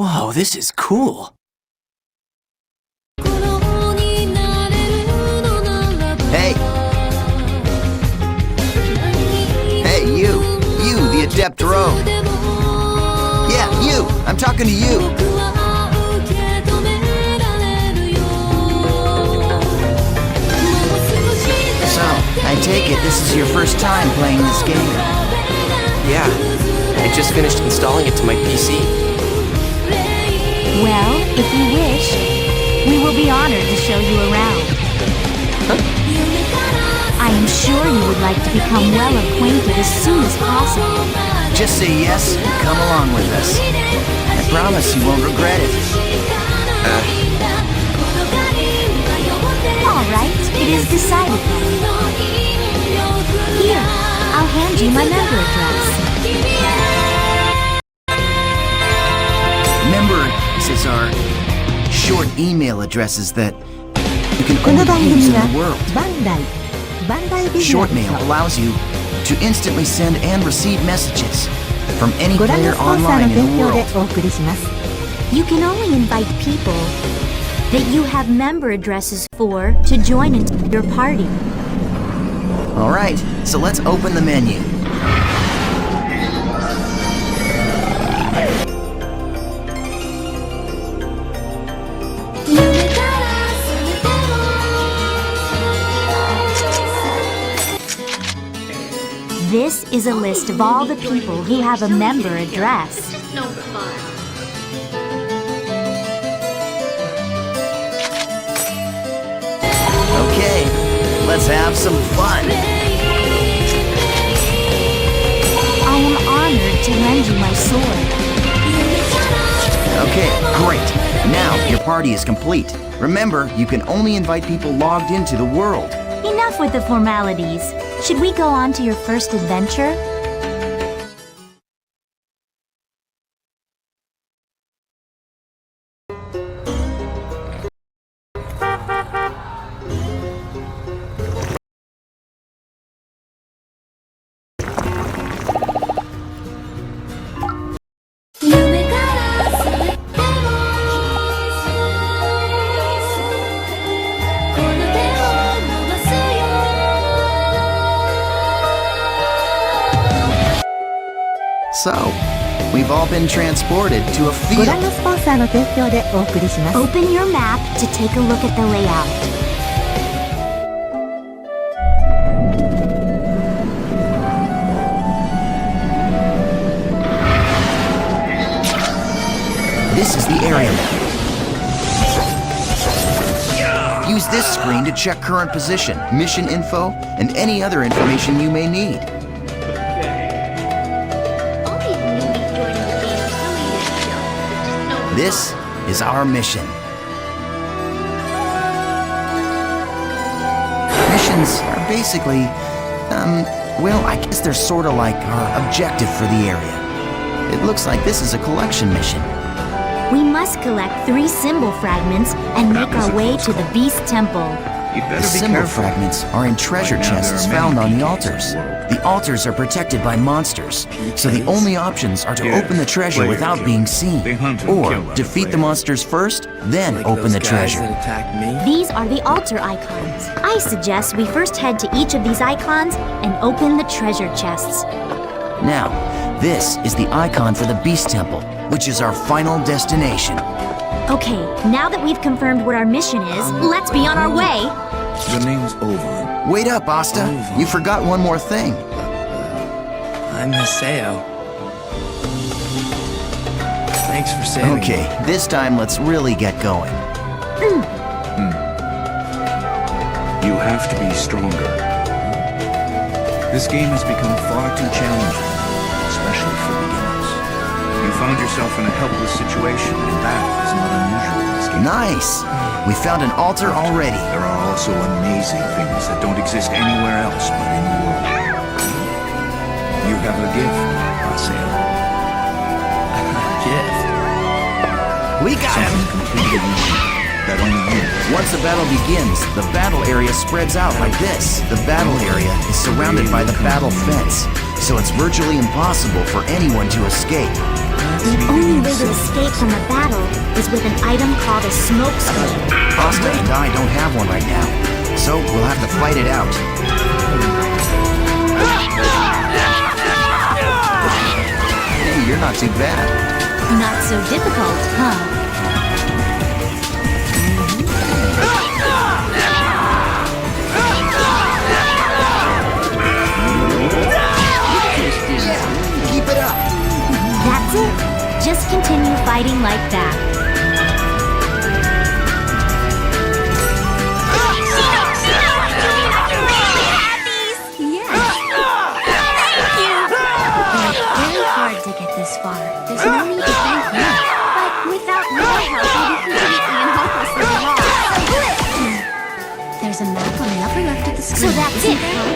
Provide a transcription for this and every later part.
Whoa, this is cool. Hey! Hey, you, the Adept Rogue. Yeah, you! I'm talking to you! So, I take it this is your first time playing this game? Yeah, I just finished installing it to my PC. Well, if you wish, we will be honored to show you around. Huh? I am sure you would like to become well acquainted as soon as possible. Just say yes and come along with us. I promise you won't regret it. All right, it is decided then. Here, I'll hand you my member address. Member addresses are short email addresses that you can only use in the world. Short mail allows you to instantly send and receive messages from any player online in the world. You can only invite people that you have member addresses for to join into your party. Alright, so let's open the menu. This is a list of all the people who have a member address. Okay, let's have some fun. I am honored to lend you my sword. Okay, great. Now your party is complete. Remember, you can only invite people logged into the world. Enough with the formalities. Should we go on to your first adventure? So, we've all been transported to a field. Open your map to take a look at the layout. This is the area map. Use this screen to check current position, mission info, and any other information you may need. This is our mission. Missions are basically, well, I guess they're sort of like our objective for the area. It looks like this is a collection mission. We must collect 3 symbol fragments and make our way to the Beast Temple. The symbol fragments are in treasure chests found on the altars. The altars are protected by monsters, so the only options are to open the treasure without being seen, or defeat the monsters first, then open the treasure. These are the altar icons. I suggest we first head to each of these icons and open the treasure chests. Now, this is the icon for the Beast Temple, which is our final destination. Okay, now that we've confirmed what our mission is, let's be on our way. The name's Ovan. Wait up, Asta. You forgot one more thing. I'm Haseo. Thanks for saving me. Okay, this time let's really get going. You have to be stronger. This game has become far too challenging, especially for beginners. You found yourself in a helpless situation, and that is not unusual in this game. Nice! We found an altar already. There are also amazing things that don't exist anywhere else but in the world. You have a gift, Haseo. A gift? We got him! Something completely unique that only you. Once the battle begins, the battle area spreads out like this. The battle area is surrounded by the battle fence, so it's virtually impossible for anyone to escape. The only way to escape from a battle is with an item called a smoke screen. Asta and I don't have one right now, so we'll have to fight it out. Hey, you're not too bad. Not so difficult, huh? Keep it up. That's it. Just continue fighting like that. Very hard to get this far. There's no need to thank me. But without your help, we'll be completely and hopelessly lost. There's a map on the upper left of the screen. So that's it, huh?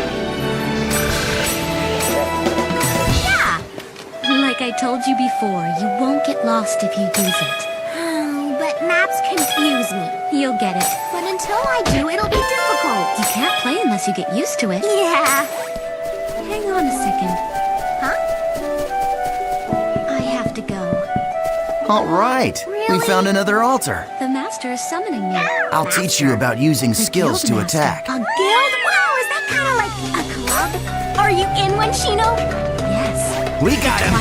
Like I told you before, you won't get lost if you use it. But maps confuse me. You'll get it. But until I do, it'll be difficult. You can't play unless you get used to it. Yeah. Hang on a second. Huh? I have to go. All right. Really? We found another altar. The master is summoning me. I'll teach you about using skills to Guild attack. master. A guild? Wow, is that kind of like a club? Are you in one, Shino? Yes. We got him.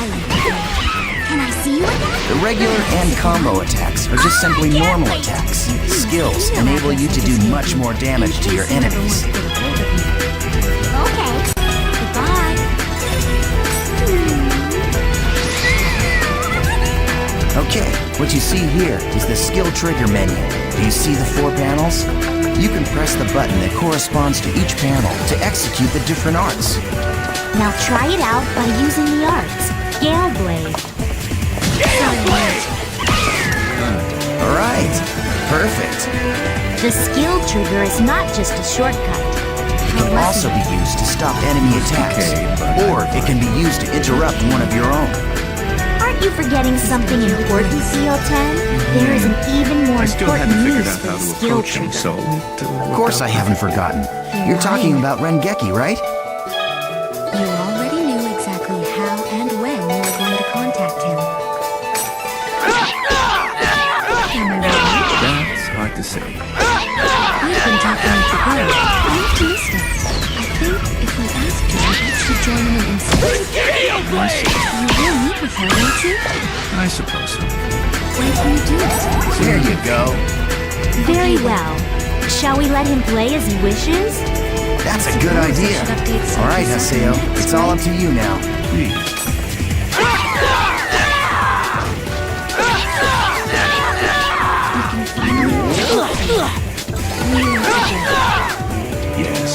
Can I see you again? The regular and combo attacks are just simply normal attacks. Skills enable you to do much more damage to your enemies. Okay. Goodbye. Okay, what you see here is the skill trigger menu. Do you see the 4 panels? You can press the button that corresponds to each panel to execute the different arts. Now try it out by using the arts. Gamplay. Alright, perfect. The skill trigger is not just a shortcut. It can also be used to stop enemy attacks, or it can be used to interrupt one of your own. Aren't you forgetting something important, CO10? There is an even more I still important hadn't figured use out for how the to skill approach him, trigger. so... Of course I haven't forgotten. You're talking about Rengeki, right? You already knew exactly how and when you were going to contact him. Am I right? That's hard to say. We've been talking with the girl. I'm optimistic. I think if we asked her, she'd join in an instant. You will meet with her, won't you? I suppose so. When can you do it? There you go. Very well. Shall we let him play as he wishes? That's a good idea. All right, Haseo, it's all up to you now. Please. Yes.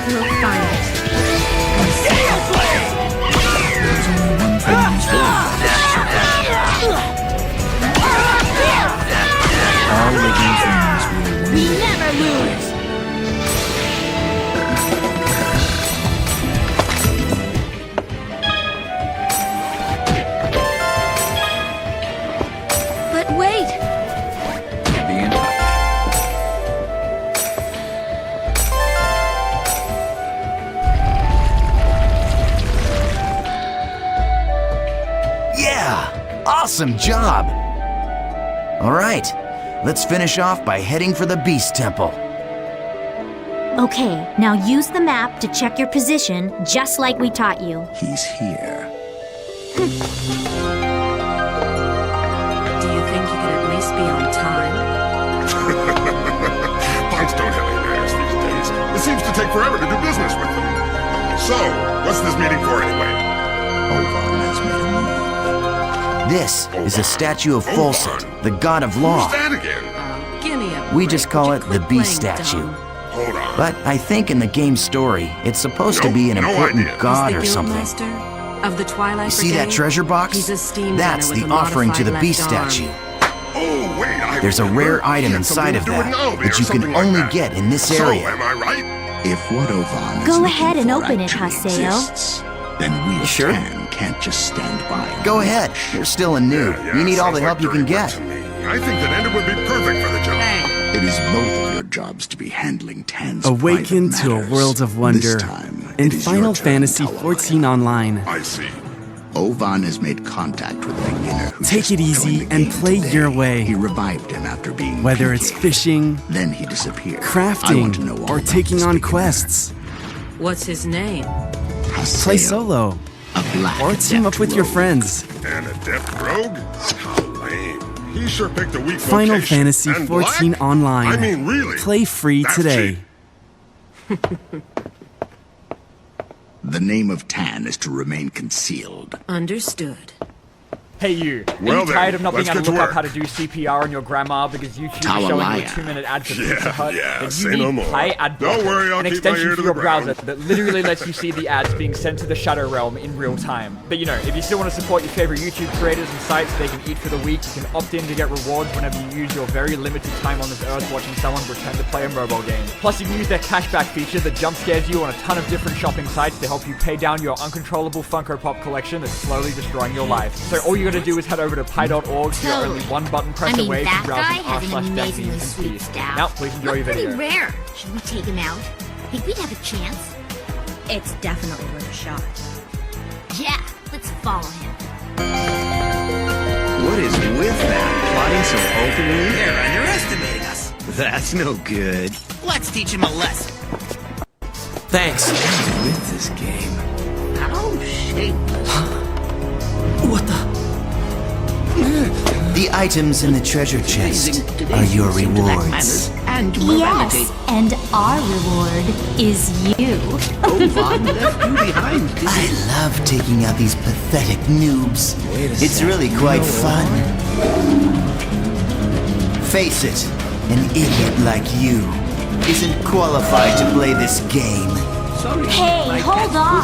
We'll find it. There's only one thing in this world. All living things will one We day. never lose! But wait! Be in touch. Yeah! Awesome job! All right, let's finish off by heading for the Beast Temple. Okay, now use the map to check your position, just like we taught you. He's here. Do you think you can at least be on time? Punks don't have any manners these days. It seems to take forever to do business with them. So, what's this meeting for anyway? Ovan has made a move. This is a statue of Folset, the god of law. Who's that again? Give me a We break. just call Would it you the quit Beast playing statue. dumb? Hold on. But I think in the game's story, it's supposed to be an Nope, no important idea. god or He's the something. Guildmaster of the Twilight You see that Brigade? treasure box? He's a steam That's gunner the with a offering to the modified Beast left arm. statue. Oh, wait, I There's a remember. rare item He had inside of something to do that with Naomi that or you can something like only that. get in this So, area. am I right? If what Ovan is Go looking ahead and for open it, actually Haseo. exists, then we of Sure. Tan can't just stand by. and Go ahead, watch. you're still a noob. Yeah, You need all the sounds help you like can dirty get. work to me. I think that Ender would be perfect for the job. Hey, It is both of your jobs to be handling Tan's Awaken private to a matters. world of wonder This time, in it is your Final turn, Fantasy Talwai. XIV Online. I see. Ovan has made contact with a beginner who Take just it easy joined the and game play today. your way. He revived him after being Whether it's PK'd. fishing, Then he disappeared. I want to know crafting, all or about taking this on beginner. quests. What's his name? Haseo, Play solo, a black or team up adept with your rogue. friends. And a deaf rogue? How lame. He sure picked a weak Final vocation. Fantasy And XIV black? Online. I mean, really? Play free That's today. cheap. The name of Tan is to remain concealed. Understood. Hey you, are Well you tired then, of not being let's able to get to look up work. how to do CPR on your grandma because YouTube is showing you a Tawalaya. 2-minute ad for Yeah, Pizza Hut? yeah, Then you say need no more. Play Ad Don't Blocker, worry, I'll an keep my extension ear for to your the ground. browser that literally lets you see the ads being sent to the Shadow Realm in real time. But you know, if you still want to support your favorite YouTube creators and sites so they can eat for the week, you can opt in to get rewards whenever you use your very limited time on this earth watching someone pretend to play a mobile game. Plus, you can use their cashback feature that jump scares you on a ton of different shopping sites to help you pay down your uncontrollable Funko Pop collection that's slowly destroying your life. So all you gotta do is head over to pi.org. You're only one button press away that from guy browsing has an amazingly r/dev sweet and staff. Now, please enjoy your Pretty video. rare. Should we take him out? Think we'd have a chance? It's definitely worth a shot. Yeah, let's follow him. What is with that? Plotting so openly? They're underestimating us. That's no good. Let's teach him a lesson. Thanks. With this game. How shapeless. What the? The items in the treasure chest are your rewards. And morality. Yes, and our reward is you. Ovan left you behind, did I he? love taking out these pathetic noobs. It's really quite fun. Face it, an idiot like you isn't qualified to play this game. Sorry. Hey, hold on.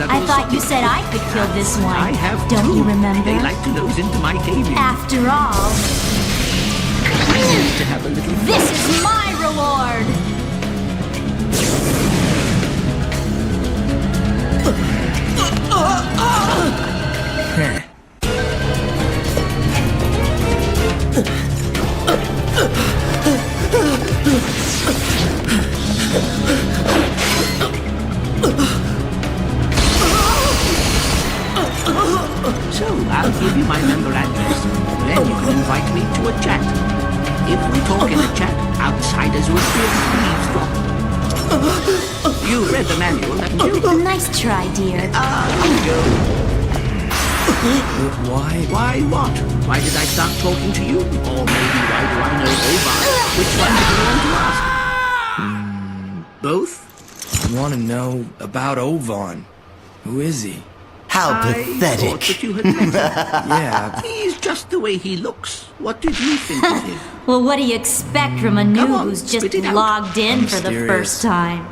I thought you said I could kill this one. I have Don't two. you remember? They like to nose into my cave. After all, I need to have a little this is my reward. So, I'll give you my number address. Then you can invite me to a chat. If we talk in a chat, outsiders will be able to eavesdrop. You read the manual, haven't you? Nice try, dear. Why? Why what? Why did I start talking to you? Or maybe why do I know Ovan? Which one did you want to ask? Both? I want to know about Ovan. Who is he? How I thought pathetic. that you had met him. Yeah, He's just the way he looks. What did you think of him? Well, what do you expect from a Come noob on, who's just spit it out. logged in for the Mysterious. first time?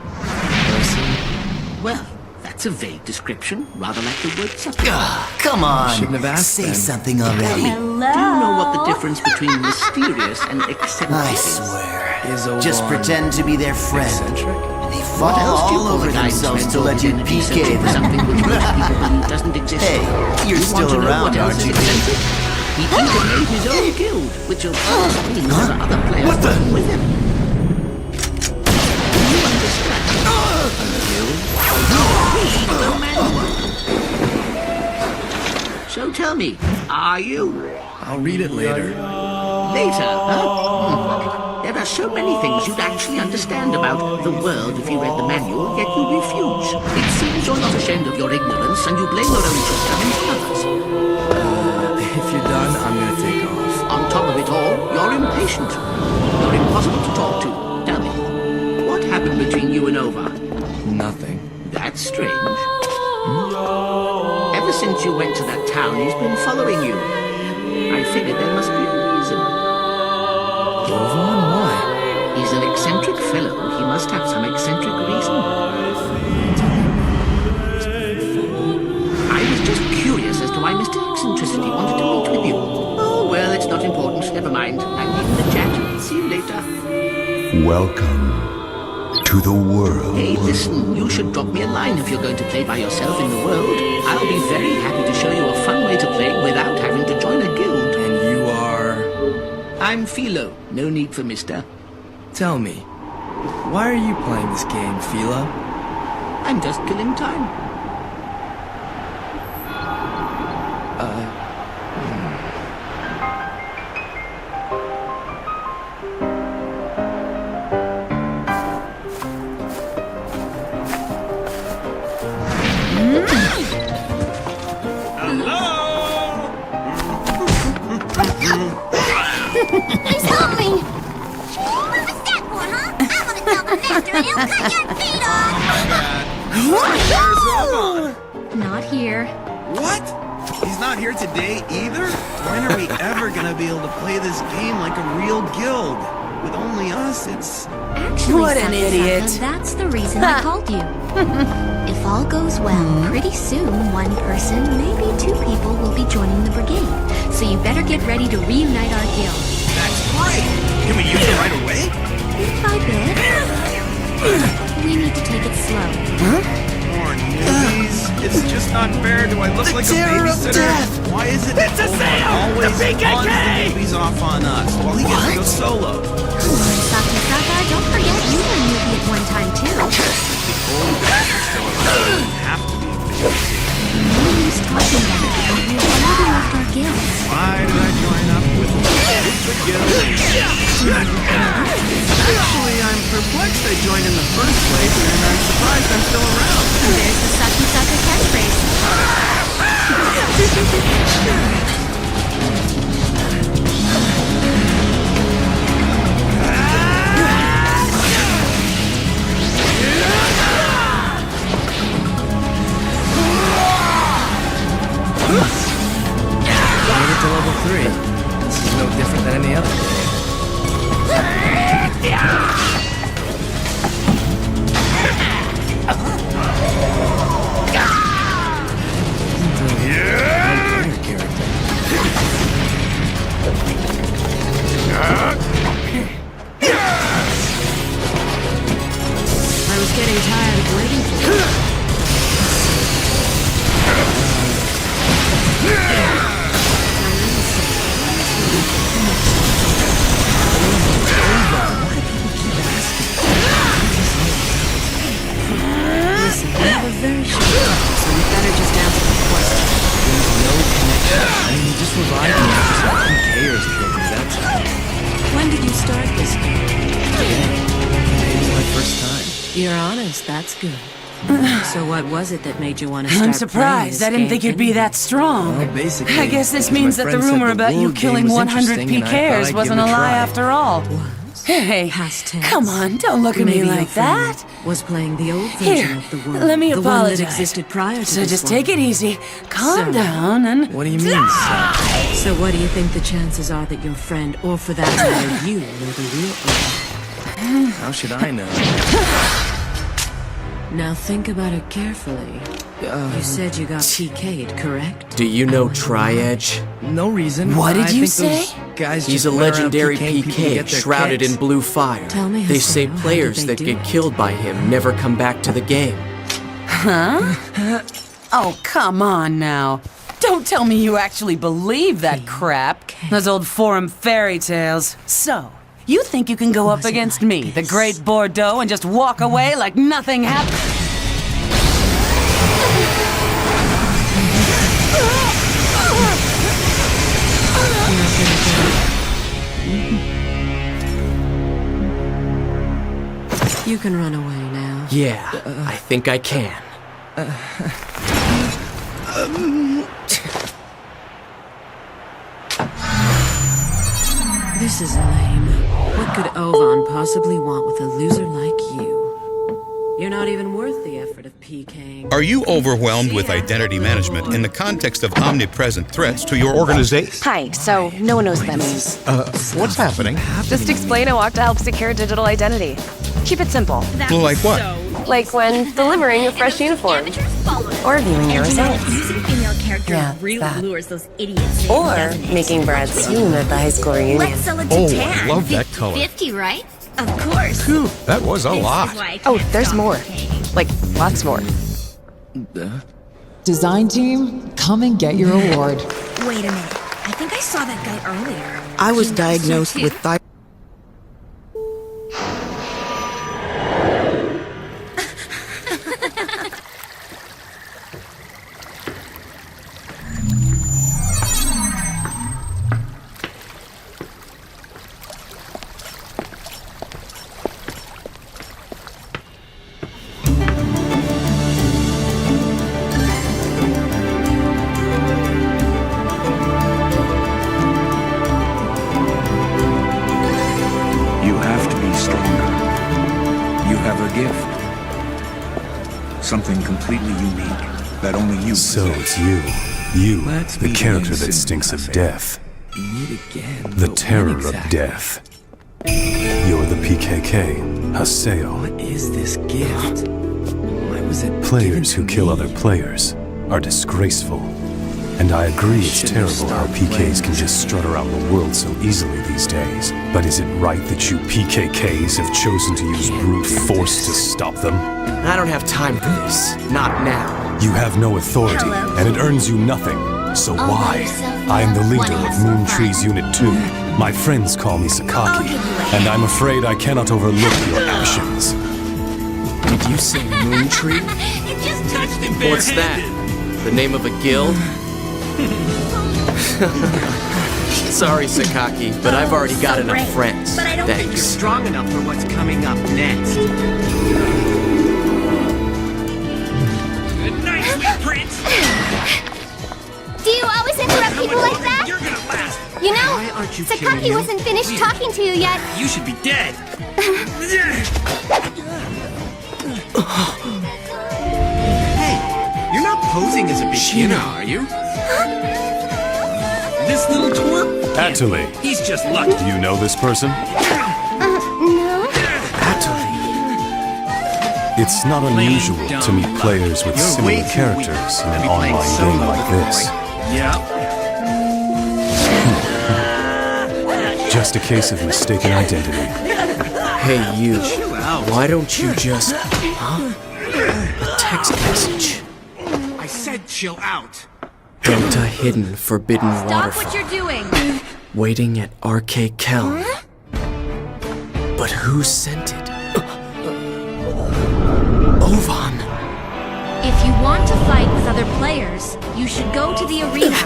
Well, that's a vague description. Rather like the word sucker. Come on, Shouldn't have asked say then. something already. Hello? Do you know what the difference between mysterious and eccentric I is? swear. is Ovan Just pretend to be their friend. eccentric? They What fall else do you all call over a guy who themselves spends to all let his you energy PK searching for them. something which most people believe doesn't exist? Hey, you're You still want to know around, what else aren't is you? eccentric? He even made his own guild, which of course means there are other players working with him. Do you understand? Read the manual. So tell me, are you? I'll read it later. Later, huh? There are so many things you'd actually understand about the world if you read the manual, yet you refuse. It seems you're not ashamed of your ignorance, and you blame your own shortcomings on others. If you're done, I'm gonna take off. On top of it all, you're impatient. You're impossible to talk to. Tell me, what happened between you and Ova? Nothing. That's strange. Ever since you went to that town, he's been following you. I figured there must be a reason. Ovan? Why? He's an eccentric fellow. He must have some eccentric reason. I was just curious as to why Mr. Eccentricity wanted to meet with you. Oh, well, it's not important. Never mind. I'm leaving the chat. See you later. Welcome to the world. Hey, listen, you should drop me a line if you're going to play by yourself in the world. I'll be very happy to show you a fun way to play without having to join a guild. And you are... I'm Philo. No need for Mr. Tell me, why are you playing this game, Philo? I'm just killing time. Mister, you cut your feet off! Where's Oban? Not here. What? He's not here today either? When are we ever gonna be able to play this game like a real guild? With only us, it's... Actually, What an Sakasaka, idiot. that's the reason I called you. If all goes well, pretty soon one person, maybe two people will be joining the brigade. So you better get ready to reunite our guild. That's great! Can we use it right away? Bit by bit. We need to take it slow. Poor newbies. It's just not fair. Do I look like a babysitter? Why is it that Oban always pawns the newbies off on us while he gets to go solo? Come on, Sakasaka, don't forget you were a newbie at one time too. The old guys are still around. They have to be efficient. No use talking about it. We've already left our guild. Why did I join up with the guild? Actually, I'm perplexed I joined in the first place, and I'm surprised I'm still around. There's the Sakasaka catchphrase. Made it to level 3. This is no different than any other day. I was getting tired of waiting for you. Listen, we have a very short time, so you better just answer the question. There's no connection. I mean, you just revived me after some PKers killed me, that's all. When did you start this game? Today was my first time. You're honest, that's good. So what was it that made you want to start I'm surprised. playing I didn't this think game you'd be that strong. Well, basically, I guess this because means my that the friend said rumor about you World killing game was 100 interesting, and I thought PKers I'd wasn't a give it lie try. after all. Was? Hey, Past tense. come on, don't look at me Maybe your like friend that. was playing the old version Here, of the world. let me the apologize. one that existed prior to So this just one. take it easy, calm So- down, and What do you mean, son? So what do you think the chances are that your friend, or for that matter, you, know the real Oban? How should I know? Now think about it carefully. You said you got PK'd, correct? Do you know Tri-Edge? No reason. What did I you think those say? Guys He's just a went around legendary PKing people to PK get their shrouded kicks. in blue fire. Tell me, They say Haseo, how players did that they get do it? killed by him never come back to the game. oh, come on now. Don't tell me you actually believe that crap. Those old forum fairy tales. So, you think you can go up Was it against like me, the this? great Bordeaux, and just walk away like nothing happened? You can run away now. Yeah, I think I can. This is lame. What could Oban possibly want with a loser like you? You're not even worth the effort of PKing. Are you overwhelmed with identity management in the context of omnipresent threats to your organization? Hi, so no one knows what that means. What's happening? Just explain I want to help secure digital identity. Keep it simple. Like what? Like when delivering a fresh uniform. Or viewing your results. Using female character Yeah, really that. lures those idiots in, Or doesn't it? making Brad swoon at the high school reunion. Let's sell it to Oh, I tan. love that color. 50, right? Of course. That was a This is lot. why I Oh, can't there's stop more. paying. Like, lots more. Design team, come and get your award. Wait a minute. I think I saw that guy earlier. I was He knows diagnosed you with too. thyroid. Something completely unique that only you So possess. it's you. You, Let's the meet character again that soon, stinks of Haseo. death. Meet again. The but terror when of exactly? death. You're the PKK, Haseo. What is this gift? Why was it Players who given to kill me? other players are disgraceful. And I agree it's Shouldn't have terrible how stopped PKs can playing. just strut around the world so easily these days. But is it right that you PKKs have chosen to use brute force to stop them? I don't have time for this. Not now. You have no authority, and it earns you nothing. So All by why? yourself, I am the Wanna leader have of some Moon fun? Tree's Unit 2. My friends call me I'll Sakaki, give you a and I'm afraid I cannot overlook your actions. Did you say Moon Tree? It just touched him. What's that? The name of a guild? Sorry, Sakaki, but I've already got enough friends. But I don't think you're Thanks. strong enough for what's coming up next. Good night, sweet prince. Do you always interrupt people like that? You're gonna last. You know, Why aren't you killing Sakaki him? wasn't finished talking to you yet. You should be dead. Hey, you're not posing as a beginner, are you? This little twerp? Atuli, He's just lucky. do you know this person? No. Atuli. It's not unusual dumb. to meet players with You're similar way too characters weak in to an be playing online solo game like with this. Yeah. Just a case of mistaken identity. Hey, you. Chill out. Why don't you just... Huh? A text message. I said chill out. Delta Hidden Forbidden Stop Waterfall. what you're doing. Waiting at RK Kelm. But who sent it? Ovan. If you want to fight with other players, you should go to the arena.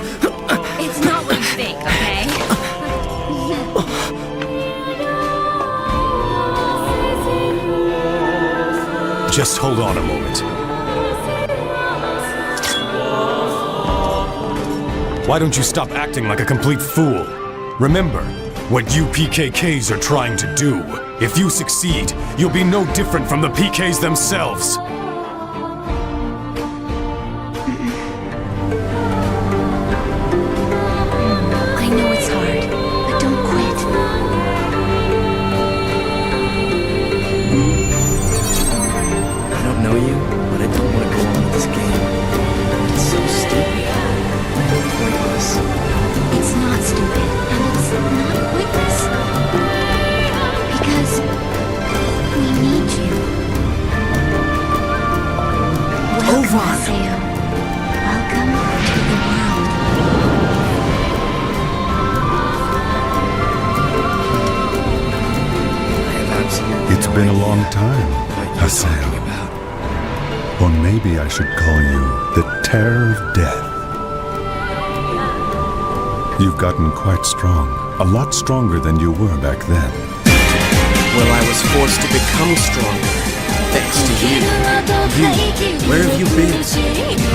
It's not what you think, okay? Just hold on a moment. Why don't you stop acting like a complete fool? Remember what you PKKs are trying to do. If you succeed, you'll be no different from the PKs themselves. I know it's hard, but don't quit. I don't know you, but I don't want to go on with this game. It's so stupid. Pointless. It's not stupid, and it's not pointless. Because we need you. Welcome, Haseo. Welcome to the world. It's been a long time, Haseo. Or maybe I should call you the Terror of Death. You've gotten quite strong. A lot stronger than you were back then. Well, I was forced to become stronger. Thanks to you. You, where have you been?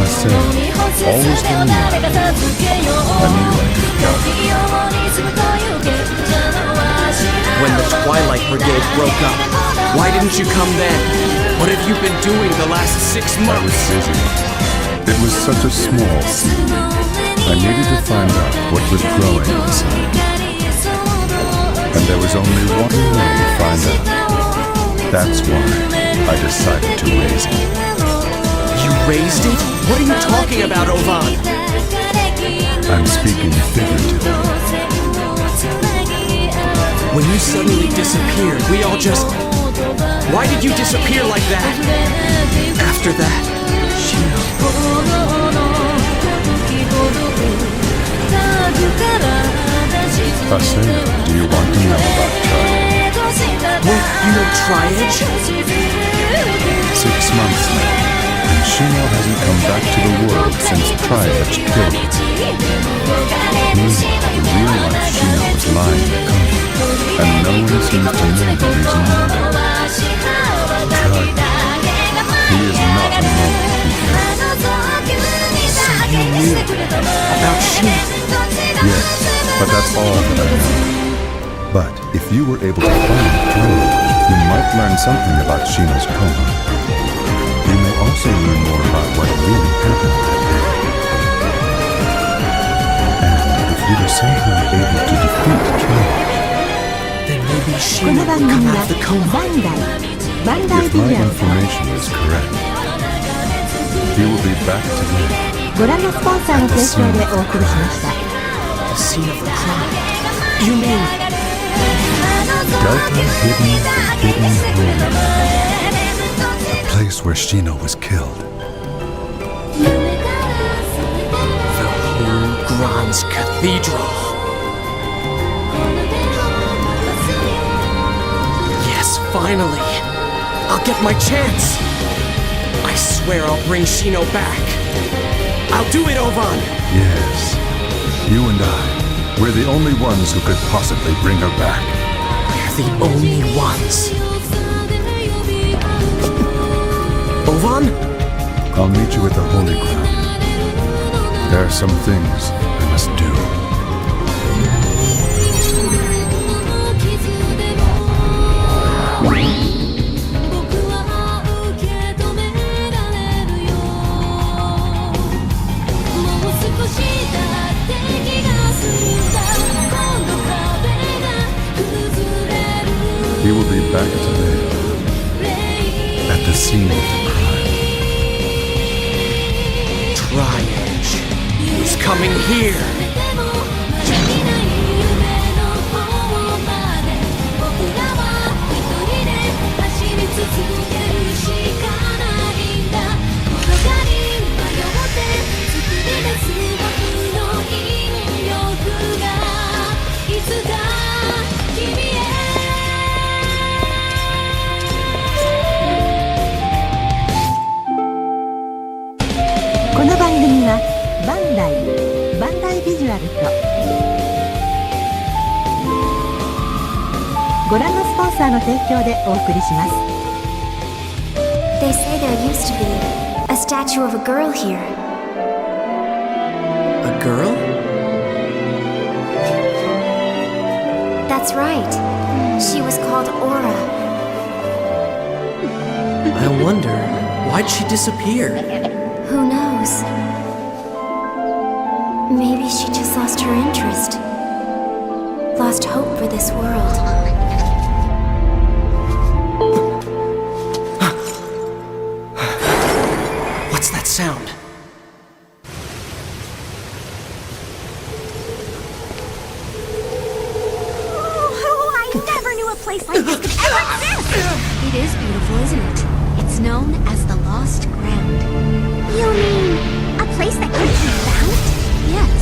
Haseo, always been alive. I knew I could count. When the Twilight Brigade broke up, why didn't you come then? What have you been doing the last 6 I was months? busy. It was such a small seed. I needed to find out what was growing inside. And there was only one way to find out. That's why I decided to raise it. You raised it? What are you talking about, Ovan? I'm speaking figuratively. When you suddenly disappeared, we all just... Why did you disappear like that? After that, Haseo, do you want to know about Triad? Well, you know Tri-Edge? 6 months now, and Shino hasn't come back to the world since Triad killed her. Meanwhile, the real-life Shino is lying in a coma, and no one seems to know the reason why. Triad, he is not a normal PK. So you knew about Shino? Yes, but that's all that I know. But if you were able to find Triad, you might learn something about Shino's coma. You may also also learn more about what really happened that day. And if you were somehow able to defeat Cage, then maybe she この will 番組 come は out of the coma. バンダイ if ビ my ジュアル information is correct, he will be back today ご覧のスポンサーの提供でお送りしました。 The scene of the crime. You mean Delta Hidden Forbidden Road, the place where Shino was killed. the whole Grand's Cathedral? Yes, finally. I'll get my chance. I swear I'll bring Shino back. I'll do it, Ovan. Yes, you and I, we're the only ones who could possibly bring her back. We're the only ones. Ovan? I'll meet you at the Holy Ground. There are some things I must do. He will be back today at the scene of the crime. Tri-Edge. He's coming here. .この番組はバンダイビジュアルとご覧のスポンサーの提供でお送りします。 They say there used to be a statue of a girl here. A girl? That's right. She was called Aura. I wonder, why'd she disappear? Who knows? Maybe she just lost her interest. Lost hope for this world. What's that sound? Oh, I never knew a place like this could ever exist! It is beautiful, isn't it? It's known as the Lost Ground. You mean a place that could be found? Yes.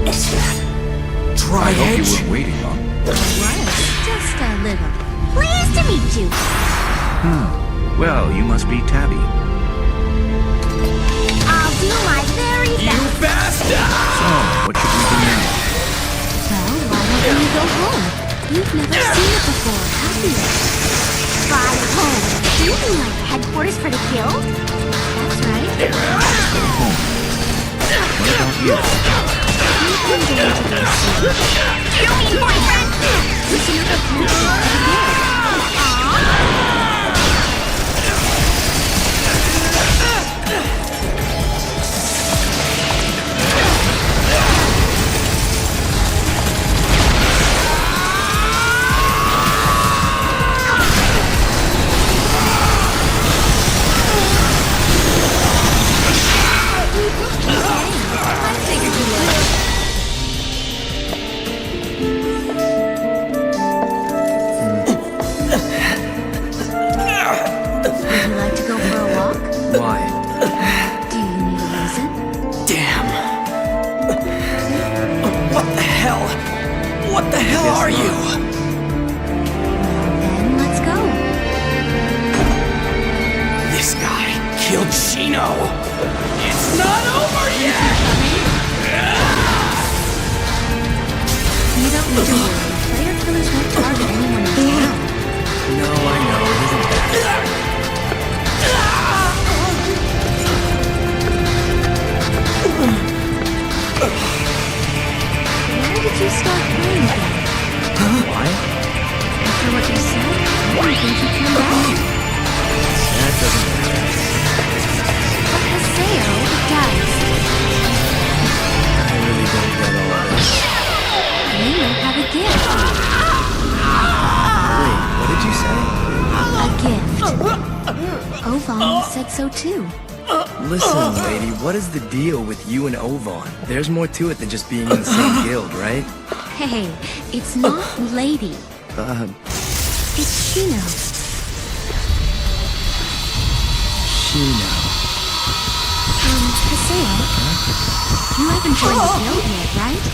Is that I hope you Tri-Edge? weren't waiting long. Just a little. Pleased to meet you. Well, you must be Tabby. I'll do my very best. You bastard! So, what should we do now? Well, why don't you go home? You've never seen it before, have you? By home, do you mean like headquarters for the guild? That's right. Home. What about you? You can go into this soon. You mean boyfriend? Listen to the connection to the guild. Aww. What the hell are you? Then let's go. This guy killed Shino. It's not over yet. You don't need to worry. Player killers won't target anyone in town. No, I know. It isn't that. Where did you start playing again? have a gift. Wait, what did you say? A gift. Ovan said so too. Listen, lady, what is the deal with you and Ovan? There's more to it than just being in the same guild, right? Hey, it's not lady. It's Shino. Shino. Paseo, you haven't joined the guild yet, right?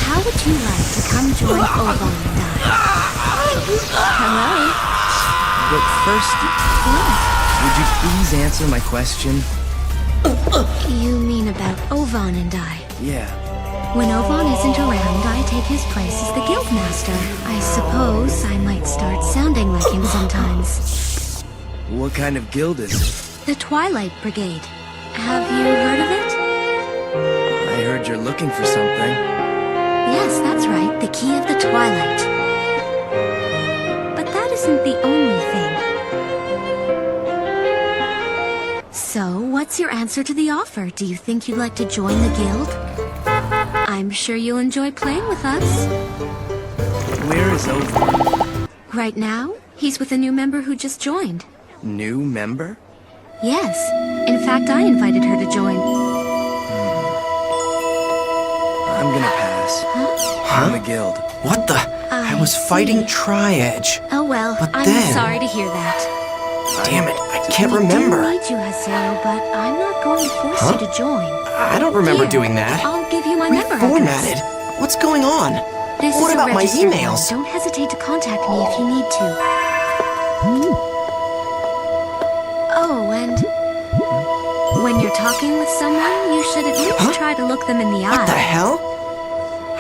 How would you like to come join Ovan and I? Hello? But first, What? would you please answer my question? You mean about Ovan and I? Yeah. When Ovan isn't around, I take his place as the guild master. I suppose I might start sounding like him sometimes. What kind of guild is it? The Twilight Brigade. Have you heard of it? I heard you're looking for something. Yes, that's right. The Key of the Twilight. But that isn't the only thing. So, what's your answer to the offer? Do you think you'd like to join the guild? I'm sure you'll enjoy playing with us. Where is Ovan? Right now, he's with a new member who just joined. New member? Yes. In fact, I invited her to join. I'm gonna pass. Huh? On the guild. What the? I was fighting Tri-Edge. Oh well, But I'm then- sorry to hear that. Damn it, I can't We remember. do need you, Haseo, but I'm not going to force you to join. I don't remember Here, doing that. I'll give you my member Reformatted? address. What's going on? This What is about a my registered emails? one. Don't hesitate to contact me if you need to. Oh, and when you're talking with someone, you should at least try to look them in the eye. What the hell?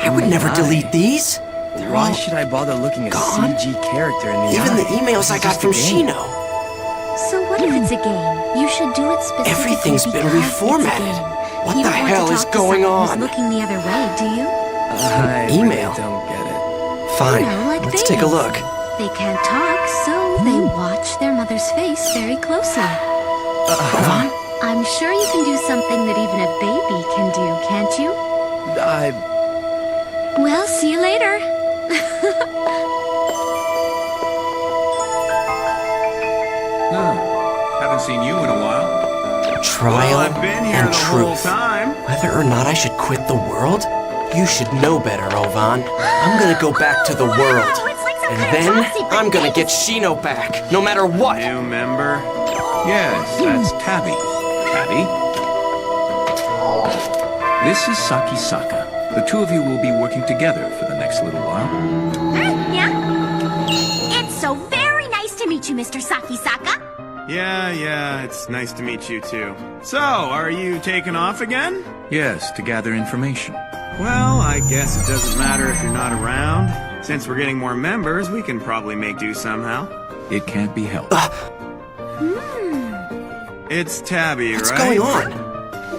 I would never delete these. They're Why all should I bother looking a gone? CG character in the Even eye? the emails I It's got just from a game. Shino. So what if it's a game? You should do it specifically. Everything's been because it's a reformatted. game. What You the don't want to hell talk is to going someone who's on? looking the other way, do you? I Email? really don't get it. Fine, You know, like let's take a babies. look. They can't talk, so they watch their mother's face very closely. Ovan? I'm sure you can do something that even a baby can do, can't you? Well, see you later. Haven't seen you in a while. Trial I've been here and the whole truth. time. Whether or not I should quit the world? You should know better, Ovan. I'm gonna go back to the world. And then I'm gonna get Shino back, no matter what. New member? Yes, that's Tabby. Tabby? This is Saki Saka. The two of you will be working together for the next little while. Yeah? It's so very nice to meet you, Mr. Saki-Saka. Yeah, it's nice to meet you too. So, are you taking off again? Yes, to gather information. Well, I guess it doesn't matter if you're not around. Since we're getting more members, we can probably make do somehow. It can't be helped. It's Tabby, What's right? going on?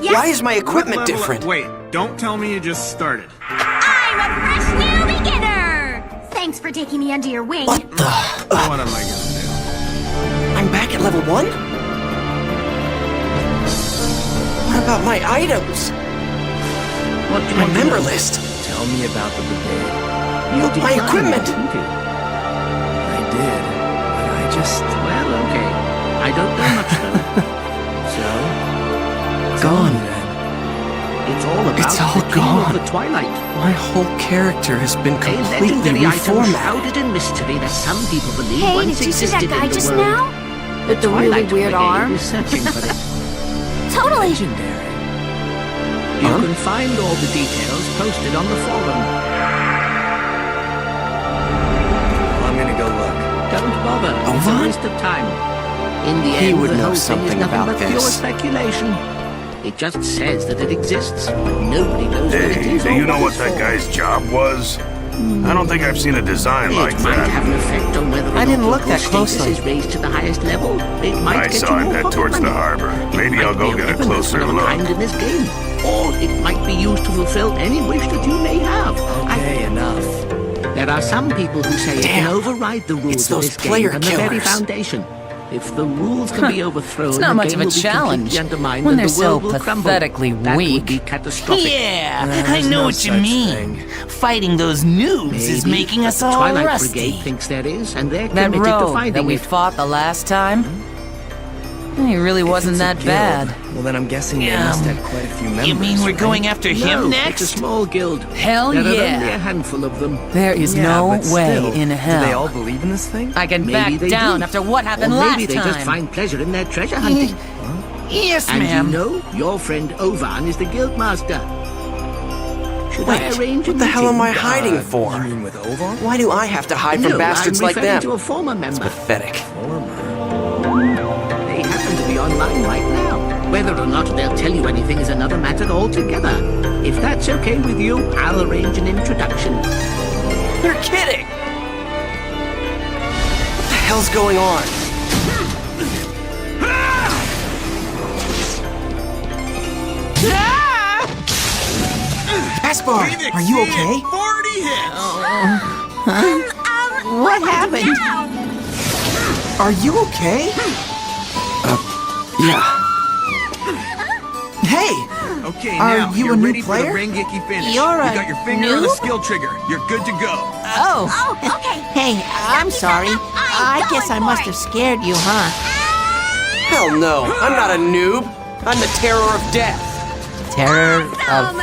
Yes. Why is my What equipment level different? Wait, don't tell me you just started. I'm a fresh new beginner! Thanks for taking me under your wing. What the? What am I gonna do? I'm back at level 1? What about my items? What do you My want to member know? list? Tell me about the brigade. You My declined, equipment. didn't you? I did, but I just... Well, okay. I don't know much though. So? Gone. Then. It's all about It's all the Key gone. of the Twilight. My whole character has been A completely legendary item reformatted. shrouded in mystery that some people believe Hey, once did you see that existed guy in the just world. now? With the really weird arm? Is searching for it. Totally. Legendary. You can find all the details posted on the forum. I'm gonna go look. Don't bother. It's a Ovan? waste of time. In the He end, would the know whole something thing is nothing about but pure this. speculation. It just says that it exists, but nobody knows what it Hey, is do or you know what what it's that for. guy's job was? I don't think I've seen a design It like might that. have an effect on whether or I not didn't your look that status closely. is raised to the highest level. It might I get saw you him more head pocket towards the money. harbor. It Maybe might I'll be go get a weapon of closer some look. kind in this game, or it might be used to fulfill any wish that you may have. Okay, enough. There are some people who say it can Damn. override the rules It's of those this game player from the very killers. foundation. If the rules can be overthrown, It's not the much game of a will be challenge completely undermined when and they're the so world will crumble. pathetically That weak. would be catastrophic. Yeah, I know what you mean. Fighting those noobs is Maybe, making but us the all Twilight rusty. Brigade thinks there is, and they're That committed to rogue finding that we it. fought the last time? He really wasn't that bad. Well, then I'm guessing they must have quite a few members. You mean we're going after him No, next? it's a small guild. Hell there yeah. are only a handful of them. There is no but way still, in hell. Do they all believe in this thing? I can Maybe back they down do. after what happened Or last maybe they time. just find pleasure in their treasure hunting. Yes, And ma'am. you know, your friend Ovan is the guild master. Should I Wait, arrange what a the hell am I meeting? hiding for? You mean with Ovan? Why do I have to hide No, from bastards I'm like referring them? to a former member. Pathetic. They happen to be online right now. Whether or not they'll tell you anything is another matter altogether. If that's okay with you, I'll arrange an introduction. You're kidding! What the hell's going on? Gaspar, are you okay? 40 hits! What happened? Are you okay? Yeah. Hey! Okay, Are now, you you're a new ready player? for the Rengeki finish. You're You a got your finger on the noob? skill trigger. You're good to go. Oh. okay. Hey, I'm sorry. I guess I must have scared you, huh? Hell no, I'm not a noob. I'm the terror of death. Terror of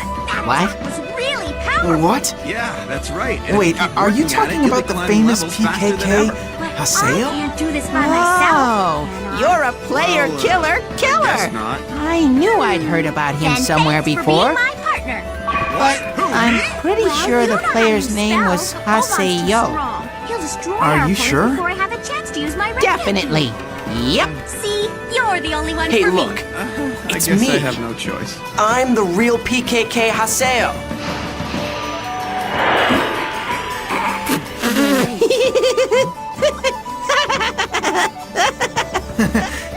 what? Was really powerful. What? Yeah, that's right. And Wait, if you keep are you working at talking it, you'll about be the climbing famous levels faster than PKK ever. I Haseo? can't do this by myself. Oh, you're a player killer. Guess not. I knew I'd heard about him Then somewhere thanks before. For being my partner. What? Who? I'm pretty Well, sure you the know how player's you name spell. was Oban's too Haseo. strong. He'll destroy Are our you opponents sure? Before I have a chance to use my red Definitely. Yep. See, you're the only one Hey, for look. me. I It's guess me. I have no choice. I'm the real PKK Haseo.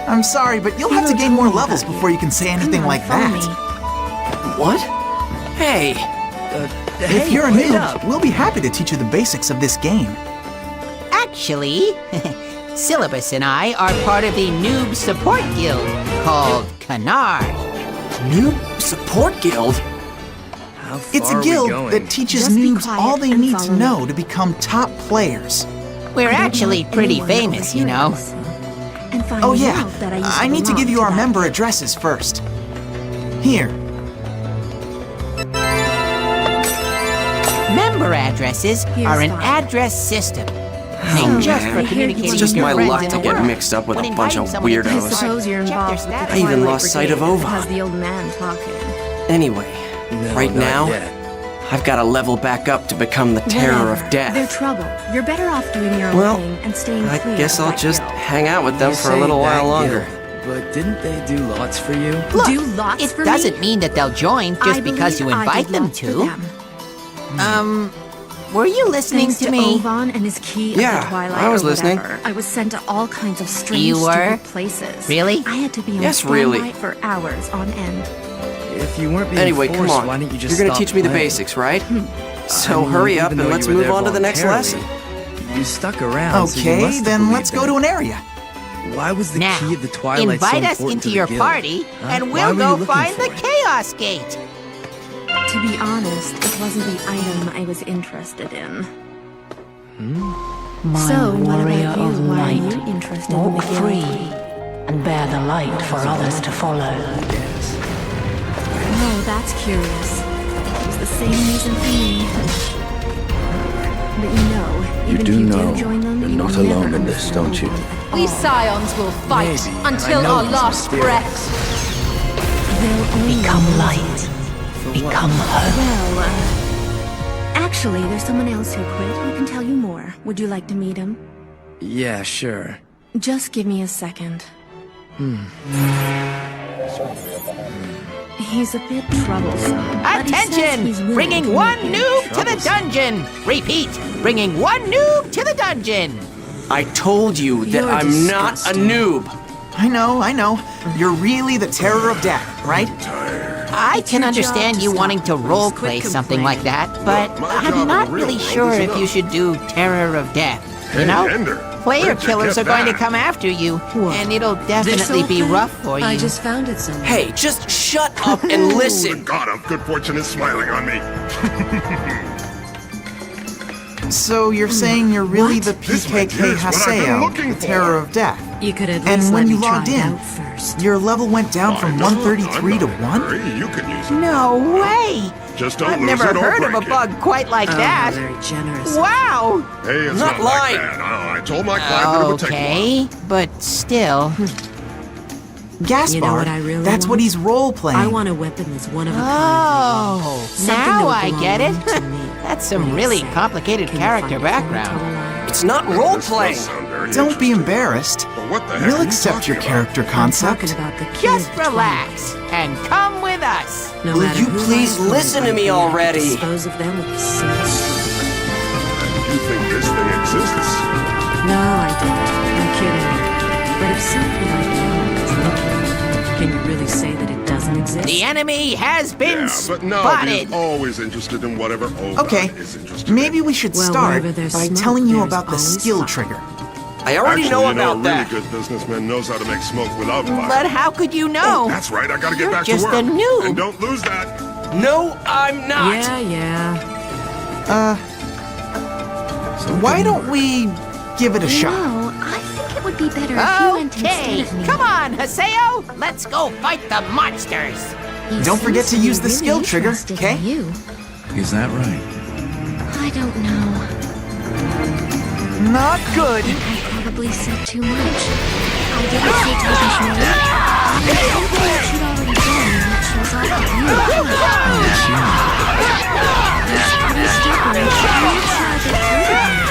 I'm sorry, but you'll have to gain more levels before you can say anything like that. What? Hey. If you're a noob, we'll be happy to teach you the basics of this game. Actually, Syllabus and I are part of the Noob Support Guild called Canard. Noob Support Guild? How far It's a are we guild going? that teaches Just be noobs quiet all they and need to follow me. know to become top players. We're actually pretty famous, you know. And find Oh yeah, out that I need to give you our member addresses first. Here. Member addresses are an address system. Made just for communicating It's just with your my friends luck in to the get world. mixed up with When a bunch of inviting someone to weirdos. the party, you're check their involved with status. I even lost sight of Ova. Has the old man talking. Anyway, No, right not now, yet. I've got to level back up to become the terror of They're death. trouble. You're better off doing your own Well, thing and staying I clear guess of I'll that just guild. hang out with them You for a say little that while longer. guild, but didn't they do lots for you? Look, Do lots it for me? doesn't mean that they'll join just I because you believe I invite did them lots for to. them. Were you listening Thanks to to me? Ovan and his key of Yeah, the Twilight I was or listening. whatever, I was sent to all kinds of strange, You were? stupid places. Really? I had to be on Yes, standby really. for hours on end. If you weren't being Anyway, forced, come on. why didn't you just You're gonna stop teach me the playing? basics, right? So I mean, hurry up even and though let's you were move there on to the next lesson. voluntarily, You stuck around, so you Okay, must have then let's believed go in to it. an area. Why was the Now, key of the Twilight so invite us important into to the your guild? party, Huh? and Why we'll were you go looking find for the it? Chaos Gate. To be honest, it wasn't the item I was interested in. My So, what warrior about you? of Why are light, you interested in walk the guild? free and bear the light for others to follow. Oh, that's curious. It was the same reason for me. But you know, even if you do join them, you're you not will never alone in this, don't you? We Scions will fight Maybe, until I know our he's last mysterious. breath. They'll only Become light. Become hope. Well, actually, there's someone else who quit who can tell you more. Would you like to meet him? Yeah, sure. Just give me a second. He's a bit troublesome. but he says Attention! he's willing Bringing to one meet you. noob to the dungeon. Repeat, bringing one noob to the dungeon. I told you that You're I'm not a noob. I know. You're really the terror of death, right? I can understand you wanting to roleplay something like that, but I'm not really sure if you should do Terror of Death, you know? Ender, player Where'd you killers get are going to that? come after you, and it'll definitely be rough for you. I just found it somewhere. Hey, just shut up and The listen. god of good fortune is smiling on me. So you're saying you're really the This right here PKK is what I've been Haseo, looking the for. Terror of Death. You could at least And when let you me try logged it in, out first. your level went down from 133 to 1? You could use it. No way! Just don't I've lose never it or heard of a break it. bug quite like that. Very generous. Wow! Hey, it's Not not lying. like that. I told my client that it would take a while. Okay, but still. Gaspar, You know what I really that's want? what he's role-playing. I want a weapon that's one of a kind. Oh, Something now that would I get it. belong to me. That's some Wait a really sec. complicated Can you character find it for me, background. Caroline? It's not This role-playing. does sound very Don't be interesting. embarrassed. But what the heck We'll are you accept your talking character I'm concept. talking about the kid. Just relax and come with us. No Will matter you who please my opponent listen to might me be, I can already? Dispose of them with the same stroke. You think this thing exists? No, I don't. I'm kidding. But if something I know is looking, can you really say that it doesn't exist? The enemy has been Yeah, but no, spotted. he's always interested in whatever Oban Okay, is interested maybe in. we should Well, start wherever there's by smoke, telling you there's about the always skill fire. trigger. I already Actually, know you know, about a really that. good businessman knows how to make smoke without fire. But how could you know? Oh, that's right, I gotta get You're back just to work. a noob. And don't lose that. No, I'm not. Yeah. Why don't we give it a shot? No, I think it would be better if you went Okay, instead of me. come on, Haseo. Let's go fight the monsters. He Don't forget seems to use the be skill really trigger, interested okay? in You. Is that right? I don't know. Not good. I probably said too much. I didn't say television. I told you what you'd already done, and that shows off with you. It's pretty stupid. I'm sure you'd try to get through to him.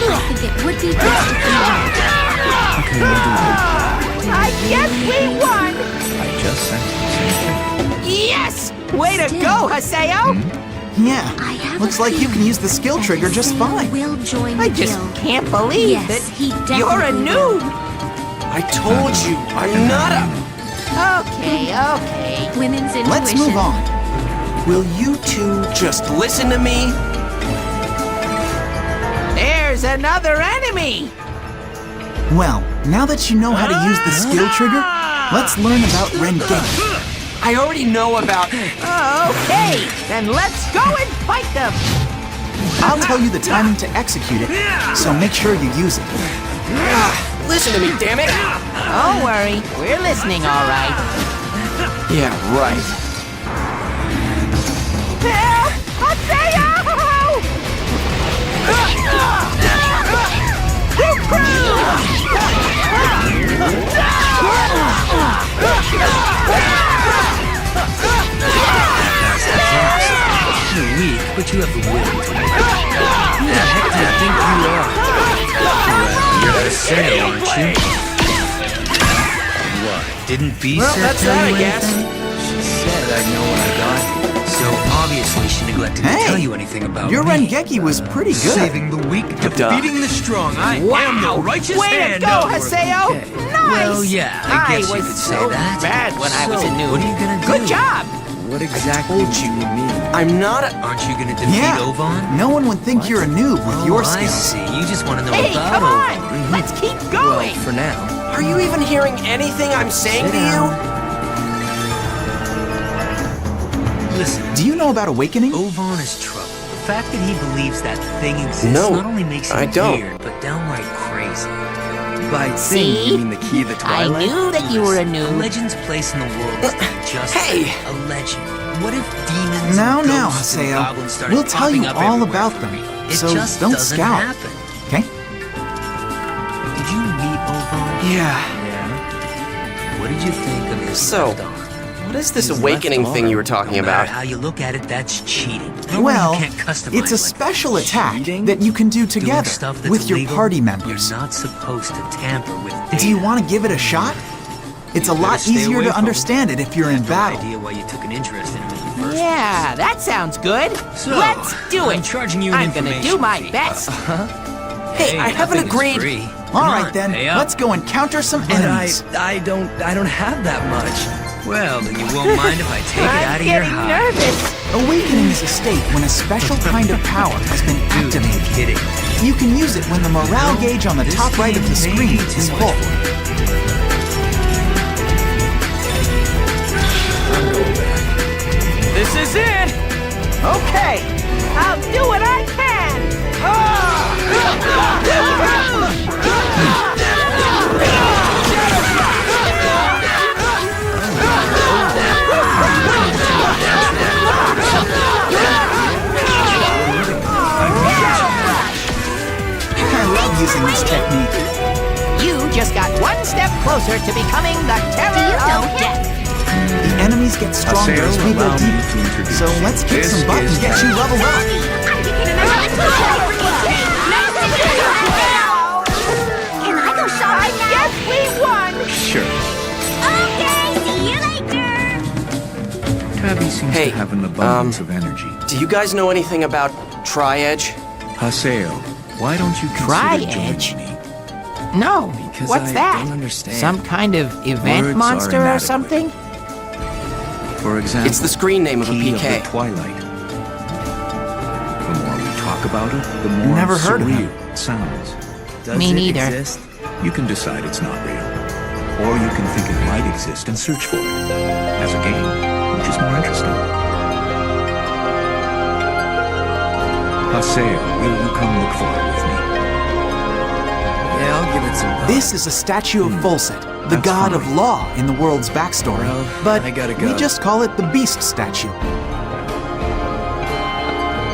I think it would be best if you went. Okay, I'll do that. I guess we won. I just sent the same thing. Yes! Way to go, Haseo. Yeah, I have looks a like you can feeling use the skill that trigger just Haseo fine. will join I the just guild. can't believe Yes, that he you're a definitely noob. I told you, I'm not a... Okay. Women's intuition. Let's move on. Will you two just listen to me? There's another enemy. Well, now that you know how to use the skill trigger, let's learn about Rengeki. I already know about... Okay, then let's go and fight them. I'll tell you the timing to execute it, so make sure you use it. Listen to me, damn it! Don't worry, we're listening all right. Yeah, right. Help! Haseo! You're weak, but you have the will to make it. Who the heck do you think you are? You're Haseo, aren't you? What? Didn't B Well, set that's tell that, you I guess. anything? She said I'd know what I got. So obviously she neglected to Hey, tell you anything about your me. Rengeki was pretty good. Saving the weak, defeating the strong. I am the righteous Way to hand go, over Haseo! PK. Nice! Well, yeah, I guess you was could so say that. bad when I was a So, noob. what are you gonna do? Good job! What exactly told you. do you mean? I'm not a... Aren't you gonna defeat Yeah, Ovan? no one would think you're a noob with your I skills. see. You just want to know Hey, about come on! Ovan. Let's keep Well, going! for now. Are you even hearing anything I'm saying Sit to you? Listen, Do you know about Awakening? Ovan is trouble. The fact that he believes that thing exists No, not only makes him I don't. weird, but downright crazy. By See? thing, you mean the key of the I Twilight? knew that you were a A noob. legend's place in the world is not just Hey! a legend. What if demons Now, and now, ghosts and Haseo. goblins started We'll tell you popping up all everywhere about for them, me? It so just don't doesn't scout. happen. Okay? Did you meet Ovan? Yeah. Yeah. What did you think of his So, left arm? what is this His awakening left thing you were arm? talking No matter about? how you look at it, that's cheating. No Well, one can't customize it's a like special that. attack Cheating? that you can do Doing together stuff that's with your illegal? party members. You're not supposed to tamper with data. Do you want to give it a shot? It's a You better lot stay easier away to from understand it if you're in No battle. idea why you took an interest in him in the first Yeah, that sounds good. So, Let's do it. I'm charging you an I'm gonna do information my fee. best. Hey, I haven't nothing is agreed. free. All Come right on, then, pay up. let's go and counter some But enemies. I don't have that much. Well, then you won't mind if I take it out I'm of your getting hide. nervous. Awakening is a state when a special kind of power has been Dude, activated. kidding. You can can use it when the morale gauge on the top right of the screen is full. This is it! Okay, I'll do what I can! I love using this technique. You just got one step closer to becoming the terror of death. The enemies get stronger as we go deeper, so let's kick some butt and get you leveled up. Can I go shopping now? Yes, we won! Sure. Okay, see you later! Tabby seems to have an abundance of energy. Do you guys know anything about Tri-Edge? Haseo, why don't you consider Tri-Edge? joining me? No, Because what's I that? don't understand. Some kind of event Words monster are or inadequate. something? For example, It's the screen name of a Key PK. Of the Twilight. The more we talk about it, the more Never heard of surreal him. it sounds. Does Me it neither. exist? You can decide it's not real. Or you can think it might exist and search for it. As a game, which is more interesting. Haseo, will you come look for it with me? Yeah, I'll give it some thought. This is a statue of Volset, the That's god of fine. law in the world's backstory. Well, but I gotta we go. just call it the Beast statue.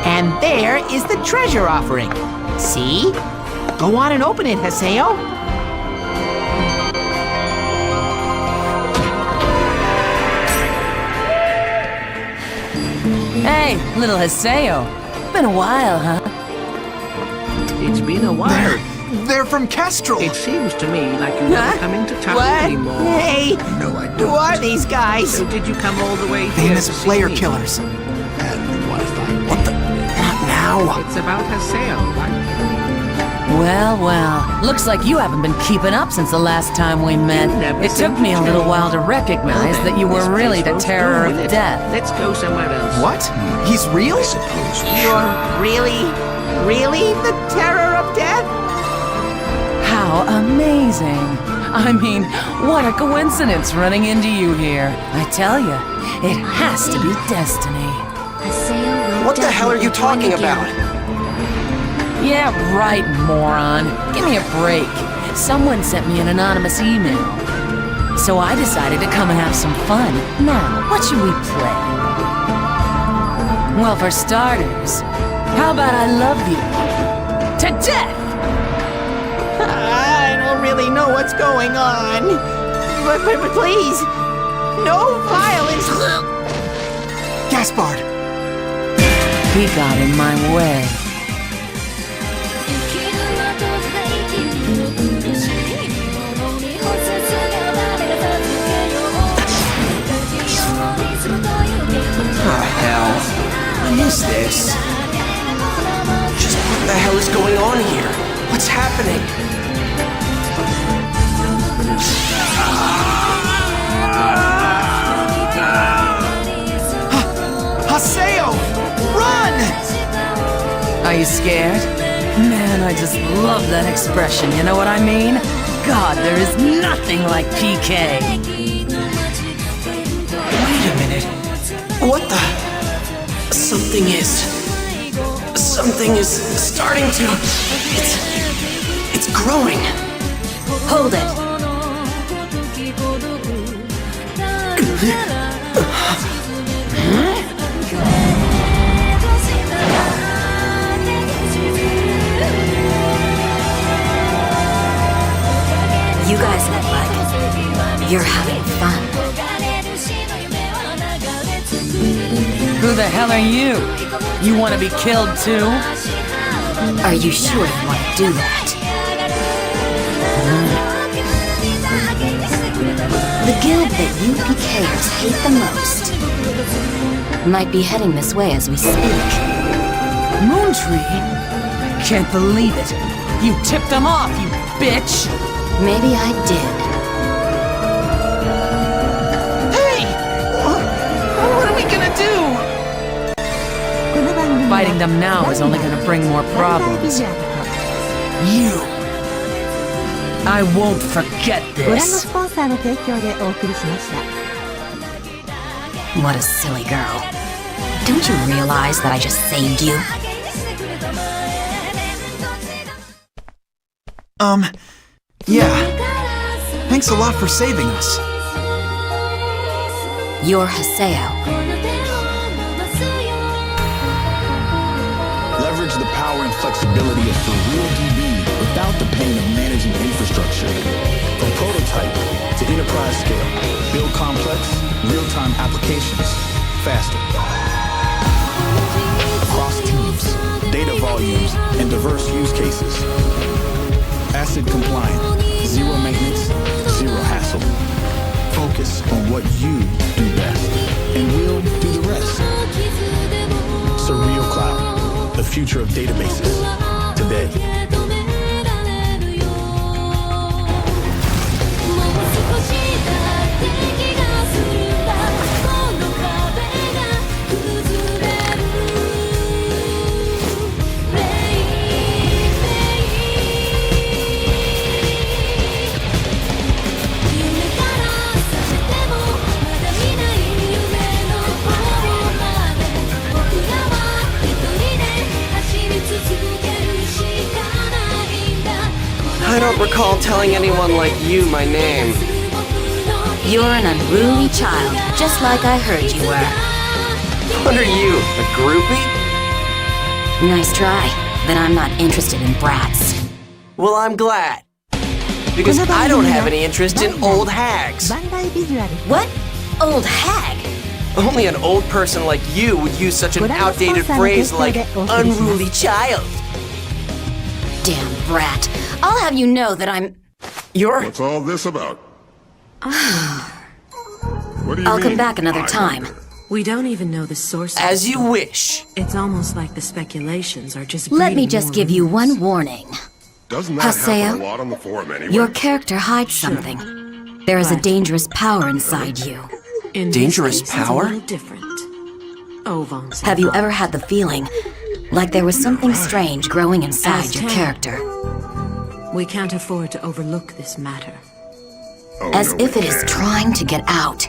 And there is the treasure offering. See? Go on and open it, Haseo. Hey, little Haseo. Been a while, huh? It's been a while. They're from Kestrel. It seems to me like you never come into town What? anymore. Hey, No, I who are these guys? So did you come all the way here Famous to see player me? killers. What the? Not now. It's about Haseo, right? Well, well. Looks like you haven't been keeping up since the last time we met. never It took seem me to a little change. while to recognize Well, that you were this really place the goes terror through of with it. death. Let's go somewhere else. What? He's real? I suppose we You're should. really the terror of death? How amazing. I mean, what a coincidence running into you here. I tell you, it has to be destiny. Haseo will What the hell are you definitely talking join the about? guild. Yeah, right, moron. Give me a break. Someone sent me an anonymous email. So I decided to come and have some fun. Now, what should we play? Well, for starters, how about I love you to death? I don't really know what's going on. But please, no violence. Gaspard! He got in my way. Oh, hell. I missed this. Just what the hell is going on here? What's happening? Haseo! Run! Are you scared? Man, I just love that expression, you know what I mean? God, there is nothing like PK. Wait a minute. What the? Something is starting to... It's growing. Hold it. You guys look like you're having fun. Who the hell are you? You want to be killed too? Are you sure you want to do that? The guild that you PKers hate the most might be heading this way as we speak. Moontree? Can't believe it. You tipped them off, you bitch! Maybe I did. Hey! What are we gonna do? Fighting them now is only gonna bring more problems. You! I won't forget ご覧の this! スポンサーの提供でお送りしました。 What a silly girl. Don't you realize that I just saved you? Yeah. Thanks a lot for saving us. You're Haseo. Leverage the power and flexibility of Surreal DB without the pain of managing infrastructure. From prototype to enterprise scale, build complex, real-time applications faster. Across teams, data volumes, and diverse use cases. Asset compliant, zero maintenance, zero hassle. Focus on what you do best, and we'll do the rest. Surreal Cloud, the future of databases, today. I don't recall telling anyone like you my name. You're an unruly child, just like I heard you were. What are you, a groupie? Nice try, but I'm not interested in brats. Well, I'm glad. Because I don't have any interest in old hags. What? Old hag? Only an old person like you would use such an outdated phrase like unruly child. Damn brat. I'll have you know that I'm... You're... What's all this about? What do you I'll mean, come back another time. We don't even know the source of As the you story. wish. It's almost like the speculations are just Let me breeding just more give you rumors. one warning. Doesn't that happen a Haseo, lot on the forum anyway? your character hides something. There is a dangerous power inside you. In Dangerous this case, power? It's a little different. Ovan's Have you ever had the feeling like there was something strange growing inside your character? We can't afford to overlook this matter. As if it is trying to get out.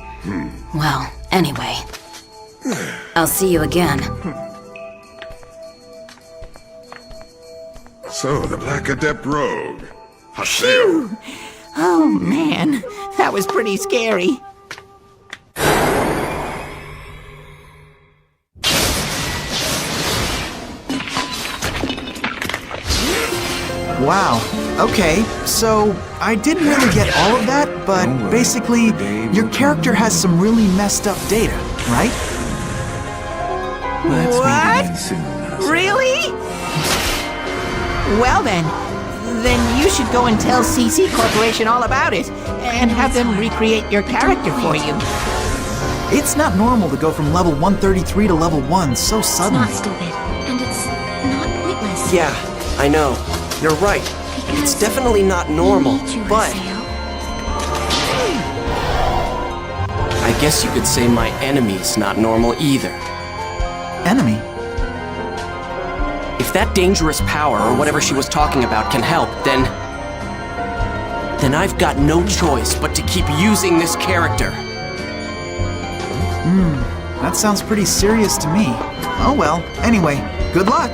Well, anyway. I'll see you again. So, the Black Adept Rogue. Haseo. Oh man, that was pretty scary. Wow. Okay, so I didn't really get all of that, but basically, your character has some really messed up data, right? What? Really? Well then you should go and tell CC Corporation all about it, and have them recreate your character for you. It's not normal to go from level 133 to level 1 so suddenly. It's not stupid, and it's not pointless. Yeah, I know. You're right. It's definitely not normal, but... I guess you could say my enemy's not normal either. Enemy? If that dangerous power, or whatever she was talking about, can help, then I've got no choice but to keep using this character. That sounds pretty serious to me. Oh well, anyway, good luck.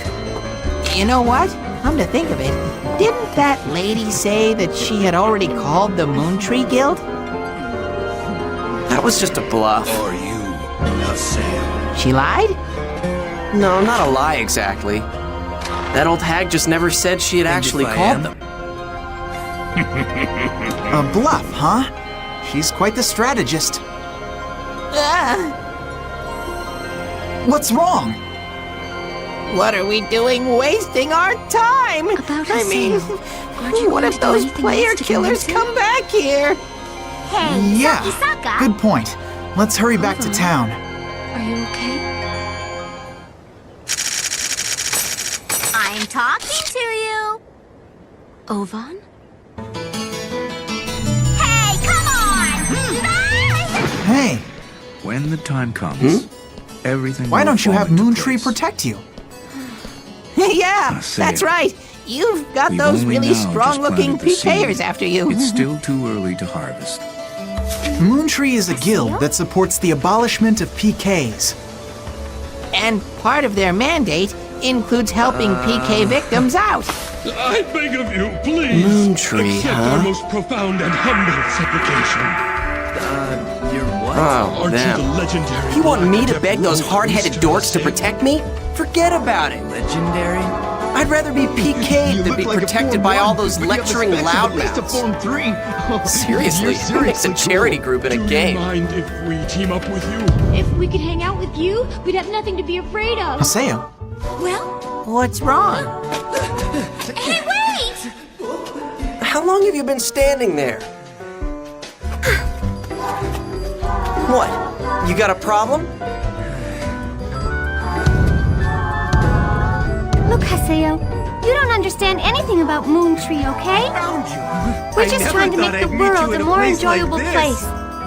You know what? Come to think of it, didn't that lady say that she had already called the Moontree Guild? That was just a bluff. Are you Haseo? She lied? No, not a lie exactly. That old hag just never said she had actually called them. A bluff, huh? She's quite the strategist. What's wrong? What are we doing wasting our time? I mean, what if those player killers come back here? Hey, Yeah, Saka. good point. Let's hurry back to town. Are you okay? I'm talking to you. Ovan? Hey, come on! Hey, When the time comes, everything why will don't you fall have into Moontree place. protect you? Yeah, Haseo. that's right. You've got We've those only really now just strong-looking planted the PKers seed. after you. It's still too early to harvest. Moontree is a guild that supports the abolishment of PKs. And part of their mandate includes helping PK victims out. I beg of you, please. Moontree, accept our most profound and humble supplication. Your what? Oh, Aren't damn. you the legendary You want me to Black beg those Adept hard-headed dorks to protect me? Forget about it. Legendary? I'd rather be PK'd than be protected by all those lecturing loudmouths. Seriously, who makes a charity group in a game? Do you mind if we team up with you? If we could hang out with you, we'd have nothing to be afraid of. Haseo. Well? What's wrong? Hey, wait! How long have you been standing there? What? You got a problem? Look, Haseo, you don't understand anything about Moontree, okay? We're just trying to make the world a more enjoyable place.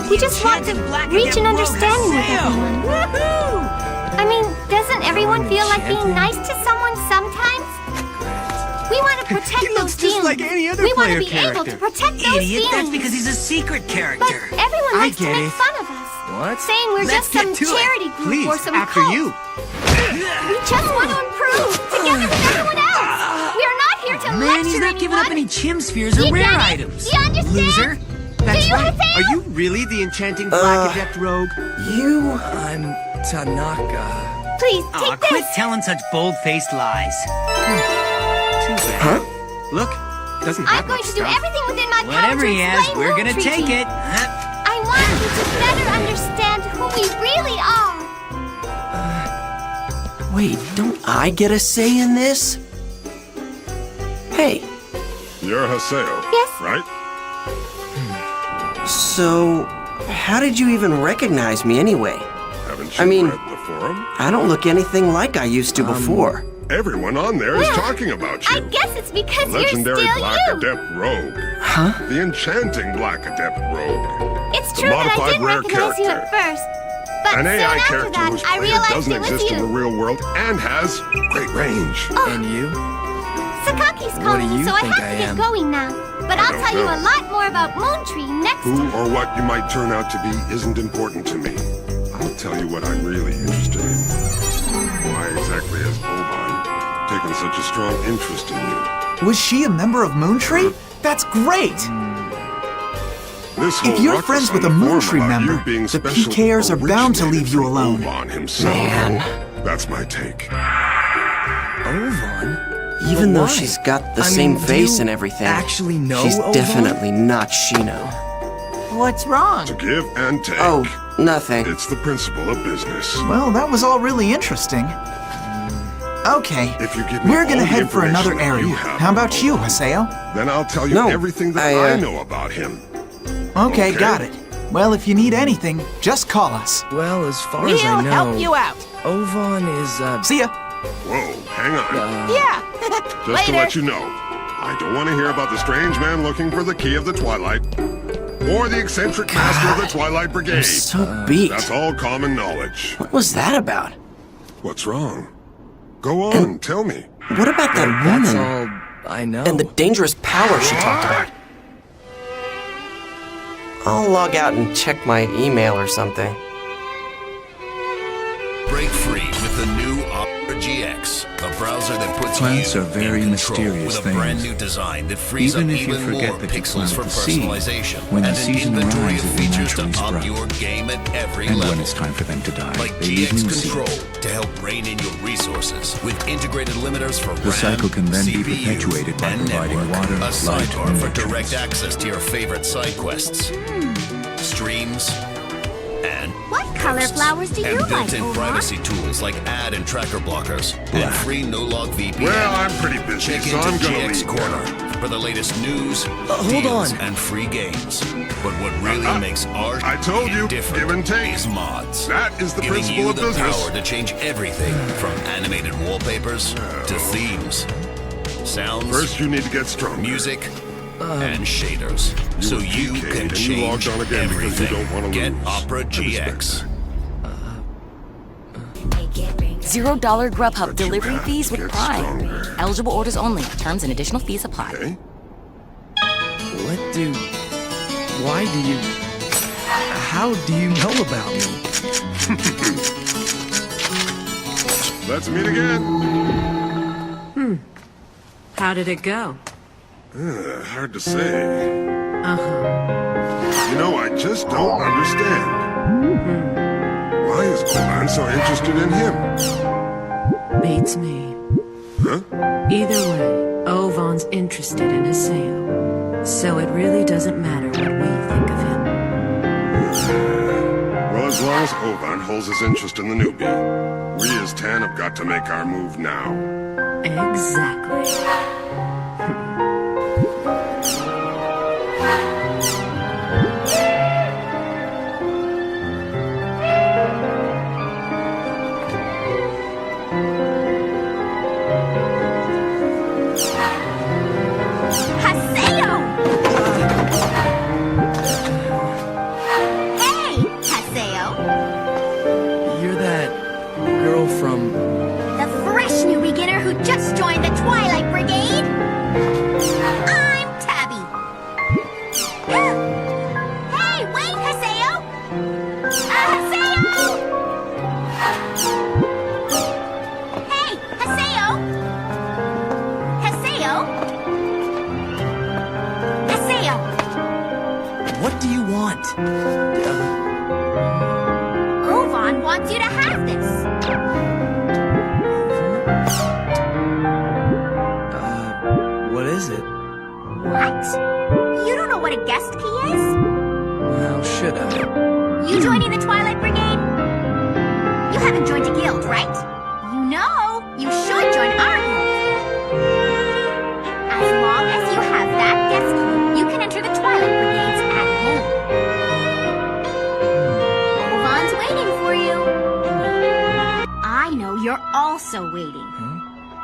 We just want to reach an understanding with everyone. I mean, doesn't everyone feel like being nice to someone sometimes? We want to protect those feelings. Like any other we want to player be able to character. protect those Idiot, feelings. that's because he's a secret character. But everyone likes to get make it. fun of us. What? Saying we're Let's just some get to it. charity group Please, or some after cult. you. We just want to improve together with everyone else. We are not here to Man, lecture he's not giving up any anyone. chim spheres or You rare get it? items. Do you understand? Loser. That's you, right. Haseo? Are you really the enchanting Black Adept rogue? You... I'm Tanaka. Please, Aw, take this. quit telling such bold-faced lies. Too bad. Huh? Look, doesn't I'm have going much to do stuff. everything within my power Whatever to he has, explain we're gonna Moontree take to you. it. I want you to better understand who we really are. Wait, don't I get a say in this? Hey, You're Haseo, Yes. right? so how did you even recognize me anyway? Haven't you I mean, read the forum? I don't look anything like I used to before. Everyone on there is talking about you. I guess it's because Legendary you're still Black you. Adept Rogue. Huh? The enchanting Black Adept Rogue. It's The true that I modified didn't rare recognize you at character. first. But An soon AI after character that, whose I player realized doesn't it was exist in the you. real world and has great range. And you? Sakaki's What calling do me, you so I think have I to get am? going now. But I I'll don't tell you know. a lot more about Moontree next Who time. or what you might turn out to be isn't important to me. I'll tell you what I'm really interested in. Why exactly has Oban taken such a strong interest in you? Was she a member of Moontree? That's great! This whole If you're ruckus friends on with a the forum Moontree about member, you being the special PKers are bound to leave you originated alone. from Oban himself. Man. That's my take. Ovan? Even But though why? she's got the I same mean, do face you and everything, actually know she's Ovan? definitely not Shino. What's wrong? To give and take. Oh, nothing. It's the principle of business. Well, that was all really interesting. Okay, If you give me we're all gonna the head for another information area. you have How about about you, Oban, Haseo? Then I'll tell you No, everything that I I know about him. Okay, Okay. got it. Well, if you need anything, just call us. Well, as far We'll as I know, help you out. Ovan is, See ya. Whoa, hang on. Yeah. Just to Later. let you know, I don't want to hear about the strange man looking for the key of the Twilight, or the eccentric master of the Twilight Brigade. I'm so beat. That's all common knowledge. What was that about? What's wrong? Go on, tell me. What about that that's woman? all I know. And the dangerous power she talked about. I'll log out and check my email or something. Break free with the new Opera GX, a browser that puts Plants you are very in control mysterious with a brand things. new design that frees Even up if you even forget more that you pixels for planted the seed, personalization when the and an season inventory arrives, of it will features to naturally up sprout. your game at every And level. when it's time for them to die, Like they leave new GX seed. Control to help rein in your resources with integrated limiters for The RAM, cycle can then be CPU, perpetuated by and providing network. water, A light, sidebar and for nutrients. direct access to your favorite side quests, streams, and What color flowers do you and like, built-in Oban? privacy tools like ad and tracker blockers and free no-log VPN. Well, I'm pretty busy, Check so into I'm gonna GX leave Corner for the latest news, hold deals, on. and free games. But what really makes our I told you, different give and take. is mods. That is the giving principle you of the business. power to change everything from animated wallpapers to themes, sounds, First, you need to get stronger. music, and shaders, so were you PK'd can and you logged change on again because you everything. don't wanna Get lose. Opera I respect GX. $0 Grubhub delivery fees with Prime. Eligible orders only. Terms and additional fees apply. Okay. How do you know about me? Let's meet again. How did it go? Hard to say. Uh-huh. You know, I just don't understand. Why is Oban so interested in him? Beats me. Huh? Either way, Ovan's interested in Haseo. So it really doesn't matter what we think of him. Well, as long as Oban holds his interest in the newbie, we as Tan have got to make our move now. Exactly. Haseo! Hey, Haseo! You're that girl from... The fresh new beginner who just joined the Twilight Brigade? I'm Tabby. Hey, wait, Haseo! Haseo! Hey, Haseo! Haseo! Haseo! What do you want? Ovan wants you to have this. What is it? What? You don't know what a guest key is? How should I? You joining the Twilight Brigade? You haven't joined a guild, right? You know, you should join our guild. As long as you have that guest key, you can enter the Twilight Brigades at home. Ovan's waiting for you. I know you're also waiting.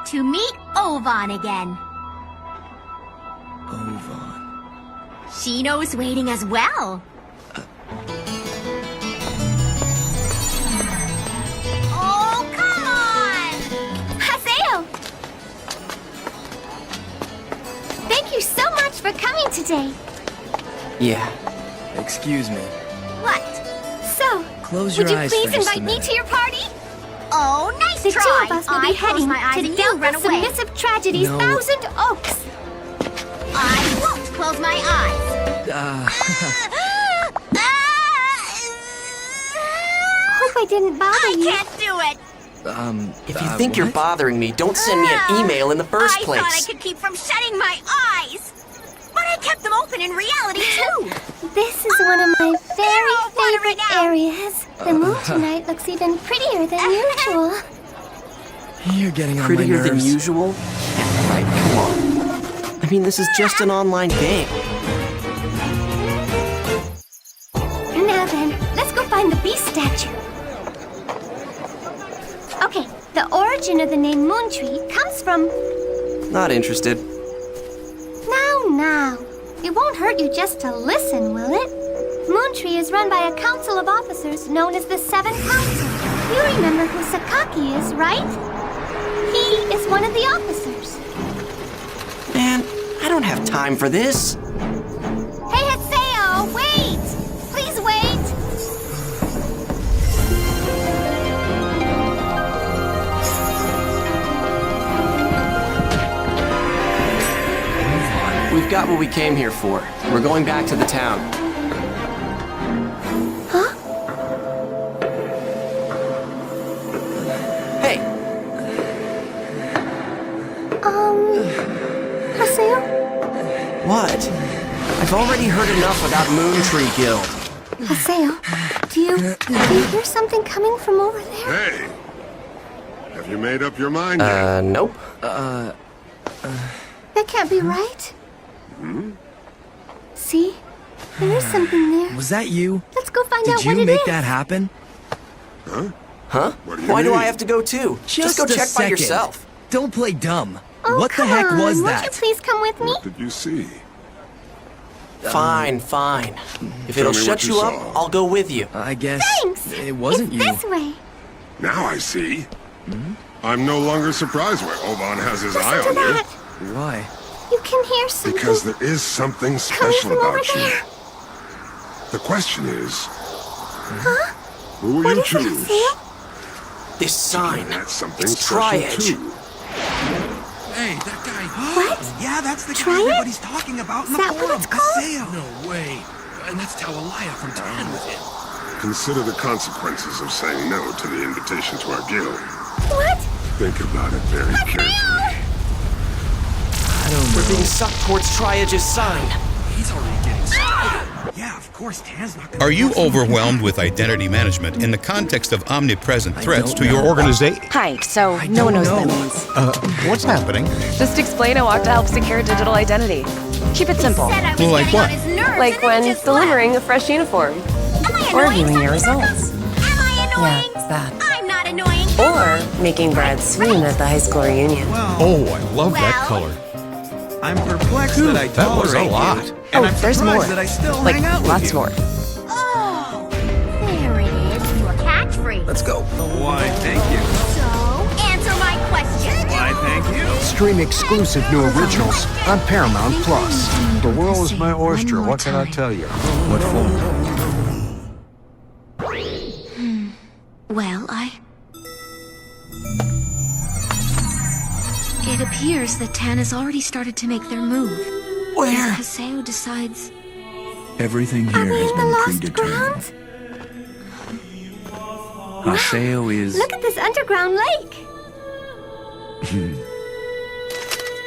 To meet Ovan again. Ovan. Shino's waiting as well. Oh, come on! Haseo! Thank you so much for coming today. Yeah. Excuse me. What? So, Close would your you eyes for please just a invite me minute. to your party? Oh, nice The try. two of us will be I close heading my eyes to and you run Delta away. Submissive Tragedy's No. Thousand Oaks. I won't close my eyes. Hope I didn't bother you. I can't do it. If you think you're bothering me, don't send me an email in the first place. I thought I could keep from shutting my eyes. But I kept them open in reality, too. This is one of my very favorite areas. The moon tonight looks even prettier than usual. You're getting on Prettier my than nerves. usual? Right, come on. I mean, this is just an online game. Now then, let's go find the beast statue. Okay, the origin of the name Moon Tree comes from... Not interested. Now. It won't hurt you just to listen, will it? Moon Tree is run by a council of officers known as the Seven Council. You remember who Sakaki is, right? He is one of the officers. Man, I don't have time for this. Hey, Haseo, wait! Please wait! We've got what we came here for. We're going back to the town. Huh? Hey, Haseo? what? I've already heard enough about Moon Tree Guild. Haseo, do you hear something coming from over there? Hey! Have you made up your mind yet? Nope. That can't be right. Hmm? See? There is something there. Was that you? Let's go find out Did what you it make is. that happen? Huh? Huh? What do you Why do mean? I have to go too? Just go a check by second. yourself. Don't play dumb. Oh, What the come heck on. was Won't that? you please come with me? What did you see? Fine. If Tell it'll me shut what you you up, saw. I'll go with you. I guess Thanks. it wasn't it's you. this way. Now I see. I'm no longer surprised why Oban has his eye Listen on to you. that. Why? You can hear something. Because there is something coming special from over about you. there. The question is, Huh? who will What you is it, choose? Haseo? This sign. That's something It's special Tri-Edge. too. Hey, that guy. What? Yeah, that's the guy Try it? everybody's talking about in Is the that what forum. it's called? Haseo. No way. And that's Tawalaya from Tan with him. Consider the consequences of saying no to the invitation to our guild. What? Think about it very carefully. I don't know. We're being sucked towards Tri-Edge's sign. He's already getting started. Yeah, of course, Tan's not gonna... Are you overwhelmed with identity management in the context of omnipresent threats to your organization? Hi, so no one knows what that means. What's happening? Just explain I walk to help secure digital identity. Keep it simple. Well, like what? Like when delivering a fresh uniform. Or viewing your results. Yeah, it's that. I'm not annoying. Or making Brad swoon at the high school reunion. Oh, I love that color. I'm perplexed that I That was a tolerate lot. you, and I'm there's surprised more. that I still Like, hang out with lots you. more. Oh, there it is, your catchphrase. Let's go. Why, thank you. So, answer my question. Why, thank you. Stream exclusive new originals on Paramount Plus. The world is my oyster. What can I tell you? What for? Well, It appears that Tan has already started to make their move. Where? As Haseo decides... Everything here has been predetermined. Haseo is... Look at this underground lake.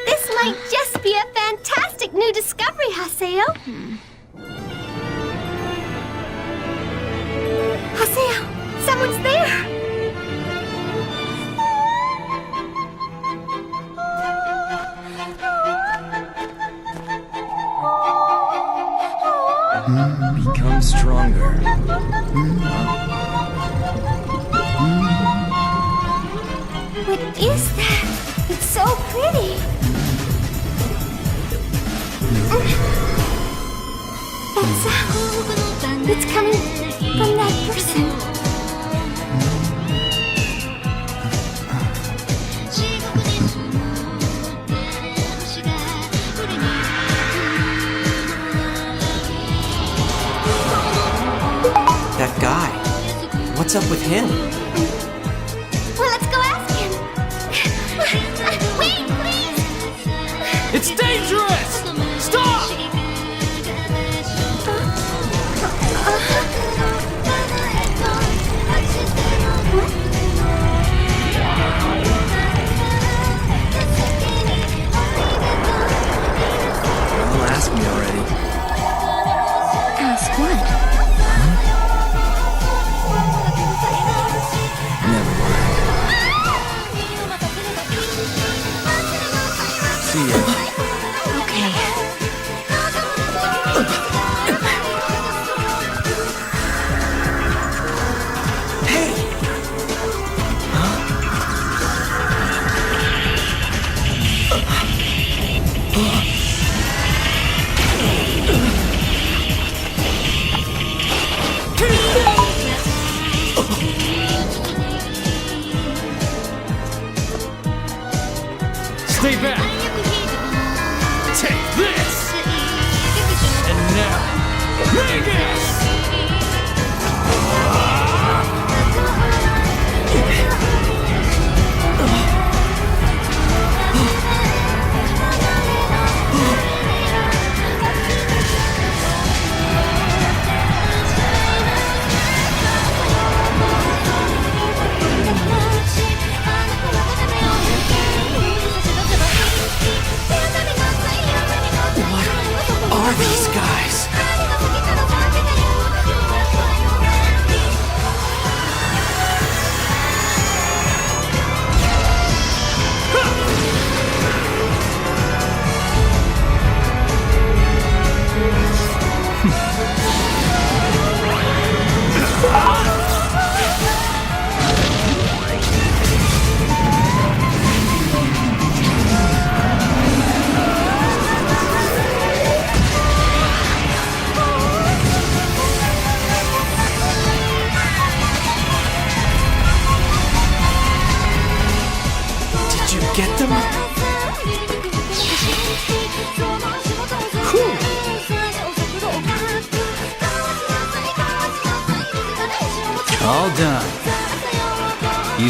This might just be a fantastic new discovery, Haseo. Haseo, someone's there. Become stronger. What is that? It's so pretty. That sound. It's coming from that person. That guy. What's up with him? Well, let's go ask him. Wait, please. It's dangerous! Stop! Well, ask me already. Ask what? Never mind. See ya. Okay. Stay back! Take this! And now, Vegas! What are these guys?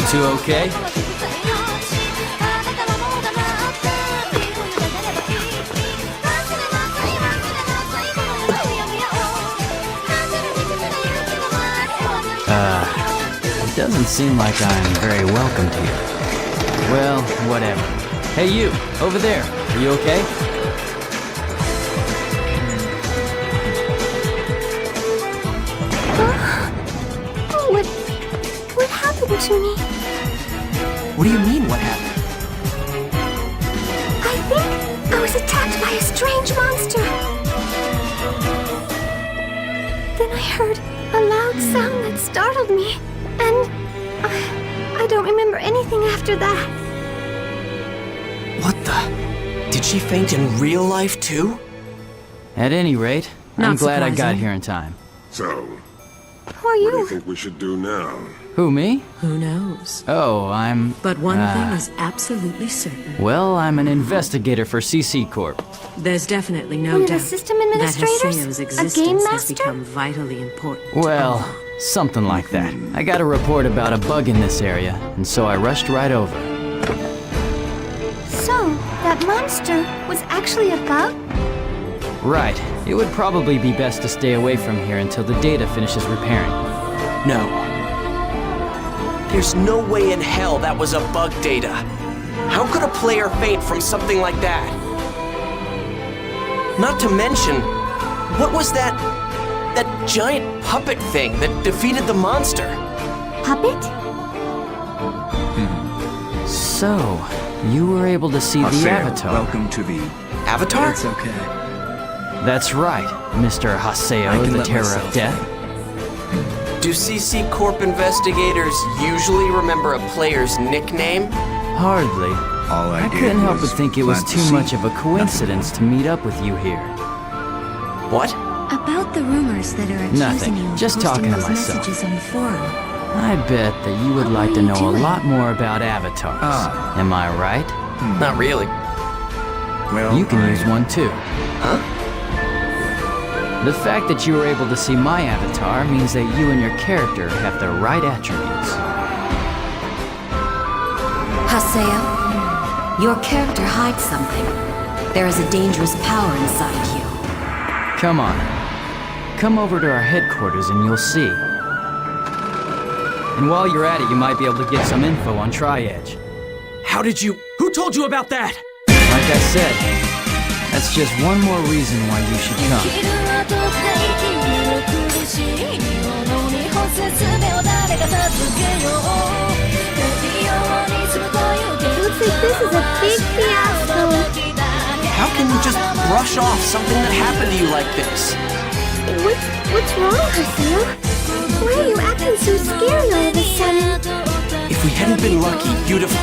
two okay? It doesn't seem like I'm very welcomed here. Well, whatever. Hey you, over there, are you okay? What happened to me? What do you mean, what happened? I think I was attacked by a strange monster. Then I heard a loud sound that startled me, and I don't remember anything after that. What the? Did she faint in real life too? At any rate, I'm glad I got here in time. So, Who are you? what do you think we should do now? Who, me? Who knows? Oh, I'm... But one thing is absolutely certain. Well, I'm an investigator for CC Corp. There's definitely no One of the doubt system that administrators? Haseo's A existence game has master? become vitally important. Well, something like that. I got a report about a bug in this area, and so I rushed right over. So, that monster was actually a bug? Right. It would probably be best to stay away from here until the data finishes repairing. No. There's no way in hell that was a bug data. How could a player faint from something like that? Not to mention, what was that giant puppet thing that defeated the monster? Puppet? So, you were able to see the Avatar. Welcome to the... Avatar? It's okay. That's right, Mr. Haseo, the Terror of Death. Do CC Corp investigators usually remember a player's nickname? Hardly. All I did couldn't help but was think it was plant the too seed. much of a coincidence to meet up with you here. What? About the rumors that are accusing Nothing. you of Just posting talking to those myself. messages on the forum. I bet that you would like to you know a doing? lot more about avatars. Am I right? Not really. Well, You can use one too. Huh? The fact that you were able to see my avatar means that you and your character have the right attributes. Haseo, your character hides something. There is a dangerous power inside you. Come on. Come over to our headquarters and you'll see. And while you're at it, you might be able to get some info on Tri-Edge. How did you... Who told you about that? Like I said, that's just one more reason why you should come. Looks like this is a big fiasco. How can you just brush off something that happened to you like this? What's wrong, Haseo? Why are you acting so scary all of a sudden? If we hadn't been lucky, you'd have...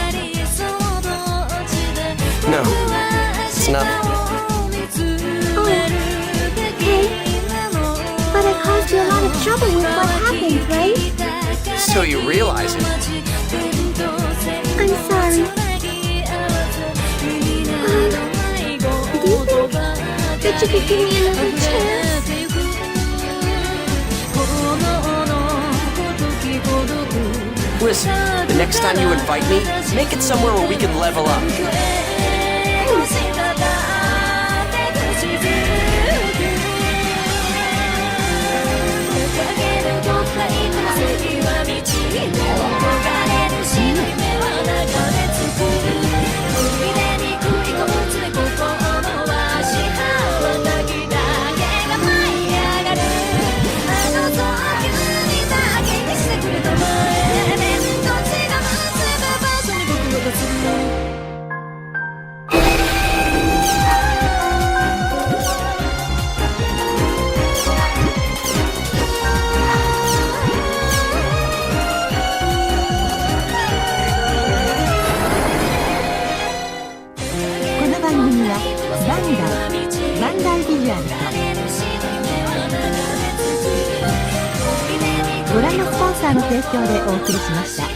No. It's nothing. Oh, okay. But I caused you a lot of trouble with what happened, right? So you realize it. I'm sorry. Do you think that you could give me another chance? Listen, the next time you invite me, make it somewhere where we can level up.ご覧のスポンサーの提供でお送りしました。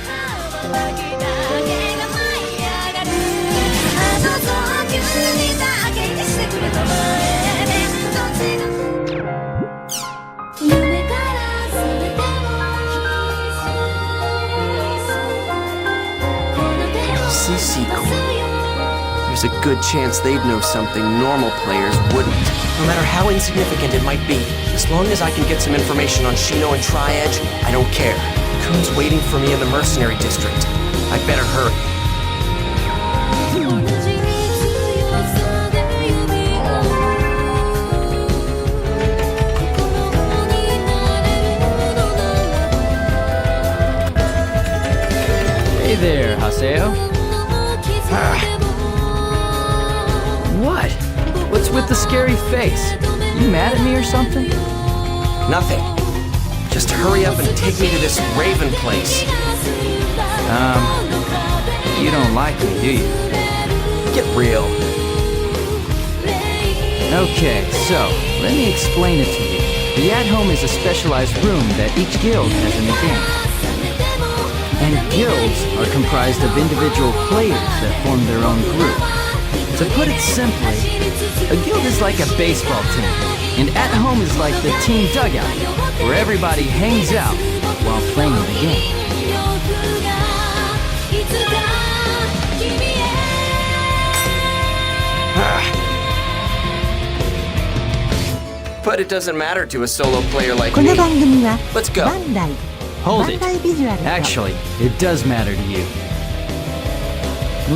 there's a good chance they'd know something normal players wouldn't. No matter how insignificant it might be, as long as I can get some information on Shino and Tri-Edge, I don't care. Kuhn's waiting for me in the mercenary district. I better hurry. Hey there, Haseo. What? What's with the scary face? You mad at me or something? Nothing. Just hurry up and take me to this Raven place. You don't like me, do you? Get real. Okay, so, let me explain it to you. The at-home is a specialized room that each guild has in the game. And guilds are comprised of individual players that form their own group. To put it simply, a guild is like a baseball team, and at-home is like the team dugout, where everybody hangs out while playing the game. But it doesn't matter to a solo player like こ me. の番組は Let's go. バンダイ Hold it. バンダイビジュアルと Actually, it does matter to you.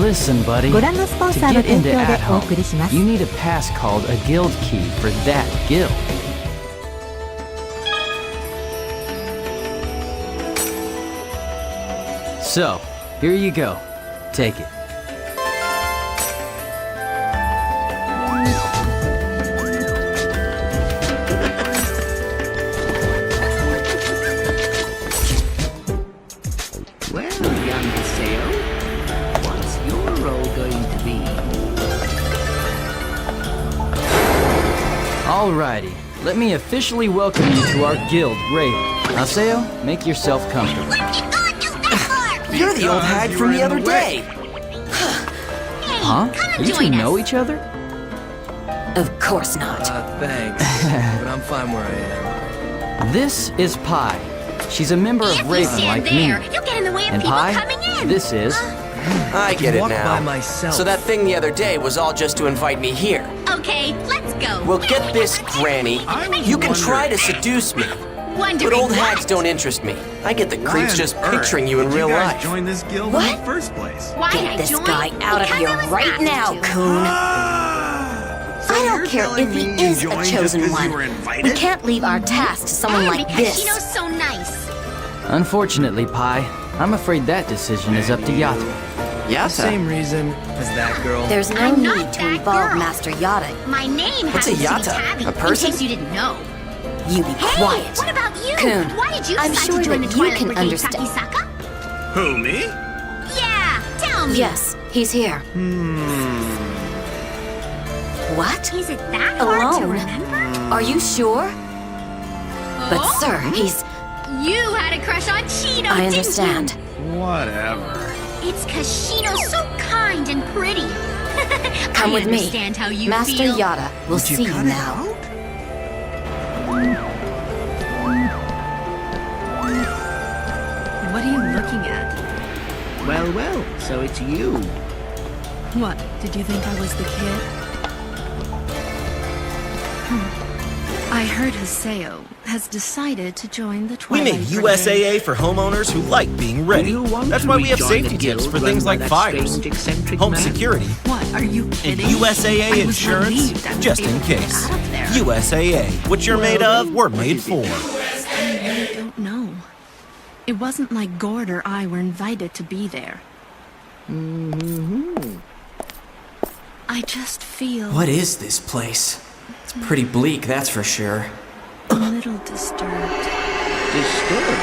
Listen, buddy. ご覧のスポン To サーの get 提 into 供でお at-home, 送りします you need a pass called a guild key for that guild. So, here you go. Take it. Well, young Haseo, what's your role going to be? Alrighty, let me officially welcome you to our guild, Raven. Haseo, make yourself comfortable. You're the old hag from the other day. Huh? You two know each other? Of course not. Thanks. But I'm fine where I am. This is Pi. She's a member of Raven like me. You'll get in the way of And people Pi, coming in. this is... I get it walk now. by myself. So that thing the other day was all just to invite me here. Okay, let's go. Well, get this, Granny. You can try to seduce me. Wondering But old what? hags don't interest me. I get the Why creeps on just earth picturing you in did real you guys life. join this guild in What? the first place? Why Get this joined? guy out of Because here I was right asked now, to. Coon. So I you're don't care telling if he me you is a joined chosen just 'cause one. you were We invited? can't leave our task to someone like because this. Shino's so nice. Unfortunately, Pi, I'm afraid that decision is up to Yato. Yata? Same reason as that girl. There's no I'm not need to that involve girl. Master Yata. My name What's a happens to yata? be Tabby, A person? in case you didn't know. You be Hey, quiet. what about you? Coon, Why did you I'm decide sure to join that the you Twilight can Brigade, understand. Takisaka? Who, me? Yeah, tell me. Yes, he's here. What? Is it that hard to Alone? remember? Are you sure? But Oh? sir, he's... You had a crush on Shino, I didn't understand. Whatever. you? It's 'cause Shino's so kind and pretty. Come I with me. understand how you Master feel. Yata will Would you see you cut it now. out? What are you looking at? Well, well, so it's you. What, did you think I was the kid? I heard Haseo has decided to join the We Twilight made Brigade. USAA for homeowners who like being ready. That's why we have safety tips for things like fires, home security, What, are you and kidding? USAA I was insurance relieved I was just able in to get case. out of there. USAA, what you're made of, we're made for. I really don't know. It wasn't like Gord or I were invited to be there. I just feel What is this place? It's pretty bleak, that's for sure. a little disturbed. Disturbed?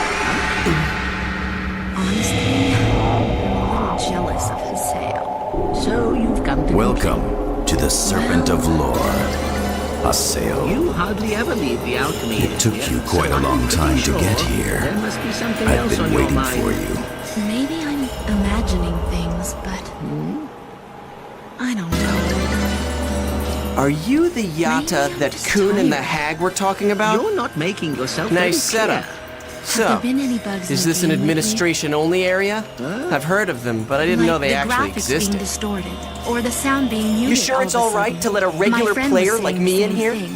Honestly, I'm a little jealous of Haseo. So you've come to Welcome to the Serpent of Lore, Haseo. You hardly ever leave the alchemy. It took area, you so quite a I'm long pretty time to sure get here. There must be something I've else been on your waiting mind. for you. Maybe I'm imagining things, but I don't know. Are you the Yata that Kuhn and the hag were talking about? You're not making yourself Nice very setup. clear. So, there been any bugs in is the this an game lately? administration-only area? I've heard of them, but I didn't know they Like the actually graphics existed. being distorted, or the sound being muted. You sure it's all of a alright sudden. to let a regular My friend player was like saying me the in same here? thing.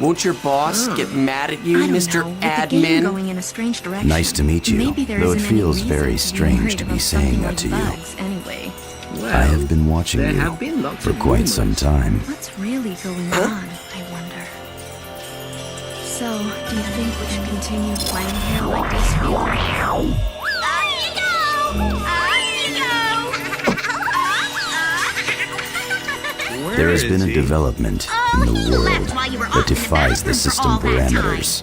Won't your boss get mad at you, I don't Mr. know, with the game Admin? going in a strange direction. Nice to meet you, Maybe there though it isn't any feels reason very to be strange worried to be about saying something that like to you. bugs, Anyway, I have been watching there you have been lots for of quite some rumors. time. what's really going on? I wonder. So, do you think we should continue playing here like this? There has been a development in the world that defies the system parameters.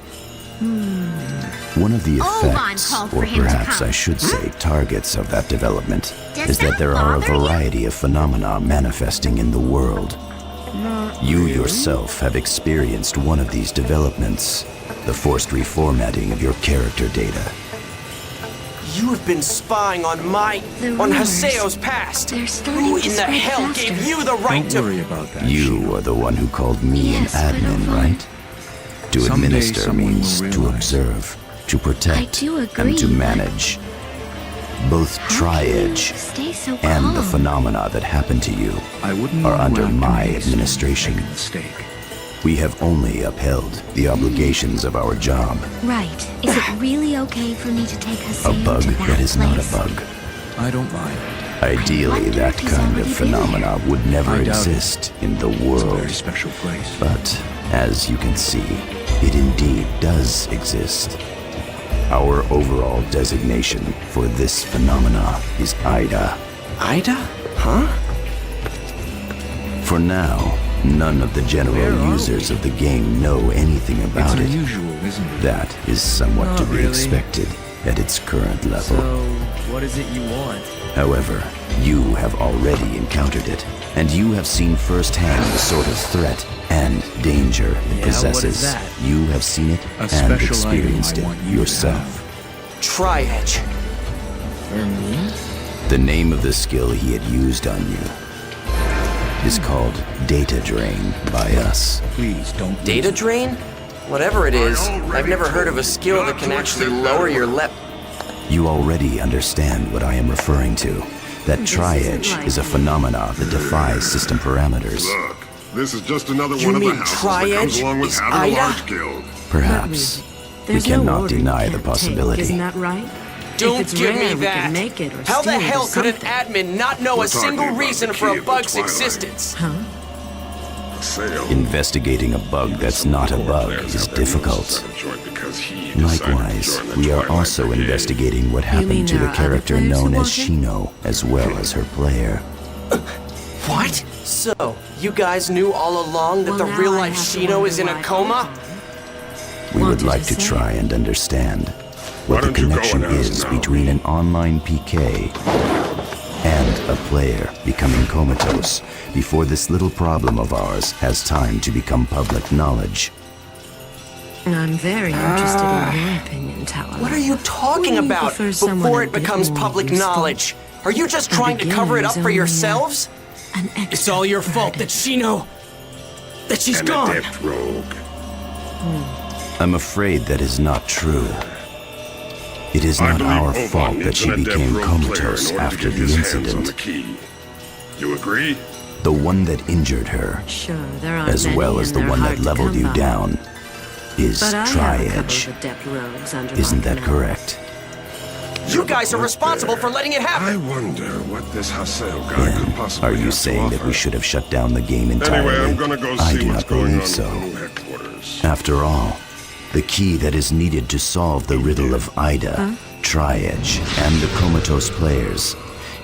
One of the effects, or perhaps I should say targets of that development, is that there are a variety of phenomena manifesting in the world. You yourself have experienced one of these developments, the forced reformatting of your character data. You have been spying on on Haseo's past. Who in the hell gave you the right to... Don't worry about that. You are the one who called me an admin, right? To Someday administer someone means will to realize. observe, to protect, do and agree, to but- manage. Both Tri-Edge Stay so and the calm. phenomena that happen to you I wouldn't are want to under act my amazed administration. and make a mistake. We have only upheld the obligations of our job. Right. Is it really okay for me to take A Haseo bug to that that is not a place? bug. I don't mind. Ideally, that kind of phenomena would never I doubt it. exist in the It's a world. very special place. But, as you can see, it indeed does exist. Our overall designation for this phenomena is IDA. Ida? Huh? For now, none of the general users of the game know anything about It's it. unusual, isn't it? That is somewhat Not to be really. expected at its current level. So, what is it you want? However, you have already encountered it, and you have seen firsthand the sort of threat and danger it Yeah, what possesses. is that? You have seen it A and special item experienced I it want you to yourself. Tri-Edge. For me? The name of the skill he had used on you is called Data Drain by us. Please don't. Data drain? Whatever it is, I've never heard of a skill that can actually lower your You already understand what I am referring to. That Tri-Edge is a phenomena that defies system parameters. Look, this is just another You one of the mean houses that comes Tri-Edge along with is having a Ida? large guild. Perhaps. We There's no cannot order you deny the can't take, possibility. isn't that right? Don't if it's give rare, me we that. can make it or How the steal it or hell could an something. admin not know We're a single talking about reason the for key a of the bug's Twilight. existence? Sale. Investigating a bug that's not a bug is difficult. Likewise, we are also investigating what mean happened to there the are character other players known who as want it? Shino, as well as her player. What? So, you guys knew all along that Well, the now real-life I have to Shino wonder is in a why coma? We would Wanted like to to say. try and understand Why what the don't you go connection and ask is now? between an online PK and a player becoming comatose before this little problem of ours has time to become public knowledge. I'm very interested in your opinion, Talon. What are you talking Wouldn't you about prefer someone before a it bit becomes more public useful? knowledge? Are you just A trying to cover it up for beginner is yourselves? An It's all your fault that Shino... that she's An gone. adept rogue. I'm afraid that is not true. It is I not believe our Oban fault that needs she an adept became rogue player comatose in order after to get the his hands on incident. the key. You agree? The one that injured her, Sure, there aren't as many, well as and the they're one hard that to leveled come you by. down, is But I have a Tri-Edge. couple of adept rogues under Isn't my that command. correct? You guys are responsible for letting it I happen. wonder what this Haseo guy could Then, possibly are you have to saying that offer. we should have shut down the game entirely? Anyway, I'm gonna go I see do what's not going on believe with so. the new headquarters. After all, the key that is needed to solve the riddle of Ida, Tri-Edge, and the comatose players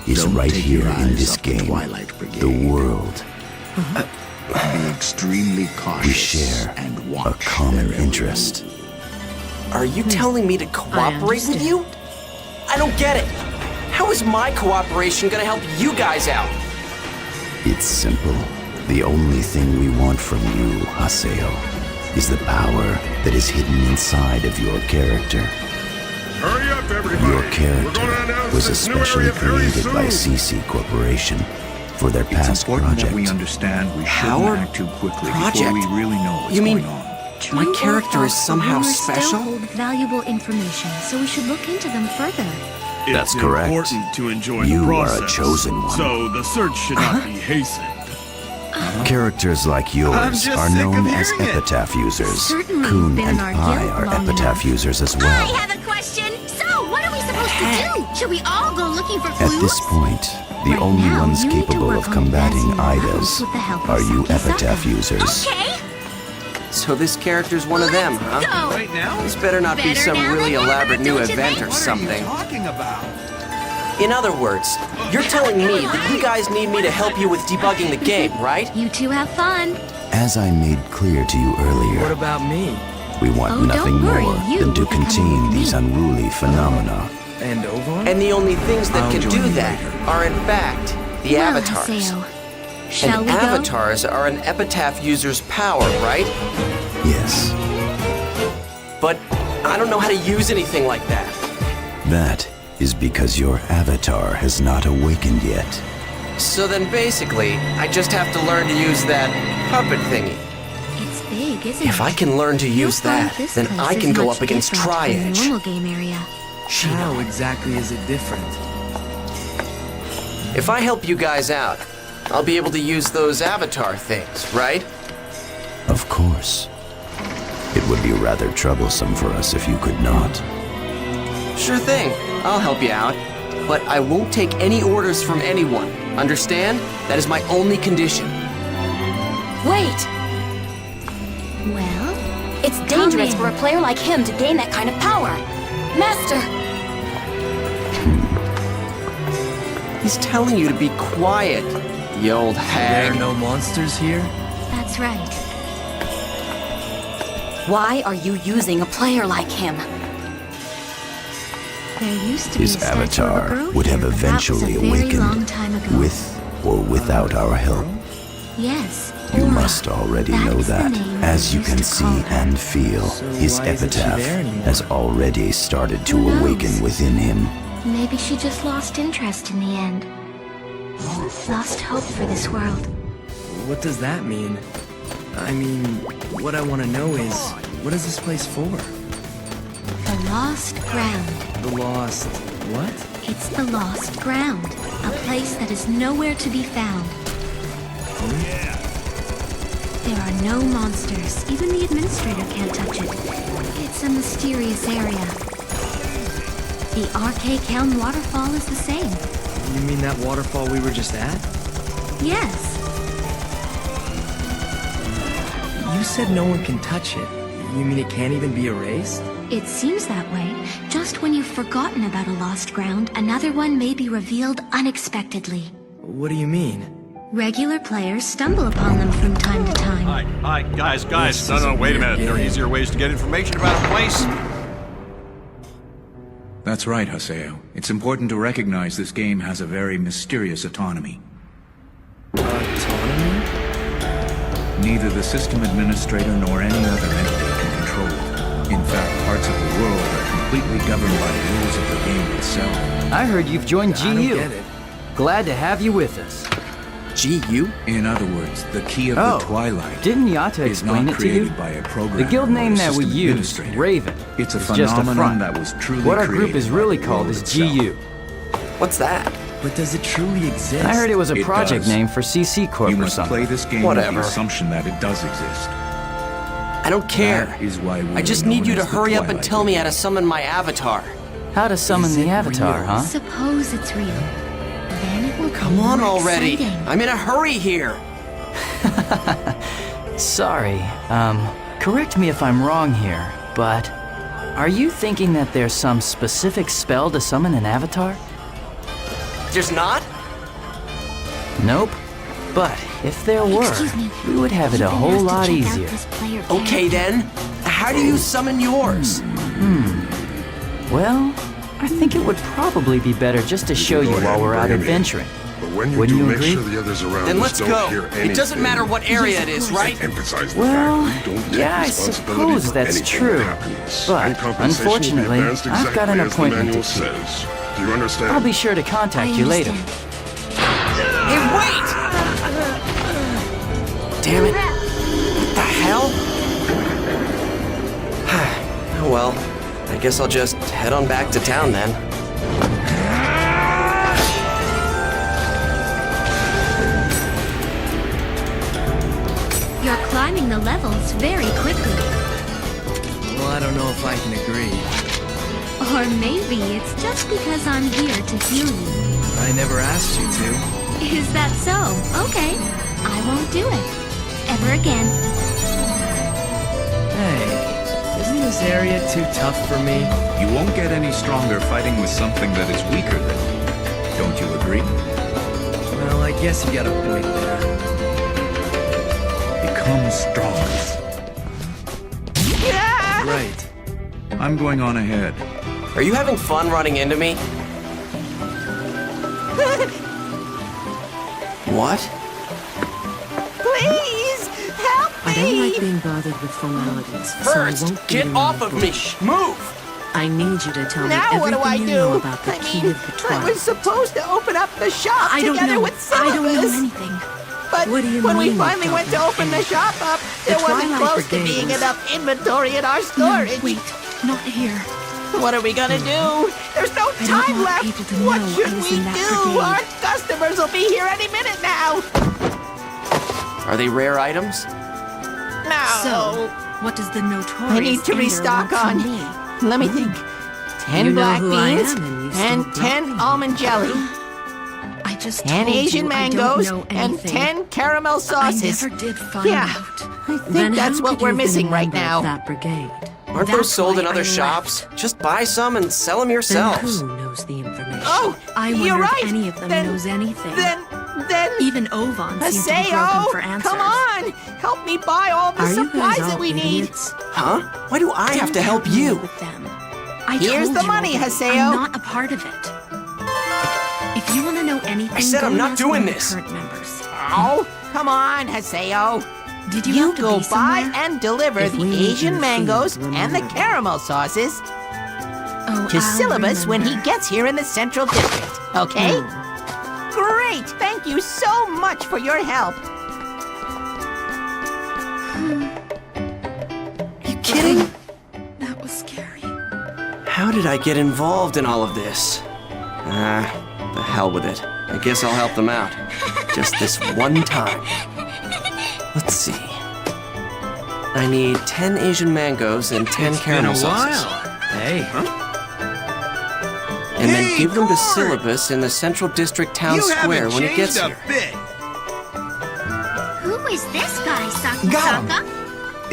is Don't right take here your in eyes this off the game, Twilight Brigade. the world. Be extremely cautious We share and watch a common their interest. Are you telling me to cooperate with you? I don't get it. How is my cooperation gonna help you guys out? It's simple. The only thing we want from you, Haseo, is the power that is hidden inside of your character. Hurry up, everybody! Your We're character gonna announce was this new especially area very created by soon. CC Corporation for their It's past important project. that we understand we shouldn't Our act too quickly project? before we really know what's You mean going on. My True or character is false, somehow rumors special? Still hold valuable information, so we should look into them further. That's correct. Important to enjoy You the are process, a chosen one. so the search should not be hastened. Characters like yours just are sick known of as hearing it. epitaph users. Certainly Kuhn been and in our I guild are long epitaph users as well. have a question. So, what are we supposed to do? Should we all go looking for At this point, the only now, ones you need to capable work of on combating advancing your Idas levels with the help of are you Saki-sama. epitaph users. So this character's one of them, huh? go. Right now? This better not be Better some now really than never, elaborate new don't you event think? or What something. are you talking about? In other words, you're telling me that you guys need me to help you with debugging the game, right? You two have fun. As I made clear to you earlier, What about me? we want Oh, nothing don't worry, more you than to will be coming contain with these me. unruly phenomena. And Ovan? And the only things that I'll can join do you that are in fact the Well, avatars. Haseo, shall And we go? avatars are an epitaph user's power, right? Yes, But I don't know how to use anything like that. that is because your avatar has not awakened yet. So then basically, I just have to learn to use that puppet thingy. It's big, isn't it? If I can learn to You'll use find that, this then place I is can go much up against different from the Tri-Edge. normal game area. How exactly is it different? If I help you guys out, I'll be able to use those avatar things, right? Of course. It would be rather troublesome for us if you could not. Sure thing. I'll help you out. But I won't take any orders from anyone. Understand? That is my only condition. Wait! Well, It's dangerous for a player like him to gain that kind of power. Master! He's telling you to be quiet, you old There hag. are no monsters here? that's right. Why are you using a player like him? There used to be His a statue of a avatar girl would have here, but that was eventually a very long awakened, time ago. with or without our help. Yes. You Aura. must already That know is the that. name As we you used can to see call her. and feel, his why isn't she epitaph there anymore? has already started to Who knows? awaken within him. Maybe she just lost interest in the end. Lost hope for this world. What does that mean? I mean, what I want to know is, what is this place for? The Lost Ground. The lost... what? It's the Lost Ground. A place that is nowhere to be found. There are no monsters. Even the administrator can't touch it. It's a mysterious area. The RK Kelm waterfall is the same. You mean that waterfall we were just at? Yes. You said no one can touch it. You mean it can't even be erased? It seems that way. Just when you've forgotten about a lost ground, another one may be revealed unexpectedly. What do you mean? Regular players stumble upon them from time to time. Hi, guys. No, wait a minute. There are easier ways to get information about a place. That's right, Haseo. It's important to recognize this game has a very mysterious autonomy. Autonomy? Neither the system administrator nor any other entity can control it. In fact, parts of the world are completely governed by the rules of the game itself. I heard you've joined I don't GU. get it. Glad to have you with us. GU? In other words, the key of the Twilight Didn't Yata is explain not it to you? created by a program. The guild name that we system use, administrator. Raven, It's a is just a phenomenon front. that was truly What our group created is by really the called world is itself. GU. What's that? But does it truly exist? I heard it was a It project does. name for CC Corp You or must something. play this game Whatever. with the assumption that it does exist. I don't care. That is why we I just are need known you to as the hurry up and Twilight tell me how to summon my avatar. How to summon Is the it avatar, real? huh? Suppose it's real. Then it will Come be on more already. exciting. I'm in a hurry here. Sorry, correct me if I'm wrong here, but are you thinking that there's some specific spell to summon an avatar? There's not? Nope. But if there were, Excuse me. we would have it a You've been whole asked to lot check out easier. this player Okay character. then. How do you summon yours? Well, I think it would probably be better just to show you while we're out adventuring. But when you Wouldn't do, you make agree? sure the others around Then us let's don't go. hear It doesn't anything. matter what area it is, right? Emphasize the Well, fact you don't take yeah, I responsibility suppose for that's anything true. that happens. But, And compensation will be unfortunately, advanced I've got an exactly as the appointment manual to keep. says. Do you understand? I'll be sure to contact you later. Hey, wait! Damn it. What the hell? Oh well, I guess I'll just head on back to town then. You're climbing the levels very quickly. Well, I don't know if I can agree. Or maybe it's just because I'm here to heal you. I never asked you to. Is that so? Okay. I won't do it. Ever again. Hey, isn't this area too tough for me? You won't get any stronger fighting with something that is weaker than you. Don't you agree? Well, I guess you got a point there. Become stronger. Right. I'm going on ahead. Are you having fun running into me? What? Please, help me! I don't like being bothered with formalities, so I First, won't get beat off around of the me! bush. Move! I need you to tell me Now what everything do I you know do? about the key of the I trial. was supposed to open up the shop I don't together know. with Syllabus. I don't know anything. But What do you when we mean, finally went to Dr. open the shop up, there wasn't Twilight close to Brigade being was- enough inventory in our storage. Wait, not here. What are we gonna do? There's no I don't time want left. people to What know should I was we in that do? brigade. Our customers will be here any minute now. Are they rare items? No. So, what does the notorious I need to Ender restock want on. from me? Let me think. 10 You know black who I beans am, and you still and don't 10 almond jelly. I just 10 told Asian you I don't mangoes know and anything. 10 caramel sauces. I never did find Yeah, out. I think Then that's how what could we're you have been missing a right member now. of that brigade? Aren't That's those sold in why other I shops? left. Just buy some and sell them Then yourselves. who knows the information? Oh, I wonder you're right. if any of them Then- knows anything. Then Even Ovan seems to be broken Haseo, for answers. come on! Help me buy all the Are you supplies guys all that we need. idiots? Huh? Why do I have to help you? With them. I Here's told the you money, already, Haseo. I'm not a part of it. If you want to know anything, I said go I'm not ask doing one of the this. current members. Oh, come on, Haseo. Did you You have to go be buy somewhere? and deliver If the we need you Asian to mangoes feed, and the remember. caramel sauces Oh, to I'll Syllabus when he remember. gets here in the Central District, okay? Great! Thank you so much for your help. You kidding? That was scary. How did I get involved in all of this? The hell with it. I guess I'll help them out. Just this one time. Let's see. I need 10 Asian mangoes and 10 caramel sauces. Hey. And then Hey, give them to Gord! Syllabus in the Central District Town You Square haven't when it gets changed a here. bit. Who is this guy, Saki Got him. Saka?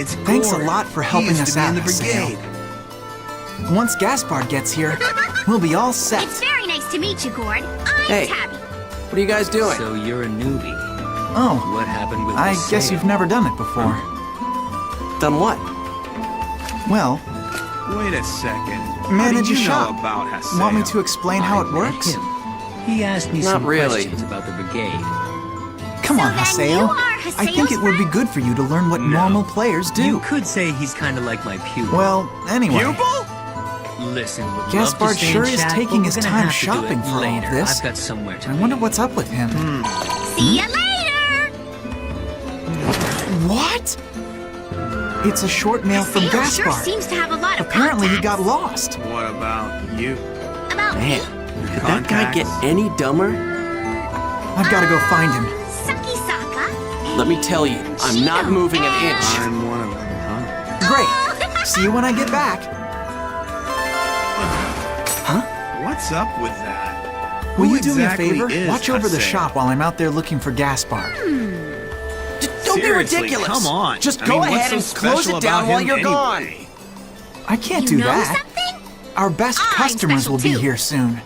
It's Thanks a Gord. lot for He helping used us to be out, in the Haseo. brigade. Once Gaspard gets here, we'll be all set. It's very nice to meet you, Gord. I'm Hey. Tabby. What are you guys doing? So you're a newbie. Oh, What happened with I the guess sale? you've never done it before. Done what? Well, Wait a second. manage How do a you shop. know about Haseo? Want me to explain how it I met works? him. He asked me Not some really. questions about the brigade. Come on, then Haseo. you are I think it Haseo's would be good for you to learn what normal players do. You could say he's kind of like my pupil. Well, anyway. Pupil? Listen, would love Gaspard to stay sure in is chat, taking but his we're gonna time have to do shopping it for all of later. this. I've got somewhere to I be. wonder what's up with him. See ya later! What? It's a short mail from Haseo Gaspard. sure seems to have a lot of Apparently he contacts. got lost. What about you? About Man, me, could that guy get any dumber? I've got to go find him. Saki Saka. Let me tell you, I'm not moving an inch. I'm one of them, huh? Great. See you when I get back. What's up with that? Will Who you do me a exactly favor? is Watch over the Haseo? shop while I'm out there looking for Gaspard. Don't be Seriously, ridiculous. come on. Just I go mean, ahead and what's so close special it down about while him you're anyway? I can't You do know that. something? Our best I'm customers special will be too. here soon.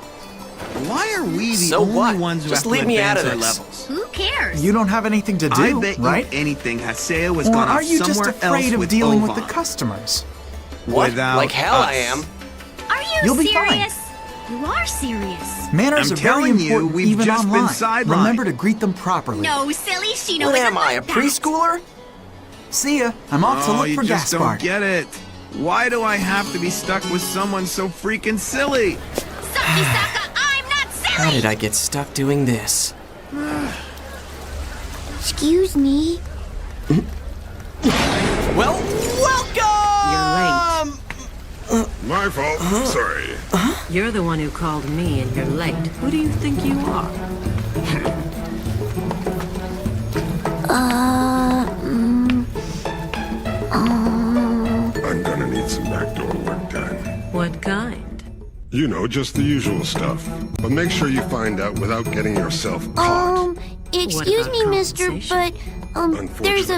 Why are we the So only what? ones who Just have leave to me out advance of our this. levels? Who cares? You don't have anything to do, I bet right? you anything Haseo was Or gone are off you just somewhere afraid else of with dealing with Ovan. the customers? What? Without Like hell I us. am. Are you You'll be fine. serious? You are serious. Manners I'm are very telling you, important we've even just been online. sidelined. Remember to greet them properly. No, silly Shino What isn't am I, a like that. preschooler? See ya. I'm off to Oh, look you for just don't Gaspard. get it. Why do I have to be stuck with someone so freaking silly? Saki Saka, I'm not silly! How did I get stuck doing this? Excuse me? Well, welcome! You're late. my fault. Sorry. You're the one who called me and you're late. Who do you think you are? I'm gonna need some backdoor work done. What kind? You know, just the usual stuff. But make sure you find out without getting yourself caught. Excuse me, mister, but, there's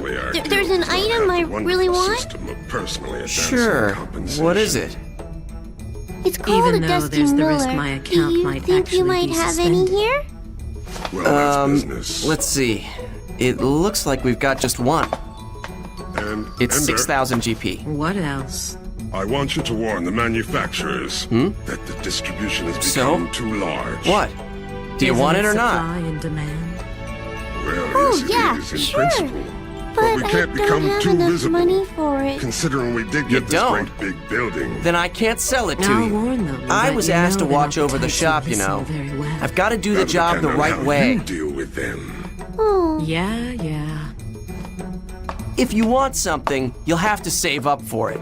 an item I really want. System of personally advancing Sure. compensation. What is it? It's called Even a though Dusty there's the Miller. risk my account Do you might think actually you might be have any suspended. here? Well, that's business. Let's see. It looks like we've got just one. And It's Ender, 6,000 GP. What else? I want you to warn the manufacturers that the distribution has become too large. What? Do you want it or not? Supply and demand. Well, yes, yeah, it is in sure. principle. But we can't I become don't have too enough visible, money for it. considering we did You get this don't? great big building. Then I can't sell it to I'll you. warn them. I but was you asked know to they're watch not over the types who shop, you listen know. very well. I've got to do the That'll job depend the on right how way. You deal with them. Yeah. If you want something, you'll have to save up for it.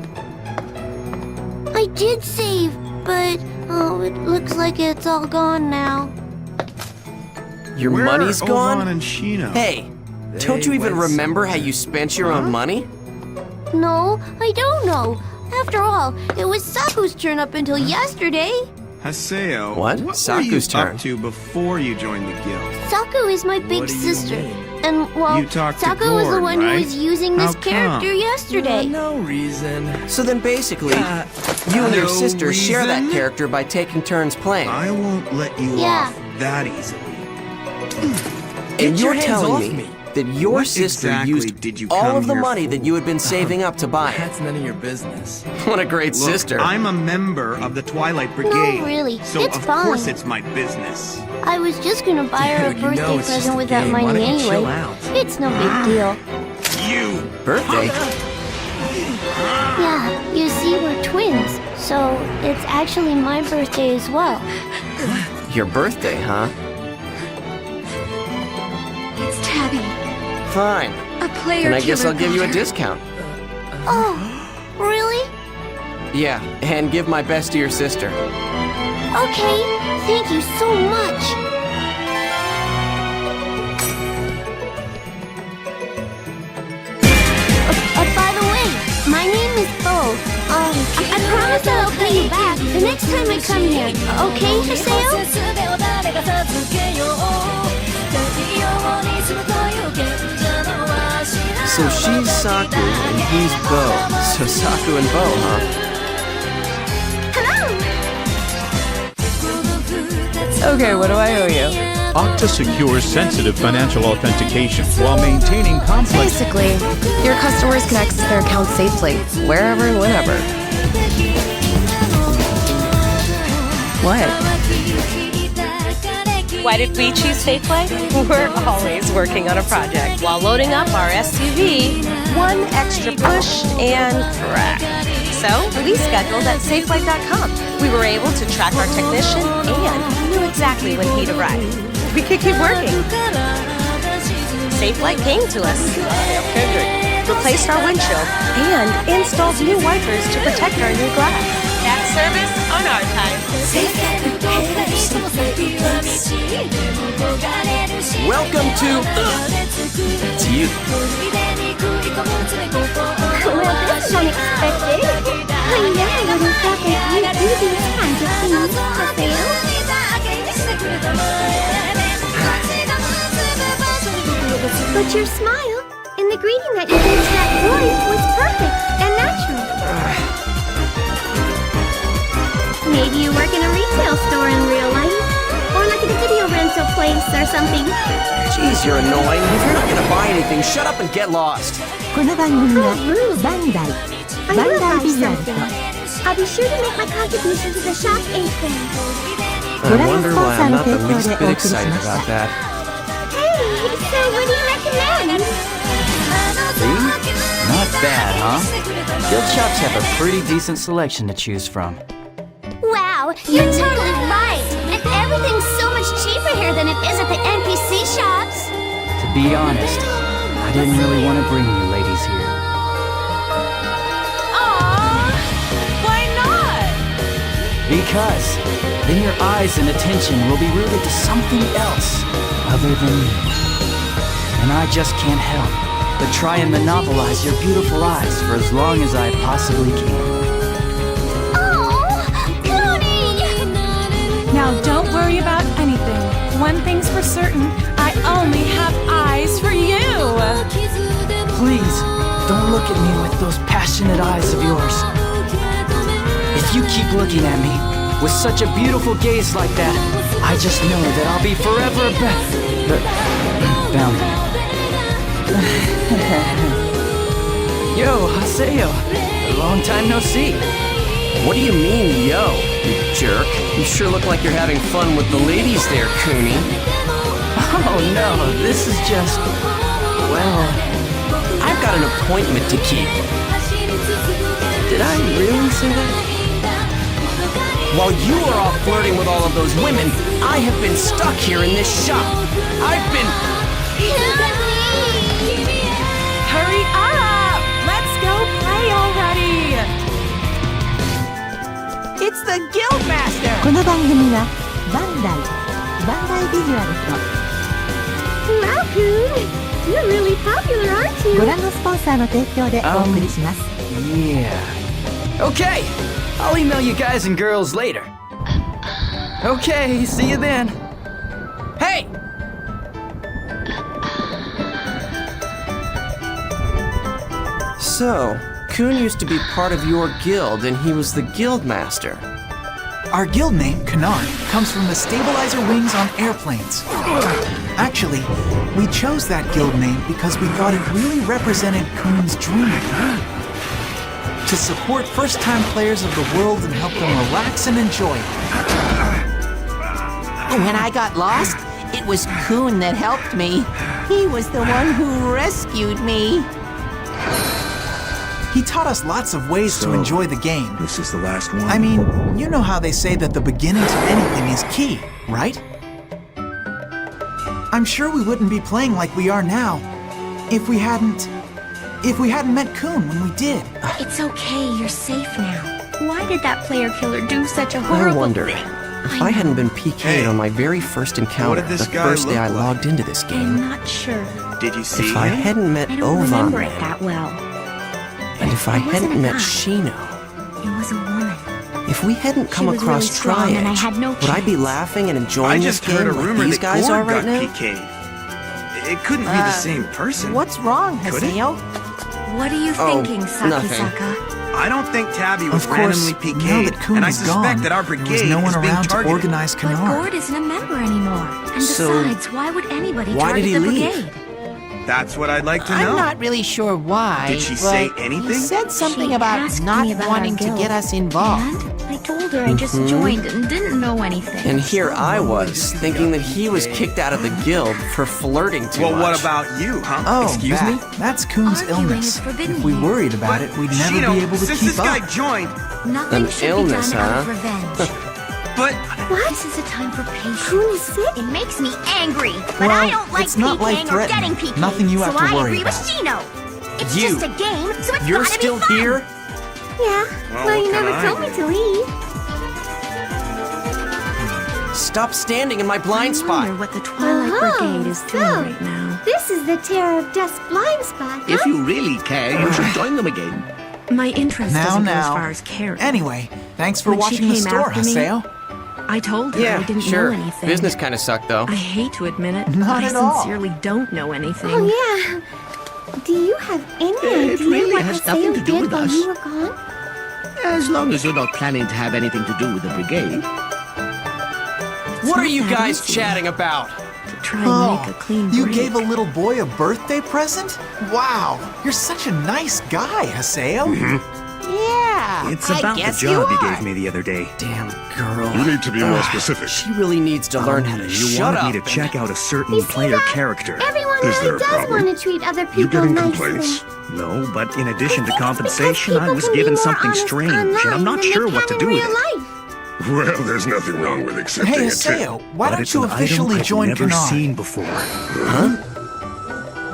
I did save, but, it looks like it's all gone now. Your Where money's are gone? Ovan and Shino? Hey, don't you even remember how you spent your own money? No, I don't know. After all, it was Saku's turn up until yesterday. Haseo, What? were Saku's you turn. up to before you joined the guild? Saku is my big What do you sister. mean? And, well, You talked to Saku was the Gord, one right? who was using this How character come? yesterday. No reason. So then basically, you and your no sister share that reason? character by taking turns playing. I won't let you Yeah. off that easily. And your you're hands telling off me me. that your What sister exactly used did you all come of the here money for? that you had been saving up to buy it. That's none of your business. What a great Look, sister. I'm a member of the Twilight Brigade. really, So it's of fine. course it's my business. I was just gonna buy her a Dude, you know birthday it's just present a with that game. Why money don't you chill anyway. out? It's no big deal. You! Birthday? Yeah, you see, we're twins, so it's actually my birthday as well. Your birthday, huh? It's Tabby, Fine. a player And I guess killer I'll give you a daughter. discount. Oh, really? Yeah, and give my best to your sister. Okay, thank you so much. By the way, my name is Bo. I promise that I'll pay you back the next time I come here. Okay, Haseo? So she's Saku and he's Bo. So Saku and Bo, huh? Okay, what do I owe you? Okta secures sensitive financial authentication while maintaining complex... Basically, your customers can access their accounts safely, wherever and whenever. What? Why did we choose Safeway? We're always working on a project while loading up our SUV. One extra push and crack. So we scheduled at Safeway.com. We were able to track our technician and knew exactly when he'd arrive. We could keep working. Safelight came to us, replaced our windshield, and installed new wipers to protect our new glass. That service on our time. Welcome to you. Well, this is unexpected. I never would have thought that you'd do these kinds of things, Haseo. But your smile and the greeting that you gave to that boy was perfect and natural. Maybe you work in a retail store in real life, or like at a video rental place or something. Jeez, you're annoying. If you're not gonna buy anything, shut up and get lost. この番組はバンダイ I バン will ダイ buy ビジュアル something. と I'll be sure to make my contribution to the shop apron. I wonder why I'm not the least bit excited about that. Hey, so what do you recommend? See? Not bad, huh? Guild shops have a pretty decent selection to choose from. Wow, you're totally right. And everything's so much cheaper here than it is at the NPC shops. To be honest, I didn't really want to bring you ladies here. Aww, why not? because then your eyes and attention will be rooted to something else other than me. And I just can't help but try and monopolize your beautiful eyes for as long as I possibly can. Now don't worry about anything. One thing's for certain, I only have eyes for you! Please, don't look at me with those passionate eyes of yours. If you keep looking at me with such a beautiful gaze like that, I just know that I'll be forever bound. Yo, Haseo. Long time no see. What do you mean, yo, you jerk? You sure look like you're having fun with the ladies there, Cooney. Oh no, this is just... well... I've got an appointment to keep. Did I really say that? While you are off flirting with all of those women, I have been stuck here in this shop. I've been... Hurry up! Let's go play already! It's the Guildmaster! この番組はバンダイビジュアルと Wow, Coon! You're really popular, aren't you? ご覧のスポンサーの提供でお送りします。Yeah. Okay, I'll email you guys and girls later. Okay, see you then. Hey! So, Coon used to be part of your guild, and he was the Guildmaster. Our guild name, Canard, comes from the stabilizer wings on airplanes. Actually, we chose that guild name because we thought it really represented Coon's dream. To support first-time players of the world and help them relax and enjoy it. When I got lost, it was Coon that helped me. He was the one who rescued me. He taught us lots of ways to enjoy the game. This is the last one. I mean, you know how they say that the beginning to anything is key, right? I'm sure we wouldn't be playing like we are now if we hadn't met Coon when we did. It's okay, you're safe now. Why did that player killer do such a horrible I wonder, thing? if I hadn't been PK'd on my very first encounter, the first day I logged into this game. I'm not sure. Did you see If I hadn't met I don't Ovan, remember it that well. and if I hadn't met guy. Shino, It was a woman. if we hadn't come was across really strong and I had no Triage, would I be chance. laughing and enjoying I this just heard game a like rumor these that guys are Gord right got now? PK'd. It couldn't be the same person. What's wrong, Could it? Haseo? What are you thinking, Sakisaka? I don't think Tabby was Of course, randomly now PK'd, that Coon and I is suspect gone, that our there brigade was no one is being around to targeted. organize But Canard. Gord isn't a member anymore. And So, besides, why would anybody why target did he the leave? brigade? That's what I'd like to I'm know. not really sure why. Did she but say anything? He said something She about asked not me about wanting our to guild. get us involved. And I told her I just joined and didn't know anything. And here I was, thinking that he was kicked out of the guild for flirting too much. Well, what about you, huh? Oh, Excuse me? That's Coon's Arguing illness. is forbidden If we here. worried about it, we'd never Shino, be able to since keep this guy up. joined, Nothing An should illness, be done out of huh? revenge. but This is a time for patience. Coon is sick? It makes me angry, but Well, I don't like it's not PKing or getting life-threatening. PK'd. Nothing you have so to I worry agree about. with Shino. It's You. just a game, so it's You're gotta still be fun. here? Yeah, Well, well, you what never can I told me do? to leave. Stop standing in my blind I spot. wonder what the Twilight Brigade is doing right now. This is the Terror of Dusk blind spot, huh? if you really care, you should join them again. My interest doesn't go as Now. far as caring. Anyway, thanks for When she watching the came store, after me, Haseo. I told her Yeah, I didn't sure. know anything. Business kind of sucked, though. I hate to admit it, Not but at I all. sincerely don't know anything. Oh, yeah. Do you have any idea really what has nothing Haseo to do did with while us. you were gone? As long as you're not planning to have anything to do with the brigade. What are not you that guys easy. chatting about? To try and make a clean you break. gave a little boy a birthday present? Wow, you're such a nice guy, Haseo. Yeah, It's I about the guess job you you are. gave me the other day. Damn girl. You need to be more specific. She really needs to learn how to You shut wanted up. me to check out a certain You see player that? character. Everyone Is there really a does problem? want to treat other You people getting nicely. complaints? No, but in addition to I think it's compensation, because I was people can given be more something honest strange, and I'm online not than sure they what to can do in with real it. life. Well, there's nothing wrong with accepting Hey, a tip. Haseo, why But don't it's you an officially item join I've never Canard? seen before.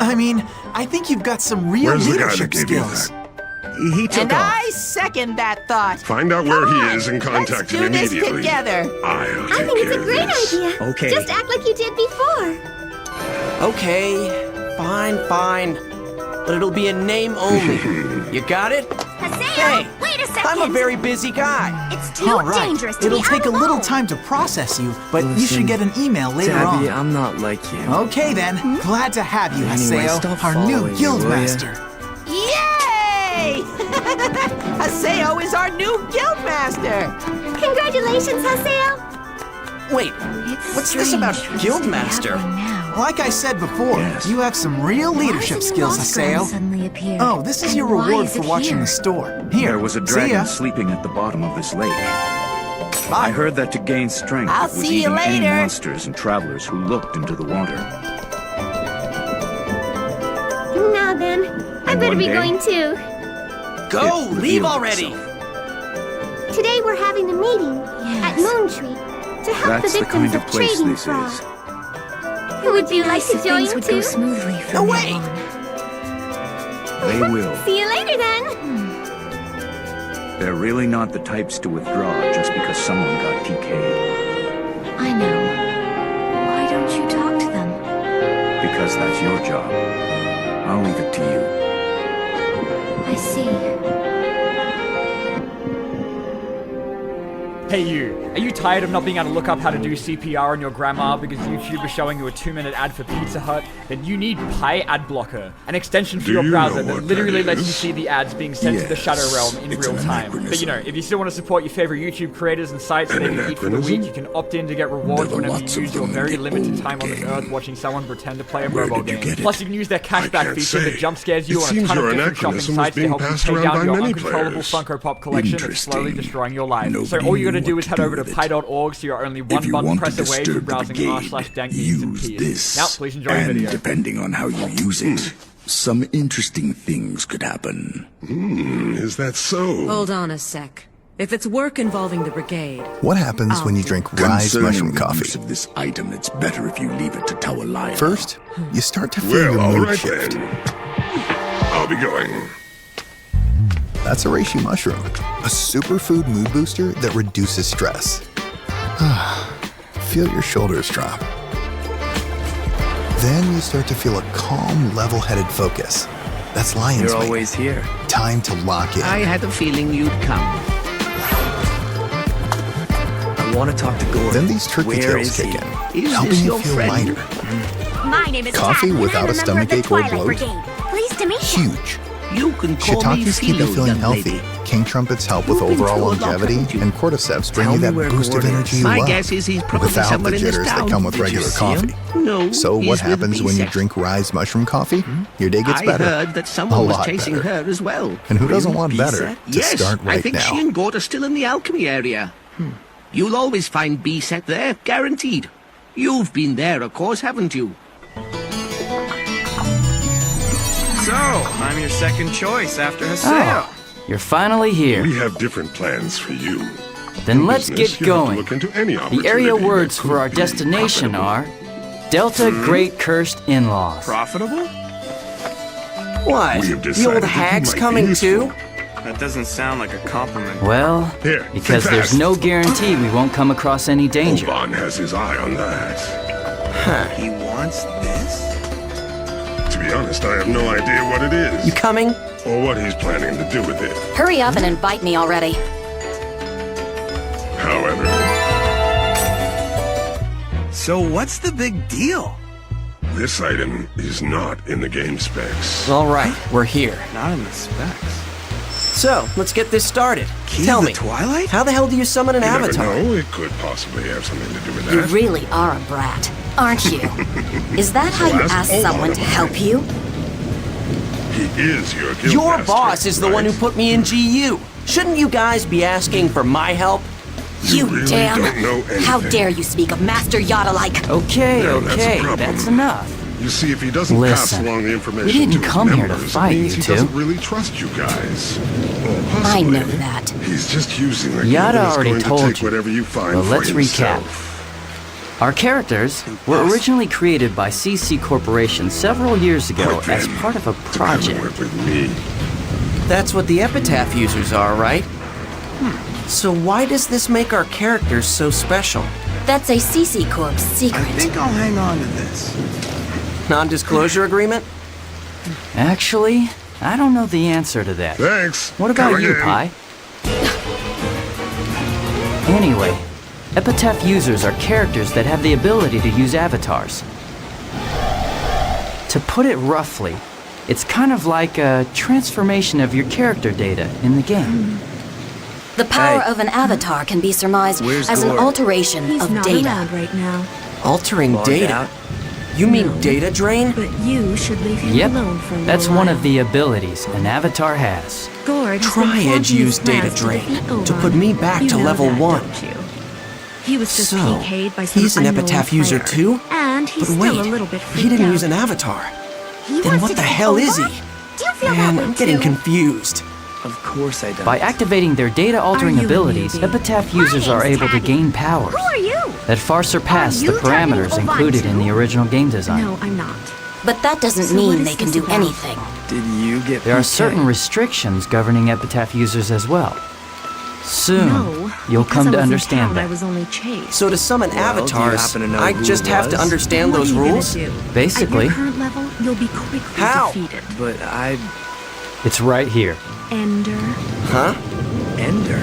I mean, I think you've got some real Where's the guy leadership that gave you skills. that? He took And off. I second that thought. Find out where he is and contact him Let's do this immediately. together. I'll I take think it's care a of great this. idea. Okay. Just act like you did before. Okay, fine. But it'll be a name only. You got it? Hey, wait a second! I'm a very busy guy. It's too All right. dangerous to It'll be take out a little alone. time to process you, but you Listen, should get an email later Tabby, on. I'm not like you. Okay then. Glad to have you, Anyway, Haseo, stop our new following me, guild will ya? master. Yay! Haseo is our new guild master. Congratulations, Haseo. Wait, what's this about Guildmaster? Like I said before, you have some real leadership skills, Haseo. Suddenly appeared. Oh, this is your Why reward is for it watching here? the store. Here, There was a see dragon ya. sleeping at the bottom of this lake. I heard that to gain strength, I'll it was see you eating any later. monsters and travelers who looked into the water. Now then, I And better one be day- going too. Go! It Leave revealed already! Today we're having a meeting at Moon Tree to help That's the the victims kind of place trading this fraud. is. Would you like to If join things would too? go smoothly from No now way! on. They will. See you later then. They're really not the types to withdraw just because someone got TK'd. I know. Why don't you talk to them? Because that's your job. I'll leave it to you. I see. Hey you, are you tired of not being able to look up how to do CPR on your grandma because YouTube is showing you a 2-minute ad for Pizza Hut? Then you need Pi Ad Blocker, an extension for Do your you browser know that what literally that lets you is? see the ads being sent to the Shadow Yes, Realm in it's real an time. But you know, anachronism. if you still want to support your favorite YouTube creators and sites that An maybe eat for the week, anachronism? you can opt in to get rewards There were whenever lots you of use your them in very the limited old time on this game. earth watching someone pretend to play a Where mobile did you game. get it? Plus you can use their cashback can't feature that say. jump scares you It on a seems ton of your different shopping anachronism is sites to being help you passed pay around down by your many uncontrollable players. Funko Pop collection that's slowly Interesting. destroying your life. So Nobody all you knew gotta do what is to head do over to with it. pi.org so you're only one you button want to press away from disturb the browsing brigade, r/dankmemes and peas. This, Now, please enjoy the and video. depending on how you use it, some interesting things could happen. Is that so? Hold on a sec. If it's work involving the brigade, What happens when you drink Rise Concerning mushroom the coffee? use of this item, it's better if you leave it to Tawalaya. First, you start to feel your Well, all mood right shift. then. I'll be going. That's a reishi mushroom, a superfood mood booster that reduces stress. Feel your shoulders drop. Then you start to feel a calm, level-headed focus. That's Lion's You're Mane. always here. Time to lock in. I had a feeling you'd come. I want to talk to Gordon. Then these turkey Where tails is kick he? in, Is helping this you your feel friend? lighter. My name is Coffee Tabby, without and a I'm a member of the stomachache or Twilight bloat? Brigade. Pleased to meet you. Huge. You can call me Shiitakes keep you Philo, feeling young healthy. lady. King trumpets help with You've been overall through a lot, longevity, haven't you? and cordyceps bring Tell you me that where boost of Gordon energy is. you My love, guess is he's probably without the somewhere in this jitters that town. come with Did you regular see him? coffee. No. So he's what with happens when you B-Sect. drink Rise mushroom coffee? Your day gets I better. heard that someone A was lot chasing better. her as well. And who doesn't Really? want better B-Set? to Yes, start right I think now? she and Gord are still in the alchemy area. You'll always find B-Set there, guaranteed. You've been there, of course, haven't you? So, I'm your second choice after Haseo. Oh, you're finally here. We have different plans for you. Then In let's business, get you have to going. look into any The opportunity area that words could for our be destination profitable. are Delta Great Cursed In-Laws. Profitable? What? We have The decided old that you hag's might be coming useful. too? That doesn't sound like a compliment. Well, Here, because think there's fast. no guarantee we won't come across any danger. Oban has his eye on that. He wants this? To be honest, I have no idea what it is. You coming? Or what he's planning to do with it. Hurry up and invite me already. However, So what's the big deal? this item is not in the game specs. All right, we're here. Not in the specs. So, let's get this started. Key Tell to me, the Twilight? how the hell do you summon an You never avatar? know, it could possibly have something to do with You that. really are a brat, aren't you? Is that how you Ask ask Oban someone to about help it. you? He is your guild Your master, boss is the one who right? put me in GU. Shouldn't you guys be asking for my help? You really damn! don't know How anything. dare you speak of Master Yoda-like? Okay, Now, that's a okay, problem. that's enough. You see, if he doesn't pass Listen, along the information we didn't to his come here to members, fight it means you he two. doesn't really trust you guys. Or I possibly, know that. He's just using the Yada guild and is already going told to take you. whatever you find Well, for let's recap. himself. Our characters were originally created by CC Corporation several years ago Quit as then. part of a To come and project. work with me. That's what the epitaph users are, right? So why does this make our characters so special? That's a CC Corp's secret. I think I'll hang on to this. Non-disclosure agreement? Actually, I don't know the answer to that. Thanks. What about Come you, again. Pi? Anyway, epitaph users are characters that have the ability to use avatars. To put it roughly, it's kind of like a transformation of your character data in the game. The power of an avatar can be surmised as an alteration of data. Around right now. Altering Logged data? out. You mean data drain? But you should leave him Yep, alone for a little that's one while. of the abilities an avatar has. Gord has been Triedge forging his used data plans to drain defeat to Oban. put me back You to know level that, 1. don't you? He was just So, PK'd by some he's an unknown epitaph user player. too? And he's But still wait, a little bit he freaked didn't out. use an avatar. He Then wants what to the defeat hell is Oban? he? Do you feel Man, that I'm way getting too? confused. Of course I don't. By activating their data-altering Are you a abilities, newbie? epitaph users are able to gain powers Who are you? that far surpass the Are you parameters targeting included in Oban the original game design. No, I'm not. But that doesn't So what mean is they can this do about? anything. Did you get There are PK? certain restrictions governing epitaph users as well. Soon, No, you'll because come I to was in understand town, I that. was only chased. So to summon Well, do you avatars, happen to know I who just it have to was? understand What those are you gonna rules? do? Basically. At your current level, you'll be quickly How? defeated. But I... It's right here, Ender, Huh? Ender?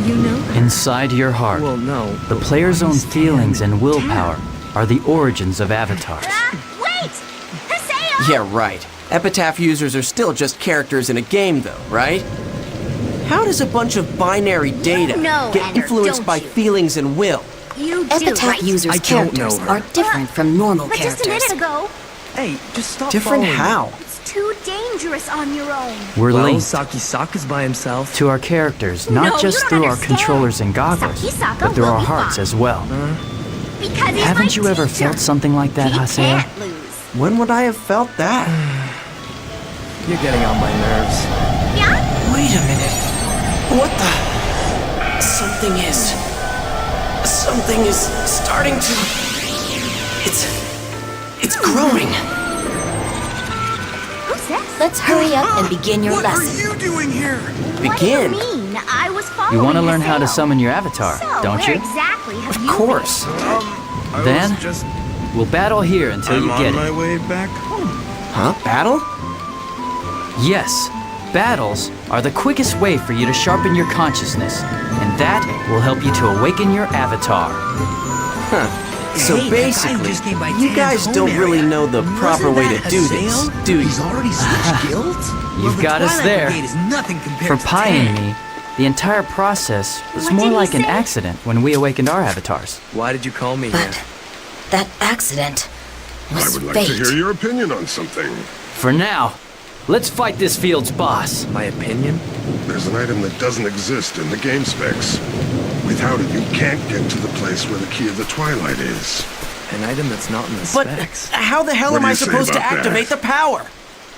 you know her. inside your heart. Well, no. The but player's why own is feelings Tan- and willpower are the origins of avatars. Wait! Haseo! Yeah, right. Epitaph users are still just characters in a game, though, right? How does a bunch of binary data know, get Ender, influenced don't by you? feelings and will? You do, Epitaph right? users' I don't characters know her. are different from normal But just a characters. minute ago, Hey, just stop Different following me. how? it's too dangerous on your own. We're Well, linked Saki-Saka's by himself. to our characters, No, not you just don't through our understand. controllers and goggles, Saki-Saka but through will our be hearts fine. as well. Because he's Haven't my you ever teacher. felt something like that, He Haseo? can't lose. When would I have felt that? You're getting on my nerves. Yeah? Wait a minute. What the? Something is starting to... It's growing. Who's this? Let's hurry up and begin your What lesson. are you doing here? Begin. What do you mean? I was following You want to learn how to Haseo. summon your avatar, So, don't where you? exactly have Of you course. I Then? was just... We'll battle here until I'm you on get my it. way back home. Huh? Battle? Yes, battles are the quickest way for you to sharpen your consciousness, and that will help you to awaken your avatar. Huh. So Hey, that guy basically, just came by you Tan's guys home don't really area. know the proper Wasn't way that to do this, Haseo? do you? He's already switched guilds? You've got us there. Brigade is nothing compared For to Pi Tan. and me, the entire process was What more did he like an say? accident when we awakened our avatars. Why did you call me here? But that accident I was would like fate. to hear your opinion on something. For now, let's fight this field's boss. My opinion? There's an item that doesn't exist in the game specs. Without it, you can't get to the place where the key of the Twilight is. An item that's not in the But specs. how the hell What am do I you say supposed to about that? activate the power?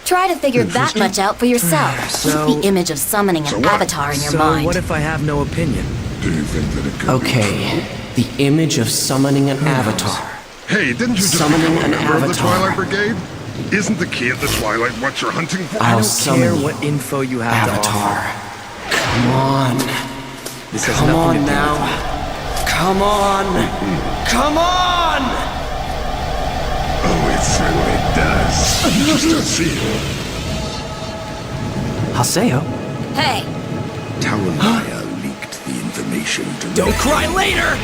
Try to figure that much out for yourself. So- Keep the image of summoning an So what? avatar in your So mind. what if I have no opinion? Do you think that it could Okay, the image of summoning an avatar. Hey, didn't you just Summoning become a an member of the avatar. Twilight Brigade? Isn't the key of the Twilight what you're hunting for? I I'll don't summon care you. what info you have to Avatar. offer. Come on. This has Come nothing on to do now. with Come on. Come on! Oh, it certainly does. Just don't see it. Haseo? Hey, Taranaya leaked the information to me. Don't cry later!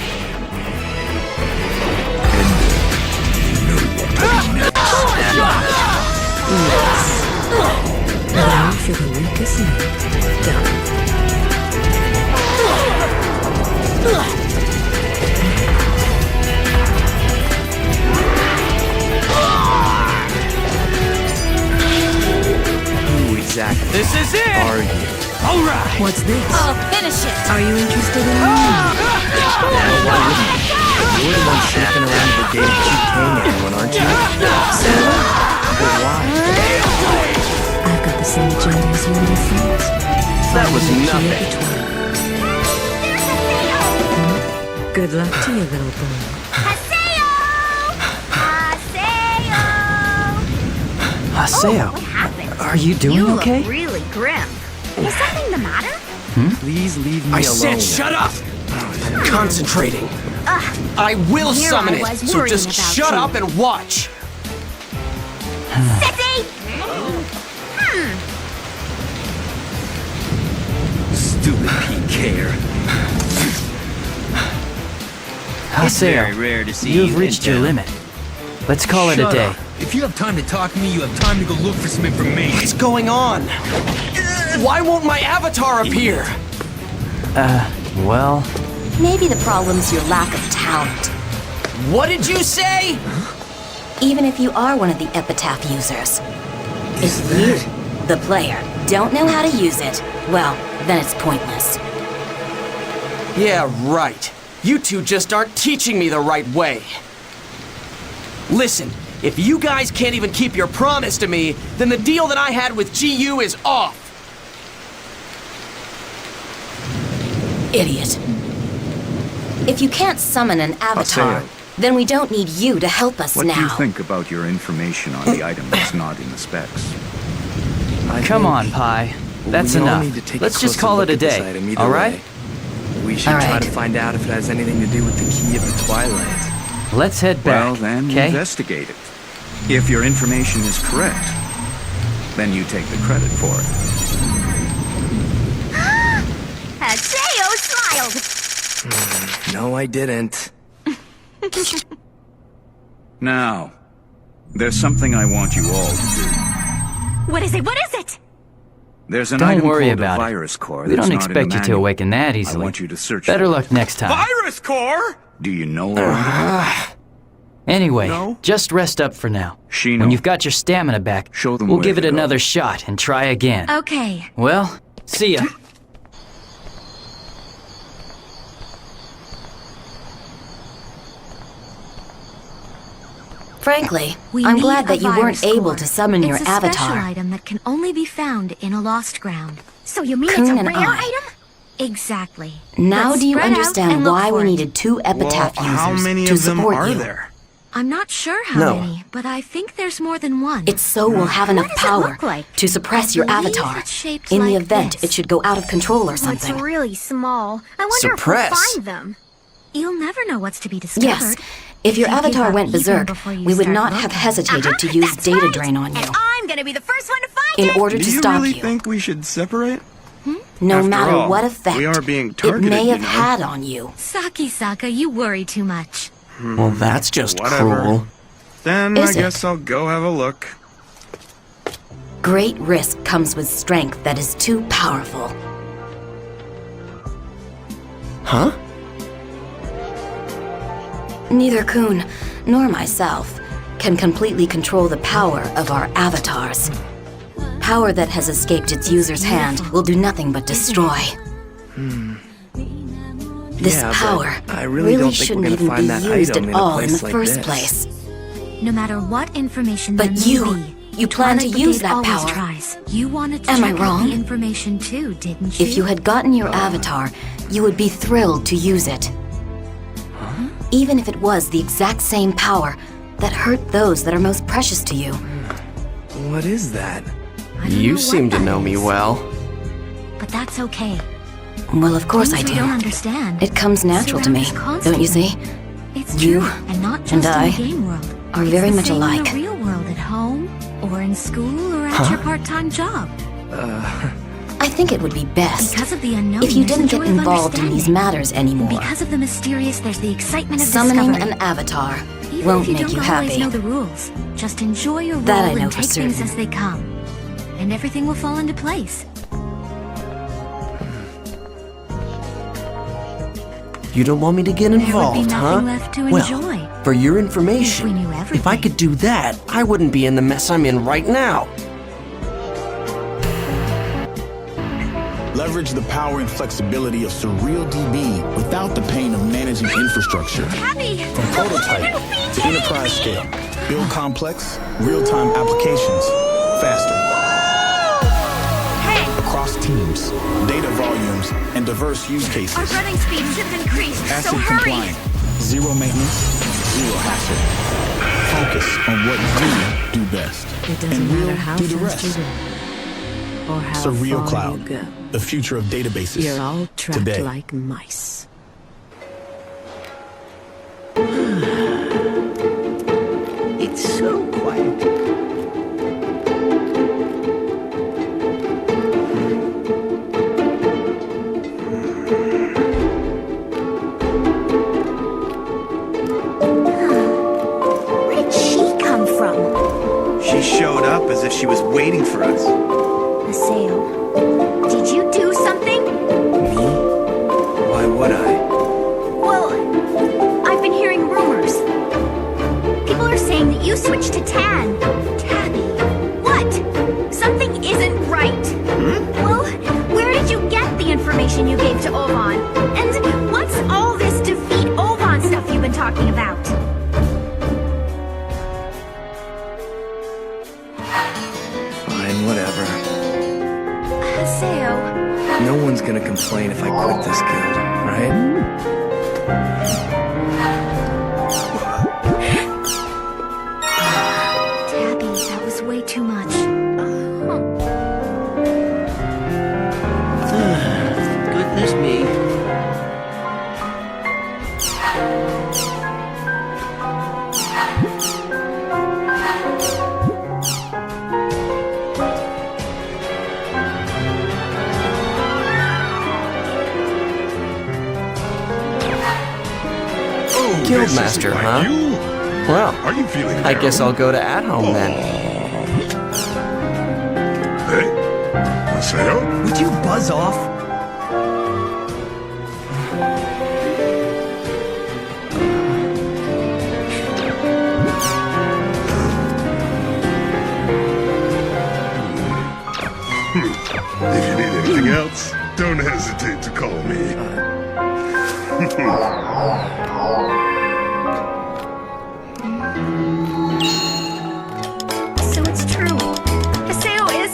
Now for the weakest link. Done. who exactly This is it! are you? Alright! What's this? I'll finish it. Are you interested in You're the one sniffing around the brigade PKing everyone, aren't you? So, But why? I've got the same agenda as you and your friends. That was Finding the key nothing. of the Twilight. Good luck to you, little boy. Haseo! Haseo! Haseo? What happened? Are you doing You okay? look really grim. Is something the matter? Please leave me alone. I said shut up! I'm concentrating. I will Here summon I it, was so worrying just about shut you. up and watch. Sissy! Stupid PKer. It's very rare to see you've you reached in your town. limit. Let's call it a Shut day. up. If you have time to talk to me, you have time to go look for some information. What's going on? Why won't my avatar appear? Well... Maybe the problem's your lack of talent. What did you say? Even if you are one of the epitaph users. If you, the player, don't know how to use it, well, then it's pointless. Yeah, right. You two just aren't teaching me the right way. Listen, if you guys can't even keep your promise to me, then the deal that I had with GU is off. Idiot. If you can't summon an avatar, then we don't need you to help us What now. do you think about your information on the item that's not in the specs? Come on, Pi. That's enough. Let's just call it a day, alright? We should try to find out if it has anything to do with the key of the Twilight. Let's head back, Well, then okay? investigate it. If your information is correct, then you take the credit for it. Haseo smiled. No, I didn't. Now, there's something I want you all to do. What is it? What is it? There's an Don't item worry called about a it. virus core We that's don't not expect in the you to manual. awaken that easily. I want you to search Better for luck it. next time. Virus core? Do you know around it? Anyway, just rest up for now. When you've got your stamina back, Show them we'll where give to it go. another shot and try again. Okay. Well, see ya. Frankly, We I'm need glad a that you weren't virus able core. to summon your It's a special avatar. item that can only be found in a lost ground. So you mean Kun it's a and rare I. item? Exactly. Now Let's do you spread out understand and look why we for it. needed 2 epitaph users How many to of them support are you? there? I'm not sure how No. many, but I think there's more than one. It's so we'll have enough What does it power look like? to suppress your believe avatar. it's shaped In the like event this. it should go out of control or something. It's really small. I wonder Suppress? if we'll find them. You'll never know what's to be discovered. Yes, if your You give avatar up went even berserk, before you we would start not have looking. hesitated to use That's data right. drain on you. And I'm gonna be the first one to find In it. order to Do you stop really you. think we should separate? No After matter all, what effect we are being it targeted, may have you know. had on you. Saki-saka, you worry too much. Well, that's just Whatever. cruel. Then Is I it? guess I'll go have a look. Great risk comes with strength that is too powerful. Huh? Neither Kun nor myself can completely control the power of our avatars. Power that has escaped its user's hand will do nothing but destroy. This Yeah, but power I really don't think we're shouldn't gonna even find be that used item at in a all in place the like first this. place. No matter what information there But may you be, plan to Twilight use Brigade that always power. Tries. You wanted to Am I check out wrong? the information too, didn't you? If you had gotten your avatar, you would be thrilled to use it. Even if it was the exact same power that hurt those that are most precious to you. What is that? I don't know You what seem to that know me is. well. But that's okay. Well, of course I Things do. we don't understand. It comes natural to me, Surround us don't you constantly. see? It's You true, and not just and in I the game world. are It's very the much same alike. in the real world, at home, or in school, or at Huh? your part-time job. I think it would be best Because of the unknown, if you there's didn't the get joy of involved in these understanding. matters anymore. Because of the mysterious, there's the excitement of Summoning discovery. an avatar Even won't if you make don't you always happy. know the rules, just enjoy your role That I know and for take things certain. as they come, and everything will fall into place. You don't want me to get There would be involved, nothing huh? left to well, enjoy. for your information, If we knew if I could do that, I wouldn't be in the mess I'm in right now. Leverage the power and flexibility of Surreal DB without the pain of managing infrastructure. From prototype to enterprise scale. Build complex, real-time applications faster. Across teams, data volumes, and diverse use cases. Our running speeds have increased, so Asset hurry! compliant. Zero maintenance, zero hassle. Focus on what you do best. It doesn't and matter we'll how do the fast rest. you run. or how Surreal far Cloud, you go. the future of databases. You're all trapped today. like mice. It's so quiet. Where did she come from? She showed up as if she was waiting for us. Haseo, did you do something? Me? Why would I? Well, I've been hearing rumors. People are saying that you switched to Tan. Tabby. What? Something isn't right. Well, where did you get the information you gave to Ovan? And what's all this defeat Ovan stuff you've been talking about? Fine, whatever. Haseo. No one's gonna complain if I quit this guild, right? Tabby, that was way too much. Goodness me. Guildmaster, huh? Well, Are you feeling I guess I'll go to At Home then. Hey, Haseo? Would you buzz off? If you need anything else, don't hesitate to call me. So it's true. Haseo is...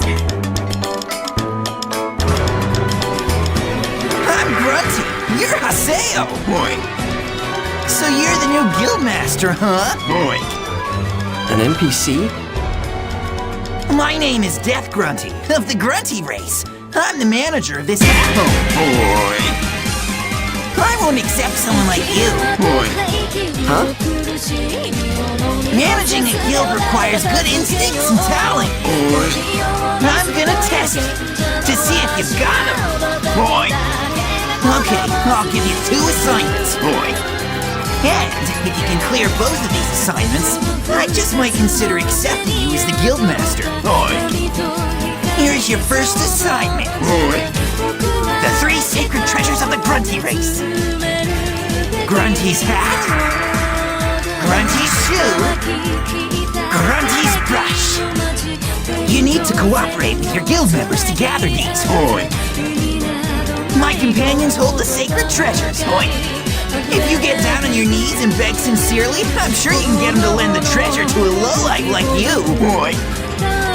I'm Grunty. You're Haseo. Boy. So you're the new guildmaster, huh? Boy. An NPC? My name is Death Grunty, of the Grunty race. I'm the manager of this at-home. Boy. I won't accept someone like you. Boy. Huh? Managing a guild requires good instincts and talent. Boy. I'm gonna test it to see if you've got them. Boy. Okay, I'll give you 2 assignments. Boy. And if you can clear both of these assignments, I just might consider accepting you as the guildmaster. Boy. Here's your first assignment. Boy. The 3 sacred treasures of the Grunty race. Grunty's hat. Grunty's shoe. Grunty's brush. You need to cooperate with your guild members to gather these. Boy. My companions hold the sacred treasures. Boy. If you get down on your knees and beg sincerely, I'm sure you can get them to lend the treasure to a lowlife like you. Boy.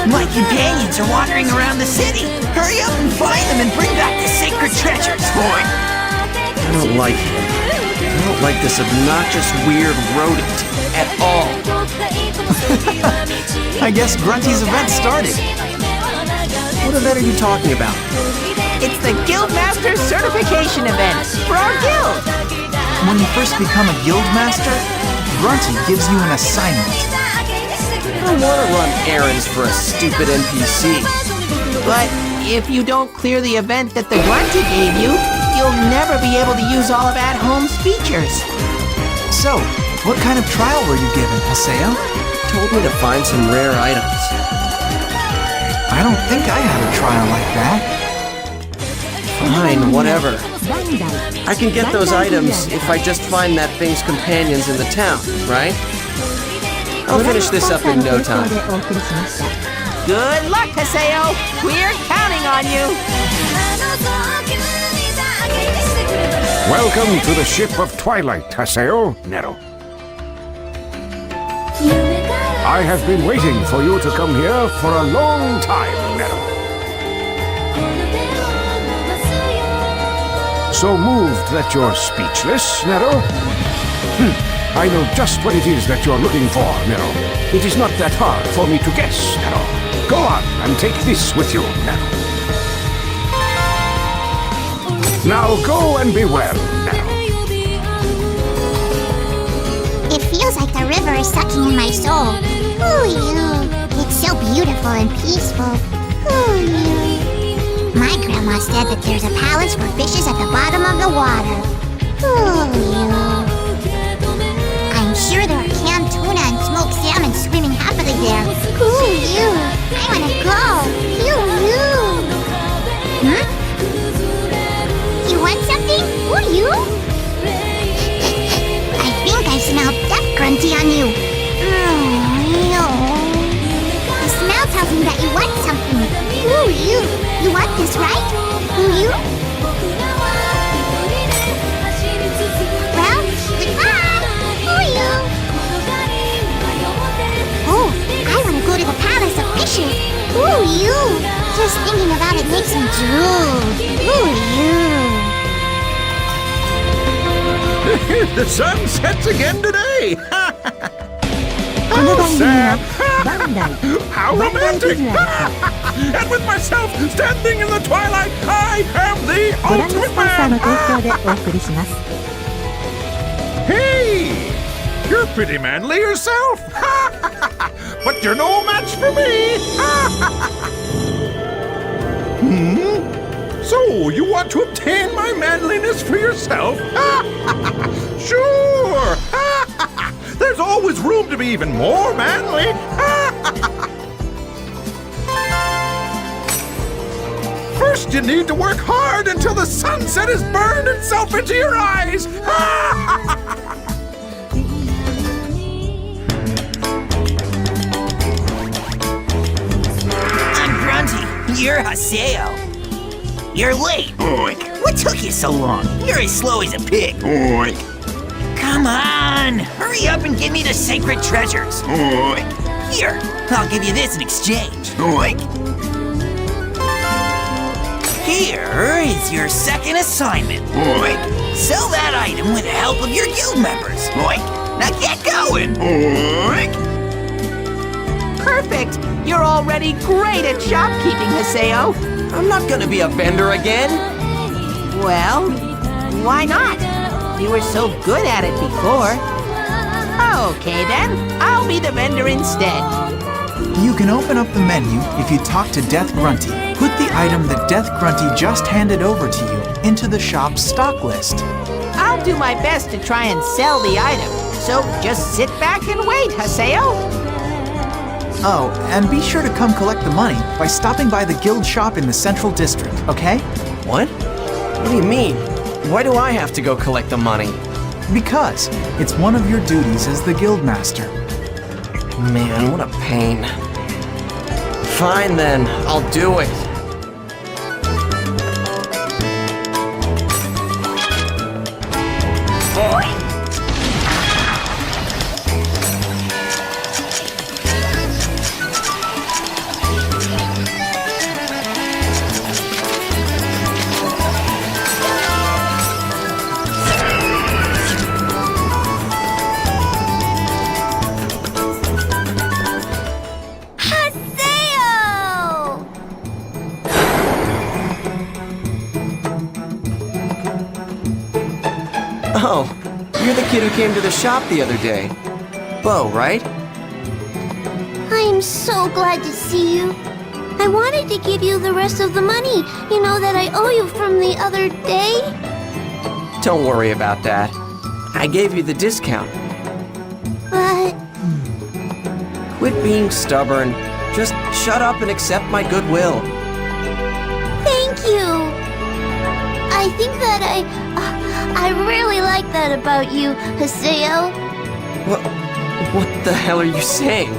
My companions are wandering around the city. Hurry up and find them and bring back the sacred treasures, boy. I don't like him. I don't like this obnoxious, weird rodent at all. I guess Grunty's event started. What event are you talking about? It's the Guildmaster Certification event for our guild. When you first become a guildmaster, Grunty gives you an assignment. I don't want to run errands for a stupid NPC. But if you don't clear the event that the Grunty gave you, you'll never be able to use all of At Home's features. So, what kind of trial were you given, Haseo? Told me to find some rare items. I don't think I had a trial like that. Fine, whatever. I can get those items if I just find that thing's companions in the town, right? I'll finish this up in no time. Good luck, Haseo! We're counting on you! Welcome to the ship of Twilight, Haseo, Nero. I have been waiting for you to come here for a long time, Nero. So moved that you're speechless, Nero? I know just what it is that you're looking for, Nero. It is not that hard for me to guess, Nero. Go on and take this with you, Nero. I'll go and be well now. It feels like the river is sucking in my soul. Ooh, you. It's so beautiful and peaceful. Ooh, you. My grandma said that there's a palace for fishes at the bottom of the water. Ooh, you. I'm sure there are canned tuna and smoked salmon swimming happily there. Ooh, you. I wanna go. Hmm? You want something? Ooh, you? I think I smell Death Grunty on you. The smell tells me that you want something. Ooh, you. You want this, right? Ooh, you? Well, goodbye. Ooh, you. Oh, I want to go to the Palace of Fishes. Ooh, you. Just thinking about it makes me drool. Ooh, you. The sun sets again today! Oh, Sam! How romantic! And with myself standing in the twilight, I am the ご覧のス ultimate ポンサー man! の提供でお送りします。 Hey! You're pretty manly yourself! But you're no match for me! So, you want to obtain my manliness for yourself? Sure! There's always room to be even more manly! First, you need to work hard until the sunset has burned itself into your eyes! I'm Grunty. You're Haseo. You're late. Oink. What took you so long? You're as slow as a pig. Oink. Come on. Hurry up and give me the sacred treasures. Oink. Here, I'll give you this in exchange. Oink. Here is your second assignment. Oink. Sell that item with the help of your guild members. Oink. Now get going. Oink. Perfect! You're already great at shopkeeping, Haseo. I'm not gonna be a vendor again. Well, why not? You were so good at it before. Okay then, I'll be the vendor instead. You can open up the menu if you talk to Death Grunty. Put the item that Death Grunty just handed over to you into the shop's stock list. I'll do my best to try and sell the item. So just sit back and wait, Haseo. Oh, and be sure to come collect the money by stopping by the guild shop in the central district, okay? What? What do you mean? Why do I have to go collect the money? Because it's one of your duties as the guild master. Man, what a pain. Fine then, I'll do it. Oh, you're the kid who came to the shop the other day. Bo, right? I'm so glad to see you. I wanted to give you the rest of the money, you know, that I owe you from the other day. Don't worry about that. I gave you the discount. But... Quit being stubborn. Just shut up and accept my goodwill. Thank you. I think that I really like that about you, Haseo. What the hell are you saying?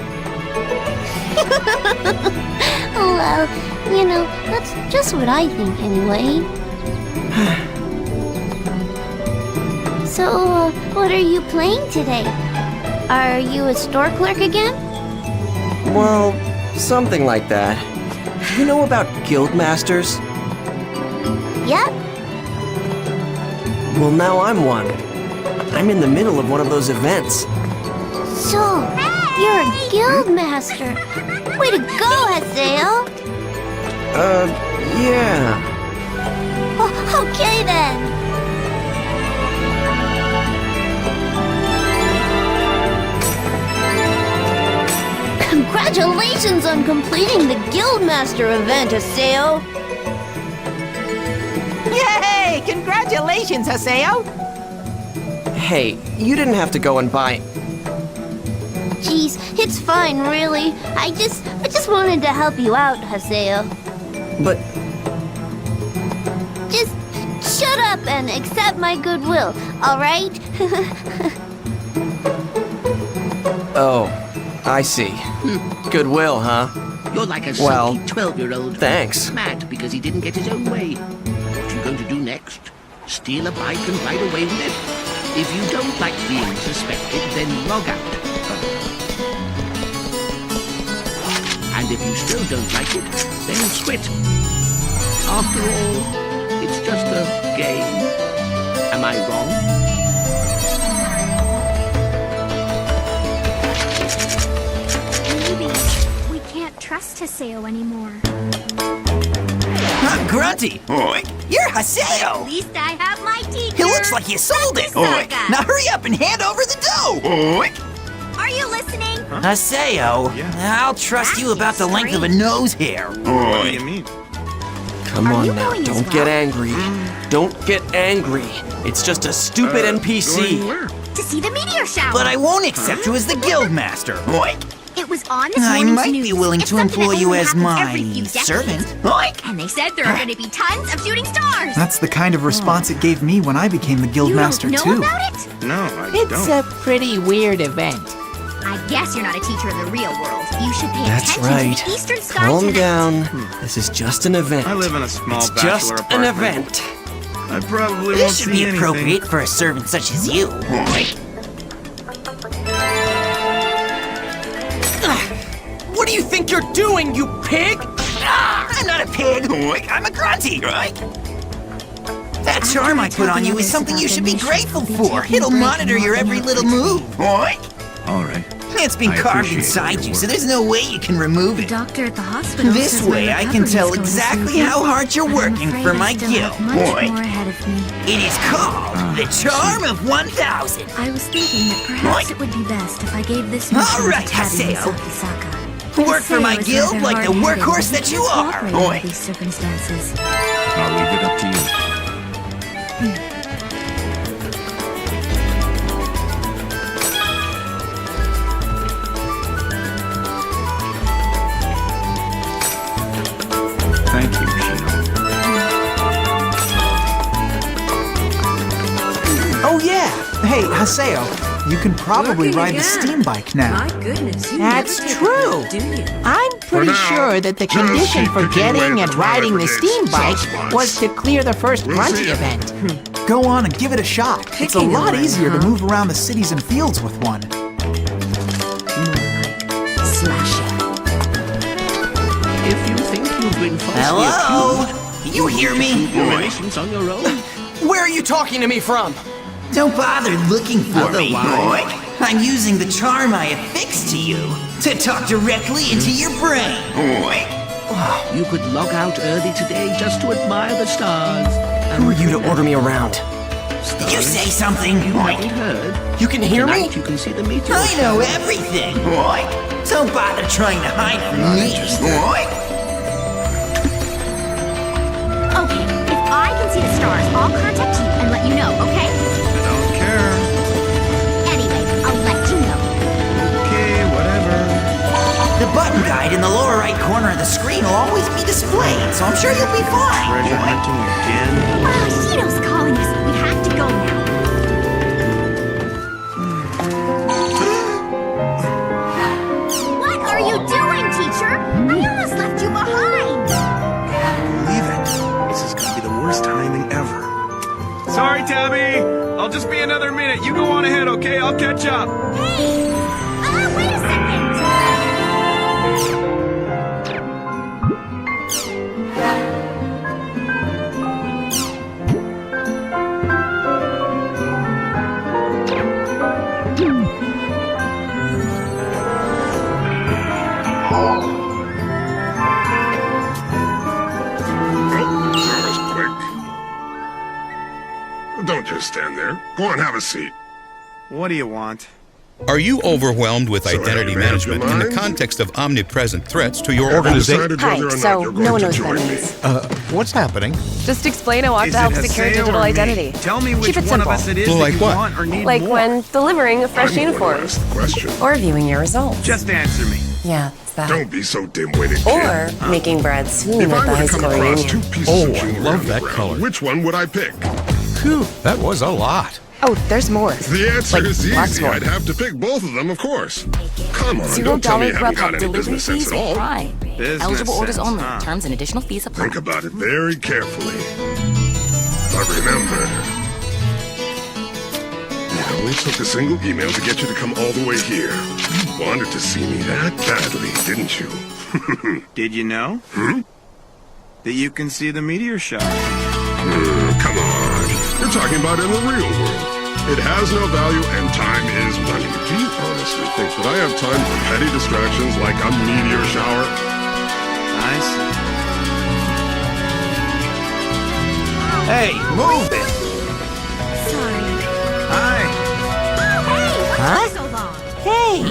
Well, you know, that's just what I think anyway. So, what are you playing today? Are you a store clerk again? Well, something like that. You know about guild masters? Yep. Well, now I'm one. I'm in the middle of one of those events. So, you're a guild master. Way to go, Haseo. Yeah. Oh, okay then. completing the Guildmaster event, Haseo. Yay! Congratulations, Haseo! Hey, you didn't have to go and buy... Geez, it's fine, really. I just wanted to help you out, Haseo. But... Just shut up and accept my goodwill, alright? Oh, I see. Goodwill, huh? You're like a Well, sulky 12-year-old thanks. mad because he didn't get his own way. What are you going to do next? Steal a bike and ride away with it? If you don't like being suspected, then log out. And if you still don't like it, then quit. After all, it's just a game. Am I wrong? Maybe we can't trust Haseo anymore. Grunty! Oi! You're Haseo! At least I have my teacher! It looks like you sold it! Oi! Now hurry up and hand over the dough! Oi! Are you listening? Haseo, I'll trust you about the length of a nose hair. What do you mean? Come on now, don't get angry. Don't get angry. It's just a stupid NPC. To see the meteor shower! But I won't accept you as the Guildmaster. Oi! It was on this I morning's might news. be willing It's to something employ that you only as happens my every few decades. servant. Oi! And they said there are going to be tons of shooting stars! That's the kind of response it gave me when I became the Guildmaster, You don't know too. about it? No, I It's don't. a pretty weird event. I guess you're not a teacher in the real world. You should pay That's attention right. to the Eastern Sky Calm tonight. down. This is just an event. I live in a small It's bachelor just apartment. an event. I probably won't This should see be appropriate anything. for a servant such as you. Oi! What do you think you're doing, you pig? I'm not a pig. Oi! I'm a grunty, right? That charm I put on you is something you should be grateful for. It'll monitor your every little move. Oi! All right. It's been I carved appreciate inside your you, so work. there's no way you can remove it. Doctor at the hospital This way I can tell exactly how hard you're working for my guild. Oi! ahead of me. It is called the Charm of 1000. I was thinking that perhaps it would be best if I gave this mission All right, to Taddy Haseo. Misaki-saka. Work for my guild like the workhorse that you are. Oi! These circumstances. I'll leave it up to you. Thank you, Shino. Oh yeah! Hey, Haseo, you can probably Working ride the again. steam bike now. My goodness, you That's never take true. a break, do you? I'm pretty now, sure that the just condition keep for picking away getting at and the riding the Twilight steam Brigade's bike soft was spots. to clear the first We'll grunty see. event. Go on and give it a shot. It's a Picking lot away, easier to huh? move around the cities and fields with one. Slash it. If you think you've been falsely Hello? accused, Can you hear me? prove your innocence on your own. Where are you talking to me from? Don't bother looking for me, Otherwise- boy. I'm using the charm I affixed to you to talk directly into your brain. Boy. You could log out early today just to admire the stars. Who are you to order me around? Did you say something, You boy? haven't heard. You can hear me? Tonight you can see the meteor. I know everything, boy. Don't bother trying to hide from me, boy. Okay, if I can see the stars, I'll contact you and let you know, okay? I don't care. Anyway, I'll let you know. Okay, whatever. The button guide in the lower right corner of the screen will always be displayed, so I'm sure you'll be fine. Treasure hunting again. Shino's calling us. We have to go now. What are you doing, teacher? I almost left you behind. Believe it. This is gonna be the worst timing ever. Sorry, Tabby. I'll just be another minute. You go on ahead, okay? I'll catch up. Hey! Wait a second! That was quick. Don't just stand there. Go on, have a seat. What do you want? Are you overwhelmed with identity management in the context of omnipresent threats to your organization? Hi, so no one knows what that means. What's happening? Just explain I want to help secure digital identity. Tell me Keep which it one of simple. us it is Well, that like you what? want or need Like more. when delivering a fresh uniform. Or viewing your results. Just answer me. Yeah, it's that. Don't be so dim-witted, Or kid. making bread soon If at I the were high to come school across reunion. two pieces of jewelry love on that the ground, color. which one would I pick? Phew, that was a lot. Oh, there's more. The answer Like, is lots easy. more. I'd have to pick both of them, of course. Come on, $0 don't tell me you haven't Grubhub got any delivery business sense fees at all. apply. Eligible orders only. Terms and additional fees apply. Think about it very carefully. But remember, it only took a single email to get you to come all the way here. You wanted to see me that badly, didn't you? Did you know? That you can see the meteor shower. Come on. You're talking about in the real world. It has no value and time is money. Do you honestly think that I have time for petty distractions like a meteor shower? I see. Hey, move it! Huh? Hey!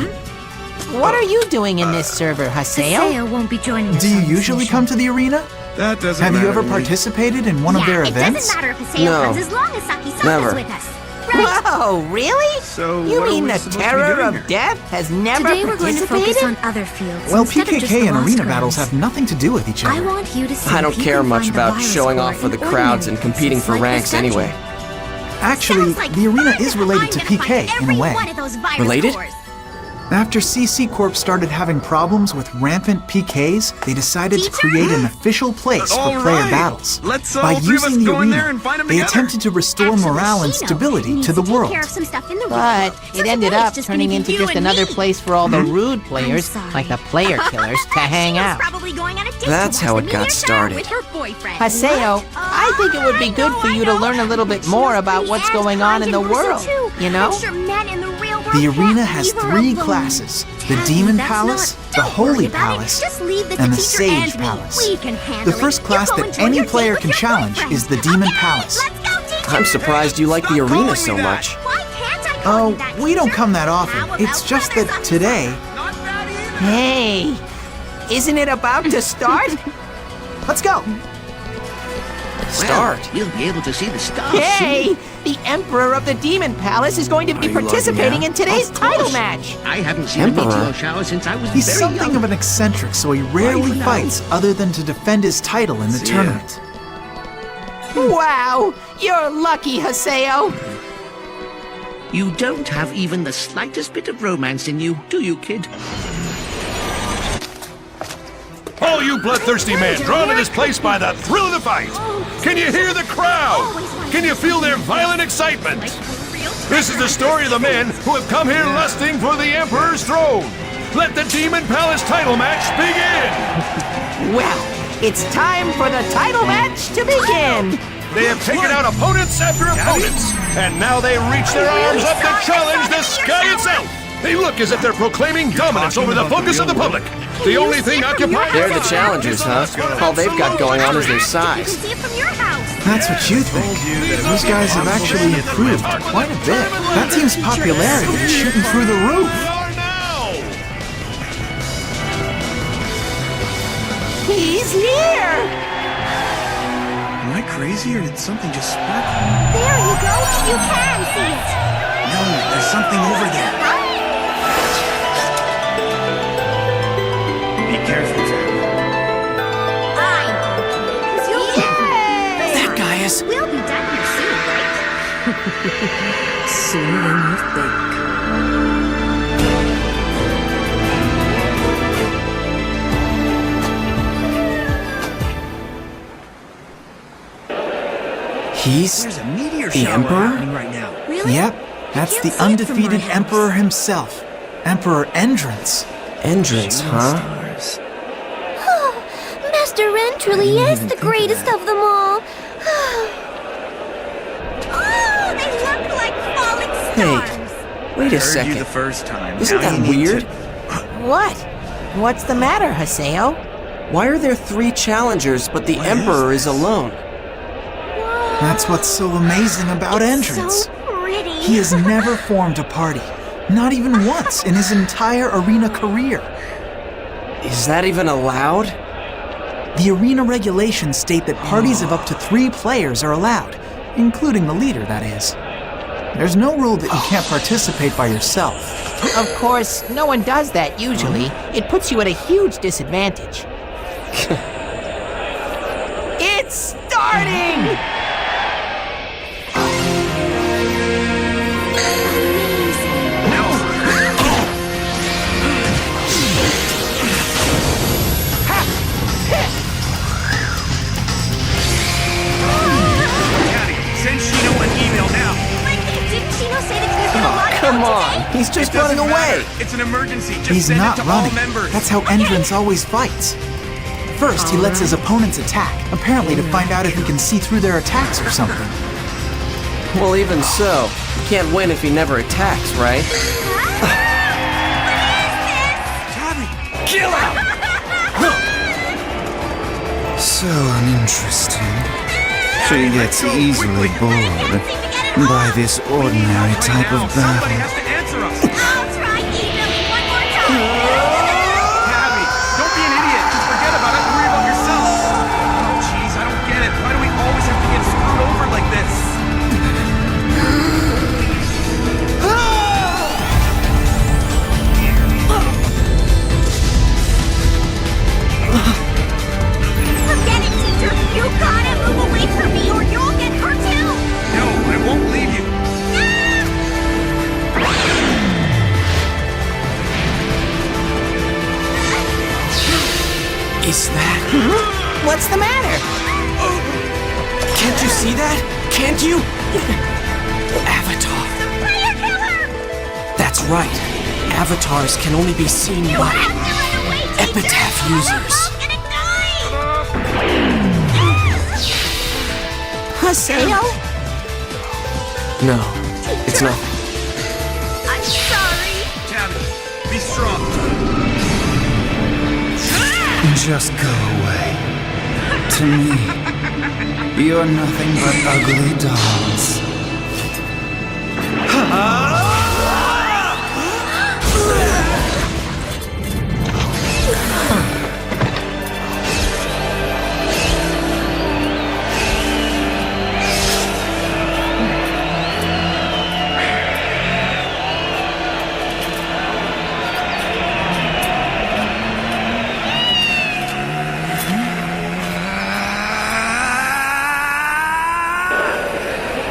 What are you doing in this server, Haseo? Haseo won't be joining us. Do you usually come to the arena? That doesn't Have you matter ever to me. participated in one of their events? It doesn't matter if Haseo No. comes as long as Saki-san Never. is with us. Whoa, really? So You what are mean we the supposed to be terror doing of here? death has never Today we're going to focus participated? on other fields. Well, instead of just PKK the and lost arena grounds. battles have nothing to do with each I other. want you to see I if don't you care can much find the about virus showing core off for in the crowds and ordinary competing for places like ranks this dungeon. anyway. Actually, the arena is related to PK in a way. Related? After CC Corp started having problems with rampant PKs, they decided to create an official place for All player right. battles. Let's By all three of us using the go in there arena, and find 'em they together. attempted to restore morale and stability to the world. But it ended up turning into just another place for all the rude players, like the player killers, to hang out. That's how it got started. Haseo, I think it would be good for you to learn a little bit more about what's going on in the world, you know? The arena has 3 classes: the Demon Palace, the Holy Palace, and the Sage Palace. The first class that any player can challenge is the Demon Palace. I'm surprised you like the arena so much. Oh, we don't come that often. It's just that today... Hey, isn't it about to start? Let's go! Start? Well, you'll be able to see the stars. Hey, the Emperor of the Demon Palace is going to be Are you participating logging in today's Of title course. match. I haven't seen Emperor? a meteor shower since I was He's very something young. of an eccentric, so he rarely even fights other than to defend his title in the See ya. tournament. Wow, you're lucky, Haseo. You don't have even the slightest bit of romance in you, do you, kid? All you bloodthirsty men drawn to this place by the thrill of the fight. Can you hear the crowd? Can you feel their violent excitement? This is the story of the men who have come here lusting for the Emperor's throne. Let the Demon Palace title match begin. Well, it's time for the title match to begin. They have taken out opponents after opponents, and now they reach their arms up to challenge the sky itself. They look as if they're proclaiming dominance over the focus of the public. The only thing occupying... They're the challengers, huh? All they've got going on is their size. That's what you think. These guys have actually improved quite a bit. That team's popularity is shooting through the roof. He's here. Am I crazy or did something just spark? There you go. You can see it. No, there's something over there. Be careful, Zach. I'm okay, 'cause you'll That guy is... We'll be done here soon, right? Sooner than you think. He's There's a meteor the shower Emperor? happening right now. Yep, that's the undefeated Emperor himself. Emperor Endrance. Endrance, huh? Master Ren truly is the greatest of them all. Oh, they look like falling stars. Hey, wait a Heard you second. the first time. Isn't Now that you need weird? to- What? What's the matter, Haseo? Why are there 3 challengers, but the Emperor is alone? That's what's so amazing about Endrance. So pretty. He has never formed a party. Not even once in his entire arena career. Is that even allowed? The arena regulations state that parties of up to 3 players are allowed, including the leader, that is. There's no rule that you can't participate by yourself. Of course, no one does that usually. It puts you at a huge disadvantage. It's starting! Send Shino an email now. Didn't Shino say that there's been a lot of Come outs on, he's just It doesn't running away. matter. It's an emergency. Just He's send not it to running. all members. That's how Entrance always fights. First, he lets his opponents attack, apparently to find out if he can see through their attacks or something. Well, even so, he can't win if he never attacks, right? Kill him! So uninteresting. She gets easily bored by this ordinary type of battle. Somebody has to answer us. I'll try emailing one more time. Tabby, don't be an idiot. Just forget about it and worry about yourself. Oh, jeez, I don't get it. Why do we always have to get screwed over like this? Forget it, teacher. You gotta move away from me or you'll get hurt too. No, I won't leave you. Is that? What's the matter? Can't you see that? Can't you? Avatar. Player killer! That's right. Avatars can only be seen by epitaph users. Haseo? No, it's nothing. I'm sorry. Tabby, be strong. Just go away. To me, you're nothing but ugly dolls.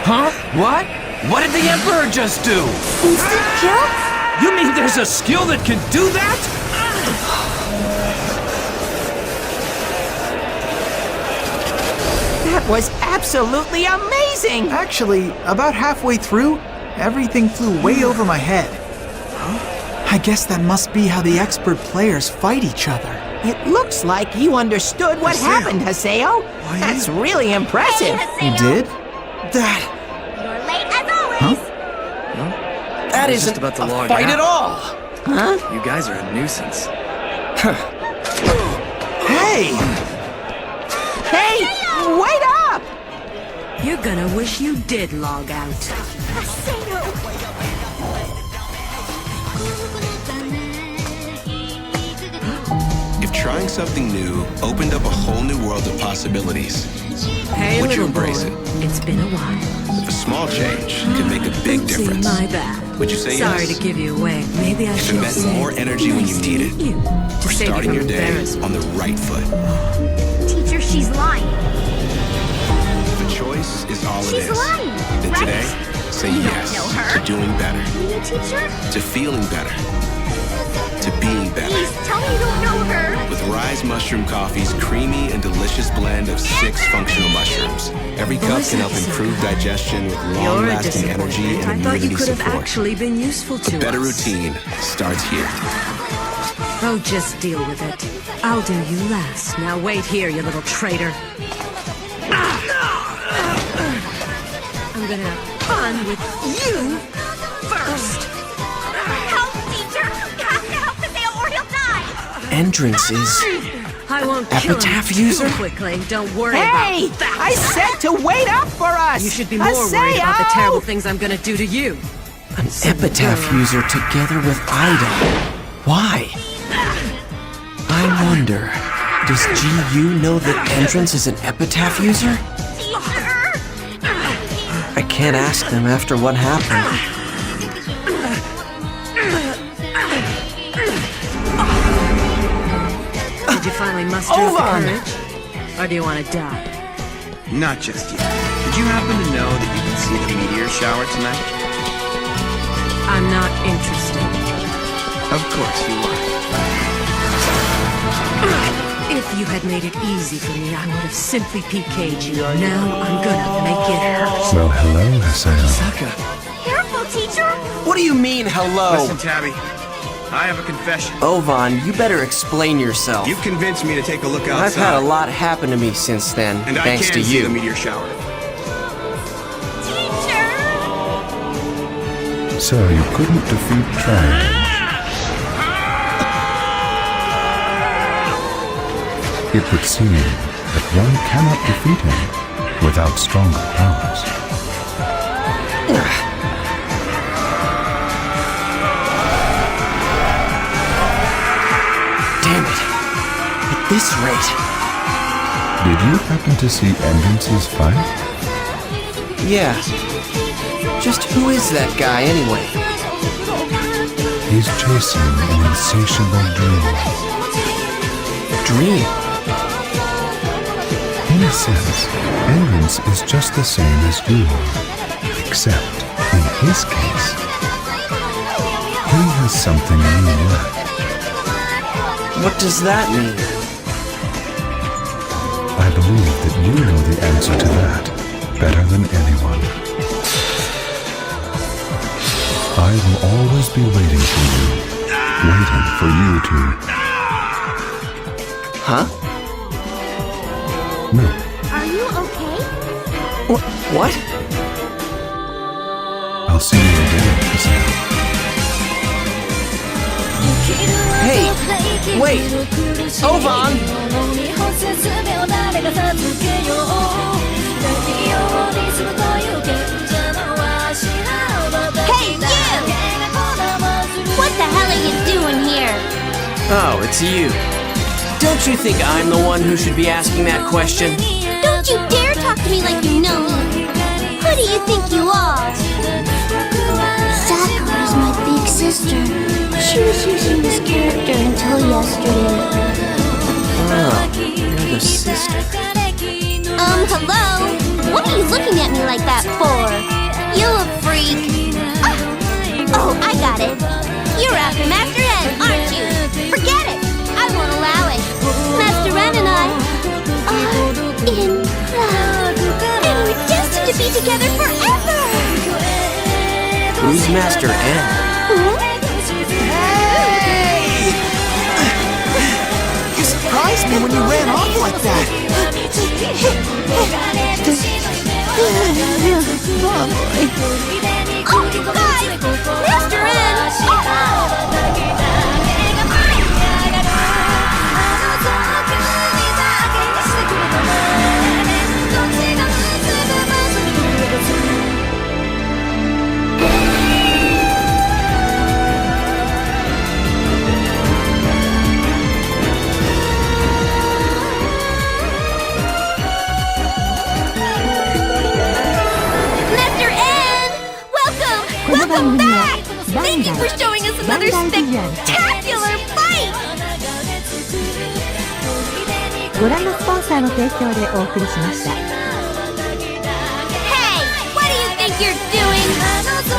Huh? What? What did the Emperor just do? Instant kill? You mean there's a skill that can do that? That was absolutely amazing! Actually, about halfway through, everything flew way over my head. I guess that must be how the expert players fight each other. It looks like you understood what happened, Haseo. That's really impressive. You did? That You're late as always. that isn't just about to a log fight out. at all. Huh? You guys are a nuisance. Hey! Hey, wait up! You're gonna wish you did log out. If trying something new opened up a whole new world of possibilities, Hey, would you little embrace boy. it? It's been a while. A small change could make a big Oopsie, difference. my bad. Would you say Sorry yes? to give you away. Maybe I If it should meant say more energy when you nice need to it, meet you. To or save you starting from your day embarrassment. on the right foot. Teacher, she's lying. The choice is all it She's is. lying, Then right? today, say You don't yes know her. to doing better, You, teacher? to feeling better, to being better. Please tell me you don't know her. With Rise Mushroom Coffee's creamy and delicious blend of 6 functional mushrooms, every cup can help improve digestion with You're a long-lasting energy disappointment. and I thought you immunity could have support. actually been useful to A better us. routine starts here. Oh, just deal with it. I'll do you last. Now wait here, you little traitor. I'm gonna have fun with you first. Help, teacher! You have to help Haseo or he'll die! Entrance is I won't kill him epitaph too user? quickly. Don't worry Hey! about that. I said to wait up for us! You should be more worried about the Haseo! terrible things I'm gonna do to you. An epitaph user together with Ida. Why? I wonder, does GU know that Entrance is an epitaph user? I can't ask them after what happened. Did you finally muster up the courage? Or do you want to die? Not just yet. Did you happen to know that you can see the meteor shower tonight? I'm not interested. Of course you are. If you had made it easy for me, I would have simply PK'd you. Now I'm gonna make it hurt. Well, hello, Haseo. Saka. Careful, teacher! What do you mean, hello? Listen, Tabby. I have a confession. Ovan, you better explain yourself. You convinced me to take a look outside. I've had a lot happen to me since then, and thanks I to can see you. the meteor shower. So you couldn't defeat Triad. It would seem that one cannot defeat him without stronger powers. Damn it. At this rate. Did you happen to see Entrance's fight? Yeah. Just who is that guy anyway? He's chasing an insatiable dream. Dream? In a sense, Entrance is just the same as you are, except, in his case, he has something you lack. What does that mean? I believe that you know the answer to that better than anyone. I will always be waiting for you, waiting for you to... Huh? No. Are you okay? What? I'll see you again, Haseo. Hey! Wait! Ovan! Hey, you! What the hell are you doing here? Oh, it's you. Don't you think I'm the one who should be asking that question? Don't you dare talk to me like you know me. Who do you think you are? Sakura's my big sister. She was using this character until yesterday. Oh, you're the sister. Hello? What are you looking at me like that for? You a freak. Oh, I got it. You're after Master N, aren't you? Forget it. I won't allow it. Master N and I are in love. And we're destined to be together forever. Who's Master N? Hey! You surprised me when you ran off like that. Oh, guys! Master N! Welcome back! Thank you for showing us another spectacular fight! ご覧のスポンサーの提供でお送りしました。 Hey! What do you think you're doing?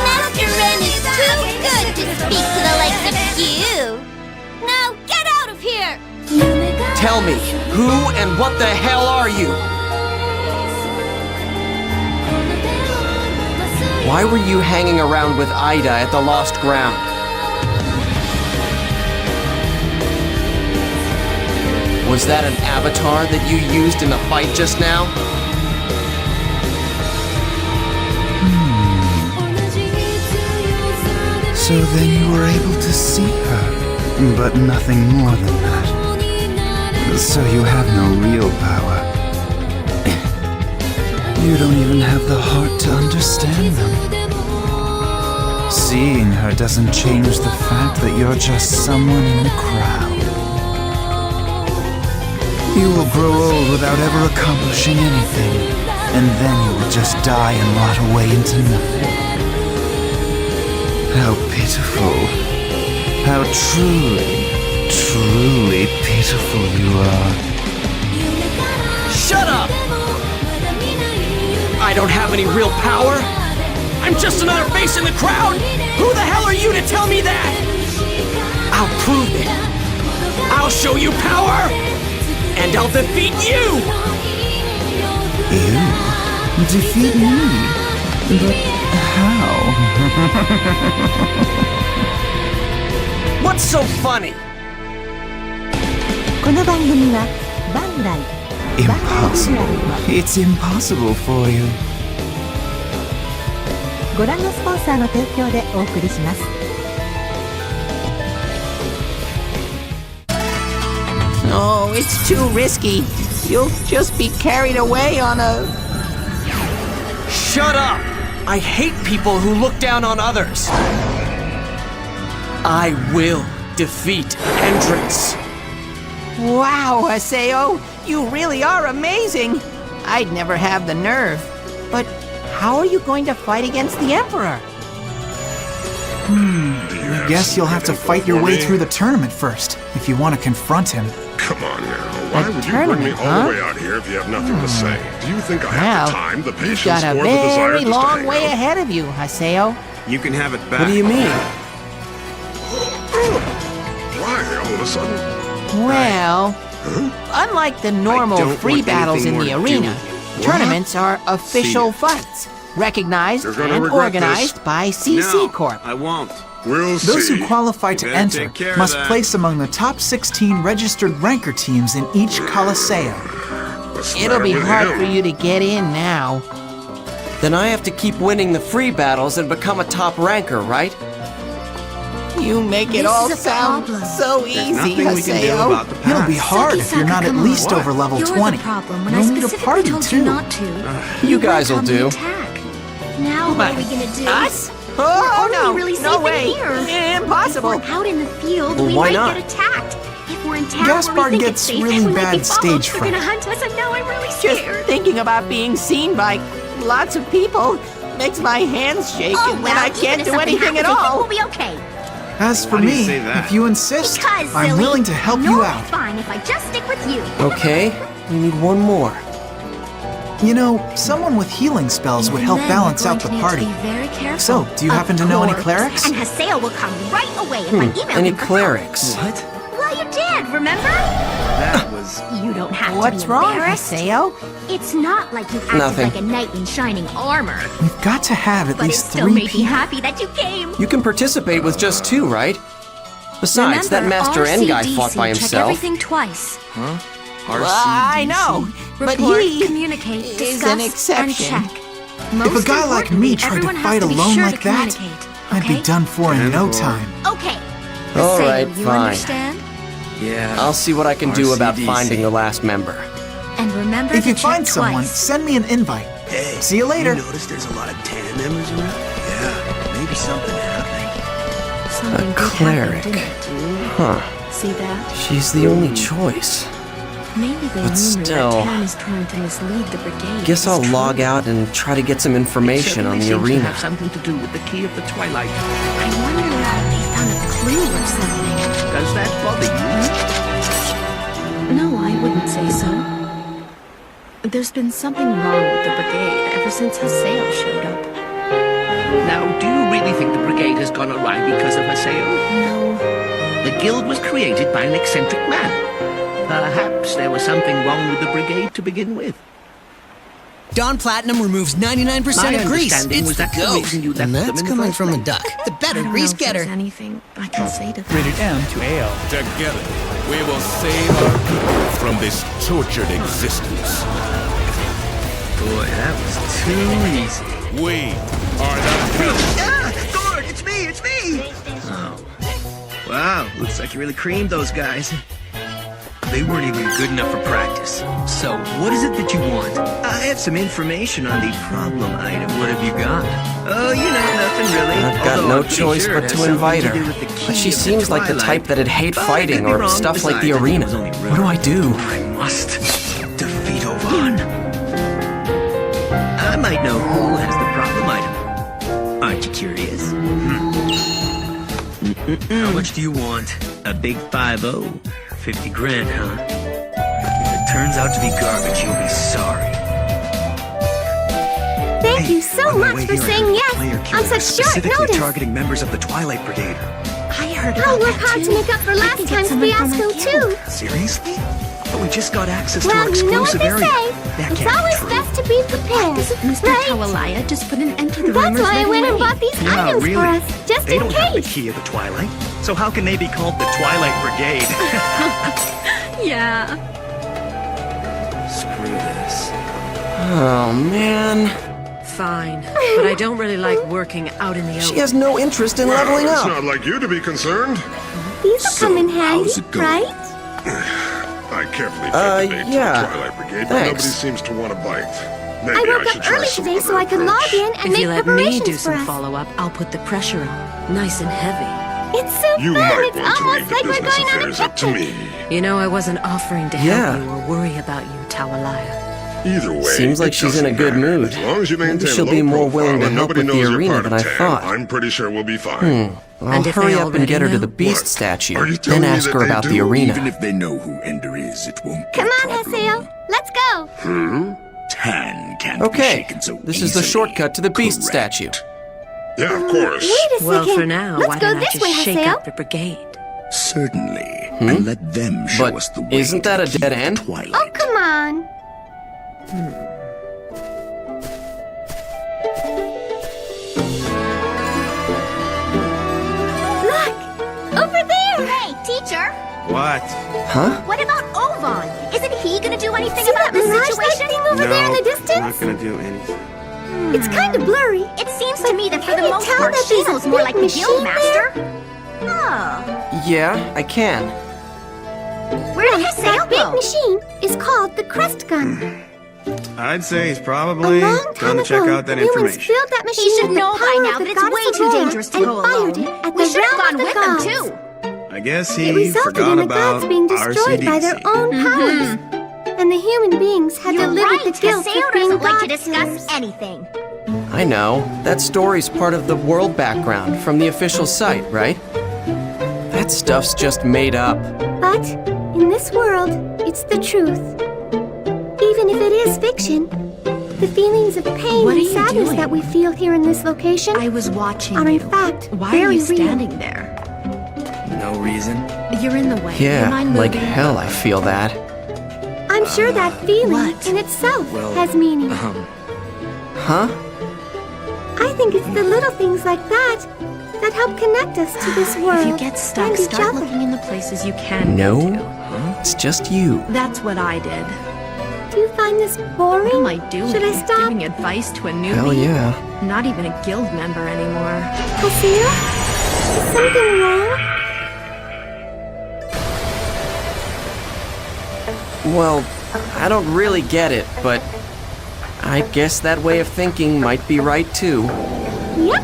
Master Ren is too good to speak to the likes of you! Now get out of here! Tell me, who and what the hell are you? Why were you hanging around with Ida at the Lost Ground? Was that an avatar that you used in the fight just now? So then you were able to see her, but nothing more than that. So you have no real power. You don't even have the heart to understand them. Seeing her doesn't change the fact that you're just someone in the crowd. You will grow old without ever accomplishing anything, and then you will just die and rot away into nothing. How pitiful. How truly, truly pitiful you are. Shut up! I don't have any real power. I'm just another face in the crowd. Who the hell are you to tell me that? I'll prove it. I'll show you power, and I'll defeat you. You? Defeat me? But how? What's so funny? この番組はバンダイ Impossible. It's impossible for you. ご覧のスポンサーの提供でお送りします。No, it's too risky. You'll just be carried away on a... Shut up! I hate people who look down on others. I will defeat Hendrix. Wow, Haseo, you really are amazing. I'd never have the nerve. But how are you going to fight against the Emperor? I guess you'll have to fight your way through the tournament first, if you want to confront him. Come on now. Why would you bring me all the way out here if you have nothing to say? Do you think I have the time, the patience, You've got a or the desire very just to long hang way out? ahead of you, Haseo. You can have it back. What do you mean? Why, all of a sudden? Well, unlike the normal free battles in the arena, tournaments are official fights, recognized and organized by CC Corp. I won't. We'll Those see. who qualify to enter take care of must that. place among the top 16 registered ranker teams in each Coliseum. What's the It'll matter be with hard him? for you to get in now. Then I have to keep winning the free battles and become a top ranker, right? You make it This all is a sound problem. so There's easy, nothing we can do Haseo. about the past. It'll be hard if you're not at come least on. over level You're 20. the problem when I You'll need a specifically party told too. you not to. You guys will come do. and attack. Now what are we gonna do? Us? We're Oh, only no, really no safe way. in here. Impossible. If we're out in the field, Well, we why might not? get attacked. If we're in town Gaspard where we think gets it's safe, really we might be bad followed. stage They're gonna fright. hunt us, and now I'm really Just scared. thinking about being seen by lots of people makes my hands shake, Oh, and well, then I even can't if do something anything at happens, I think all. we'll be okay. As for Why do you me, say that? if you insist, Because, I'm silly, willing to help you'll you be out. fine if I just stick with you. Okay, we need one more. You know, someone with healing spells would help Then balance we're out going the to need to party. be very careful. So, do you Of happen to know any course. clerics? And Haseo will come right away if I email Any him for clerics? help. Well, you did, remember? That was... You don't have What's to be wrong, embarrassed. Haseo? It's not like you acted Nothing. like a knight in shining armor. We've got to have at But it least still 3 made me people. happy that you came. You can participate with just 2, right? Besides, that Remember, Master N guy RCDC, fought by check himself. everything twice. Huh? Well, I know, but Report, he communicate, is discuss, an exception. and check. If a guy like me tried to everyone has fight to be alone sure like to that, communicate, I'd be okay? done for in no time. Okay. All Haseo, right, you fine. understand? Yeah. I'll see what I can do about RCDC. finding the last member. And remember If to you check find someone, twice. send me an invite. Hey, See you later. You notice there's a lot of TAN members around? Yeah, maybe something happening. Something A did cleric. happen, didn't it? Huh. See that? She's the only choice. Maybe the But rumor still, that Tan is trying to mislead the brigade. Guess is I'll true. log out and try to get some information on the Seems to arena. have something to do with the key of the Twilight. I wonder how they found a clue or something. Does that bother you? No, I wouldn't say so. There's been something wrong with the brigade ever since Haseo showed up. Now, do you really think the brigade has gone awry because of Haseo? No. The guild was created by an eccentric man. Perhaps there was something wrong with the brigade to begin with. Dawn Platinum removes 99% My of grease. understanding It's was the that the goat. reason you left And them that's in the coming first from a place. duck. The better I don't grease know if there's getter. anything I can say to them. Rated M to AL. Together, we will save our people from this tortured existence. Boy, that was too easy. We are the Ah, Gord, it's me! Oh. Wow, looks like you really creamed those guys. They weren't even good enough for practice. So, what is it that you want? I have some information on the problem item. What have you got? Oh, nothing really. I've got Although no I'm pretty choice sure it but has to invite something her. to do with the But she key of the seems like the Twilight. type that'd hate But I fighting could be or wrong. stuff like the Besides, I think arena. it was only What do I do? I must defeat Ovan. I might know who has the problem item. Aren't you curious? How much do you want? A big 5-0? 50 grand, huh? If it turns out to be garbage, you'll be sorry. Thank you so much for saying yes on such short Specifically notice. targeting members of the Twilight Brigade. I heard I'll about work that hard too. to make up for I last can get time's someone from fiasco, my guild. too. Seriously? But we just got access to Well, our you know what exclusive they area. say. That It's can't be always true. best to be prepared. Doesn't Mr. Right? Tawalaya just put an end to the That's rumors why I right went and away? bought these Yeah, items really. for us, just They in don't have the case. key of the Twilight, so how can they be called the Twilight Brigade? Yeah. Screw this. Oh, man. Fine, but I don't really like working out in the open. She has no interest in Well, leveling it's up. not like you to be concerned. These will come in handy, how's it going? right? I carefully fed the bait yeah. to the Twilight Brigade, but Thanks. nobody seems to want to bite. Maybe I woke should up try early some today so other I could approach. log in and If make you let me preparations do for some us. follow-up, I'll put the pressure on. Nice and heavy. It's so You fun. might It's want to leave almost the like we're business going on a affairs up to picnic. me. You know, I wasn't offering to help Yeah. you or worry about you, Tawalaya. Either way, Seems like it she's in a doesn't good matter. mood. As long as you Maybe maintain she'll a be low more profile willing to and help nobody with the knows you're arena part than of I TAN, thought. I'm pretty sure we'll be fine. I'll And if they hurry up and already get her to know? the beast What? statue, Are you then telling me ask that her they about do? the arena. Even if they know who Ender is, it won't be Come a on, problem. Haseo. Let's go. Tan can't be Okay, shaken so this is the easily. shortcut to the beast Correct. statue. Yeah, of course. Wait a Well, second. for now, Let's why go don't I this just way, shake Haseo. up the brigade? Certainly. And let them show But us the way. isn't that to a the key dead of the end? Twilight. Oh, come on. Look! Over there! Hey, teacher! What? Huh? What about Ovan? Isn't he gonna do anything See about that this mirage situation? thing over there in the I'm distance? not gonna do anything. It's kind of blurry. It seems to me that for Can the you most tell part, that there's a Shino's more big like the machine guildmaster. Oh. Yeah, I can. Where did Haseo That big go? machine is called the Crest Gun. I'd say he's A probably long time gonna check ago, out that humans information. filled that machine He should with the know by power now, of the but it's goddess way too Aurora dangerous to and go fired alone. it at We the should have realm gone of the with them, gods. too. I guess It he resulted forgot in the about gods being destroyed by their RCDC. own powers. And the human beings had to You're live right. with the guilt Haseo of being doesn't like to god discuss killers. anything. I know. That story's part of the world background from the official site, right? That stuff's just made up. But in this world, it's the truth. Even if it is fiction, the feelings of pain What are and you sadness doing? that we feel here in this location I was watching are you. in fact Why are very you real. standing there? No reason. You're in the way. Am I Yeah, like moving? hell I feel that. I'm sure that feeling what? in itself Well, has meaning. Huh? I think it's the little things like that that help connect us to this world If you get stuck, and each start other. looking in the places you can No, go to. it's just you. That's what I did. Do you find this boring? What am I doing? Should I stop? Giving advice to a newbie? Hell yeah. Not even a guild member anymore. Haseo? Is something wrong? Well, I don't really get it, but I guess that way of thinking might be right too. Yep.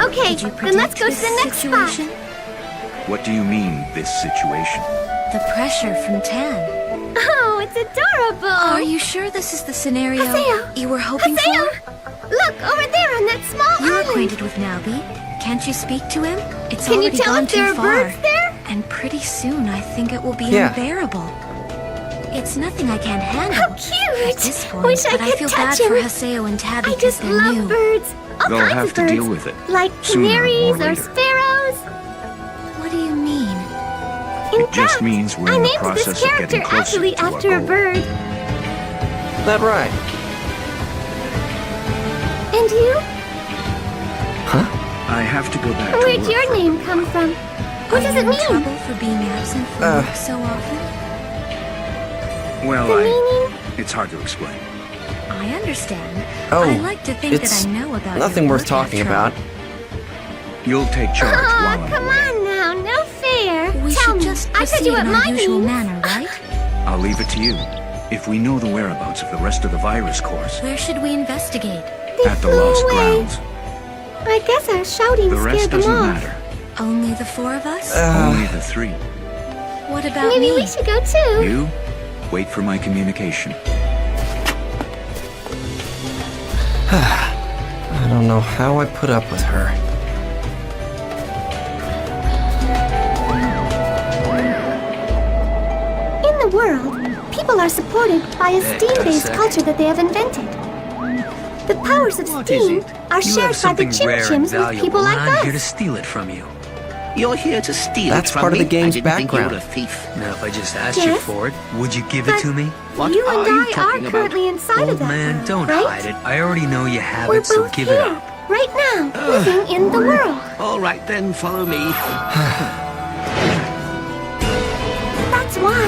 Okay, Did you then let's predict go to this the next situation? spot. What do you mean, this situation? The pressure from Tan. Oh, it's adorable. Are you sure this is the scenario Haseo! you were hoping Haseo! for? Look, over there on that small You're island. acquainted with Nabi. Can't you speak to him? It's Can you already tell gone if there too are far. birds there? And pretty soon, I think it will be Yeah. unbearable. It's nothing I can't handle. How cute! At this point, Wish I but could I feel touch bad for him. Haseo and Tabby I because just they're love new. birds. All They'll kinds have of to birds. deal with it. Like Sooner or canaries or later. sparrows. What do you mean? In It just fact, means we're I in the named process this of character getting closer actually to our after a goal. bird. That right? And you? I have to go back to Where'd work your for- name come from? What does Are it you in mean? trouble for being absent from work so often? Well, The meaning? it's hard to explain. I understand. Oh, I like to think it's that I know about nothing your worth work talking after about. You'll take charge Oh, while I'm come away. on now, no fair. We Tell should me, just I said proceed you what in our mine usual means. manner, right? I'll leave it to you. If we know the whereabouts of the rest of the virus course, Where should we investigate? at the lost grounds, I guess our shouting the rest scared them doesn't off. matter. Only the four of us? Only the three. What about Maybe me? we should go too. You, wait for my communication. I don't know how I put up with her. In the world, people are supported by a steam-based culture that they have invented. The powers of steam are shared by the Chim-Chims with people like I'm here us. to steal it from you. You're here to steal That's it from part of me? the game's I didn't background. think you were a thief. Now, if I just asked you Yes, for it, would you give it to me? You and I are currently inside of Old that man, world, don't right? hide it. I already know you have We're it, so both give here, it up. right now, living in the world. All right, then, follow me. That's why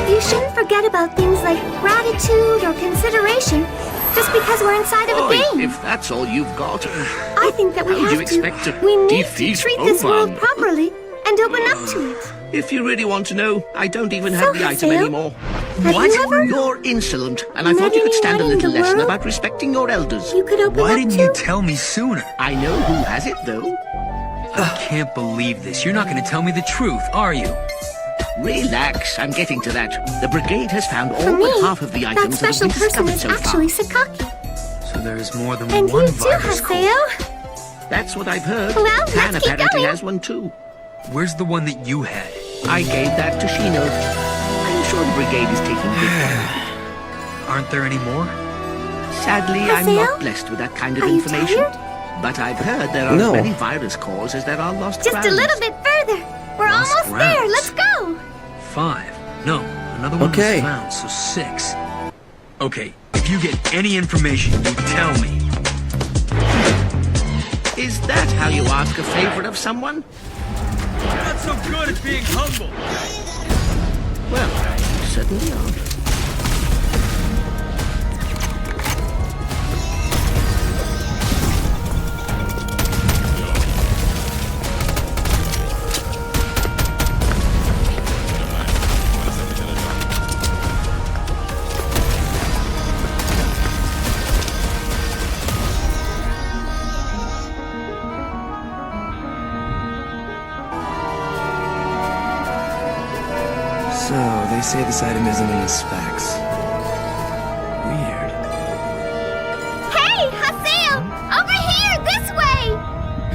you shouldn't forget about things like gratitude or consideration just because we're inside of a Boy, game. if that's all you've got, I think that we how would have you to. expect to We need to defeat treat this world Ovan? properly and open up to it. If you really want to know, I don't even have So, the item Haseo, anymore. have What? you ever You're insolent, and I met thought you could stand a anyone in little the lesson world about respecting your elders. you could open Why up didn't to? you tell me sooner? I know who has it, though. I can't believe this. You're not going to tell me the truth, are you? Relax, I'm getting to that. The brigade has found all For me, but half of the that items that special have been person discovered is so actually far. Sakaki. So there's more than And one you too, virus core. Haseo. That's what I've heard. Well, Tan let's keep apparently going. has one too. Where's the one that you had? I gave that to Shino. I'm sure the brigade is taking good care of it. Aren't there any more? Sadly, I'm Haseo? not blessed with that kind of Are you information. tired? But I've heard there are No. as many virus cores as there are lost Just grounds. a little bit further. We're Lost almost there. grounds. Let's go. 5. No, another one Okay. was found, so 6. Okay, if you get any information, you tell me. Is that how you ask a favor of someone? Not so good at being humble. Well, you certainly aren't. So, they say this item isn't in the specs. Weird. Hey, Haseo! Over here, this way!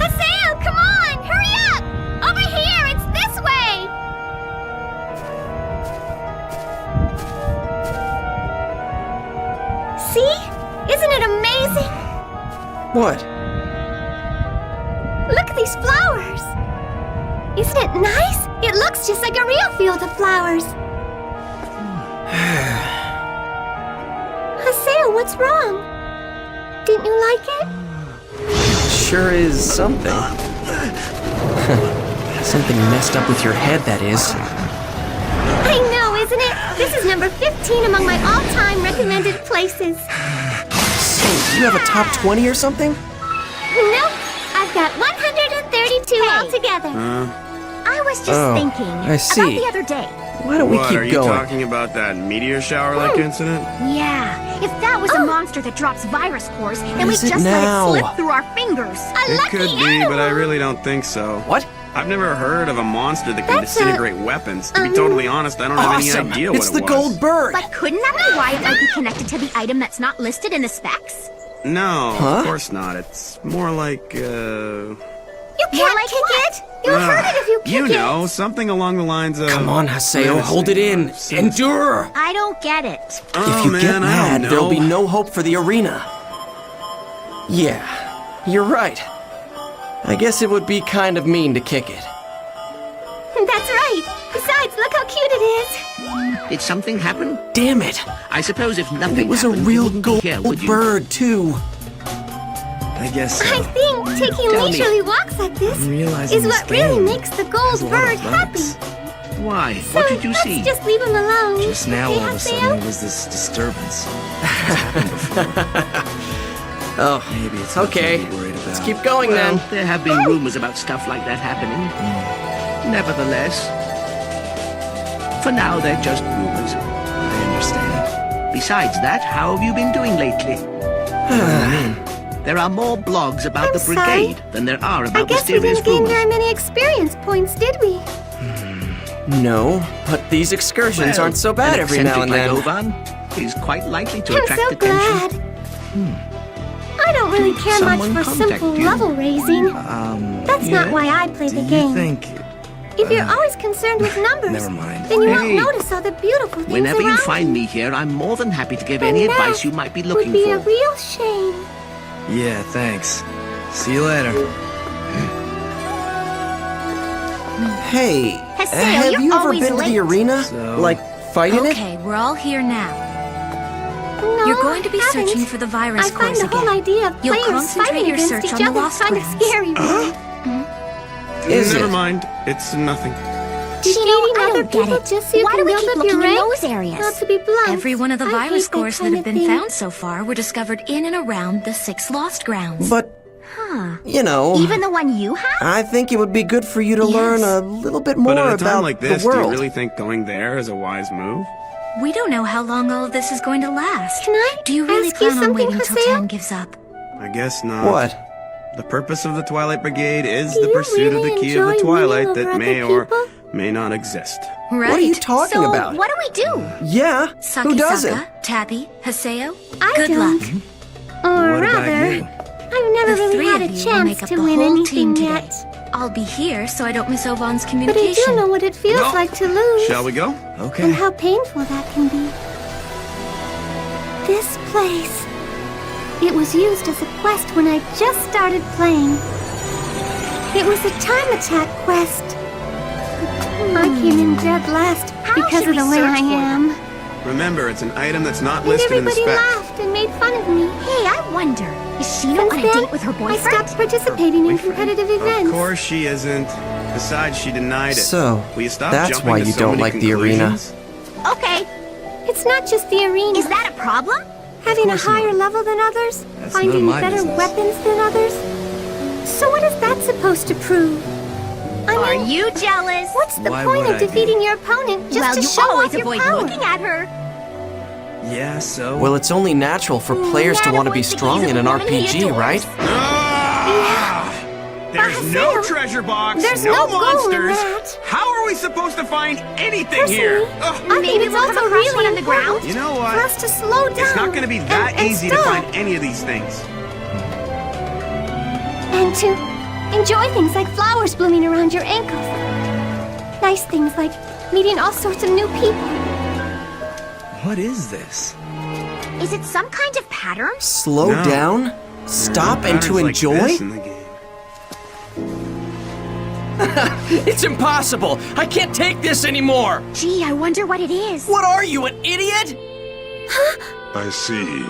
Haseo, come on! Hurry up! Over here, it's this way! See? Isn't it amazing? What? Look at these flowers! Isn't it nice? It looks just like a real field of flowers. Haseo, what's wrong? Didn't you like it? Sure is something. Something messed up with your head, that is. I know, isn't it? This is number 15 among my all-time recommended places. So, you have a top 20 or something? Nope, I've got 132 altogether. I was just Oh, thinking I see. about the other day. Why don't we What, keep are you going? talking about that meteor shower-like incident? Yeah, if that was a monster that drops virus cores, then we is it just now? let it slip through our fingers. It could be, but I really don't think so. What? I've never heard of a monster that can disintegrate weapons. To be totally honest, I don't have Awesome! any idea It's what the it was. gold bird! But couldn't that be why it might be connected to the item that's not listed in the specs? No, Huh? of course not. It's more like, You can't kick it! You'll hurt it if you kick you it! know, something along the lines of... Come on, Haseo, hold it in. Endure! I don't get it. If you get mad, there'll be no hope for the arena. Yeah, you're right. I guess it would be kind of mean to kick it. That's right! Besides, look how cute it is! Did something happen? Damn it! I suppose if nothing It was a happened, real you wouldn't be here, would gold you? bird, too. I guess I think taking Tell me. leisurely walks like this realizing is what this really game makes the has gold a lot bird of happy. bugs. Why? So What did you let's see? just leave him alone. Just now, Hey, all of a Haseo? sudden, there was this disturbance. It's happened before. Oh, Maybe it's okay. nothing to be worried about. Let's keep going Well, then. there have been rumors about stuff like that happening. Nevertheless, For now, they're just rumors. I understand. Besides that, how have you been doing lately? There are more blogs about the brigade than there are I about guess we mysterious didn't gain rumors. very many experience points, did we? No, but these excursions Well, aren't so bad an every now and then. eccentric like Ovan is quite likely to I'm attract so attention. glad. I don't really care much someone for contact simple you? level raising. That's not why I play the game. If you're always concerned with numbers, Never mind. then you won't Hey. notice all the beautiful things Whenever you around find me here, I'm more than happy to give And any that advice you might be would looking be for. a real shame. Yeah, thanks. See you later. Hey, Haseo, have you're you ever always been to late. the arena? Like, fighting it? Okay, we're all here now. No, You're going to be I haven't. searching for the virus I find cores the whole again. idea of You'll players concentrate fighting your against search each on the other lost kind of grounds. scary. Is Never it? mind. It's nothing. Defeating I other don't get people it. just so you Why can do we build keep up your looking in rank? those areas? Not to be blunt. Every one of the I virus hate that cores that kind have of been thing. found so far were discovered in and around the 6 lost grounds. But, Huh. you know, Even the one you have? I think it would be good for you to learn a little bit more But at a about time like this, the do you world. really think going there is a wise move? We don't know how long all of this is going to last. Can I Do you really ask you plan on something, waiting till Haseo? 10 gives up? I guess not. What? The purpose of the Twilight Brigade is Do the you pursuit of really the key of the enjoy Twilight winning that over may other or people? may not exist. Right. What are you talking so about? what do we do? Yeah, who doesn't? Saki-Saka, Tappy, Haseo, I good don't. luck. Or What about rather, you? I've never The really three had of a you will chance make up to the win whole team anything today. yet. I'll be here so I don't miss Ovan's But I communication. do know what it feels Well, like to lose. Shall we go? Okay. And how painful that can be. This place. It was used as a quest when I just started playing. It was a time attack quest. I came in dead last because of the way I am. Remember, it's an item that's not And listed in the everybody spec. laughed and made fun of me. Hey, I wonder, is Shino on a Since then, date with her I boyfriend? stopped participating in competitive Of events. course she isn't. Besides, she denied it. So, Will you stop that's jumping why to you so don't many like the arena. conclusions? Okay, It's not just the arena. is that a problem? Having a course higher not. level than others? That's Finding none of my better business. weapons than others? So what is that supposed to prove? Are you jealous? What's the Why point would of I be? defeating your opponent just well, to you show always off your avoid power? looking at her. Yeah, so? Well, it's only natural for players to want to be strong in an RPG, right? There's no treasure box, There's no no goal in monsters. that. How are we supposed to find anything here? Ugh. I think Maybe it's we'll come also across really one on the ground. important You know for what? us to slow down. It's not going to be that and easy to stop. find any of these things. And to enjoy things like flowers blooming around your ankles. Nice things like meeting all sorts of new people. What is this? Is it some kind of pattern? Slow No. down? Stop and to Patterns like enjoy? this in the game. It's impossible! I can't take this anymore! Gee, I wonder what it is. What are you, an idiot? I see.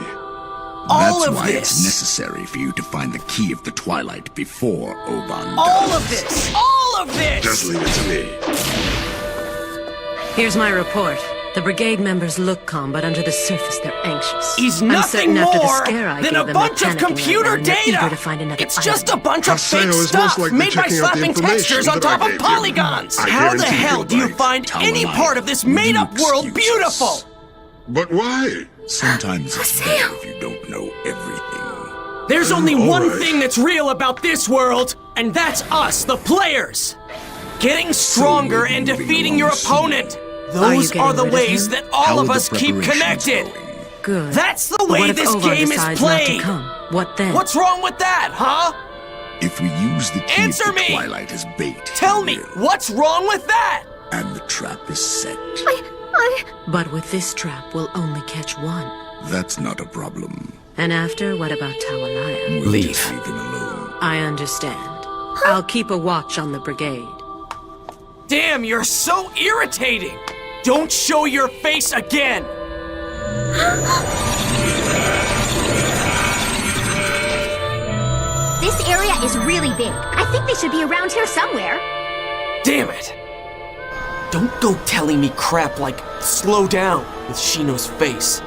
All That's of why this! it's necessary for you to find the key of the Twilight before Oban does. All of this! All of this! Just leave it to me. Here's my report. The brigade members look calm, but under the surface they're anxious. He's I'm nothing certain after the more scare I than gave a them, bunch they're of panicking computer right now, and they're data! eager to find another It's just a island. bunch of fake Haseo is most stuff likely made by checking out the slapping information textures on that I top of gave him. polygons! I How the guarantee hell you'll do you bite. find Tell any them part of this made-up No world excuses. beautiful? But why? Sometimes it's better if you don't know everything. There's only All one right. thing that's real about this world, and that's us, the players! Getting stronger and defeating your opponent! Those getting are the rid of ways him? that all How of are the us keep preparations connected! going? Good. That's the But way what if this Oban game is decides not to played! come? What then? What's wrong with that, huh? If we use the key Answer of the me! Twilight as bait, Tell me, what's wrong with that? and the trap is set. But with this trap, we'll only catch one. That's not a problem. And after, what about Tawalaya? We'll Leave. just leave him alone. I understand. I'll keep a watch on the brigade. Damn, you're so irritating! Don't show your face again! This area is really big. I think they should be around here somewhere. Damn it! Don't go telling me crap like slow down with Shino's face.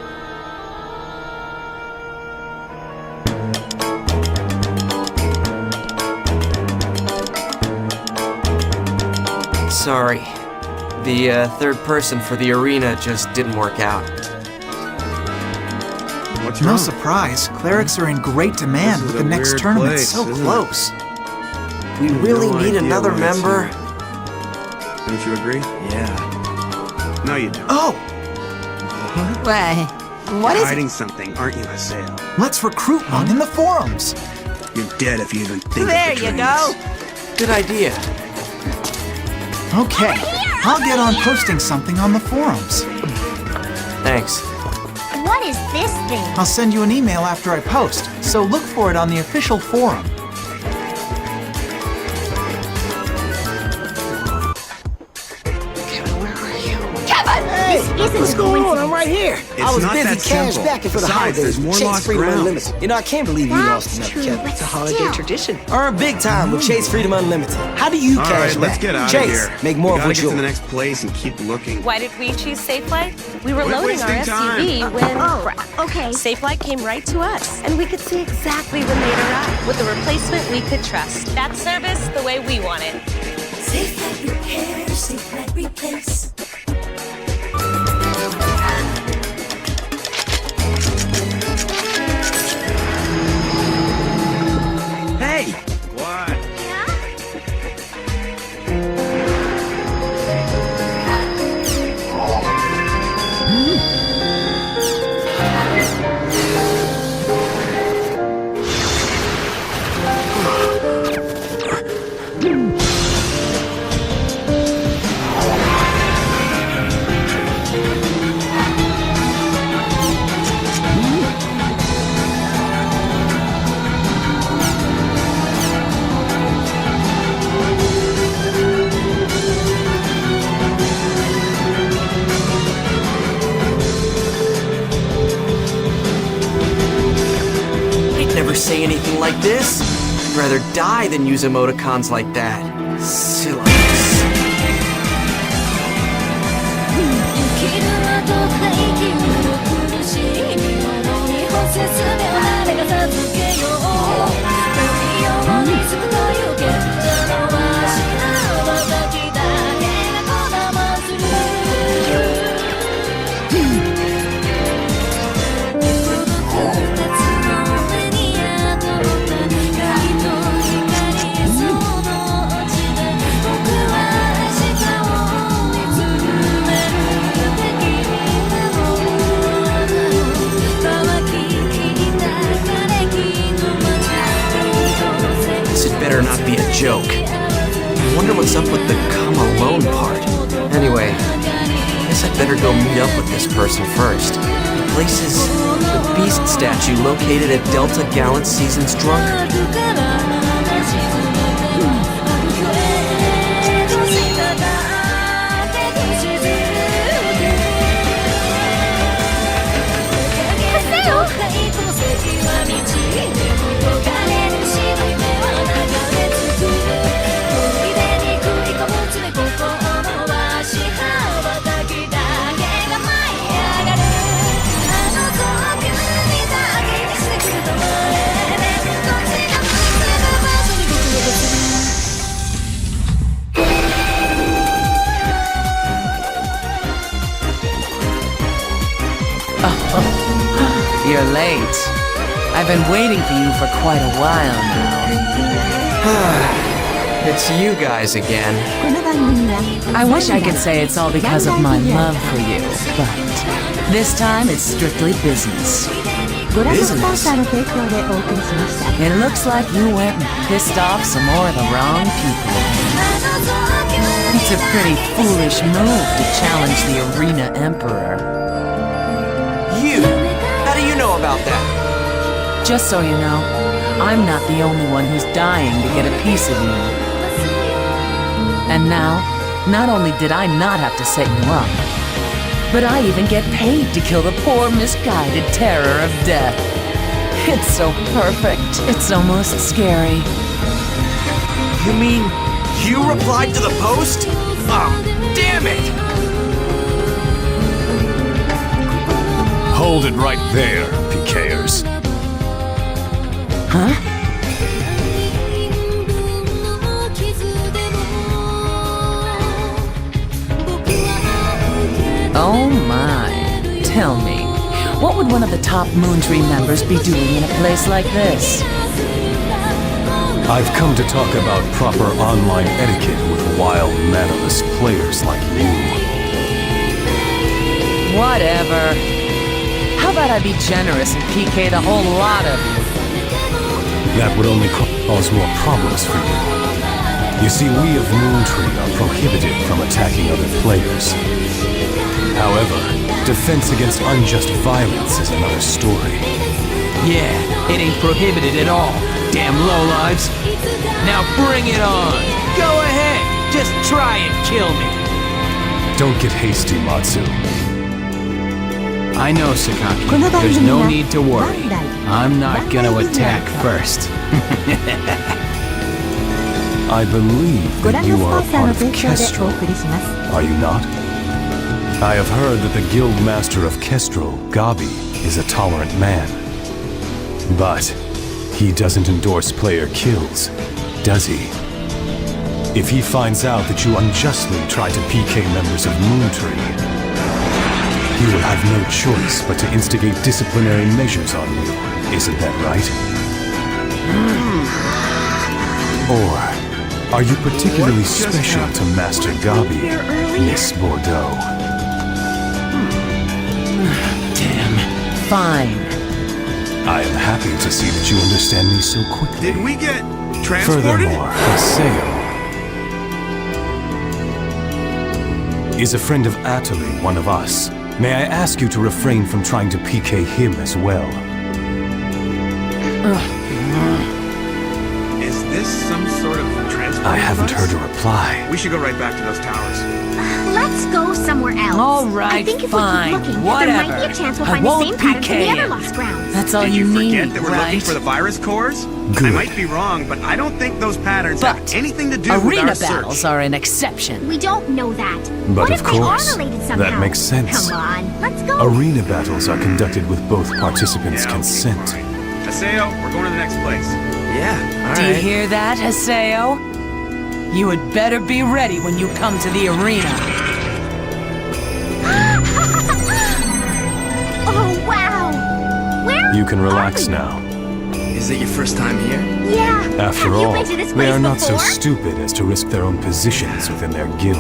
Sorry. The third person for the arena just didn't work out. What's No wrong? surprise, clerics are in great demand This is with the a next weird tournament place, so isn't it? close. We really No need idea another what it's member. here. Don't you agree? Yeah. No, you don't. Oh, What is it? Hiding something, aren't you, Haseo? let's recruit one in the forums. You're dead if you even think There of you betraying go. us. Good idea. Okay, I'll get on posting something on the forums. Thanks. What is this thing? I'll send you an email after I post, so look for it on the official forum. Isn't going on? I'm right here. It's I was not busy that cash simple. backing for the Besides, holidays. there's more Chase lost Freedom ground. Unlimited. You know, I can't believe you lost enough, true, Kevin. but It's a holiday still. tradition. Earn big time with Chase Freedom Unlimited. How do you All cash right, let's back? get out Chase, of here. make more we of gotta what's get to the yours. next place and keep looking. Why did we choose Safelight? We were Quit loading our wasting SUV time. when okay. Safelight came right to us, and we could see exactly when they'd arrive with a replacement we could trust. That service the way we want it. Safelight repair, Safelight replace. Hey! What? I'd never say anything like this. I'd rather die than use emoticons like that. Silly. This had better not be a joke. I wonder what's up with the come alone part. Anyway, I guess I'd better go meet up with this person first. The place is the Beast statue located at Delta Gallant Seasons Drunkard. You're late. I've been waiting for you for quite a while now. It's you guys again. I wish I could say it's all because of my love for you, but this time it's strictly business. Business? It looks like you went and pissed off some more of the wrong people. It's a pretty foolish move to challenge the Arena Emperor. You? How do you know about that? Just so you know, I'm not the only one who's dying to get a piece of you. And now, not only did I not have to set you up, but I even get paid to kill the poor, misguided terror of death. It's so perfect. It's almost scary. You mean you replied to the post? Damn it! Hold it right there, PKers. Huh? What would one of the top Moontree members be doing in a place like this? I've come to talk about proper online etiquette with wild, mannerless players like you. Whatever. How about I be generous and PK the whole lot of you? That would only cause more problems for you. You see, we of Moontree are prohibited from attacking other players. However, defense against unjust violence is another story. Yeah, it ain't prohibited at all. Damn lowlives. Now bring it on. Go ahead. Just try and kill me. Don't get hasty, Matsu. I know, Sakaki. There's no need to worry. I'm not gonna attack first. I believe that you are a part of Kestrel, are you not? I have heard that the guild master of Kestrel, Gabi, is a tolerant man. But he doesn't endorse player kills, does he? If he finds out that you unjustly try to PK members of Moontree, he will have no choice but to instigate disciplinary measures on you. Isn't that right? Or are you particularly special to Master Gabi, Miss Bordeaux? Damn. Fine. I am happy to see that you understand me so quickly. Did we get transported? Furthermore, Haseo is a friend of Atali, one of us. May I ask you to refrain from trying to PK him as well? Is this some sort of transport? I haven't heard a reply. We should go right back to those towers. Let's go somewhere else. All right, I think if fine. we keep looking, Whatever. there might be a chance we'll I find the won't same pattern from the PK other him. lost grounds. That's all Did you need, forget that we're looking right? for the virus cores? Good. I might be wrong, but I don't think those patterns have anything to do with Arena our search. battles are an exception. We don't know that. But what of if course, they are related somehow? that makes sense. Come on, let's go. Arena battles are conducted with both participants' consent. Haseo, we're going to the next place. Yeah, all Do you hear that, Haseo? You had better be ready when you come to the arena. Oh, wow! Where You can relax now. Is it your first time here? Yeah. After Have you all, been to this they place are not so before? stupid as to risk their own positions within their guild.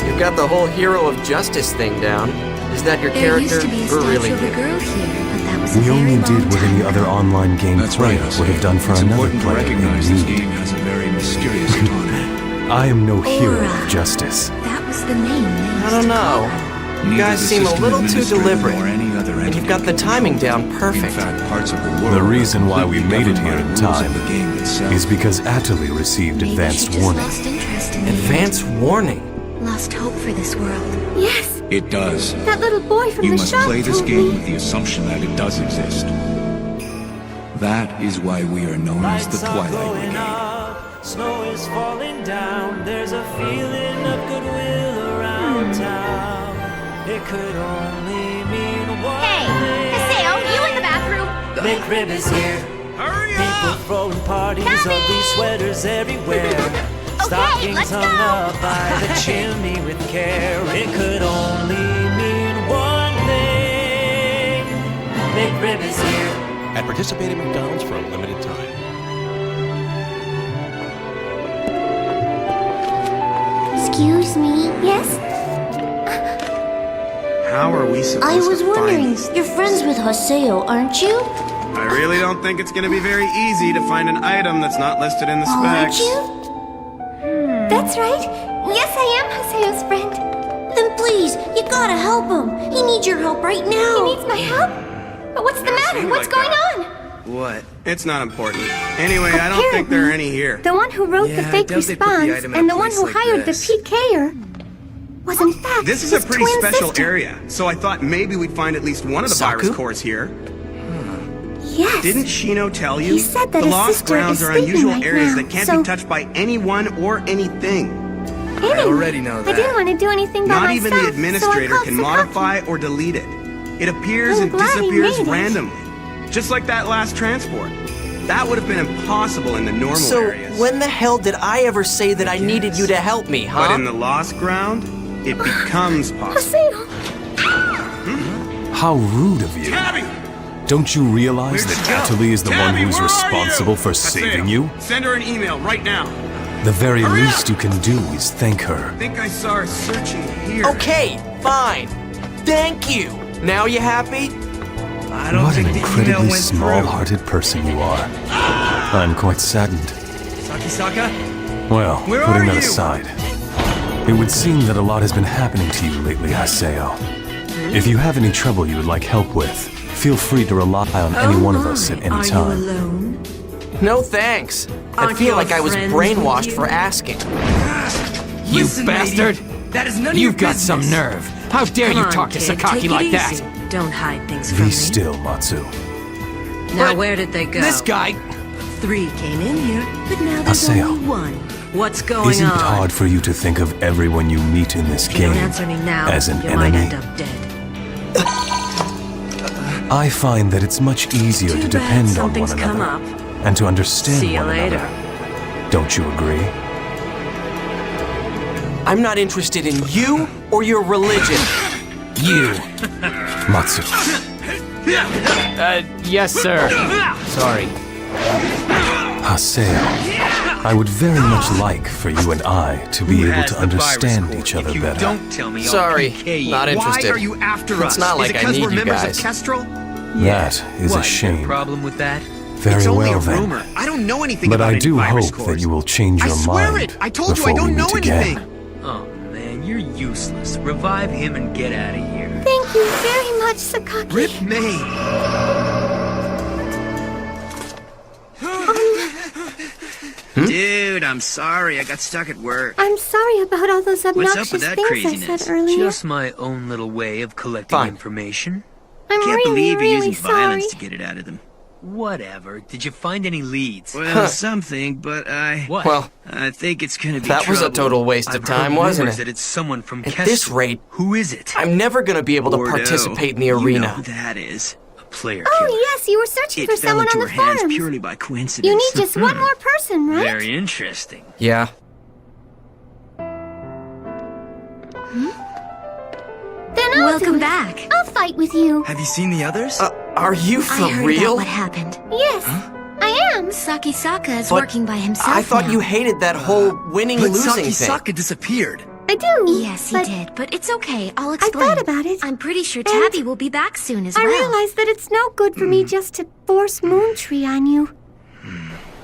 You've got the whole hero of justice thing down. Is that your There used character? to be a Or statue really of a new? girl here, but that was a We very only long did what time any ago. other online game player would have done for It's another important to player in recognize this need. game has a very mysterious tonic. I am no hero of justice. That was the name they I don't know. You Neither guys the seem a system little too administrator deliberate. nor any other And you've entity got the can timing control. down perfect. In fact, parts of the world The reason why we made it here in rules time of the game itself. is because Atali received Maybe advanced she just warning. lost interest in the Advance warning. lost hope for this world. Yes, It does. that little boy from You the must shop play this told game me. with the assumption that it does exist. That is why we are known as the Twilight Brigade. Snow is falling down. There's a feeling of goodwill around town. It could only mean one thing. Haseo, you in the bathroom? McRib is here. Hurry People up! throwing parties, ugly sweaters everywhere. let's Stockings hung go. up by the chimney with care. It could only mean one thing. McRib is here. At participating McDonald's for a limited time. Excuse me. Yes? How are we supposed I was to find wondering, these? you're friends with Haseo, aren't you? I really don't think it's going to be very easy to find an item that's not listed in the Aren't specs. you? That's right. Yes, I am Haseo's friend. Then please, you gotta help him. He needs your help right now. He needs my help? But what's the matter? seemed What's like going that. on? What? It's not important. Anyway, I don't think there are any here. The one who wrote the Yeah, I fake doubt they put the response item in and a the one place who like hired this. the PKer was in fact This is a his pretty twin special sister. area, so I thought maybe we'd find at least one of the virus Saku? cores here. Yes. Didn't Shino tell you? He said that the his lost sister grounds is are sleeping unusual right areas now, that can't so- be touched by anyone or anything. Anyway, I already know I that. didn't want to do anything by Not myself, even the so I administrator called can Sakaki. modify or delete it. It appears I'm and glad he disappears made it. randomly, just like that last transport. That would have been impossible in the normal So, areas. when the hell did I ever say that I needed you to help me, huh? But in the lost ground, it becomes possible. Haseo! How rude of you. Don't you realize that Natalie is the one who's responsible for saving you? Send her an email right now. The very least you can do is thank her. I think I saw her searching here. Okay, fine. Thank you. Now you happy? I don't What an think the email incredibly went small-hearted person you are. I'm quite saddened. Sakisaka? Well, Where putting are that you? aside, it would seem that a lot has been happening to you lately, Haseo. If you have any trouble you would like help with, feel free to rely on any one of us at any time. Alone? No thanks. I Aren't feel your like I was friends brainwashed with you? for asking. You Listen, bastard! lady, that is none of You've your got some business. nerve. How dare Come you on, talk to kid, Sakaki take like it that? easy. Don't hide things from Be me. still, Matsu. Now where did they go? This guy... 3 came in here, but now there's Haseo. only 1. What's going Isn't it on? hard for you to think of everyone you meet in this If you don't game answer me now, as an you might enemy? end up dead. I find that it's much easier Too to bad depend on something's one come another up. and to understand See you one later. another. Don't you agree? I'm not interested in you or your religion. You. Matsu. Yes, sir. Sorry. Haseo. I would very much like for you and I to be able to understand each other better. Don't tell me. Sorry, not interested. Why are you after us? It's not like is it I need we're you members guys. of Kestrel? That is What, a shame. problem with that? Very It's only well a then. rumor. I don't know anything But about I any do virus hope cores. that you will change your I swear mind it. I told you I before don't we know meet again. anything. Oh man, you're useless. Revive him and get out of here. Thank you very much, Sakaki. Rip me. Dude, I'm sorry. I got stuck at work. I'm sorry about all those What's obnoxious up with that things craziness? I said earlier. Just my own little way of collecting information. I'm Can't really, believe you're really using violence sorry. to get it out of them. Whatever. Did you find any leads? Well, something, but What? Well, I think it's gonna be that was a trouble. total waste of I've time, heard wasn't rumors it? that it's someone from At Kestrel. this rate, Who is it? I'm never gonna be able to Bordeaux. participate in the You arena. know who that is. A player Oh, killer. yes, you were searching It for fell someone into on her the hands farms. purely by coincidence. You need just one more person, right? Very interesting. Yeah. Then I'll Welcome do it. back. I'll fight with you. Have you seen the others? Are you for I heard real? about what happened. Yes, I am. Sakisaka is But working by himself I thought now. you hated that whole winning-losing thing. Sakisaka disappeared. I do. Yes, he but did, but it's okay. I'll I explain. thought about it. I'm pretty sure And Tabby will be back soon as I well. realized that it's no good for me just to force Moontree on you.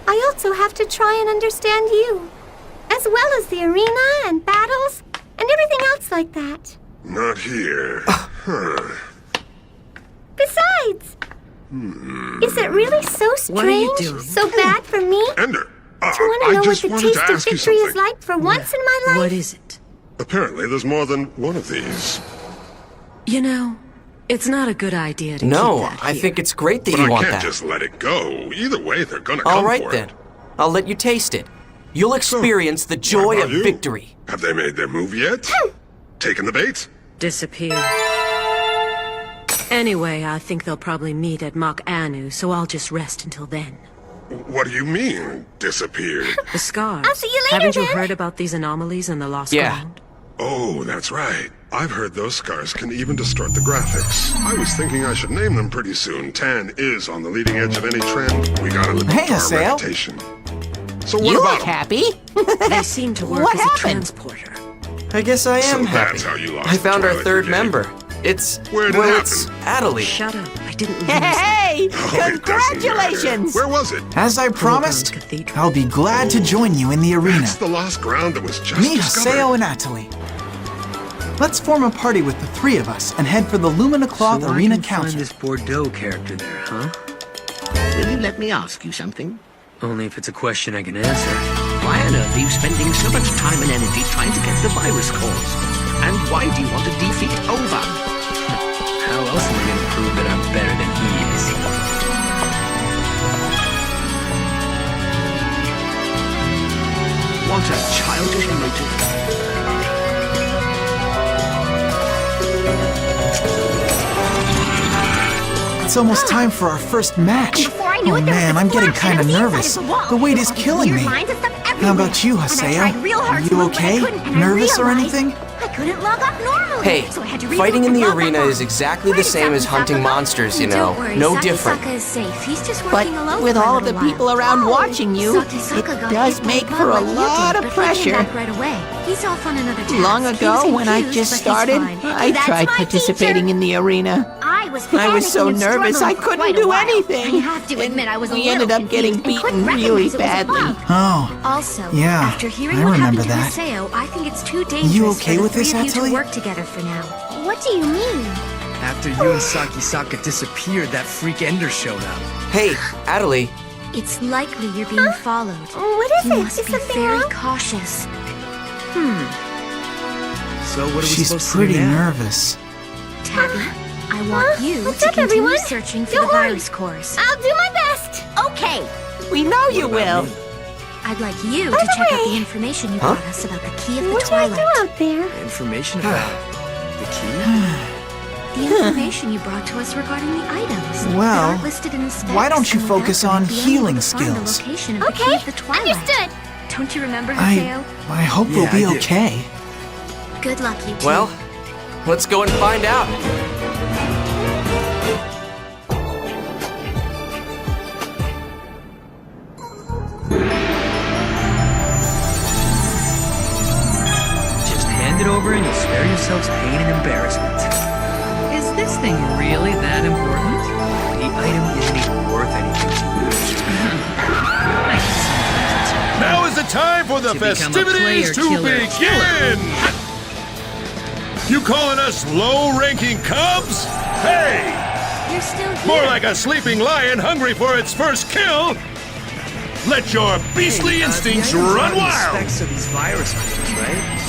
I also have to try and understand you, as well as the arena and battles and everything else like that. Not here. Besides, is it really so What are you strange, doing? so bad for me? Ender, To want to know I what just the wanted taste to of ask you victory is something. like for once in my life? What is it? Apparently, there's more than one of these. You know, it's not a good idea to No, keep that I here. think it's great that But you I want can't that. just let it go. Either way, they're gonna All come right for then. it. I'll let you taste it. You'll experience the joy about of you? victory. Have they made their move yet? Taken the bait? Disappear. Anyway, I think they'll probably meet at Mach Anu, so I'll just rest until then. What do you mean, disappeared? The scars. I'll see you later, Haven't you then. heard about these anomalies in the Lost Yeah. Ground? Oh, that's right. I've heard those scars can even distort the graphics. I was thinking I should name them pretty soon. Tan is on the leading edge of any trend. We gotta live Hey, up to our Haseo. reputation. So what You about look happy. They seem to work What as a happened? transporter. I guess I am So happy. that's how you lost I found our Twilight third Brigade. member. It's Where did it it's happen? Adelie. Shut up. I didn't lose them. Hey! Oh, it doesn't Congratulations! matter. Where was it? As I promised, Cathedral. I'll be glad to join you in the arena. It's the lost ground that was just Meet discovered. Haseo and Natalie. Let's form a party with the three of us and head for the Lumina Cloth So Arena I can Council. find this Bordeaux character there, huh? Will you let me ask you something? Only if it's a question I can answer. Why on earth are you spending so much time and energy trying to get the virus cores? And why do you want to defeat Ovan? How else am I going to prove that I'm better than he is? What a childish motive. It's almost time for our first match. Before I knew Oh it, there was man, a I'm getting splash kind of and I was nervous. inside of the wall. The weight is All these killing weird me. lines and stuff How everywhere. about you, And I Haseo? tried real Are hard to you move, but I okay? couldn't, and I Nervous or realized anything? I couldn't log off normally. Hey, so I had to fighting in the log arena on. is exactly the same as hunting monsters, you know. Don't worry, No Saki different. Saka is safe. He's just But working alone with for a all of the little people while. around watching you, Saki Saka it got does hit by make bug for a like you lot did, of but he came pressure. back right away. He's off on another task. Long He was ago, when I confused, just but he's started, fine. I That's tried my participating in the arena. I was so panicking and nervous I struggling for couldn't quite a do while. anything. I have to admit I was a We little ended up getting confused and couldn't beaten really recognize it was a badly. bug. Oh. Also, Yeah, after hearing I what remember happened that. to Haseo, I think it's too dangerous You okay for the with three this, of you to Atali? work together for now. What do you mean? After you and Saki Saka disappeared, that freak Ender showed up. Hey, Atali. It's likely you're being followed. What is You it? must Is be something very wrong? cautious. So what are we She's supposed pretty to do now? nervous. Tabby, I want you What's to up, continue everyone? searching for Don't the worry. virus cores. I'll do my best. Okay. We know you will. I'd like you By to the check out way- the information you Huh? brought us about the key of the What do I Twilight. do out there? Information about the key? The information you brought to us regarding the items that Well, aren't listed in the specs. why don't you and without focus them, on you'll be unable healing to find the skills? location of the key Okay, of the Twilight. understood. Don't you remember, Haseo? I hope we'll Yeah, be I do. okay. Good luck, you two. Well, let's go and find out. Just hand it over and you'll spare yourselves pain and embarrassment. Is this thing really that important? The item isn't even worth anything to you. Now is the time for the To become a festivities to player killer. begin! You calling us low-ranking cubs? Hey! You're still here. More like a sleeping lion hungry for its first kill! Let your beastly instincts the items run are the wild! specs of these virus items, right?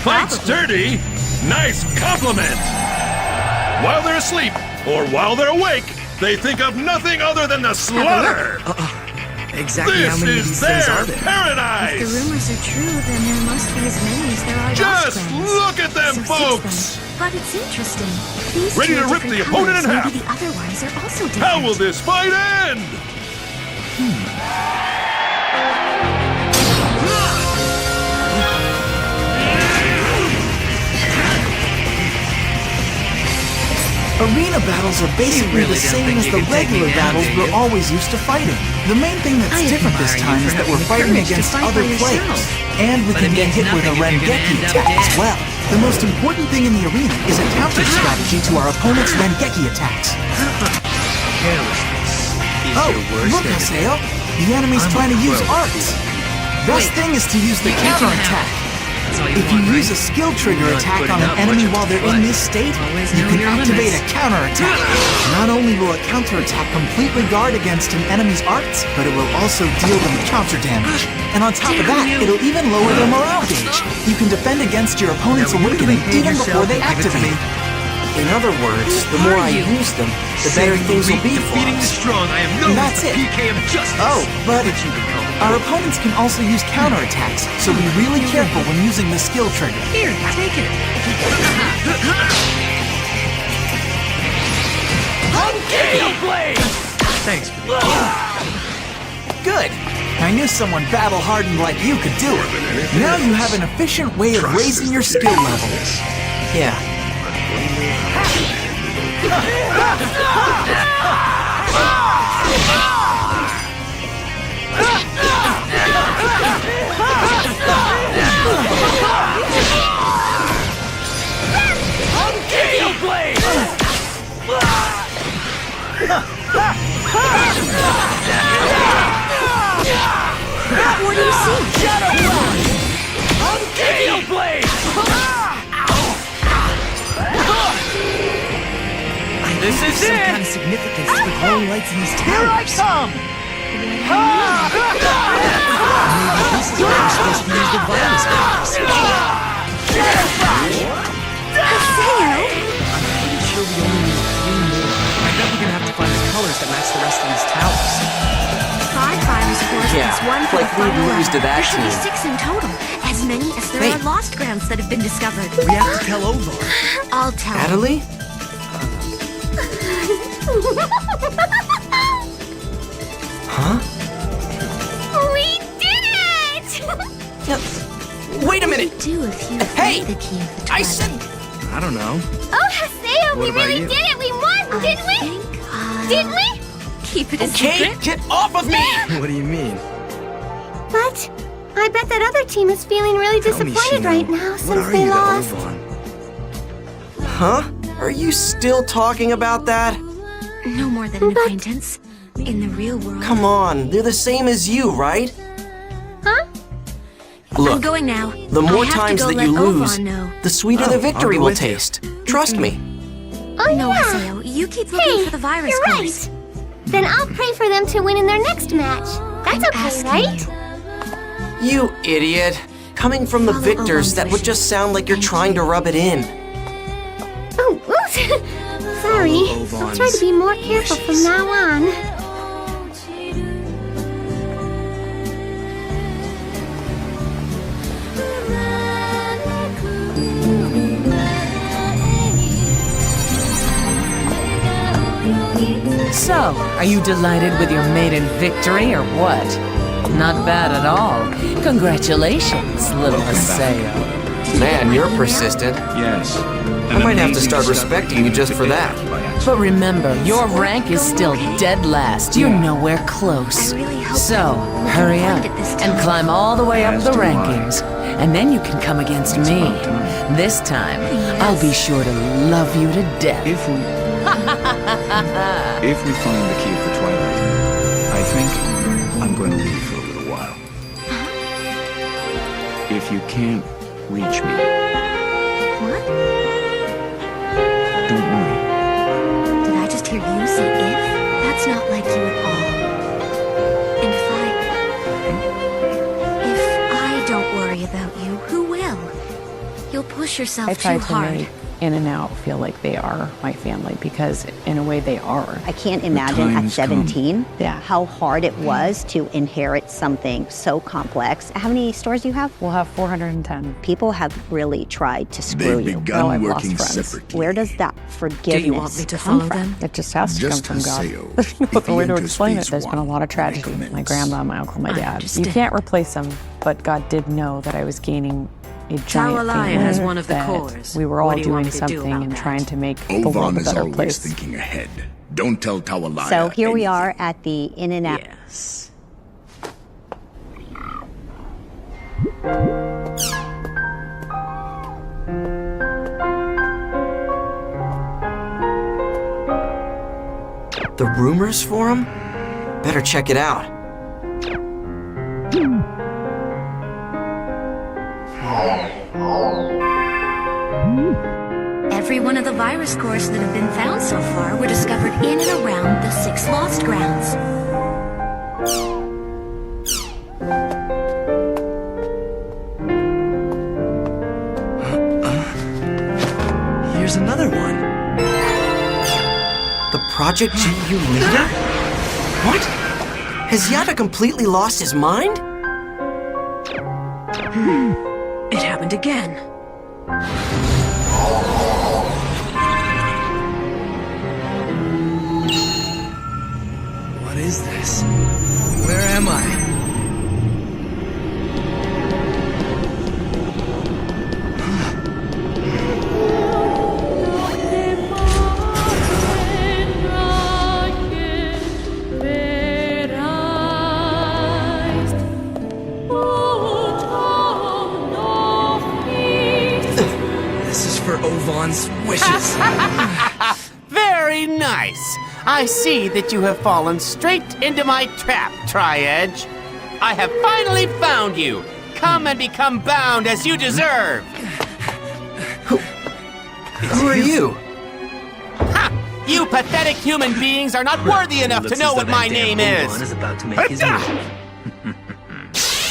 Fight's dirty? Nice compliment! While they're asleep, or while they're awake, they think of nothing other than the slaughter! Exactly how This many of is these things their are there? If the paradise! rumors are true, then there must be as many as there are Just Roscrans. look at them, So 6 folks! then. But it's interesting. These Ready two to are rip the different opponent in colors. half. Maybe the other ones are also different. How will this fight end? Arena battles are basically the same as the regular battles we're always used to fighting. The main thing that's different this time is that we're fighting against other players. And we can get hit with a Rengeki attack as well. The most important thing in the arena is a counter strategy to our opponent's Rengeki attacks. Carelessness is Oh, your worst look, enemy. Haseo! The enemy's trying to use arts. Best thing is to use the counter attack. If you use a skill trigger attack on an enemy while they're in this state, you can activate a counter attack. Not only will a counter attack completely guard against an enemy's arts, but it will also deal them counter damage. And on top of that, it'll even lower their morale gauge. You can defend against your opponent's awakening even before they activate. In other words, the more I use them, the better things will be for Defeating the us. strong, I am known And that's as the it. PK of justice. Oh, but you can call me. our opponents can also use counterattacks, so be really careful when using the skill trigger. Here, take it. Gamplay! Thanks. Good. I knew someone battle-hardened like you could do it. Now you have an efficient way of raising your skill level. Yeah. Gamplay! What do you see? Gamplay! This is Some it! kind of significance to the glowing lights in these Here I towers. come! Maybe this is where we're supposed to use the virus powers. Haseo! I'm pretty sure we only need 3 more. I bet we're gonna have to find the colors that match the rest of these towers. 5 virus cores Yeah, plus 1 for like the final we lose to level. that There should be team. 6 in total. As many as there Hey. are lost grounds that have been discovered. We have to tell Ovar. I'll tell him. Atali? Huh? We did it! Wait a minute! minute! Do if you Hey! the key of the I said... I don't know. Oh, Haseo, we What about really you? did it! We won, didn't we? Didn't we? Keep it a Okay, secret. get off of me! What do you mean? But I bet that other team is feeling really disappointed right now since they lost. Huh? Are you still talking about that? No more than an acquaintance. In the real world. Come on, they're the same as you, right? Huh? Look, I'm going now. the more I have to times go that let you lose, Ovan know. the sweeter the victory will taste. Trust me. Oh, No, yeah. Haseo, you keep looking for the virus You're course. right. Then I'll pray for them to win in their next match. That's okay, right? You idiot. Coming from the victors, that would just sound like you're trying to rub it in. Oh, oops. Sorry. I'll try to be more careful from now on. So, are you delighted with your maiden victory or what? Not bad at all. Congratulations, little Haseo. Man, you're persistent. Yes. I might have to start respecting you just for that. But remember, your rank is still dead last. You're nowhere close. So, hurry up and climb all the way up the rankings. And then you can come against me. This time, I'll be sure to love you to death. If we find the key of the Twilight, I think I'm going to leave for a little while. If you can't reach me, What? don't worry. Did I just hear you say if? That's not like you at all. And if I don't worry about you, who will? You'll push yourself I try too to hard. make In and Out feel like they are my family because, in a way, they are. I can't imagine at 17 Yeah. how hard it was to inherit something so complex. How many stores do you have? We'll have 410. People have really tried to screw They've you. begun I've lost working friends. separately. Where does that forgiveness want me to come follow from? them? It just has to Just come from God. Haseo, There's no if other he way to enters explain it. phase There's been a one, lot of tragedy. My grandma, my uncle, my I dad. You understand. can't replace them, but God did know that I was gaining a giant Tawalaya family. has one of the that cores. We were all What do you want doing me to do something about and that? trying to make the world Ovan a is better always place. thinking ahead. Don't tell Tawalaya. So here we are at the In and Out. Yes. The rumors forum? Better check it out. Every one of the virus cores that have been found so far were discovered in and around the 6 Lost Grounds. Here's another one. The Project GU leader? What? Has Yada completely lost his mind? It happened again. What is this? Where am I? This is for Ovan's wishes. Very nice. I see that you have fallen straight into my trap, Tri-Edge. I have finally found you. Come and become bound as you deserve. Who are you? Ha! You pathetic human beings are not worthy enough to know what my name is. Ovan is about to make his move.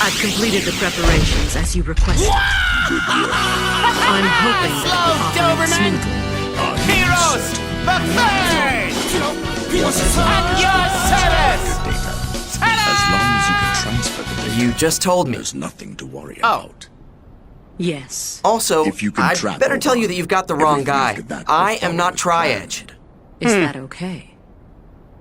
I've completed the preparations as you requested. I'm hoping Slow, Doberman! Heroes, the third! At your service! As long as you can transfer the data, You just told me. there's nothing to worry Oh. about. Yes. Also, If you can I'd trap better tell Ovan, you that you've got the wrong everything guy. after that I will am not follow as Tri-Edge. Is that okay?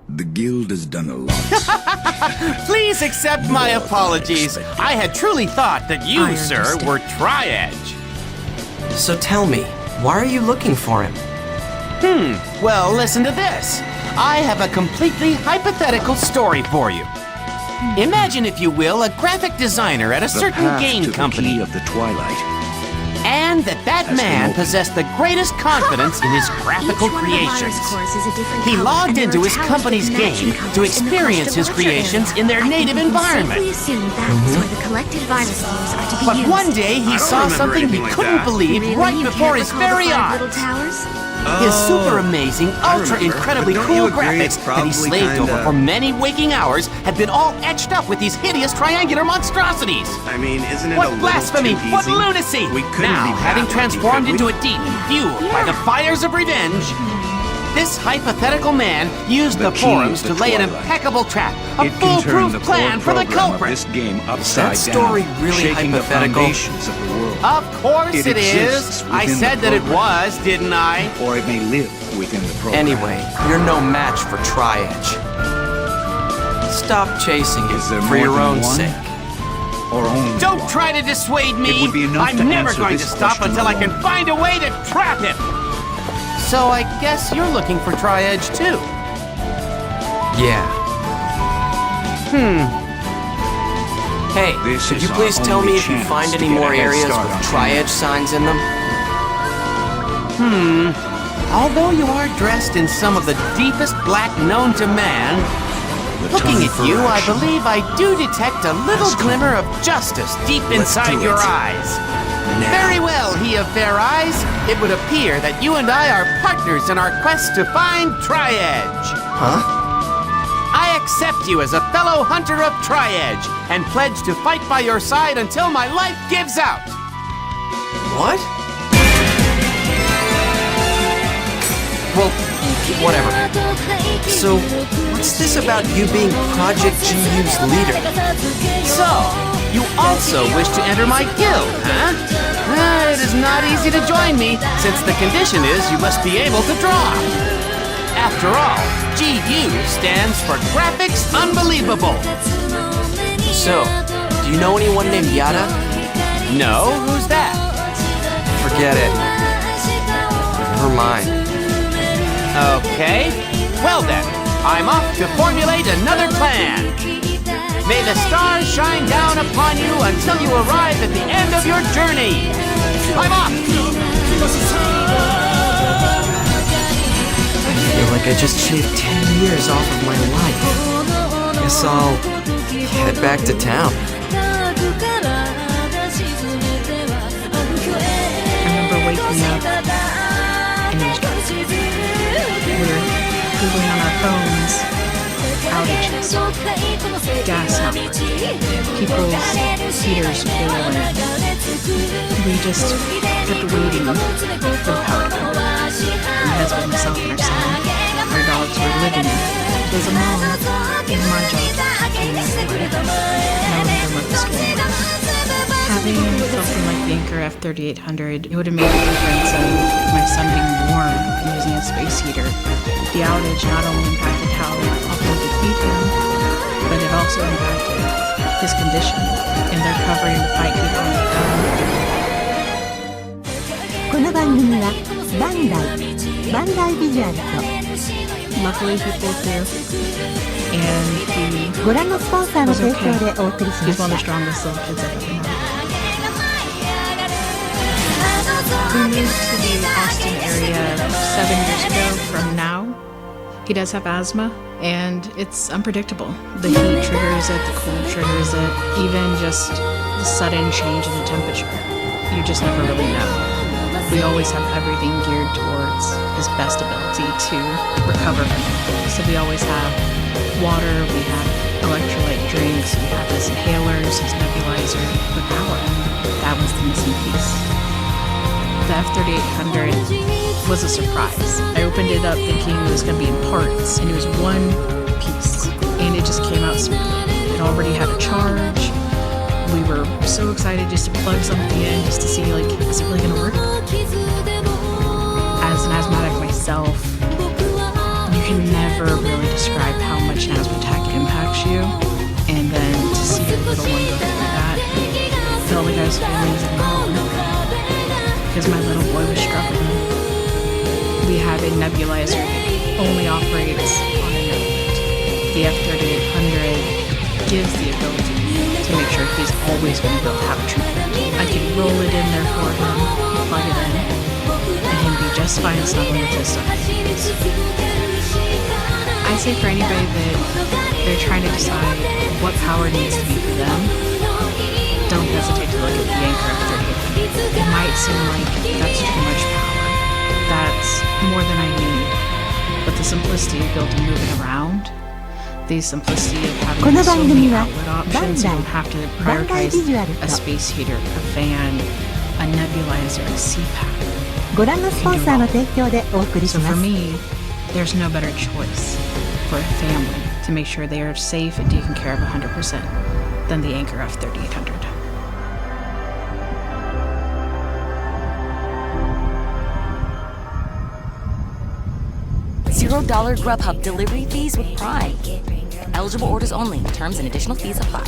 The guild has done a lot. Please Please accept my apologies. I had truly thought that you, sir, were Tri-Edge. So tell me, why are you looking for him? Well, listen to this. I have a completely hypothetical story for you. Imagine, if you will, a graphic designer at a certain game company. Of the Twilight. And that man possessed the greatest confidence in his graphical creations. He logged into his company's game to experience his creations in their native environment. But one day he saw something he couldn't believe right before his very eyes. His super amazing, ultra incredibly cool graphics that he slaved over for many waking hours had been all etched up with these hideous triangular monstrosities. I mean, isn't it What blasphemy! What lunacy! Now, having transformed into a demon, fueled by the fires of revenge, this hypothetical man used the forums to lay an impeccable trap, a foolproof plan for the culprit. This game Is that story really hypothetical? Of course it is. I said that it was, didn't I? Or it may live within the program. Anyway, you're no match for Tri-Edge. Stop chasing it for your own sake. Or only Don't one. try to dissuade me. It would be enough I'm to never answer going to this stop question until I can alone. find a way to trap him. So I guess you're looking for Tri-Edge too. Yeah. Hey, could you please tell me if you find any more areas with Tri-Edge signs in them? Although you are dressed in some of the deepest black known to man, looking at you, I believe I do detect a little glimmer of justice deep inside your eyes. Very well, he of fair eyes. It would appear that you and I are partners in our quest to find Tri-Edge. Huh? I accept you as a fellow hunter of Tri-Edge and pledge to fight by your side until my life gives out. What? Well, whatever. So, what's this about you being Project GU's leader? So, you also wish to enter my guild, huh? It is not easy to join me, since the condition is you must be able to draw. After all, GU stands for Graphics Unbelievable. So, do you know anyone named Yada? No? Who's that? Forget it. Never mind. Okay. Well then, I'm off to formulate another plan. May the stars shine down upon you until you arrive at the end of your journey. I'm off! I feel like I just shaved 10 years off of my life. Guess I'll head back to town. I remember waking up and it was dark. We were Googling on our phones, outages, gas not working, people's heaters failing. We just kept waiting for the power to come. My husband, myself, and our son, our dogs were living it. As a mom, in my job, knowing what the storm was. Having something like the Anchor F3800, it would have made a difference in my son being warm and using a space heater. The outage not only impacted how often we could feed him, but it also impacted his condition, and they're covering the fight people have done. この番組はバンダイビジュアルと Luckily, he pulled through, and he ご覧のスポンサーの提供でお送りしま He's した one of the strongest little kids I've ever known. We moved to the Austin area 7 years ago from now. He does have asthma, and it's unpredictable. The heat triggers it, the cold triggers it, even just the sudden change in the temperature. You just never really know. We always have everything geared towards his best ability to recover from it. So we always have water, we have electrolyte drinks, we have his inhalers, his nebulizer, the power. That was the missing piece. The F3800 was a surprise. I opened it up thinking it was going to be in parts, and it was one piece, and it just came out smoothly. It already had a charge. We were so excited just to plug something in, just to see, like, is it really going to work? As an asthmatic myself, you can never really describe how much an asthma attack impacts you, and then those feelings alone because my little boy was struggling. We have a nebulizer that only operates on a node. The F-3800 gives the ability to make sure he's always going to be able to have a treatment. I can roll it in there for him, plug it in, and him be just fine snuggling with his stuff. I say for anybody that they're trying to decide what power needs to be for them, don't hesitate to look at the Anchor F-3800. It might seem like that's too much power. That's more than I need. But the simplicity of being able to move it around, the simplicity of having so many outlet options, you don't have to prioritize a space heater, a fan, a nebulizer, a CPAP. ご覧のスポンサーの提供でお送りし So ま for す。 me, there's no better choice for a family to make sure they are safe and taken care of 100% than the Anchor F-3800. $0 Grubhub delivery fees with Prime. Eligible orders only. Terms and additional fees apply.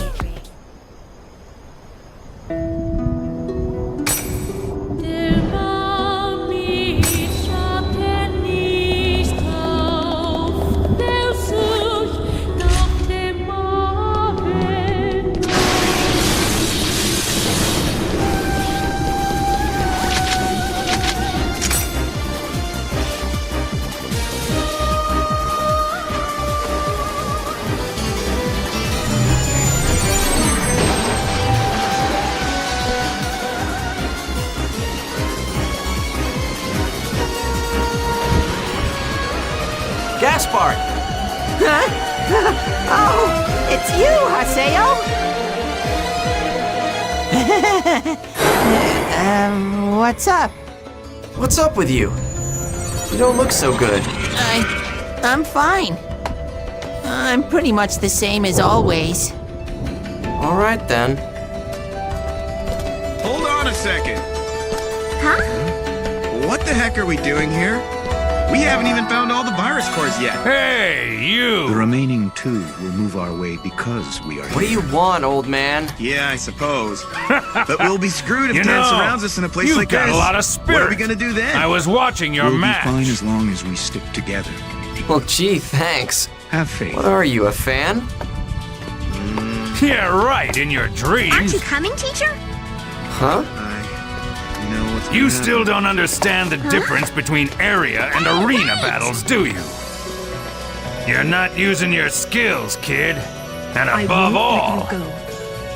Gaspar! Huh? Oh, it's you, Haseo! What's up? What's up with you? You don't look so good. I'm fine. I'm pretty much the same as always. All right, then. Hold on a second. Huh? What the heck are we doing here? We haven't even found all the virus cores yet. Hey, you! The remaining 2 will move our way because we are What do you want, old man? Yeah, I suppose. But we'll be screwed if You Dan know, surrounds us in a place you've like got this. a lot of spirit. What are we gonna do then? I was watching your We'll match. be fine as long as we stick together. Well, gee, thanks. Have faith. What are you, a fan? Yeah, right, in your dreams. Aren't you coming, teacher? Huh? You still don't understand the difference between area and arena battles, do you? You're not using your skills, kid. And above all,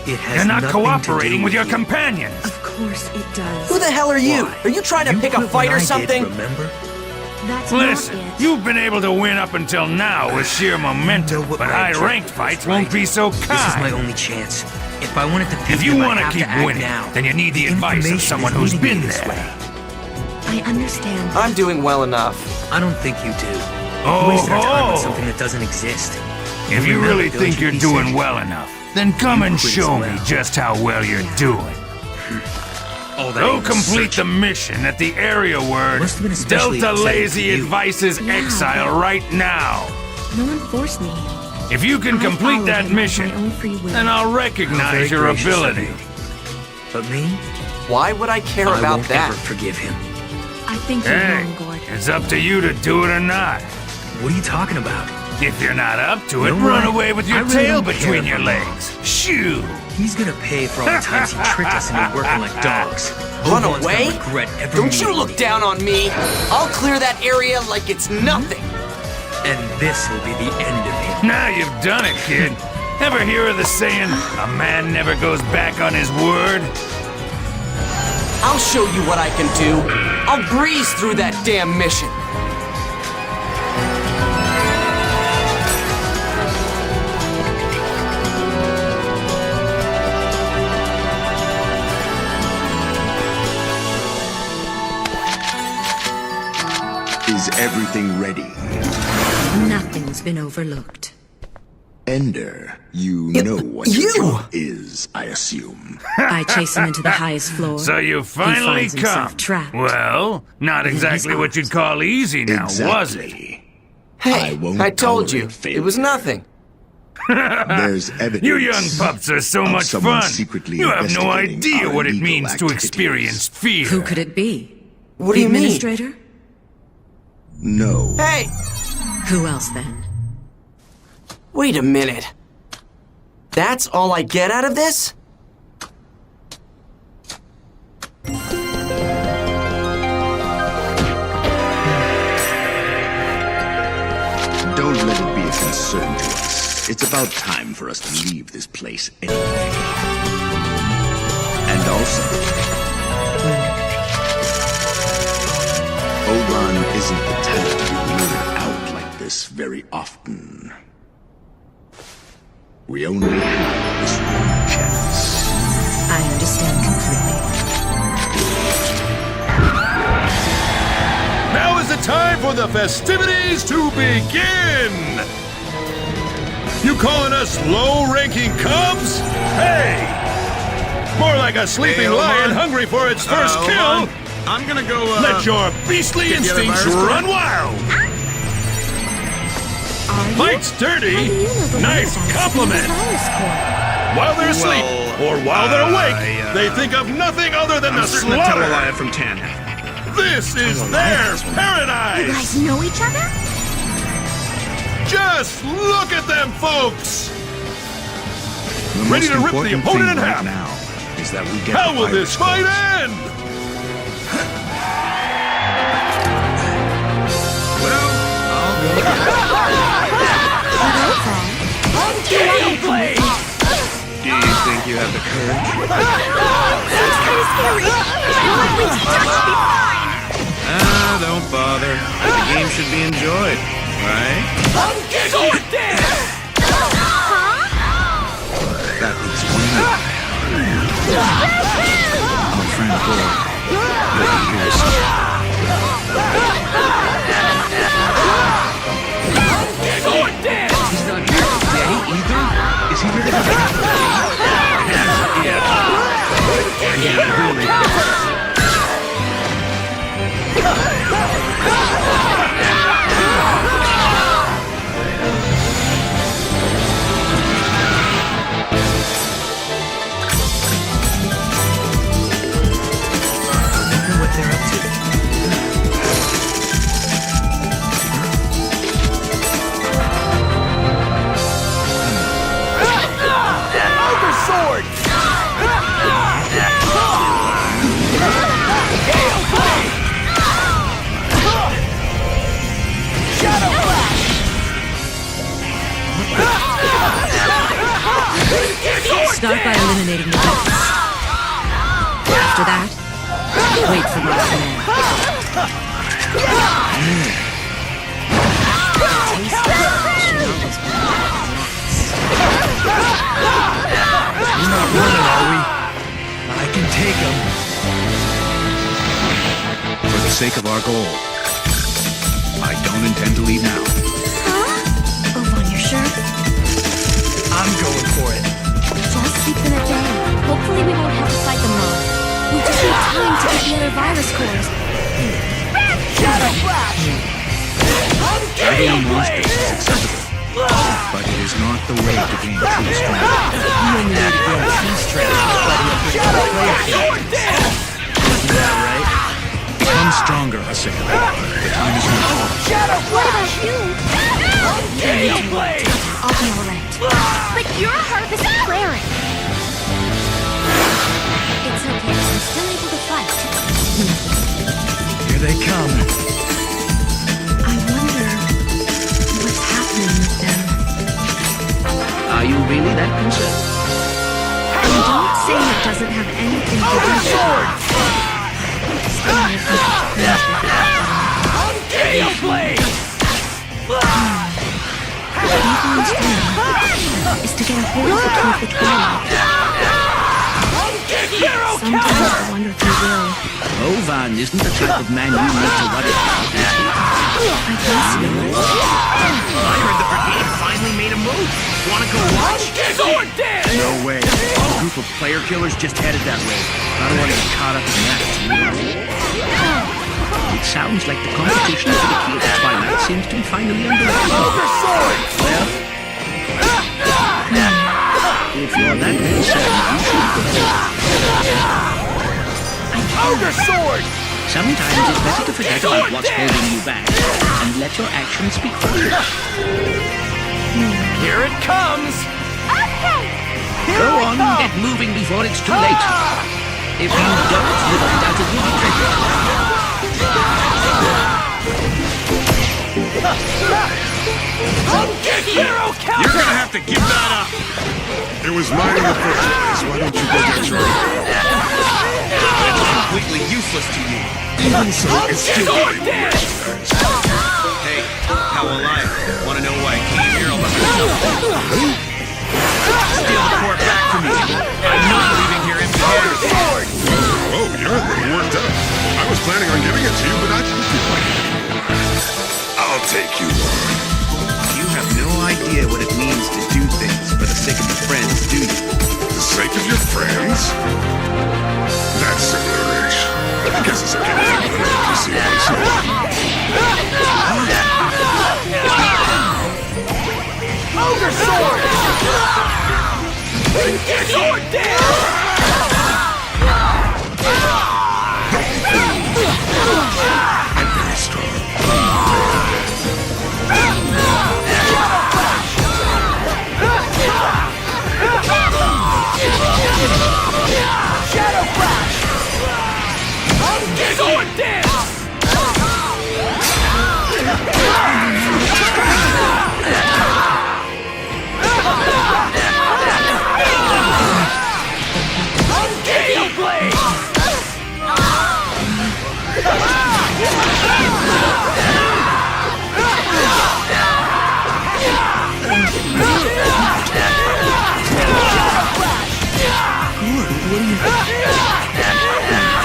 you're not cooperating with your companions. Of course it does. Who the hell are you? Are you trying to pick a fight or something? That's Listen, not it. you've been able to win up until now with sheer momentum, but high-ranked fights won't be so kind. This is my only chance. If I want it to beat If you him, I want to have keep act winning, now. then you need the advice of someone who's been there. I understand. I'm doing well enough. I don't think you do. Oh, Waste our time on oh. something that doesn't exist. If you really think you're doing well enough, then come and show me just how well you're doing. Go complete the mission at the area word especially Delta exciting Lazy for you. Advices Exile right now. No one forced me. If you can I complete followed that him of mission, my own free will. then I'll How very recognize your gracious of ability. you. But me? Why would I care I about won't that? ever forgive him. I think you're Hey, wrong, Gord. it's up to you to do it or not. What are you talking about? If you're not up to it, You know run what? away with your I really tail don't between care your if I'm legs. Shoo! He's gonna pay for all the times he tricked us into working like dogs. Run Oban's away? gonna regret ever Don't you meeting look down on me. I'll clear that area like it's nothing. And this will be the end of him. Now you've done it, kid. Ever hear of the saying, a man never goes back on his word? I'll show you what I can do. I'll breeze through that damn mission. Is everything ready? Nothing's been overlooked. Ender, you know what your job is, I assume. I chase him into the highest floor. So you finally he finds himself come. trapped. Well, not exactly what you'd call easy now, was it? Hey, I told you, it was nothing. There's evidence. You young pups are so of much someone fun. secretly You have no investigating idea our what it illegal means to activities. experience fear. Who could it be? What the do you mean? administrator? No. Hey! Who else then? Wait a minute. That's all I get out of this? Don't let it be a concern to us. It's about time for us to leave this place anyway. And also, Oban isn't the type to be lured out like this very often. We only have this one chance. I understand completely. Now is the time for the festivities to begin! You calling us low-ranking cubs? Hey! More like a sleeping Hey, lion Oban. hungry for its first kill! Oban, I'm gonna go, Let your beastly get the other instincts virus run cord. wild! Are you? Fight's dirty! How do you know the Nice whereabouts of compliment! the virus core? While they're asleep, or while they're awake, they I think of nothing other than I'm the certain that slaughter! Teleliah from 10. This is their You paradise! guys know each other? Just look at them, folks! The Ready most to rip the important opponent thing in right half. now is that we get How the will this virus fight code. end? Well, I'll go. Gamplay! Do you think you have the courage? Sounds kind of scary. One way to touch me fine. Don't bother. The game should be enjoyed, right? That leaves one more. Our friend Gord. He'll be here soon. He's not here today either. Is he really going to What they're up to. Ogre sword! Shadow Flash! Start by eliminating the weapons. After that, wait for my We're not running, are we? I can take him. For the sake of our goal, I don't intend to leave now. Oban, you're sure? I'm going for it. Just keep them at bay. Hopefully we won't have to fight them long. We just need time to get the other virus cores. Shadow Flash! Battling monsters is acceptable, but it is not the way to gain true strength. The only way to gain true strength is by the official player characters. Isn't that right? Become stronger, ISEKAI. The time is now. Shadow What about Flash! you? Gamplay! I'll be alright. But you're hurt as a cleric. It's okay. I'm still able to fight. Here they come. I wonder what's happening with them. Are you really that concerned? And don't say it doesn't have anything to do with Sword! staying away from such things like that. Gamplay! Oban's plan is to get a hold of the key of the Twilight. Sometimes I wonder if he will. Oban isn't the type of man you need to worry about. I guess he will. I heard the brigade finally made a move. Wanna go watch? Sword dance! No way. A group of player killers just headed that way. I don't want to get caught up in that. It sounds like the competition for the key of the Twilight seems to be finally underway. Ogre sword! Well, If you're that very certain, you should go. Ogre sword! Sometimes it's better to forget about what's holding you back and let your actions speak for you. Here it comes! Okay! Go on, get moving before it's too late. If you don't, the doubter will be triggered. You're gonna have to give that up. It was mine in the first place. Why don't you go get yours? It's completely useless to you. Even so, it's still mine. Hey, how alive? Wanna know why I came here all by myself? Steal the core back from me. I'm not leaving here empty-handed. Oh, you're a little worked up. I was planning on giving it to you, but I didn't feel like it. I'll take you on. You have no idea what it means to do things for the sake of your friends, do you? The sake of your friends? That's similar-ish. I guess it's okay to think of an NPC myself. Ogre sword! Sword down! I'm very strong. Shadow Flash! Sword dance! Gamplay!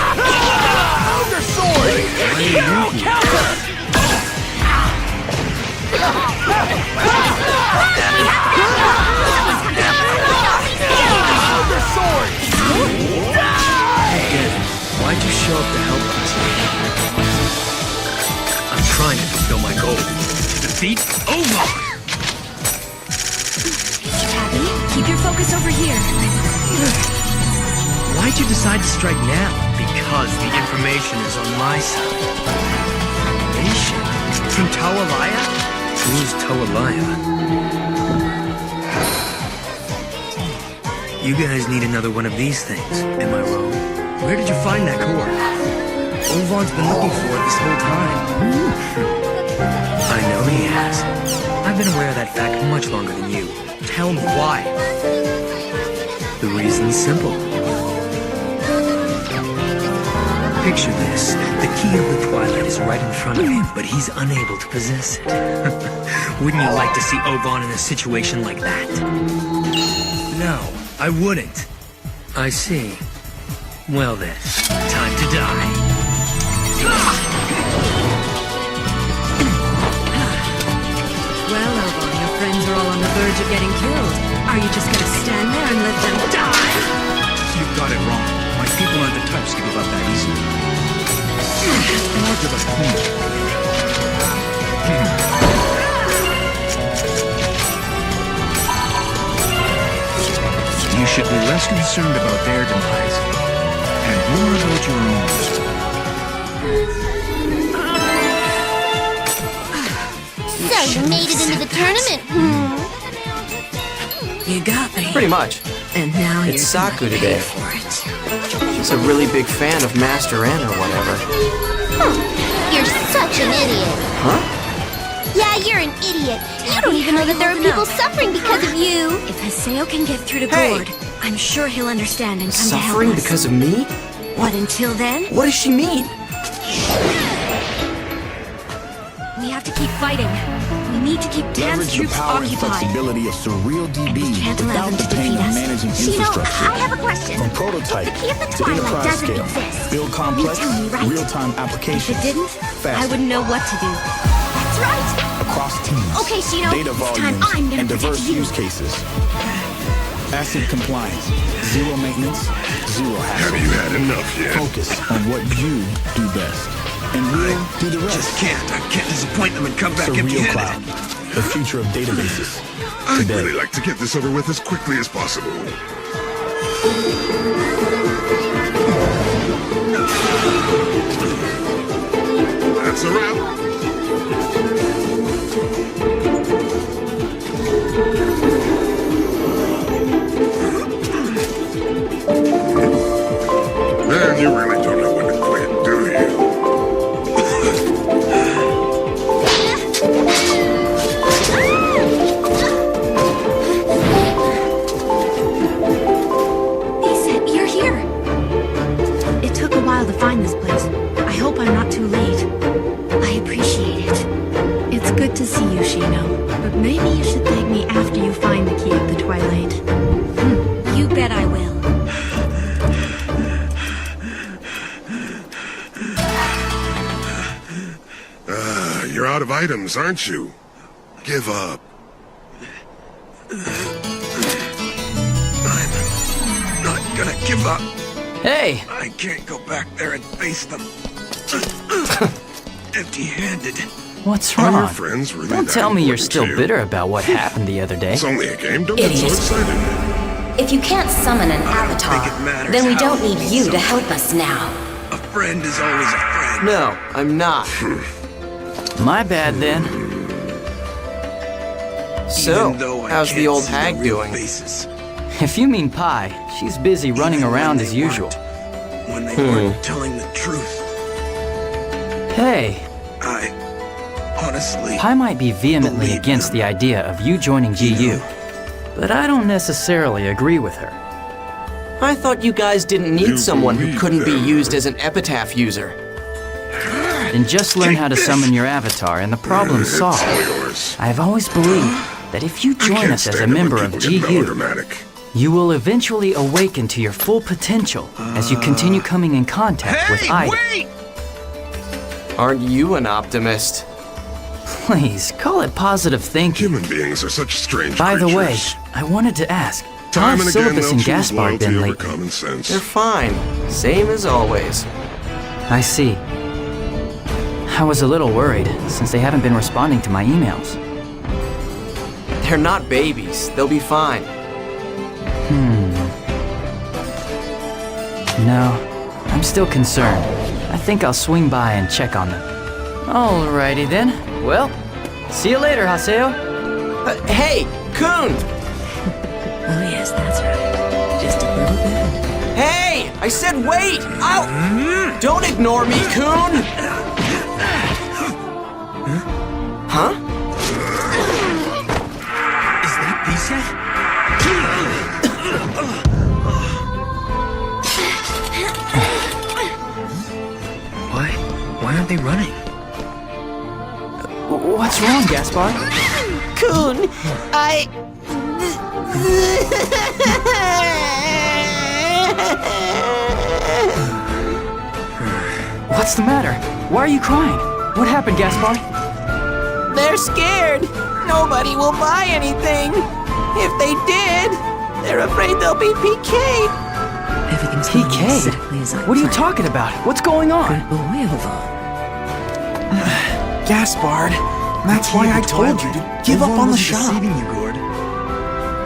Ogre sword! Hero counter! Ogre sword! Again, why'd you show up to help us? I'm trying to fulfill my goal. Defeat Ovar! Abby, keep your focus over here. Why'd you decide to strike now? Because the information is on my side. Information? From Tawalaya? Who's Tawalaya? You guys need another one of these things. Am I wrong? Where did you find that core? Ovar's been looking for it this whole time. I know he has. I've been aware of that fact much longer than you. Tell me why. The reason's simple. Picture this. The key of the Twilight is right in front of him, but he's unable to possess it. Wouldn't you like to see Ovan in a situation like that? No, I wouldn't. I see. Well then, time to die. Well, Ovan, your friends are all on the verge of getting killed. Are you just gonna stand there and let them die? You've got it wrong. My people aren't the types to give up that easily. More to the point. You should be less concerned about their demise and more about your own. So you made it into the tournament, You got me. Pretty much. And now It's Saku today. He's a really big fan of Master N or whatever. You're such an idiot. Huh? Yeah, you're an idiot. You don't even know that there are people suffering because of you. If Haseo can get through to Hey! Gord, I'm sure he'll understand and come to help Suffering us. because of me? What, until then? What does she mean? We have to keep fighting. We need to keep Dan's Leverage the troops power and occupied. flexibility of Surreal DB Can't allow without them the to pain defeat of us. managing You know, infrastructure. I have a question. From prototype The key of the to Twilight enterprise doesn't scale. exist. Build complex, You tell me, right? real-time If applications. it didn't, faster. I wouldn't know what to do. That's right. Across teams. Okay, Shino, Data this time volumes I'm gonna and diverse protect you. use cases. Asset compliance. Zero maintenance. Zero hassle. Have you had enough yet? Focus on what you do best. And we'll do the rest. I can't disappoint them and come back Surreal empty-handed. Cloud. The future of databases. I'd really like to get this over with as quickly as possible. That's a wrap. Man, you really don't know when to quit, do you? You're here. It took a while to find this place. I hope I'm not too late. I appreciate it. It's good to see you, Shino. But maybe you should thank me after you find the key of the Twilight. You bet I will. You're out of items, aren't you? Give up. I'm not gonna give up. Hey! I can't go back there and face them. Empty-handed. What's Are wrong? your friends really Don't that tell me you're important still to you? bitter about what happened the other day. It's only a game. Don't get so excited. If you can't summon an avatar, then we don't need you to help us now. A friend is always a friend. No, I'm not. My bad then. So, how's the old hag doing? If you mean Pi, she's busy running around as usual. When they weren't telling the truth. Hey, Honestly, Pi might be vehemently against the idea of you joining GU, but I don't necessarily agree with her. I thought you guys didn't need someone who couldn't be used as an epitaph user. Then just learn how to summon your avatar and the problem's solved. I've always believed that if you join us as a member of GU, you will eventually awaken to your full potential as you continue coming in contact with Ida. Wait! Aren't you an optimist? Please, call it positive thinking. Human beings are such strange By the way, creatures. I wanted to ask, Time how and have again, Syllabus they'll and choose Gaspard loyalty been over lately? common sense. They're fine, same as always. I see. I was a little worried, since they haven't been responding to my emails. They're not babies, they'll be fine. No, I'm still concerned. I think I'll swing by and check on them. Alrighty then. Well, see you later, Haseo. Hey, Kun! Oh yes, that's right. Just a little bit. Hey! I said wait! Ow! Don't ignore me, Kun! Huh? Is that peace yet? Why aren't they running? What's wrong, Gaspard? Kun, What's the matter? Why are you crying? What happened, Gaspard? They're scared. Nobody will buy anything. If they did, they're afraid they'll be PK'd. Everything's going PK'd? exactly as I What are you planned. talking about? What's going on? Good boy, Oval. Gaspard, that's why I told you to give up on the shop. Deceiving you, Gord.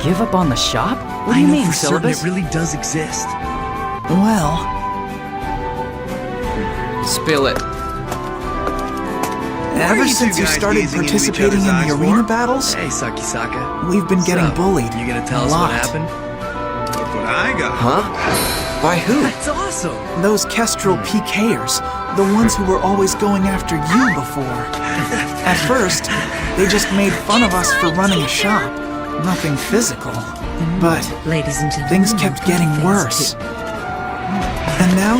Give up on the shop? What do I you know mean, for certain Syllabus? it really does exist. Well, Spill it. ever since you started participating in the arena battles, Hey, Sakisaka. we've been getting So, bullied You gonna tell a us lot. what happened? Look what I got. Huh? By who? That's awesome. Those Kestrel PKers, the ones who were always going after you before. At first, they just made fun of us for running a shop. Nothing physical. But Ladies and gentlemen, things kept getting worse. And now,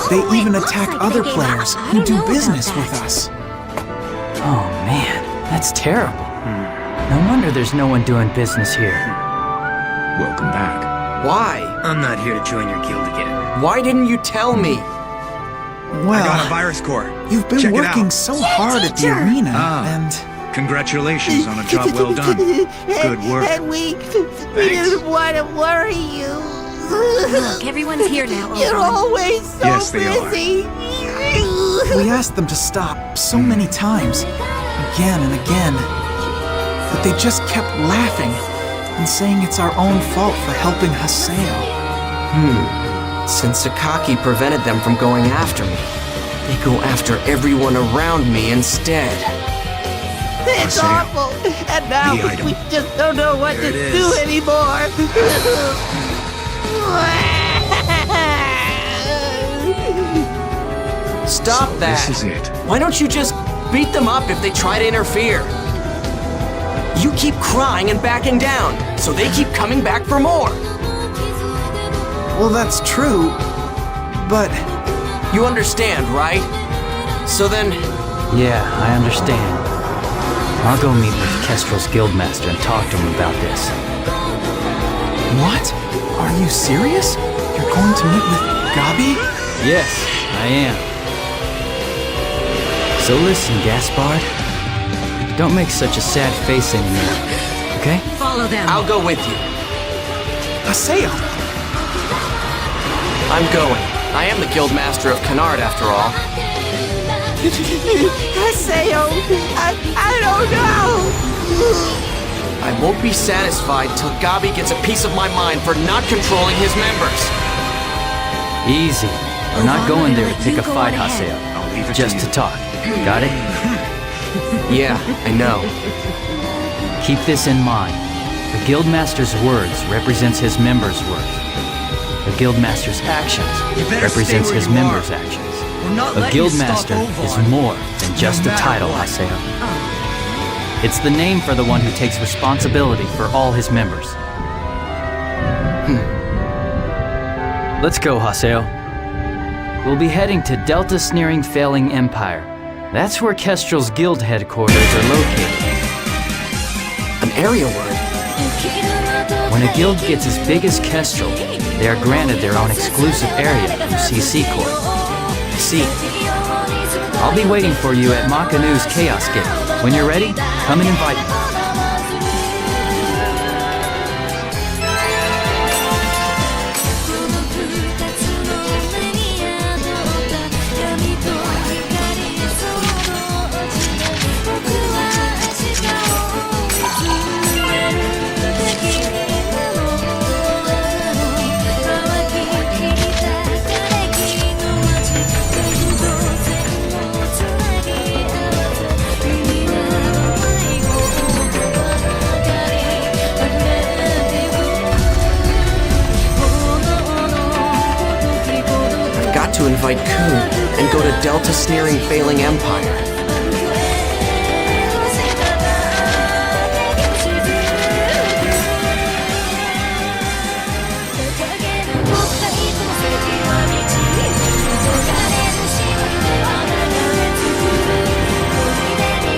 they even attack other players who do business with us. Oh man, that's terrible. No wonder there's no one doing business here. Welcome back. Why? I'm not here to join your guild again. Why didn't you tell me? I got a Well, virus core. you've been Check it working out. so hard at the arena, and Congratulations on a job well done. Good work. And we didn't want to worry you. Look, everyone's here now, You're Ovan. always so Yes, they are. busy. we asked them to stop so many times, again and again. but they just kept laughing and saying it's our own fault for helping Haseo. Since Sakaki prevented them from going after me, they go after everyone around me instead. It's awful! And now we just don't know what to do anymore! Stop that! This is it. Why don't you just beat them up if they try to interfere? You keep crying and backing down, so they keep coming back for more. Well, that's true, but... You understand, right? So then... Yeah, I understand. I'll go meet with Kestrel's guildmaster and talk to him about this. What? Are you serious? You're going to meet with Gabi? Yes, I am. So listen, Gaspard. Don't make such a sad face anymore, okay? Follow them. I'll go with you. Haseo! I'm going. I am the guildmaster of Canard, after all. Haseo! I don't know! I won't be satisfied till Gabi gets a piece of my mind for not controlling his members. Easy. We're not going there to pick a fight, Haseo. Just to talk. Got it? Yeah, I know. Keep this in mind. The Guildmaster's words represents his members' words. The Guildmaster's actions represents his members' actions. A Guildmaster is more than just a title, Haseo. It's the name for the one who takes responsibility for all his members. Let's go, Haseo. We'll be heading to Delta Sneering Failing Empire. That's where Kestrel's guild headquarters are located. An area word? When a guild gets as big as Kestrel, they are granted their own exclusive area from CC Corp. See, I'll be waiting for you at Makanu's Chaos Gate. When you're ready, come and invite me. To invite Kun and go to Delta Sneering Failing Empire.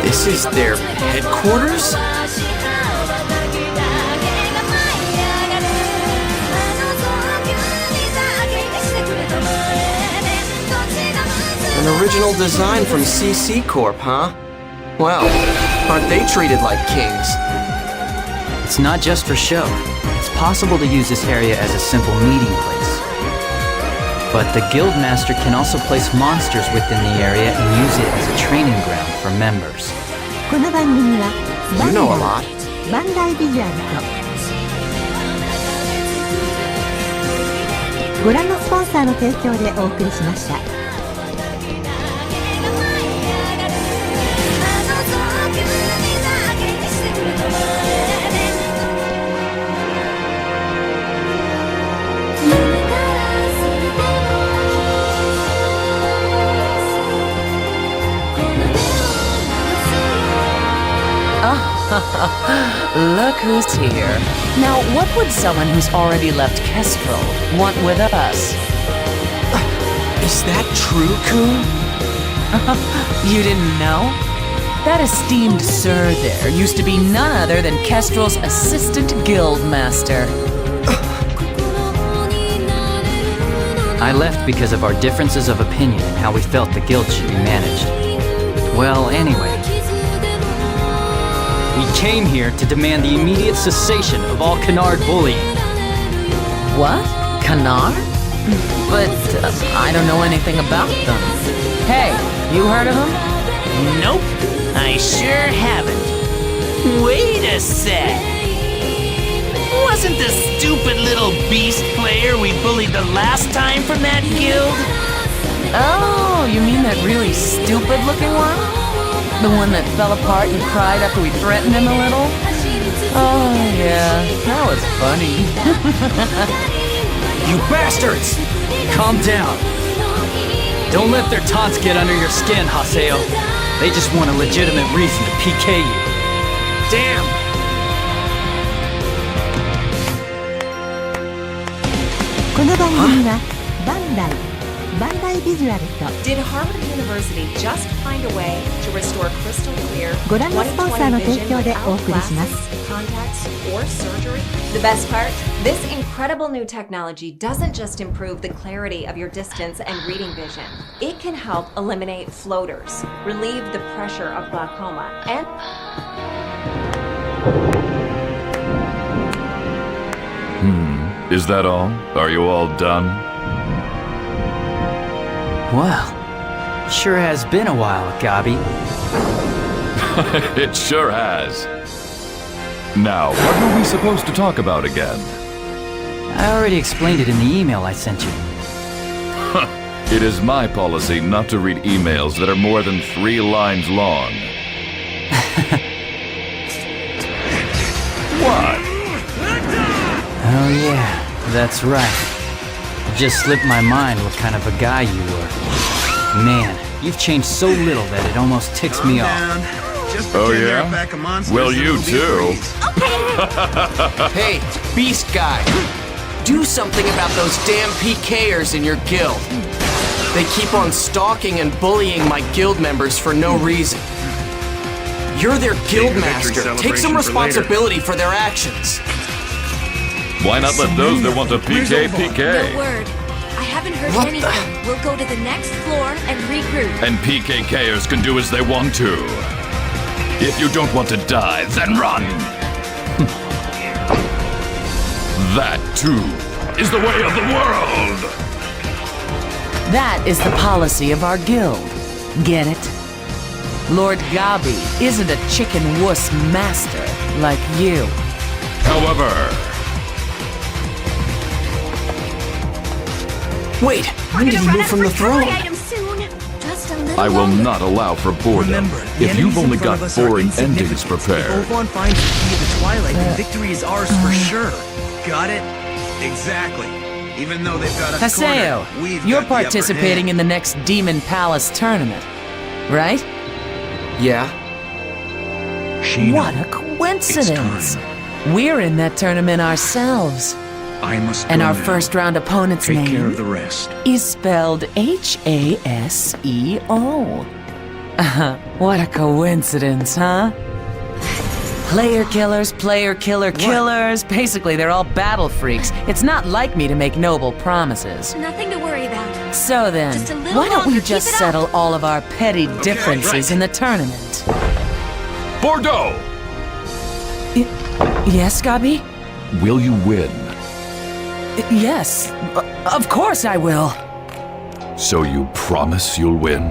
This is their headquarters? An original design from CC Corp, huh? Well, aren't they treated like kings? It's not just for show. It's possible to use this area as a simple meeting place. But the Guildmaster can also place monsters within the area and use it as a training ground for members. この番組は You know a lot. バンダイビジュアルとご覧のスポンサーの提供でお送りしました。Look who's here. Now, what would someone who's already left Kestrel want with us? Is that true, Kun? You didn't know? That esteemed sir there used to be none other than Kestrel's assistant guildmaster. I left because of our differences of opinion and how we felt the guild should be managed. Well, anyway. We came here to demand the immediate cessation of all Canard bullying. What? Canard? But I don't know anything about them. Hey, you heard of them? Nope, I sure haven't. Wait a sec. Wasn't the stupid little beast player we bullied the last time from that guild? Oh, you mean that really stupid-looking one? The one that fell apart and cried after we threatened him a little? Oh, yeah, that was funny. You bastards! Calm down. Don't let their taunts get under your skin, Haseo. They just want a legitimate reason to PK you. Damn! Did Harvard University just find a way to restore crystal clear ご覧のスポンサーの提供でお送りします。 contacts or surgery? The best part? This incredible new technology doesn't just improve the clarity of your distance and reading vision. It can help eliminate floaters, relieve the pressure of glaucoma, and Is that all? Are you all done? Well, sure has been a while, Gabi. It sure has. Now, what were we supposed to talk about again? I already explained it in the email I sent you. It is my policy not to read emails that are more than 3 lines long. What? Oh yeah, that's right. It just slipped my mind what kind of a guy you were. Man, you've changed so little that it almost ticks me off. Oh yeah? Well, you too. Hey, Beast Guy. Do something about those damn PKers in your guild. They keep on stalking and bullying my guild members for no reason. You're their guild master. Take some responsibility for their actions. Why not let those that want to PK, PK? No word. I haven't heard What anything. the? We'll go to the next floor and regroup. And PKKers can do as they want to. If you don't want to die, then run! That, too, is the way of the world! That is the policy of our guild. Get it? Lord Gabi isn't a chicken wuss master like you. However... Wait, when did he move from the throne? I will not allow for boredom. If you've only got boring endings prepared. Ovan finds the key of the Twilight, then victory is ours for sure. Got it? Exactly. Even though they've got us Haseo, cornered, we've you're got the upper participating in the next Demon Palace tournament, right? Yeah. What a coincidence! We're in that tournament ourselves. I must And go our now. first round opponent's Take care name of the rest. is spelled Haseo. What a coincidence, huh? Player killers, player killer killers. Basically, they're all battle freaks. It's not like me to make noble promises. Nothing to worry about. So then, Just a little why don't we longer, just keep it up. settle all of our petty differences in the tournament? Bordeaux! Yes, Gabi? Will you win? Yes. Of course I will. So you promise you'll win?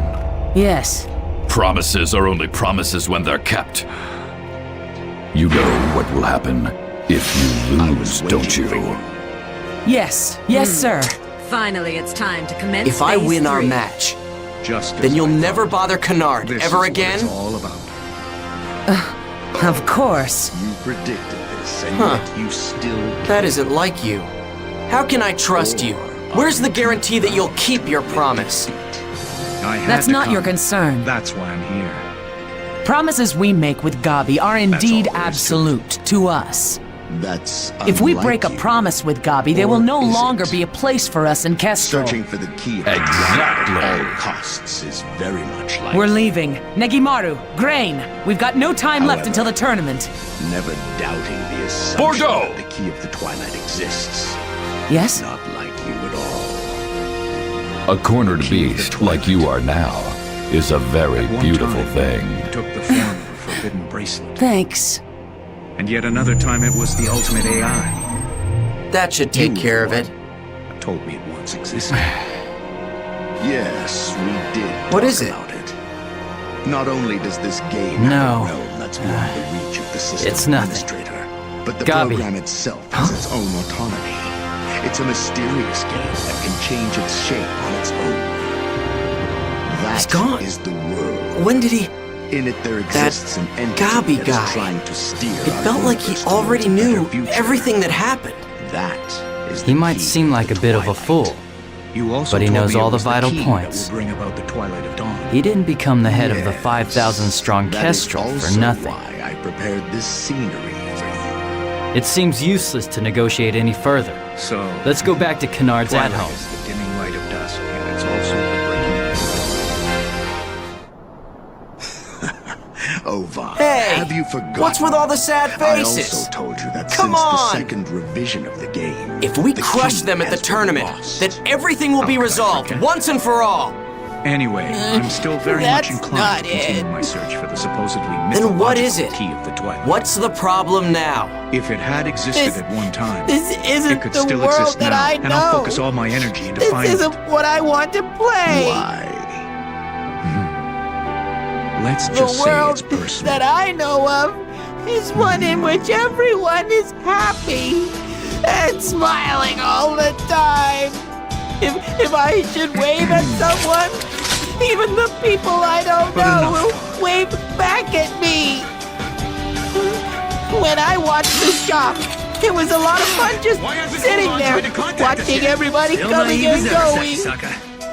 Yes. Promises are only promises when they're kept. You know what will happen if you lose, don't you? Yes. Yes, sir. Finally, it's time to commence. If I phase win our 3. match, Just then you'll never bother Kennard this ever is what again? it's all about. Of course. You predicted this, and Huh. yet you still... That isn't like you. How can I trust you? Where's the guarantee that you'll keep your promise? I had That's to not come. your concern. That's why I'm here. Promises we make with Gabi are indeed all there is to absolute to us. That's If we unlike break a you. promise with Gabi, there will Or no is longer it? be a place for us in Kestrel. Searching for the key of Exactly. at all costs is very much like We're leaving. Negimaru, Grain, we've got no time left until the tournament. never doubting the assumption Bordeaux! that the key of the Twilight exists. Yes? Not like you at all. A cornered beast like you are now is a very At one beautiful time, thing. it took the form of a forbidden bracelet. Thanks. And yet another time it was the ultimate AI. That should take care of it. Told me it once existed. Yes, we did What talk is it? about it. Not only does this game No. have a realm that that's beyond the reach of the system It's nothing. administrator. But the Gabi. program itself has its own autonomy. It's a mysterious game that can change its shape on its own. That is the world. When did he... In it there exists an entity Gabi that guy. is trying to steer It our felt like he universe already towards a knew better future. everything that happened. That is He might seem like a bit of a fool, You also but he told knows me it all the was vital key that points. will bring about the twilight of dawn. He didn't become the head of the 5,000-strong That is Kestrel for also nothing. why I prepared this scenery for you. It seems useless to negotiate any further. So, Let's go back to Kennard's twilight at-home. is the dimming light of dusk, and it's also the Ovan, Hey, have you forgotten? what's with all the sad I faces? also told you that Come since on! the second revision of the game, If we the crush key them at the has been tournament, lost. then everything will be resolved once and for all. Anyway, I'm still very much That's inclined not to continue it. my search for the supposedly Then what is mythological it? key of the twilight. What's the problem now? If it had existed at one time, This isn't it could the still world exist that now, I and I'll know. focus all my energy into This finding isn't what I want to play. Why? Let's The just say world it's personal. that I know of is one in which everyone is happy and smiling all the time. If I should wave at someone, even the people I don't know will wave back at me. When I watched the shop, it was a lot of fun just sitting there, watching everybody coming and going.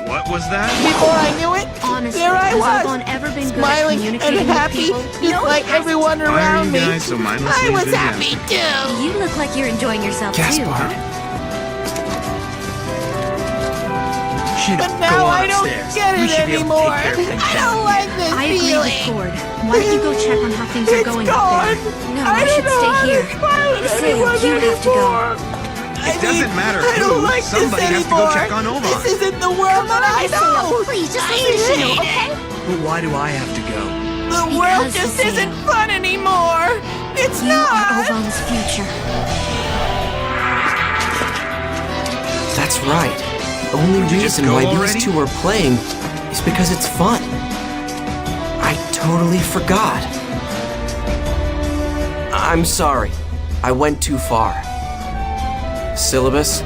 What was that? Before I knew it, Honestly, there I has was, Ovan ever been good at smiling and communicating with happy, people? just like everyone Why are around you me. guys so mindlessly I was busy? happy too. You look like you're enjoying yourself Gaspard. too. But now I don't get it anymore. I don't like this I agree with feeling. Ford. Why don't you go check on how things are It's going gone. up there? No, I I should don't know how stay to here. smile at Sam, anyone you have to go. It doesn't matter I don't who. like Somebody this has to anymore. go check on Ovan. This isn't the world that I know. Please, just I leave the hate show, it. okay? But why do I have to go? The world Because, just Sam, isn't fun anymore. It's You are not. Ovan's future. That's right. The only Would you just reason go why already? these two are playing is because it's fun. I totally forgot. I'm sorry. I went too far. Syllabus,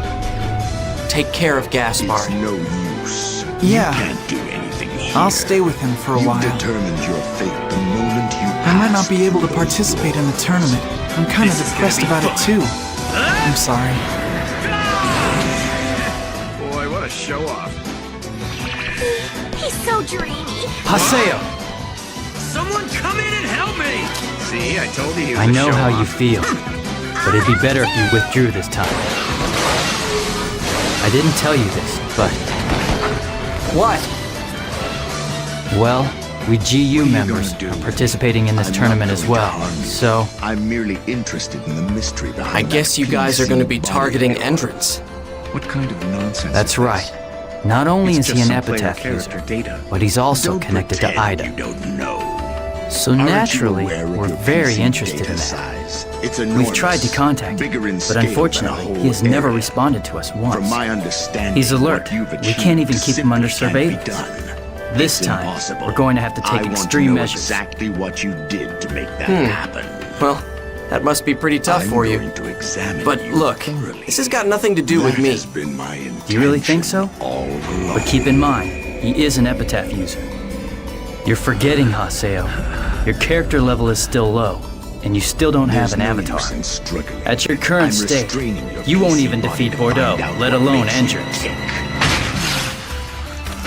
take care of It's Gaspard. no use. Yeah. You can't do anything here. I'll stay with him for a You've while. determined your fate the moment you I might not passed be able to through participate in the tournament. I'm kind of This is depressed gonna be about it fun. too. I'm sorry. Boy, what a show off. He's so dreamy. Haseo, Someone come in and help me! See, I told you he was I a know how you show-off. feel, but it'd be better if you withdrew this time. I didn't tell you this, but, What? well, we GU you members gonna do? are participating in this I'm not tournament as going to well, harm you. so I'm merely interested in the mystery behind I guess you guys are going to be PC targeting body. entrants. What kind of nonsense? that's is right. this? Not only It's is he just an some player epitaph character user, data. but he's also Don't connected to pretend Ida. You don't know. So Aren't you naturally, aware of we're your very PC interested in data that. size? It's We've enormous, tried to contact bigger him, in but scale than a unfortunately, whole he has never area. responded to us once. From my understanding, He's alert. what you've We can't even keep him under achieved simply surveillance. can't be done. This It's time, impossible. we're going to have to I take want extreme to know measures. exactly what you did to make that happen. Well, that must be pretty tough I'm for you. going to examine But you look, thoroughly. this has got nothing to do with That me. has been my Do you really think so? all along. But keep in mind, he is an epitaph user. You're forgetting, Haseo. Your character level is still low, and you still don't have There's an no avatar. use in struggling. At your current I'm state, restraining your you won't PC even body defeat to Bordeaux, find out let what alone makes you entrance. tick.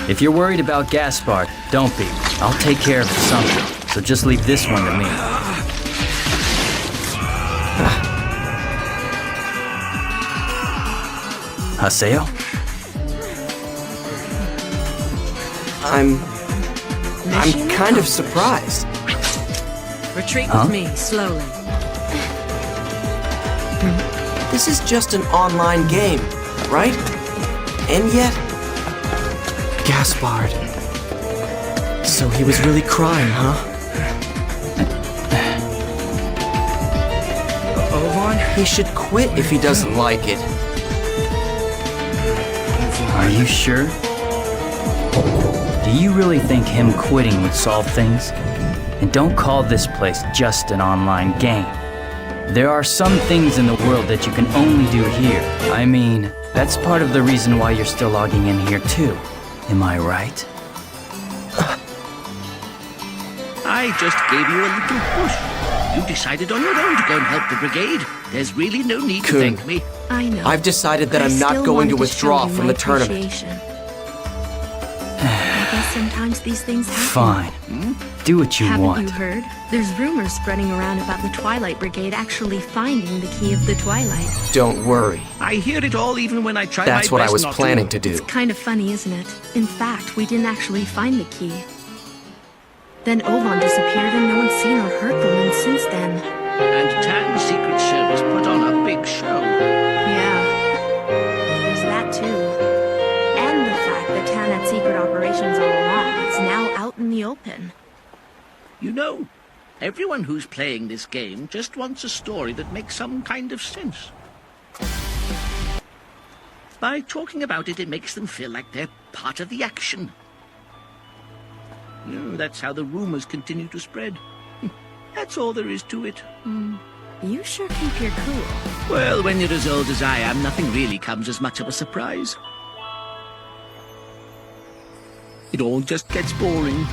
If you're worried about Gaspard, don't be. I'll take care of it somehow, so just leave this one to me. Haseo? I'm kind of surprised. Retreat Huh? with me, slowly. This is just an online game, right? And yet... Gaspard. So he was really crying, huh? Ovan? He should quit if he doesn't like it. Are you sure? Do you really think him quitting would solve things? And don't call this place just an online game. There are some things in the world that you can only do here. I mean, that's part of the reason why you're still logging in here too. Am I right? I just gave you a little push. You decided on your own to go and help the brigade. There's really no need to Kun, thank me. I know. I've decided that I'm not going to withdraw from the tournament. I guess sometimes these things happen. Fine. Do what you Haven't want. you heard? There's rumors spreading around about the Twilight Brigade actually finding the key of the Twilight. Don't worry. I hear it all even when I try That's my what I best was not planning to do. It's kind of funny, isn't it? In fact, we didn't actually find the key. Then Ovan disappeared and no one's seen or heard from him since then. And Tan's Secret Service put on a big show. Yeah. There's that too. And the fact that Tan had secret operations all along is now out in the open. You know, everyone who's playing this game just wants a story that makes some kind of sense. By talking about it, it makes them feel like they're part of the action. That's how the rumors continue to spread. That's all there is to it. You sure keep your cool. Well, when you're as old as I am, nothing really comes as much of a surprise. It all just gets boring.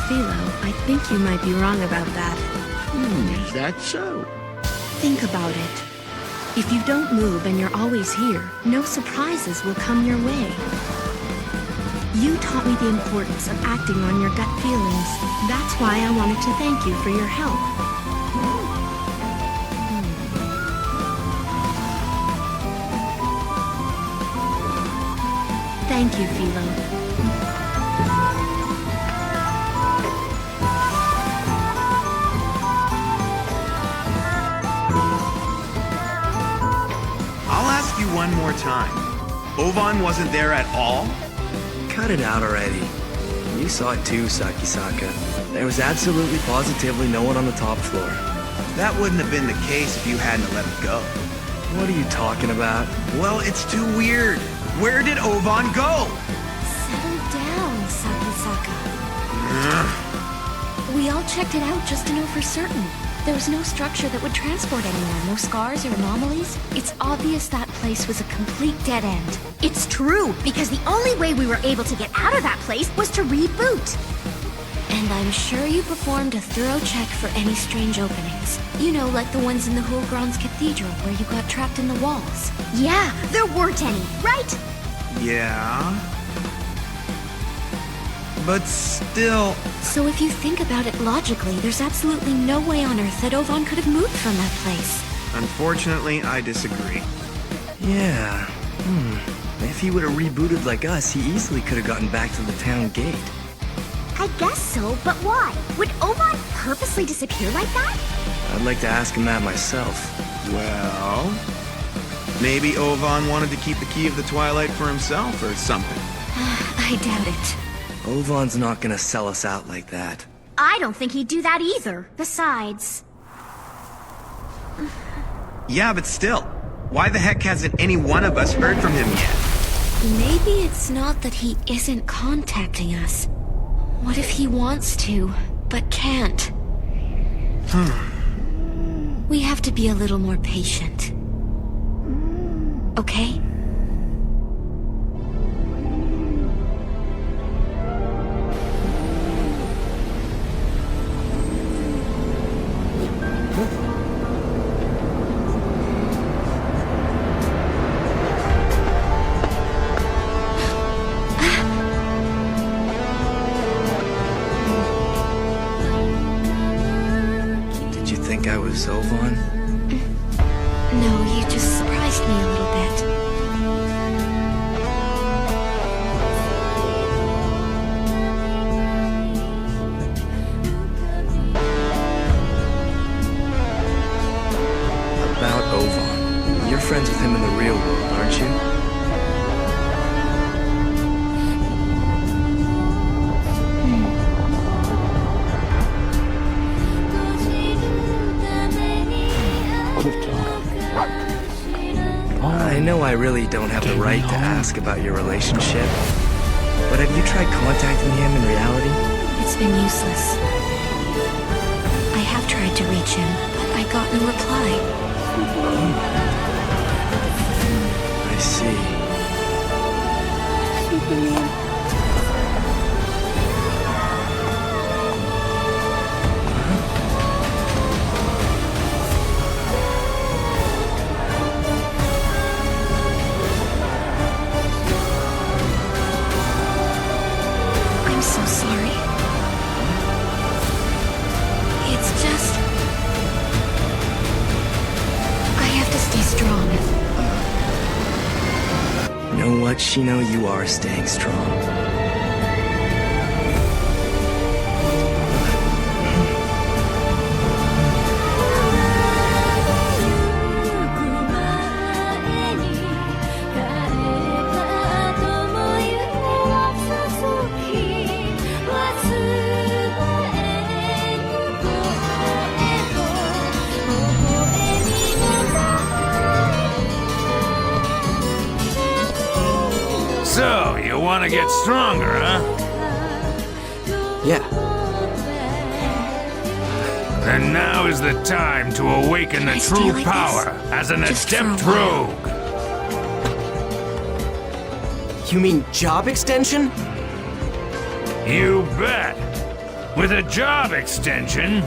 Philo, I think you might be wrong about that. Is that so? Think about it. If you don't move and you're always here, no surprises will come your way. You taught me the importance of acting on your gut feelings. That's why I wanted to thank you for your help. Thank you, Philo. I'll ask you one more time. Ovan wasn't there at all? Cut it out already. You saw it too, Sakisaka. There was absolutely positively no one on the top floor. That wouldn't have been the case if you hadn't let him go. What are you talking about? Well, it's too weird. Where did Ovan go? Settle down, Sakisaka. We all checked it out just to know for certain. There was no structure that would transport anyone, no scars or anomalies. It's obvious that place was a complete dead end. It's true, because the only way we were able to get out of that place was to reboot. And I'm sure you performed a thorough check for any strange openings. You know, like the ones in the Hulgrons Cathedral where you got trapped in the walls. Yeah, there weren't any, right? Yeah. But still... So if you think about it logically, there's absolutely no way on Earth that Ovan could have moved from that place. Unfortunately, I disagree. Yeah. If he would have rebooted like us, he easily could have gotten back to the town gate. I guess so, but why? Would Ovan purposely disappear like that? I'd like to ask him that myself. Well... maybe Ovan wanted to keep the key of the Twilight for himself or something. I doubt it. Ovan's not gonna sell us out like that. I don't think he'd do that either. Besides... Yeah, but still. Why the heck hasn't any one of us heard from him yet? Maybe it's not that he isn't contacting us. What if he wants to, but can't? We have to be a little more patient. Okay? I was Ovan? No, you just surprised me a little bit. About Ovan. You're friends with him in the real world, aren't you? I know I really don't have the right to ask about your relationship, but have you tried contacting him in reality? It's been useless. reach him, but I got no reply. I see. Superman. I'm so sorry. It's just... I have to stay strong. You know what, Shino? You are staying strong. So, you want to get stronger, huh? Yeah. Then now is the time to awaken the true power as an adept rogue. You mean job extension? You bet. With a job extension,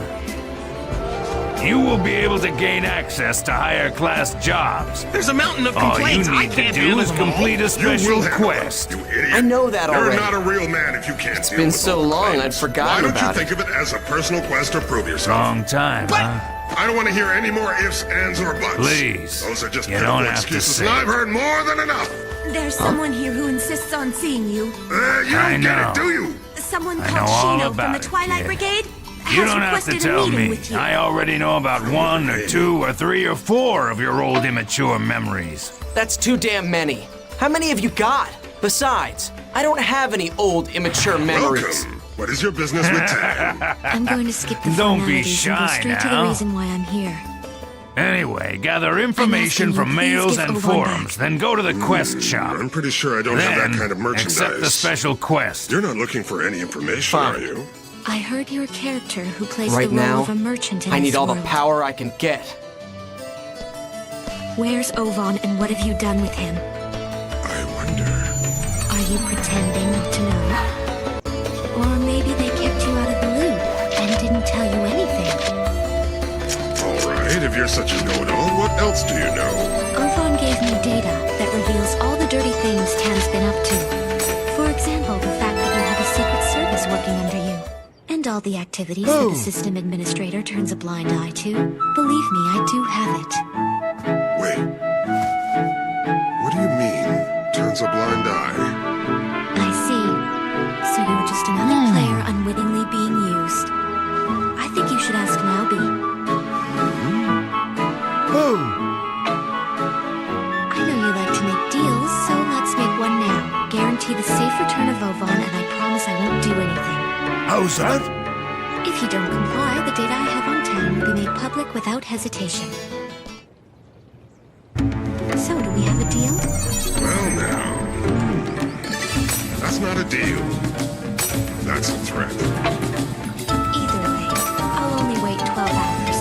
you will be able to gain access to higher class jobs. There's a mountain of complaints. All you need to do is complete a special quest. I know that already. You're not a real man if you can't It's deal been with so long, I'd forgotten Why don't you about think of it as a personal quest to prove yourself? Wrong time, huh? I don't want to hear any more ifs, ands, or buts. Please. Those are just You pitiful don't have to excuses, say and I've it. heard more than enough. There's someone here who insists on seeing you. You I don't get know. it, do you? Someone I called know all Shino from about the it, Twilight kid. Brigade You has don't have to requested tell a meeting me. with you. I already know about 1 or 2 or 3 or 4 of your old immature memories. That's too damn many. How many have you got? Besides, I don't have any old, immature memories. Welcome. What is your business with Tan? I'm going to skip the Don't be formalities and go shy straight to the now. reason why I'm here. Anyway, gather information asking you, from please mails give and Oban forums, then go to the quest shop. I'm pretty sure I don't Then have that kind of merchandise. accept the special quest. You're not looking for any information, Fine. are you? I heard you're a character who plays Right the role now, of a merchant in I this need all world. the power I can get. Where's Ovan and what have you done with him? I wonder. Are you pretending not to know? Or maybe they kept you out of the loop and didn't tell you anything. All right, if you're such a know-it-all, what else do you know? Ovan gave me data that reveals all the dirty things Tan's been up to. For example, the fact that you have a secret service working under you. And all the activities that the system administrator turns a blind eye to. Believe me, I do have it. Wait. What do you mean, turns a blind eye? I see. So you're just another player unwittingly being used. I think you should ask Naobi. I know you like to make deals, so let's make one now. Guarantee the safe return of Ovan, and I promise I won't do anything. How's that? If you don't comply, the data I have on Tan will be made public without hesitation. So, do we have a deal? Well, now. That's not a deal. That's a threat. Either way, I'll only wait 12 hours.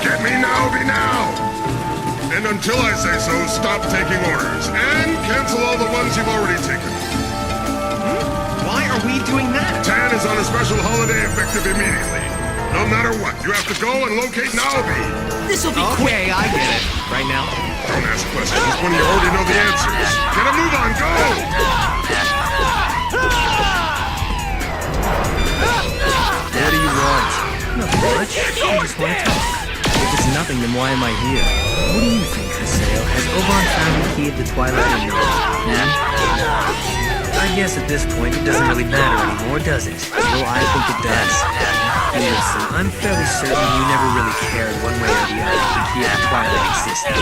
Get me now, be now! And until I say so, stop taking orders. And cancel all the ones you've already taken. Why are we doing that? Tan is on a special holiday effective immediately. No matter what, you have to go and locate Naobi. This'll be quick. Okay, I get it. Right now? Don't ask questions when you already know the answers. Get a move on, go! What do you want? Nothing much. I just want to talk. If it's nothing, then why am I here? What do you think, Haseo? Has Oban found the key of the Twilight Window? I guess at this point it doesn't really matter anymore, does it? Well, I think it does. Listen, I'm fairly certain you never really cared one way or the other if the key of the Twilight existed.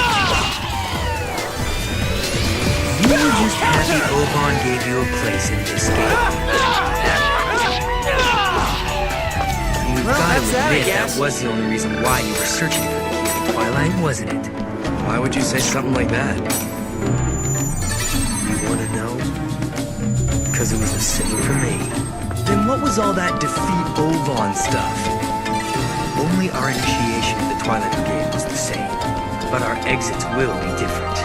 You were just happy Oban gave you a place in this game. You've got to admit that was the only reason why you were searching for the key of the Twilight, wasn't it? Why would you say something like that? You want to know? Because it was the same for me. Then what was all that defeat Ovan stuff? Only our initiation of the Twilight Brigade was the same, but our exits will be different.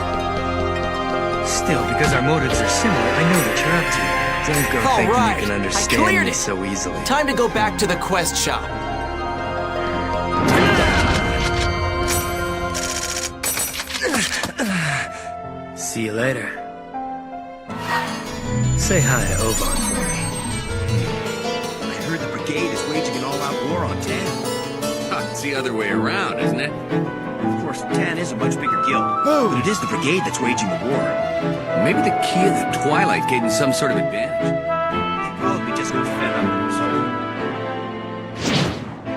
Still, because our motives are similar, I know what you're up to. Don't go All thinking right, you can I understand cleared me it. so easily. Time to go back to the quest shop. See you later. Say hi to Ovan for me. I heard the brigade is waging an all-out war on Tan. It's the other way around, isn't it? Of course, Tan is a much bigger guild. But it is the brigade that's waging the war. Maybe the key of the Twilight gave them some sort of advantage. They probably just got fed up or something.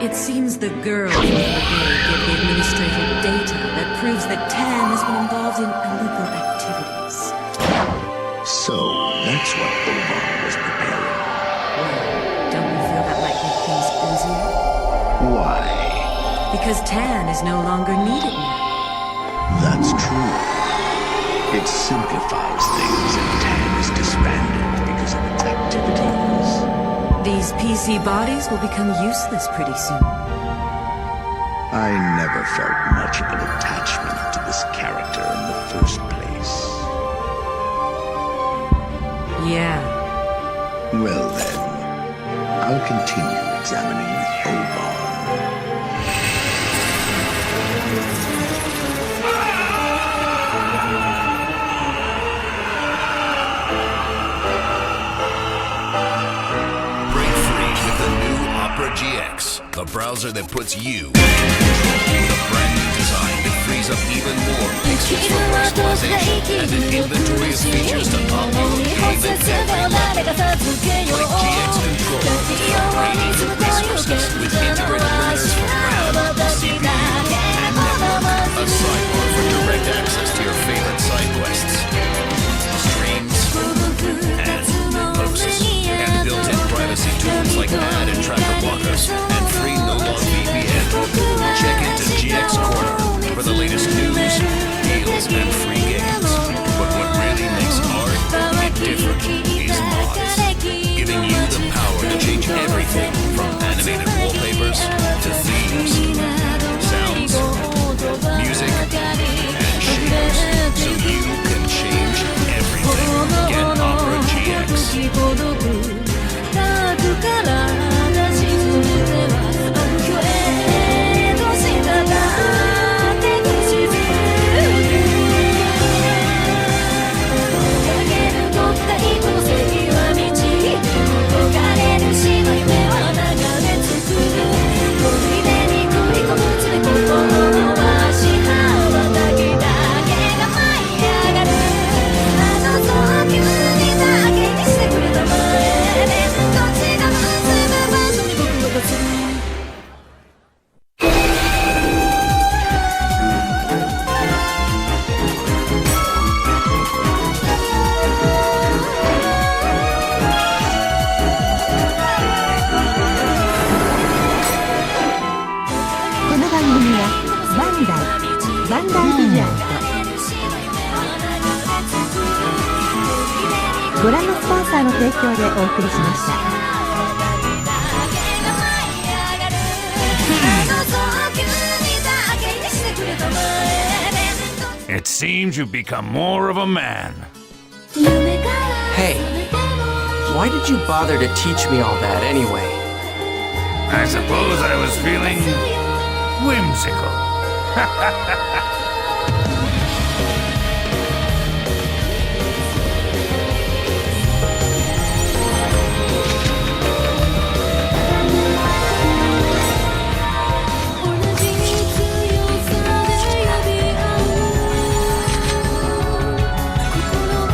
It seems the girls of the brigade give the administrative data that proves that Tan has been involved in illegal activities. So, that's what Ovan was preparing. Don't you feel that might make things easier? Why? Because Tan is no longer needed now. That's true. It simplifies things and Tan is disbanded because of its activities. These PC bodies will become useless pretty soon. I never felt much of an attachment to this character in the first place. Yeah. Well then, I'll continue examining Ovan. GX, the browser that puts you with a brand new design that frees up even more pixels for personalization and an inventory of features to pop your game at every level. Like GX Control, upgrading your resources with integrated printers for RAM, CPU, and network. A sidebar for direct access to your favorite side quests, streams, and posts, and built-in privacy tools like ad and tracker blockers, and free no-log VPN. Check into GX Corner for the latest news, deals, and free games. But what really makes our hit different is mods, giving you the power to change everything from animated wallpapers to themes, sounds, music, and shaders, so you can change everything. Get Opera GX. It seems you've become more of a man. Hey, why did you bother to teach me all that anyway? I suppose I was feeling whimsical.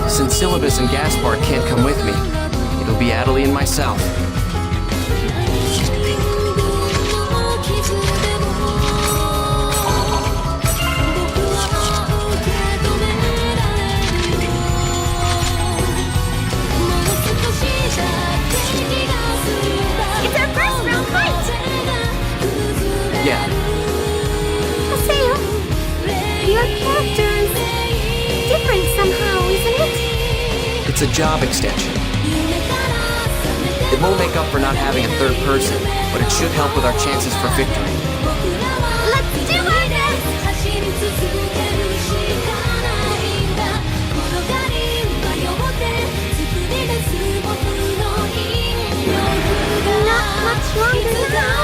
Since Syllabus and Gaspar can't come with me, it'll be Adelie and myself. It's our first real fight! Yeah. Haseo, your character is different somehow, isn't it? It's a job extension. It won't make up for not having a third person, but it should help with our chances for victory. Let's do this! Not much longer now.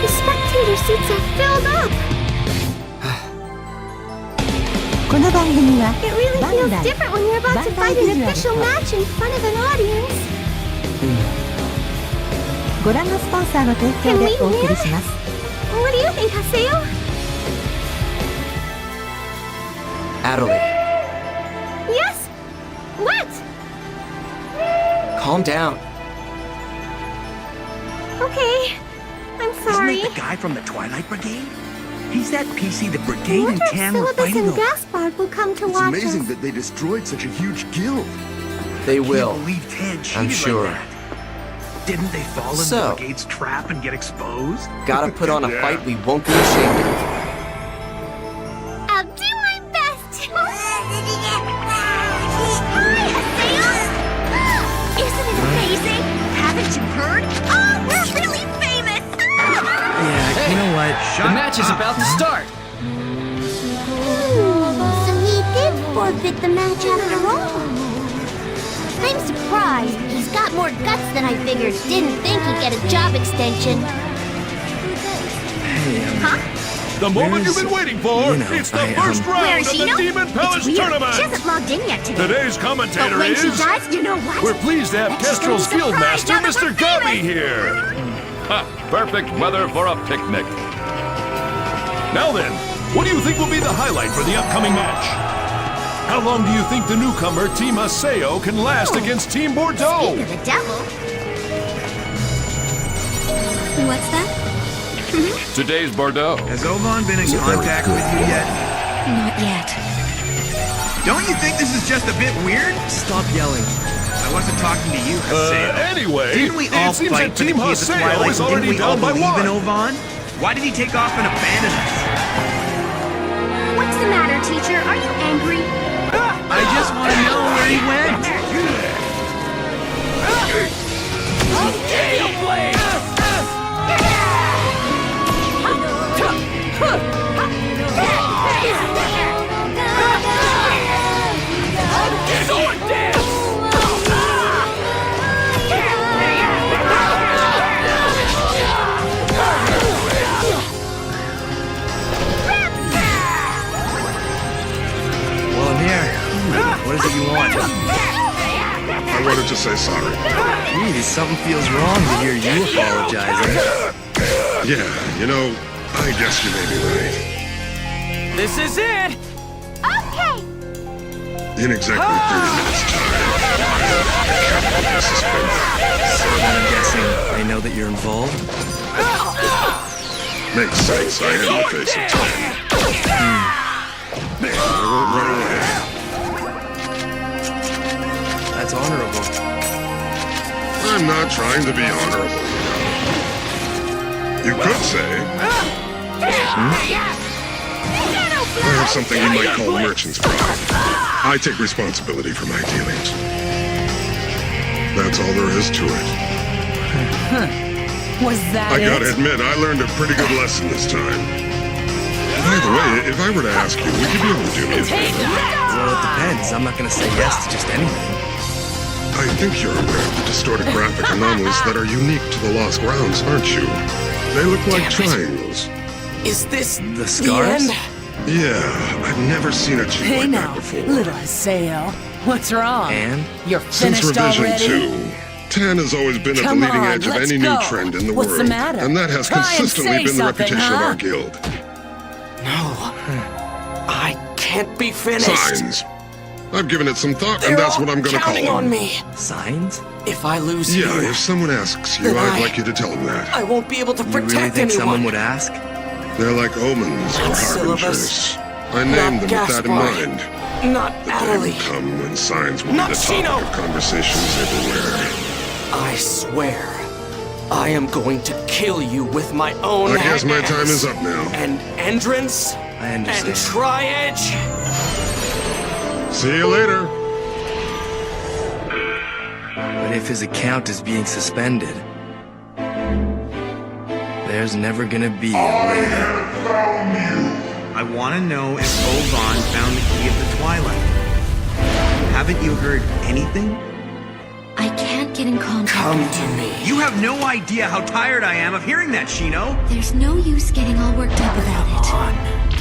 The spectator seats are filled up. この番組は It really バン feels ダイ different when you're about to fight an official match in front of an audience. ご覧のスポンサーの提供でお送りします。 What do you think, Haseo? Adelaide, Yes? What? calm down. Okay. I'm sorry. Isn't that the guy from the Twilight Brigade? He's that PC the Brigade I and wonder if Tan were Syllabus fighting and over. Gaspard will come to It's watch amazing us. that they destroyed such a huge guild. They will. Can't believe Tan cheated I'm sure. like that. Didn't they fall into So- the Brigade's trap and get exposed? Gotta put on a fight we won't be ashamed of. I'll do my best. Hi, Haseo. Isn't it amazing? Haven't you heard? Oh, we're really famous. Yeah, you know what? The match is about to start. So he did forfeit the match after all. I'm surprised. He's got more guts than I figured. Didn't think he'd get a job extension. Huh? The moment you've been waiting for, it's the first Where round is of the Shino? Demon Palace It's weird. Tournament! She hasn't logged in yet today. Today's But commentator when she is... does, you know what? We're pleased to have Let's Kestrel's bring Guild surprise Master, now that Mr. we're Gabby, famous. here! Ha! Perfect weather for a picnic. Now then, what do you think will be the highlight for the upcoming match? How long do you think the newcomer Team Haseo can last against Team Bordeaux? Speak of the devil. What's that? Today's Bordeaux. Has Ovan been in contact with you yet? Not yet. Don't you think this is just a bit weird? Stop yelling. I wasn't talking to you, Haseo. Anyway, didn't we all it seems fight that for the Team key of the Haseo Twilight? is already Didn't we all down by believe in one. Ovan? Why did he take off and abandon us? What's the matter, teacher? Are you angry? I just want to know where he went. Well, I'm here. What is it you want? I wanted to say sorry. Gee, something feels wrong to hear you apologizing. Yeah, you know, I guess you may be right. This is it! Okay. In exactly 30 minutes' time, the capital will be suspended. So then I'm guessing they know that you're involved? Makes sense, I am the face of time. I won't run away. That's honorable. I'm not trying to be honorable, you know. You could say... I have something you might call merchant's pride. I take responsibility for my dealings. That's all there is to it. Was that I it? gotta admit, I learned a pretty good lesson this time. By the way, if I were to ask you, would you be able to do me a favor? Well, it depends. I'm not gonna say yes to just anything. I think you're aware of the distorted graphic anomalies that are unique to the Lost Grounds, aren't you? They look like triangles. Is this the scars? Yeah, I've never seen a cheat Hey like now, that before. little Haseo. What's wrong? And? You're Since finished Revision already? 2, Tan has always been at the Come leading on, edge of let's any new go. trend in the What's world. the matter? And that has Try and consistently say been the something, reputation huh? of our guild. I can't be finished. Signs. I've given it some thought, and They're that's all what I'm gonna call counting them. on me. Signs? If I lose Yeah, you, if someone asks you, Then I'd I- like you to tell them that. I won't be able to You protect really think anyone. someone would ask? They're like omens or Not Syllabus. harbingers. I named them with that in Gaspard. mind. Not The day will Adelaide. come when signs will Not be the topic Shino. of conversations everywhere. I swear, I am going to kill you with my own I guess my hands. time is up now. And Endrance I understand. and Tri-Edge. See you later. if his account is being suspended, there's never gonna be a later. I want to know if Ovan found the key of the Twilight. Haven't you heard anything? I can't get in contact. Come to me. You have no idea how tired I am of hearing that, Shino. There's no use getting all worked up about it.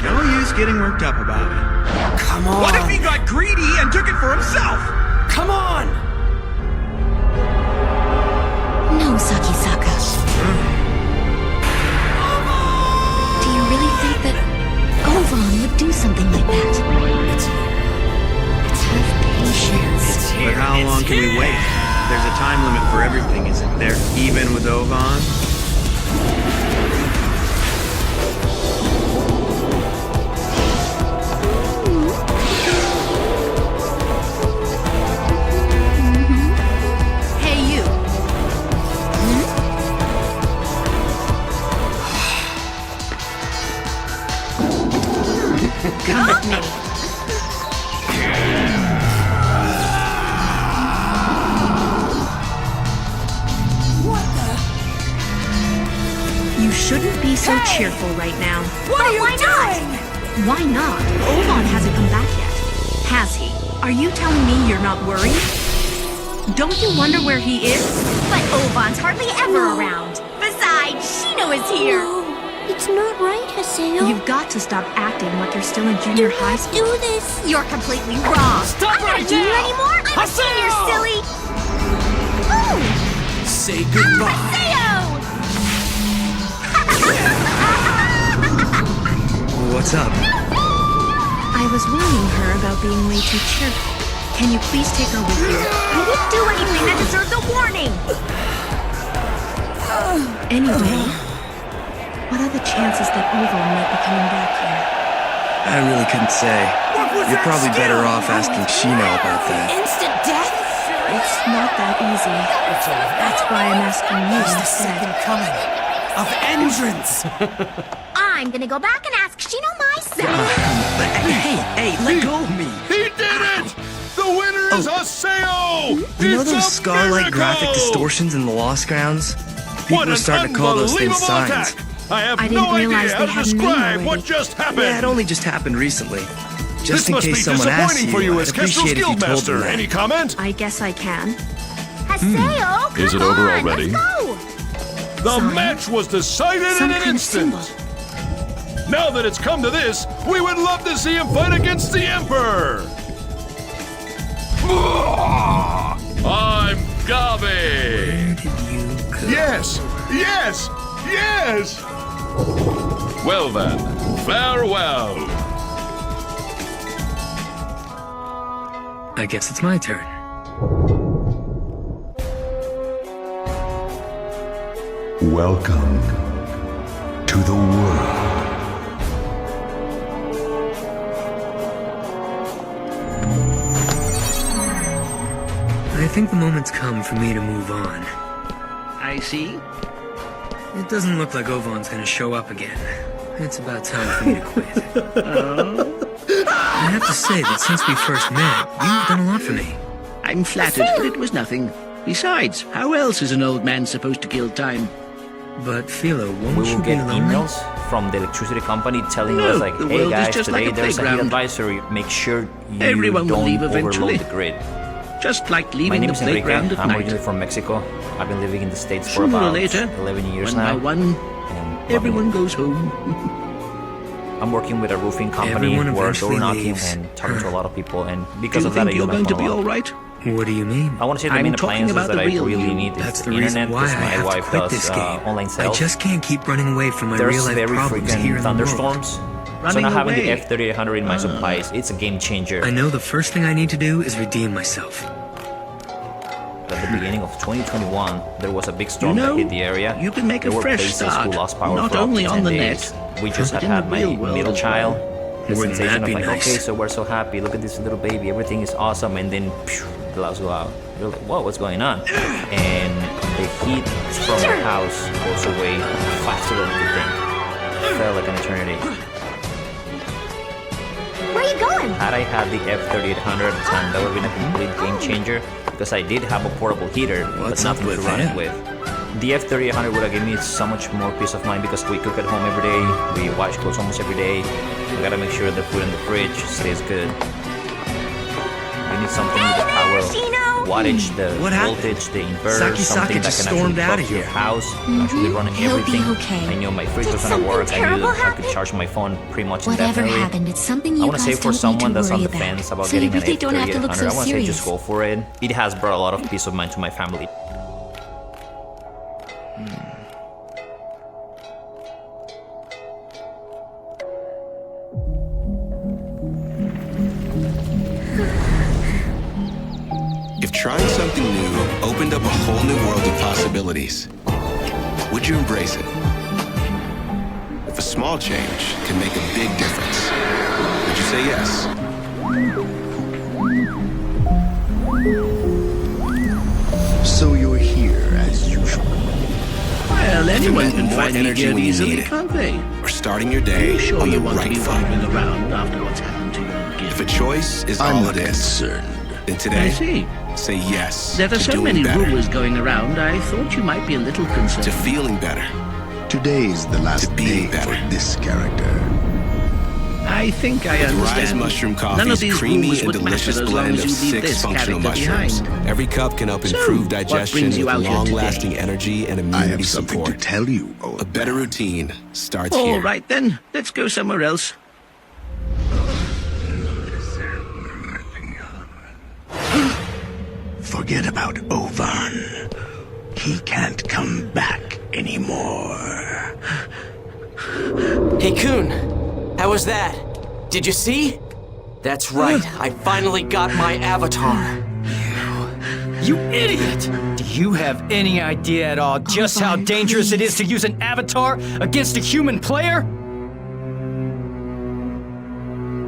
No use getting worked up about it. Come on. What if he got greedy and took it for himself? Come on! No, Sakisaka. Do you really think that Ovan would do something like that? It's here. Have patience. But how long can we wait? There's a time limit for everything, isn't there? Even with Ovan? Hey, you. Come with me. You shouldn't be so cheerful right now. Why not? Why not? Ovan hasn't come back yet. Has he? Are you telling me you're not worried? Don't you wonder where he is? But Ovan's hardly ever around. Besides, Shino is here. It's not right, Haseo. You've got to stop acting like you're still in junior high school. Do this. You're completely wrong. Stop I'm not right a junior now. anymore. I'm a senior, silly. Ooh. Say goodbye. Haseo! What's up? I was warning her about being way too cheerful. Can you please take her with you? I didn't do anything that deserved a warning. Anyway, what are the chances that Ovan might be coming back here? I really couldn't say. You're probably better off asking Shino about that. Instant death? It's not that easy. That's why I'm asking you instead. Coming of entrance. I'm gonna go back and ask Shino myself. Hey, let go of me. He did it! The winner is Haseo! You know It's those a Scarlight graphic miracle! distortions in the Lost Grounds? People What are an starting to call those things unbelievable signs. attack! I have I no didn't realize idea how they to had a name describe what already. just happened. Yeah, it only just happened recently. This Just in must be case someone asks disappointing for you I'd as Kestrel's appreciate if you told them Guildmaster. that. Any comment? I guess I can. Haseo, come Is it over on, already? Let's go. The match was decided Some in an kind of instant. symbol. Now that it's come to this, we would love to see him fight against the Emperor. I'm Gabe. Where did you go? Yes, yes, yes. Well then, farewell. I guess it's my turn. Welcome to the world. I think the moment's come for me to move on. I see. It doesn't look like Ovan's gonna show up again. It's about time for me to quit. I have to say that since we first met, you've done a lot for me. I'm flattered, but it was nothing. Besides, how else is an old man supposed to kill time? But Philo, won't We you will be get lonely? emails from the electricity company telling No, us like, the hey world is guys, just today like a there's a heat playground. advisory. Make sure you Everyone will don't leave overload eventually. the grid. Just like My leaving name the is Enrique. playground at I'm night. originally from Mexico. I've been living in the States for Sooner or about later, 11 years one now. by one, And everyone goes home. I'm working with a roofing company. Everyone We're eventually door knocking leaves. and talking to a lot of people, and Do because you of that, I think you're use my going to phone be a lot. all right? What do you mean? I want to say the I'm main talking appliances about that the I real really you. need is That's the the reason internet, why I because my have to wife quit does this game. online I sales. just can't keep running away from my There's real-life very problems here frequent in the world. thunderstorms. So Running now having the away. F3800 in my supplies, it's a game changer. I know the first thing I need to do is redeem myself. At the beginning of 2021, there was a big storm You know, that hit the area. you can make a there were fresh places start, who lost power not for up to only 10 on the days. net, We just but had in had the my real world middle as child. well. The Wouldn't sensation that of be like, nice? okay, so we're so happy. Look at this little baby. Everything is awesome. And then phew, the lights go out. You're like, whoa, what's going on? And the heat from the house goes away faster than you think. It felt like an eternity. Where are you going? Had I had the F3800 at the time, that would have been a complete game changer. because I did have a portable heater, What's but up nothing with to run him? it with. The F3800 would have given me so much more peace of mind because we cook at home every day, we wash clothes almost every day. We gotta make sure the food in the fridge stays good. We need something with the power of wattage, the voltage, the inverter, something that can actually plug to your house, actually run everything. I knew my fridge was gonna work. I knew that I could charge my phone pretty much Whatever indefinitely. happened, it's something you I want to say guys for don't someone need to that's on worry the fence about so you getting an really don't have to look F3800, so I want to say serious. just go for it. It has brought a lot of peace of mind to my family. If trying something new opened up a whole new world of possibilities, would you embrace it? If a small change can make a big difference, would you say yes? So you're here as usual. Well, If it anyone meant can more find me energy dead when you easily, need it, can't they? or starting your day Sure on the you want to right be foot. wandering around after what's happened to you. If a choice is I'm all not it is, concerned. then today, I see. say yes There are to so doing many better, rumors going around, I thought you might be a little concerned. to feeling better. Today's the last day for this character. I think I With understand. Rise Mushroom None of Coffee's these creamy rumors and would delicious matter as long blend as of you leave 6 this functional character mushrooms. behind. Every cup can help So, improve what digestion brings you with out here today? long-lasting energy and I immunity have something support. to tell you, old A better routine starts All here. right then, let's go somewhere else. Forget about Ovan. He can't come back anymore. Hey, Kun. How was that? Did you see? That's right. I finally got my avatar. You idiot! Do you have any idea at all just how dangerous it is to use an avatar against a human player?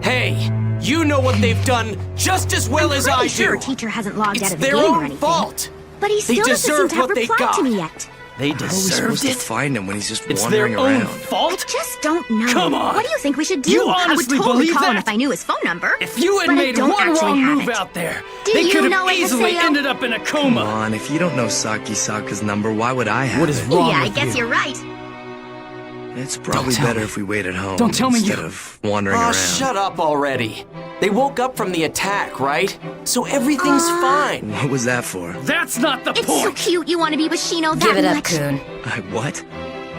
Hey, you know what they've done just as well as I do. Sure, teacher hasn't logged It's out of the their game or own anything. fault. But he They still doesn't seem deserve to have what they replied got. to me yet. They How are we supposed deserved to it? find him when he's just It's wandering their own around? fault? I just don't know. Come on. What do you think we should do? You I would honestly totally believe call him that? if I knew his phone number. If you had but I made don't one actually wrong have move it. out there, Do they you could know have it, easily Haseo? ended up in a coma. Come on, if you don't know Saki-Saka's number, why would I have What is it? wrong Yeah, I with guess you? you're right. It's probably tell better me. if we wait at home Don't tell me instead you- of wandering Aw, around. shut up already. They woke up from the attack, right? So everything's fine. What was that for? That's not the It's so point! cute you want to be with Shino that Give it up, much. Kun. What?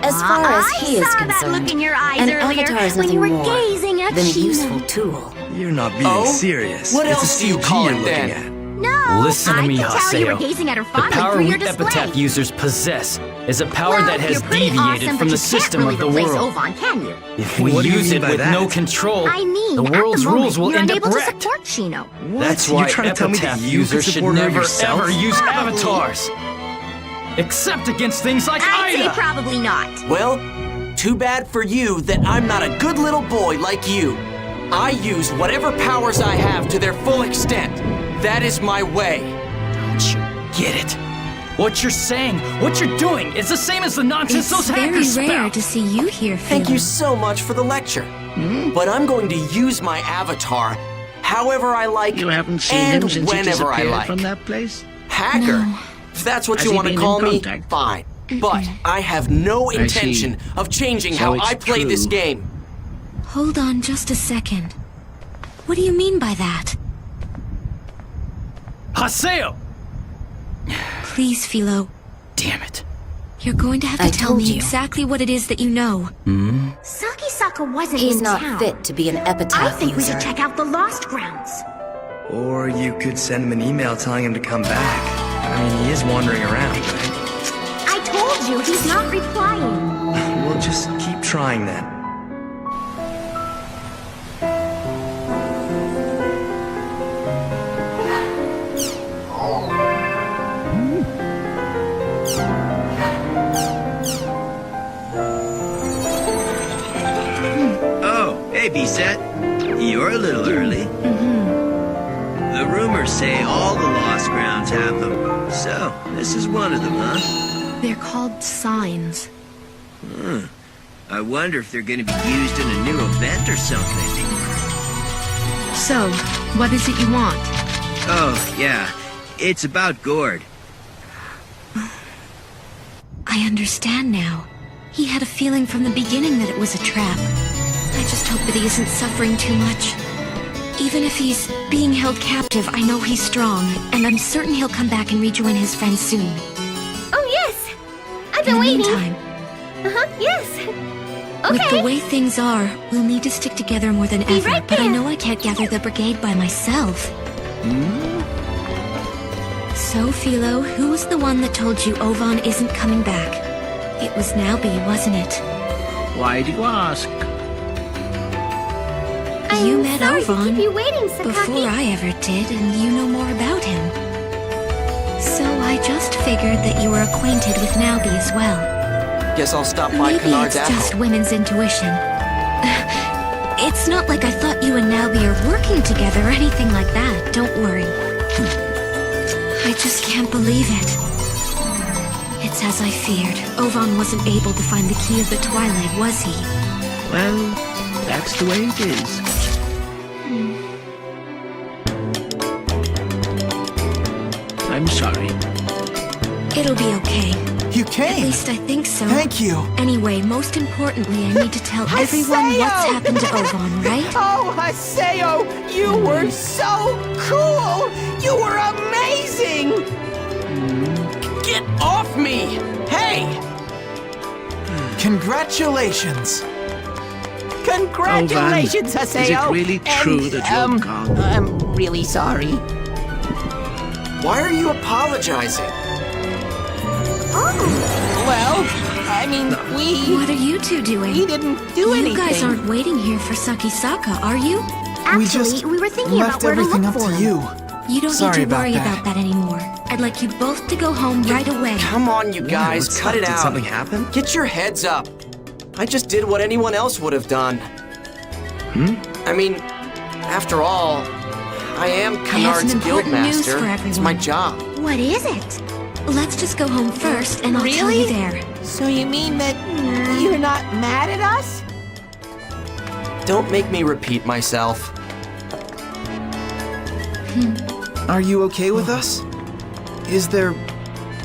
As far as he is I saw that concerned, look in your eyes an earlier avatar is when you nothing were more gazing at than a Shino. useful tool. You're not being Oh? serious. What It's else a do you CG call you're it looking then? at. No, Listen to me, I could tell you were Haseo. gazing at her The fondly power through we your display. epitaph users possess is a power Well, that has you're pretty deviated awesome, from but the you system can't of the really replace world. Ovan, can you? If we What do you use mean it by with that? no control, I mean, the at world's the moment, rules will you're end up unable to wrecked. support Shino. That's You're why trying to tell me that epitaph you users could should support her never yourself? ever use Probably. avatars. Except against things like I'd say Ida. probably not. Well, too bad for you that I'm not a good little boy like you. I use whatever powers I have to their full extent. That is my way. Don't you get it? What you're saying, what you're doing, is the same as the nonsense It's those hackers very rare spout. to see you here, Thank you so much for the lecture. But I'm going to use my avatar however I like You haven't seen and him since he whenever I disappeared like. from that place? Hacker. No. If that's what Has you he want to been call in me, contact? fine. But I have no I intention see. of changing So how it's I play this true. game. Hold on just a second. What do you mean by that? Haseo! Please, Philo. Damn it. You're going to have to I tell told me you. exactly what it is that you know. Saki-Saka wasn't He's in not town. fit to be an I epitaph think we user. should check out the Lost Grounds. Or you could send him an email telling him to come back. I mean, he is wandering around, right? I told you, he's not replying. Well, just keep trying then. Oh, hey, B-Set. You're a little early. The rumors say all the Lost Grounds have them. So, this is one of them, huh? They're called signs. I wonder if they're going to be used in a new event or something. So, what is it you want? Oh, yeah. It's about Gord. I understand now. He had a feeling from the beginning that it was a trap. I just hope that he isn't suffering too much. Even if he's being held captive, I know he's strong, and I'm certain he'll come back and rejoin his friends soon. Oh, yes. I've been waiting. Meantime, Yes. with the Okay. way things are, we'll need to stick together more than ever, right but I there. know I can't gather the brigade by myself. So, Philo, who was the one that told you Ovan isn't coming back? It was Naobi, wasn't it? Why do you ask? You met sorry to Ovan keep you waiting, Sakaki. before I ever did, and you know more about him. So I just figured that you were acquainted with Naobi as well. Guess I'll stop by Maybe Canard's it's Apple. just women's intuition. It's not like I thought you and Naobi are working together or anything like that. Don't worry. I just can't believe it. It's as I feared. Ovan wasn't able to find the key of the Twilight, was he? Well, that's the way it is. I'm sorry. It'll be okay. You came. At least I think so. Thank you. Anyway, most importantly, I need to tell everyone what's happened to Ovan, right? Oh, Haseo, you were so cool! You were amazing! Get off me! Hey! Congratulations. Congratulations, Ovan, Haseo! is it really true that you're gone? I'm really sorry. Why are you apologizing? Well, I mean, What are you two doing? we didn't do anything. You guys aren't waiting here for Sakisaka, are you? Actually, we were thinking Left about where to everything look up for to him. you. You don't Sorry need to about worry that. about that anymore. I'd like you both to go home right away. Come on, you guys, what's cut up? it Did out. something happen? Get your heads up. I just did what anyone else would have done. I mean, after all, I am have Canard's some important news guildmaster. for It's my everyone. job. What is it? Let's just go home first, and I'll tell you Really? there. So you mean that you're not mad at us? Don't make me repeat myself. Are you okay with us? Is there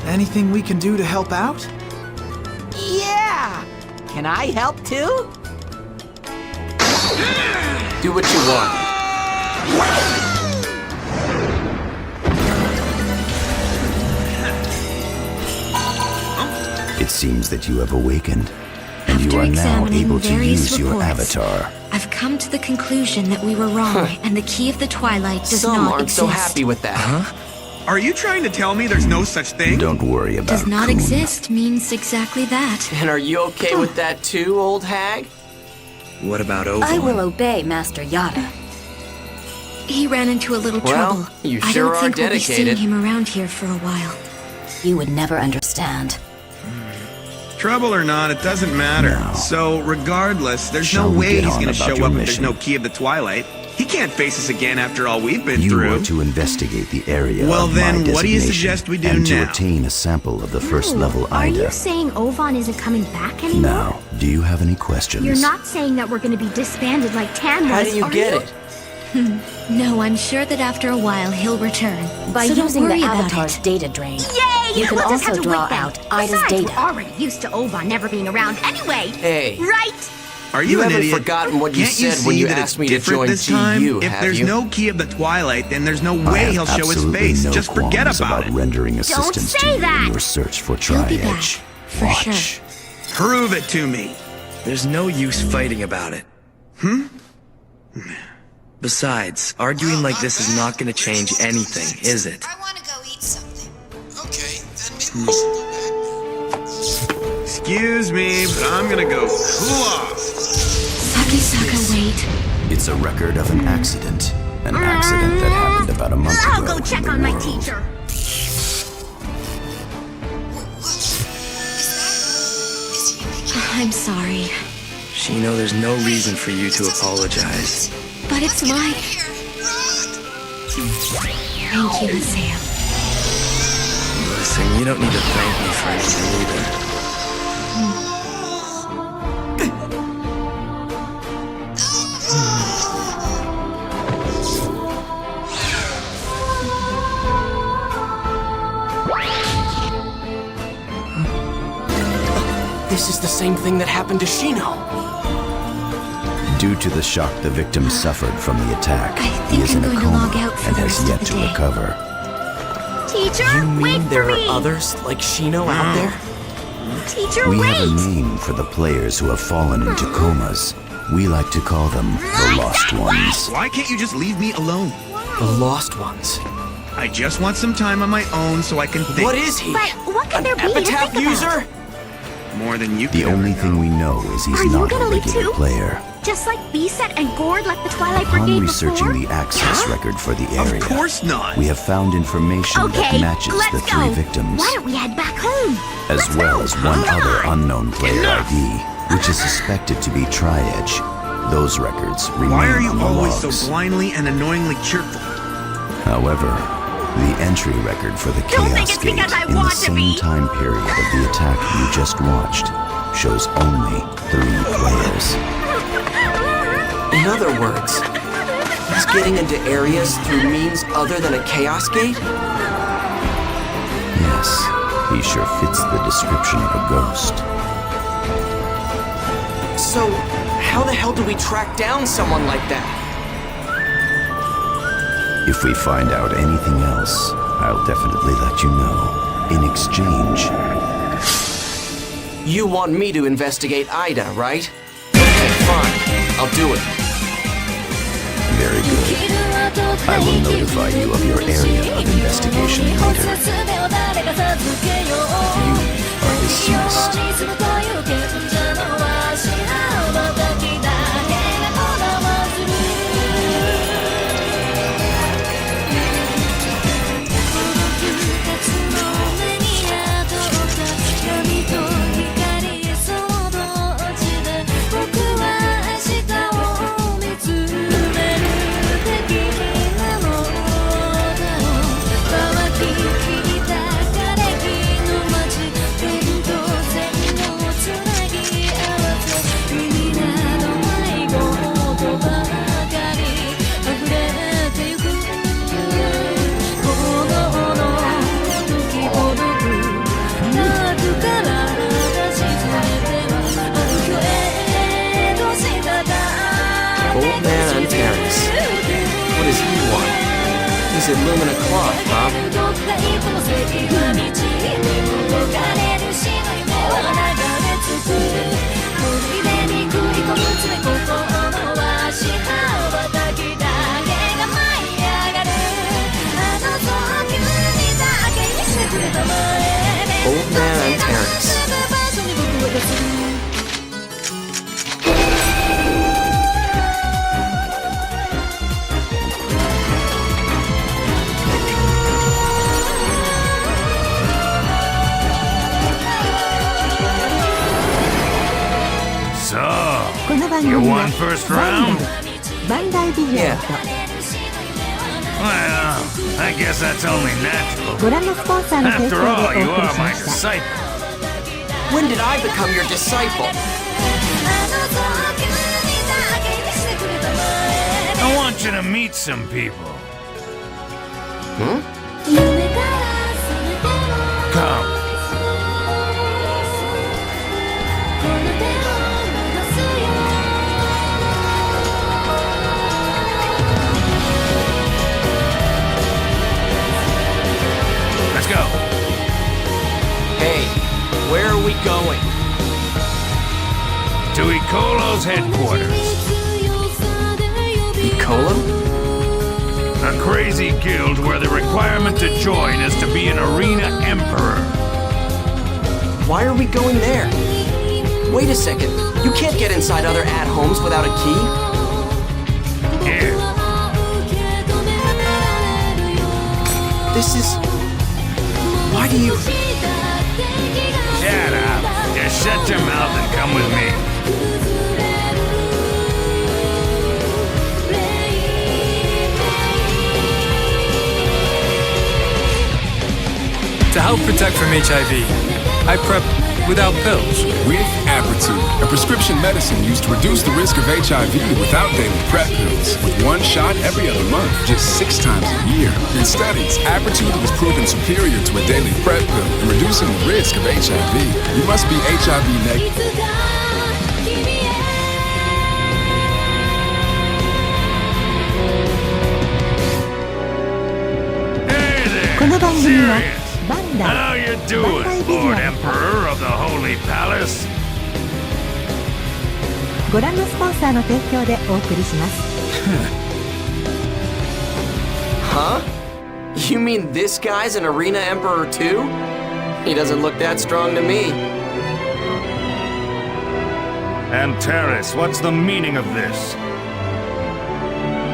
anything we can do to help out? Yeah! Can I help too? Do what you want. It seems that you have awakened, and you After are now examining able to various use your reports, avatar. I've come to the conclusion that we were wrong, and the key of the Twilight does Some not aren't exist. so happy with that. Are you trying to tell me there's no such thing? Don't worry about Does not Kun. exist means exactly that. And are you okay with that too, old hag? What about Ovan? I will obey Master Yada. He ran into a little Well, trouble. you I sure don't are think we'll be dedicated. seeing him around here for a while. You would never understand. Trouble or not, it doesn't matter. No. So, regardless, there's Shall no we way get he's on gonna about show your up if there's mission? no key of the Twilight. He can't face us again after all we've been You through. are to investigate the area Well, of then, my what do you designation suggest we do and to now? obtain a sample of the first level Are you Ida. saying Ovan isn't coming back anymore? Now, do you have any questions? You're not saying that we're going to be disbanded like Tan was, How do you are get you? it? No, I'm sure that after a while he'll return. By so don't using the worry about avatar's it. data drain, Yay! you can We'll just have also to draw wait then. out Ida's Besides, data. we're already used to Ovan never being around anyway. Hey. Right? Are You you, an haven't idiot? forgotten what you Can't said when see you that asked it's me to different join this time? GU, If have there's you? no key of the Twilight, then there's no I way have he'll show his absolutely face. no Just forget qualms about about it. rendering assistance to say you that. in your search for He'll be Tri-Edge. back, for Watch. sure. Prove it to me. There's no use fighting about it. Besides, arguing like this is not going to change anything, is it? I want to go eat something. Okay, then maybe we should go back. Excuse me, but I'm gonna go cool off. Sakisaka, wait. It's a record of an accident. An accident that happened about a month ago. I'll go check in the on my world. teacher. I'm sorry, Shino, there's no reason for you to apologize. but it's my... Thank you, Haseo. Listen, you don't need to thank me for anything either. same thing that happened to Shino. Due to the shock the victim suffered from the attack, he is in a coma and has yet to recover. Teacher, You wait mean for there me! are others like Shino out there? Teacher, We wait! have a name for the players who have fallen into comas. We like to call them the Lost Ones. Why can't you just leave me alone? The Lost Ones. I just want some time on my own so I can think. What is he? But what can there be to Epitaph think user? about? More than you The can only ever thing know. we know is he's Are you not a gonna leave regular too? player. Just like B-Set and Gord left the Twilight Upon Brigade researching before? the access record for the area, Of course not. we have found information that Okay, matches let's the go. three victims, Why don't we head back home? as well as one other unknown player ID, which is suspected to be Tri-Edge. Those records remain Why are you on the always logs. so blindly and annoyingly cheerful? However, the entry record for the Don't think Chaos it's Gate because I in the want to same be. time period of the attack you just watched shows only 3 players. In other words, he's getting into areas through means other than a Chaos Gate? Yes, he sure fits the description of a ghost. So, how the hell do we track down someone like that? If we find out anything else, I'll definitely let you know. In exchange, You want me to investigate Ida, right? Okay, fine. I'll do it. very good. I will notify you of your area of investigation later. You are dismissed. Old man on terrace. What does he want? He's at Lumina Cloth, huh? Old man on terrace. So, この番 you 組は won first round? バンダイビジョンと Well, I guess that's only natural. ご覧のスポンサーの提 After 供 all, で you お送り are し my ました disciple. When did I become your disciple? I want you to meet some people. Hmm? Come. Let's go. Hey, where are we going? To Icolo's headquarters. Icolo? A crazy guild where the requirement to join is to be an arena emperor. Why are we going there? Wait a second. You can't get inside other at-homes without a key. Here. This is... Why do you... Shut up. Just shut your mouth and come with me. To help protect from HIV, I prep without pills. With Aperture. a prescription medicine used to reduce the risk of HIV without daily PrEP pills. With one shot every other month, just 6 times a year. In studies, Apretude was proven superior to a daily PrEP pill in reducing the risk of HIV. You must be HIV negative. この番組はバン How you doing, Lord Emperor of the Holy Palace? ご覧のスポンサーの提供でお送りします。Huh? You mean this guy's an Arena Emperor too? He doesn't look that strong to me. Antares, what's the meaning of this?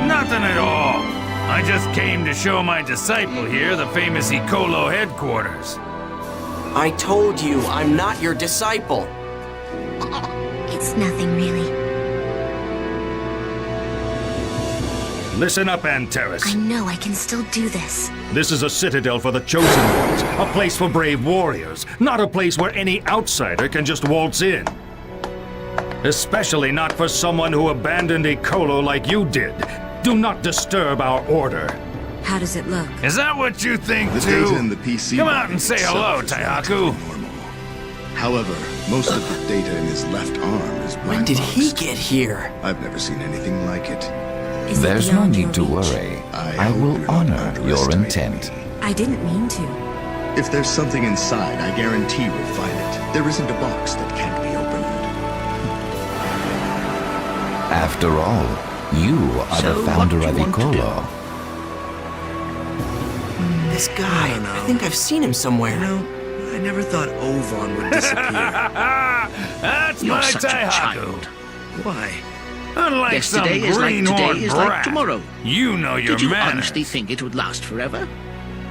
Nothing at all. I just came to show my disciple here the famous Ikolo headquarters. I told you, I'm not your disciple. It's nothing really. Listen up, Antares. I know I can still do this. This is a citadel for the chosen ones, a place for brave warriors, not a place where any outsider can just waltz in. Especially not for someone who abandoned Ikolo like you did. Do not disturb our order. How does it look? Is that what you think, the too? data in the PC Come out and say hello, Taihaku. However, most of the data in his left arm is black. When did he get here? I've never seen anything like it. There's no need to worry. I will honor your intent. I didn't mean to. If there's something inside, I guarantee we'll find it. There isn't a box that can't be opened. After all, you are the founder of Ikolo. This guy, I think I've seen him somewhere. You know, I never thought Ovan would disappear. That's You're my such a Taihaku. child. Why? Unlike Yesterday some is like today greenhorn is brat, like tomorrow. you know your Did you manners. honestly think it would last forever?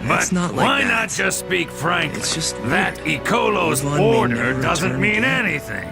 But It's not like why that. not just speak frankly? It's just that weird. Ikolo's Ovan may order never doesn't return mean again. anything.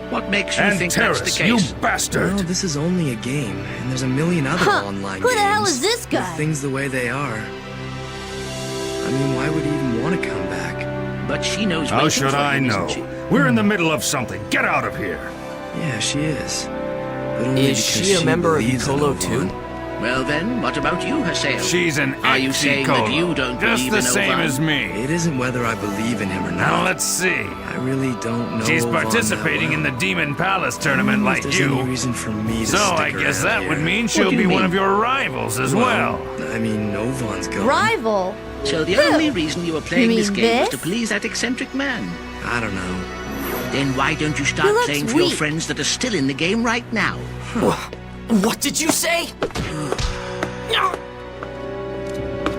What makes you think that's the Antares, case? you bastard! No, this is only a game, and there's a million other online Who games. the hell is this with guy? things the way they are. I mean, why would he even want to come back? But she knows. How waiting should for I him, know? isn't she? We're in the middle of something. Get out of here. Yeah, she is. But only Is because she a member of believes in Ikolo Ovan. too? Well then, what about you, Haseo? She's an Are you saying that you don't just believe the in same Ovan? as me. It isn't whether I believe in him or not. Now let's see. I really don't know. She's Ovan participating that in the well. Demon Palace I tournament don't know if like there's you. any reason for me to So I stick guess around that would here. mean she'll do you be one mean? of your rivals as well. I mean, Ovan's going. Rival? So the only reason you were playing You this mean game was this? to please that eccentric man. I don't know. Then why don't you start He looks playing for your weak. friends that are still in the game right now? What did you say?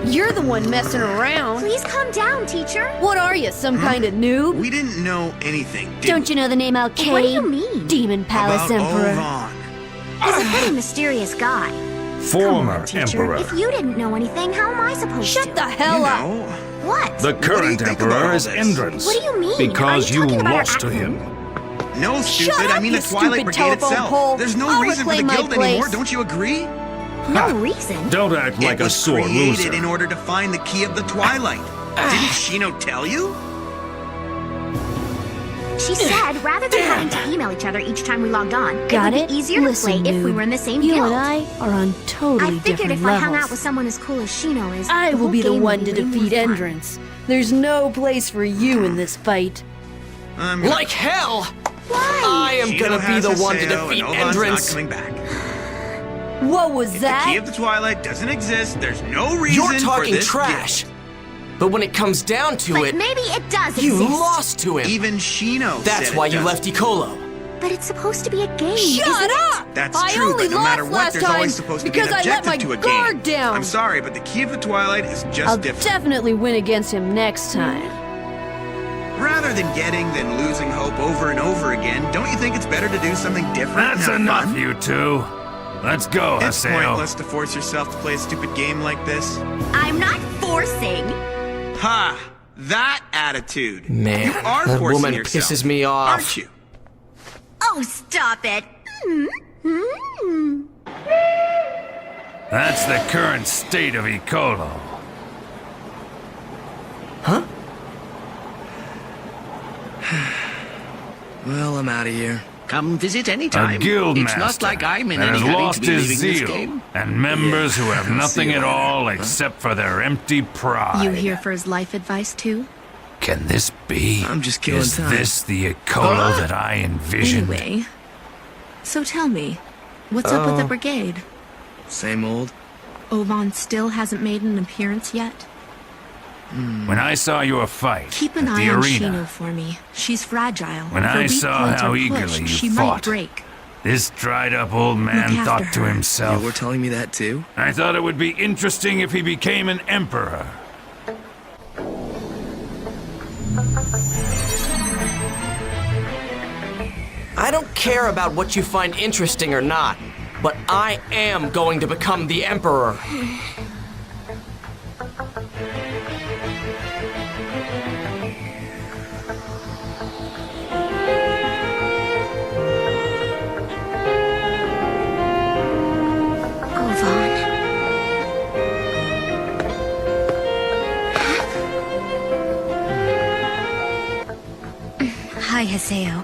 You're the one messing around. Please calm down, teacher. What are you, some kind of noob? We didn't know anything, did Don't you know the name Alkaid? What do you mean? Demon Palace about Emperor. Ovan? He's a pretty mysterious guy. Former Teacher, Emperor. if you didn't know anything, how am I supposed to? Shut the hell up. What? The current think about Emperor all is this? Endrance. What do you mean? Because Are you you talking about our lost to him. No, stupid. Shut I up, mean you the Twilight stupid Brigade telephone itself. pole. There's no I'll reason for the reclaim my guild place. anymore. Don't you agree? No reason. Don't act like it a was sore created loser. in order to find the key of the Twilight. Didn't Shino tell you? She said rather than having to email each other each time we logged on, Got it would it? be easier Listen, to play if we noob. were in the same You guild. and I are on totally I figured different if I hung levels. out with someone as cool as Shino is, I the will whole be the game one would to be way more defeat fun. Endrance. There's no place for you in this fight. Like hell! Why? I am Shino gonna be has the one to Haseo, defeat and Ovan's Endrance. not coming back. What was If that? the key of the Twilight doesn't exist, there's no reason You're talking for this trash. But when it comes down to But it, maybe it does you exist. lost to him. Even Shino That's said why it you doesn't. left Ikolo. But it's supposed to be a game. Shut isn't it? up! That's I true, only but no matter lost what, last there's time always supposed to be an because I let objective my to a game. guard down. I'm sorry, but the key of the Twilight is just I'll different. definitely win against him next time. Rather than getting then losing hope over and over again, don't you think it's better to do something different? That's and have enough, fun? you two. Let's go, It's Haseo. pointless to force yourself to play a stupid game like this. I'm not forcing. Ha! That attitude. Man, you are that forcing woman yourself, pisses me off. aren't you? Oh, stop it. That's the current state of Ikolo. Well, I'm out of here. Come visit anytime. A guild It's master not like I'm in that any has hurry lost to be his leaving this zeal, game. and members who have nothing at all except for their empty pride. You here for his life advice too? Can this be? I'm just killing Is time. this the Ecolo that I envisioned? Anyway, so tell me, what's up with the brigade? Same old. Ovan still hasn't made an appearance yet? When I saw your fight Keep an at the eye on arena, Shino for me. She's fragile. when If her I weak saw points how are eagerly pushed, you she fought, might break. this dried-up old man Look thought after to her. himself, You were telling me that too? I thought it would be interesting if he became an emperor. I don't care about what you find interesting or not, but I am going to become the Emperor. Ovan. Hi, Haseo.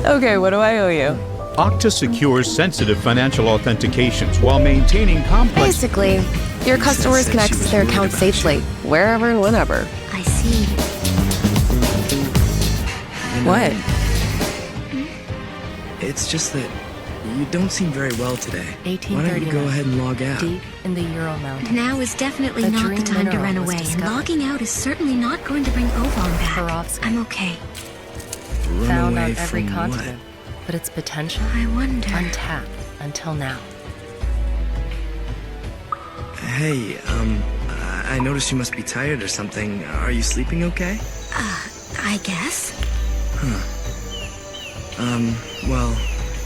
Okay, what do I owe you? Okta secures sensitive financial authentications while maintaining complex... Basically, your customers can access their accounts safely, wherever and whenever. I see. What? It's just that you don't seem very well today. Why don't you go ahead and log out? Deep in the Ural Mountains. Now is definitely A not the dream time to mineral run was away, and discovered. logging out is certainly not going to bring Ovan back. Perovskite. I'm okay. Run Found away on every from continent, but its potential I wonder. untapped until now. what? Hey, I noticed you must be tired or something. Are you sleeping okay? I guess. Well,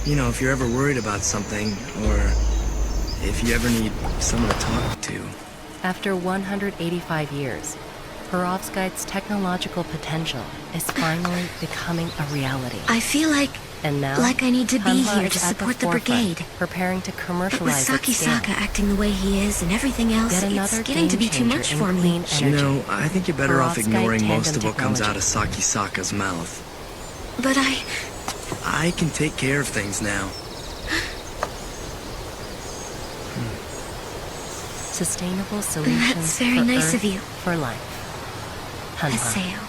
you know, if you're ever worried about something, or if you ever need someone to talk to. After 185 years, Perovskite's technological potential is finally becoming a reality. I feel like And now, I need to be Hanwha here is to at support the forefront, brigade. preparing to But with commercialize its scale. Sakisaka acting the way he is and everything else, Yet another it's getting to be too game much changer for in me. clean You energy. know, I think you're better off Perovskite ignoring most tandem of what comes out of technology. Sakisaka's mouth. But I can take care of things now. Sustainable solutions That's very for nice Earth, of you. for life. Hanwha. Haseo.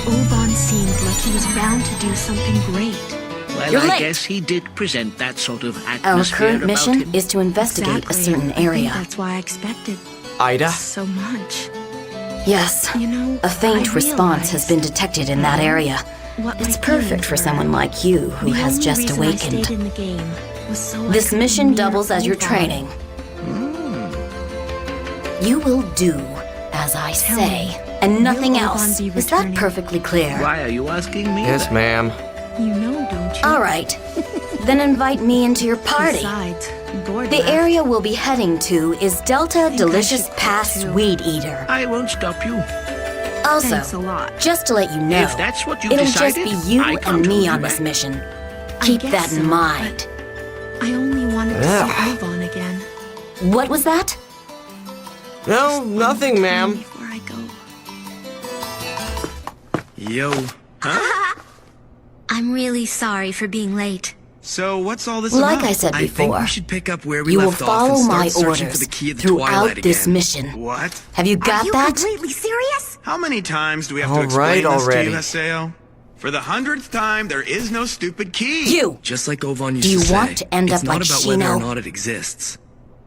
Ovan seemed like he was bound to do something great. Well, You're I late. guess he did present that sort of Our atmosphere current about mission him. is to investigate Exactly. a certain I think area. that's why I expected Ida? so much. Yes, You know, a faint I response has been detected in that area. what It's my perfect feelings for were. someone like you who The has only just reason I awakened. stayed in the game was so I This could mission meet doubles as your Ovan. training. You will do as I Tell say, me, and nothing will else. Ovan be Is that returning? perfectly clear? Why are you asking me? Yes, ma'am. You know, don't you? All right. Then invite me into your party. Besides, Gord The left. area we'll be heading to is Delta think I Delicious should Pass too. Weed Eater. I won't stop you. Also, Thanks a lot. just to let you know, If that's what you it'll decided, just be you I can't and me hold you on this back. mission. I Keep guess that in so, mind. I only wanted to Ugh. see Ovan again. What was that? No, nothing, ma'am. Before I go. Yo. I'm really sorry for being late. So what's all this Like about? I said I think before, we should pick up where we you will left off and follow start my searching orders for the key of the throughout Twilight this again. mission. What? Have you got Are you that? completely serious? How many times do we have All to explain right this already. to you, Haseo? For the 100th time, there is no stupid key. You! Just like Ovan used Do you to say, want to end it's up not like about whether or Shino? not it exists.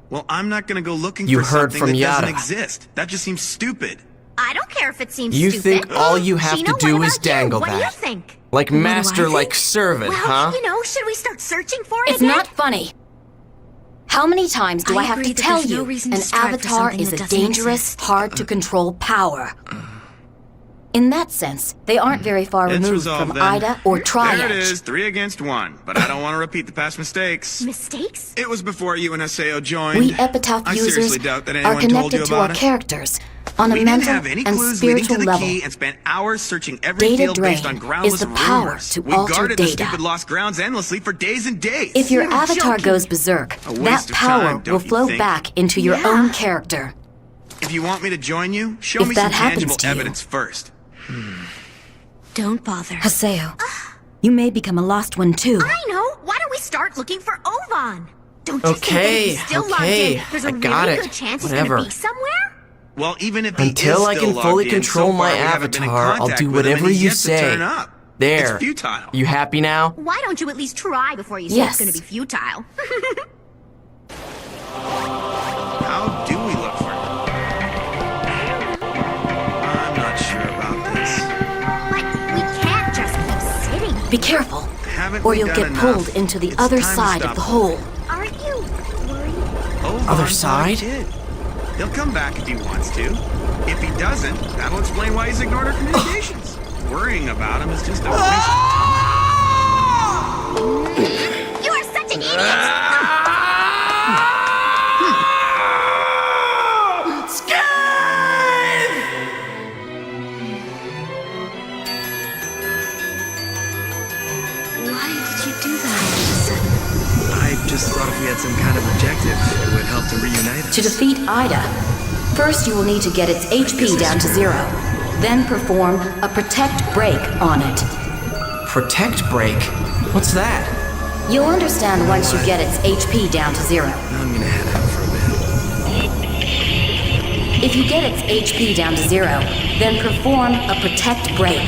Well, I'm not gonna go looking You for heard something from that Yada. doesn't exist. That just seems stupid. I don't care if it seems You stupid. think all you have to Shino, do what is about you? dangle What do you that? think? Like What do I master, like think? servant, Well, huh? you know, should we start searching for it It's again? not funny. How many times do I I have agree to that tell there's no you reason to an strive for avatar something is that a doesn't dangerous, exist. hard-to-control power? In that sense, they aren't very far It's removed resolved from then. Ida or Triad. There it is, 3 against 1. But I don't want to repeat the past mistakes. Mistakes? It was before you and Haseo joined. We epitaph I users seriously doubt that are anyone told you connected to our about it. characters. On a We didn't mental have any and clues leading to spiritual the level, key and spent hours searching every data field based drain on groundless is the power rumors. to We alter guarded the data. stupid lost grounds endlessly for days and days. If your You're avatar joking. goes berserk, A waste that of power time, will don't you flow think? back into your own character. If you want me to join you, show If me that some happens tangible to you- evidence first. Don't bother. Haseo, you may become a lost one too. I know. Why don't we start looking for Ovan? Don't you Okay, think that if he's still logged okay, in, there's a I got really it. good chance Whatever. he's gonna be somewhere? Well, even if he Until is I still can fully logged in, control so my far we haven't been in avatar, I'll contact do with him, whatever and he's you yet to say. turn up. There. It's futile. You happy now? Why don't you at least try before you say Yes. it's gonna be futile? How do we look for him? I'm not sure about this. But we can't just keep sitting. Be careful, Haven't or we you'll done get enough? pulled into the It's other time to side stop of the hole. Aren't you worried? Ovan's Other not a side? kid. He'll come back if he wants to. If he doesn't, that'll explain why he's ignored our communications. Worrying about him is just a waste of time. You are such an idiot! Why did you do that all of a sudden? I just thought if we had some kind of objective, it would help to reunite us. To defeat Ida, first you will need to get its HP down to 0. Then perform a protect break on it. Protect break? What's that? You'll understand once you get its HP down to 0. I'm gonna head out for a bit. If you get its HP down to 0, then perform a protect break.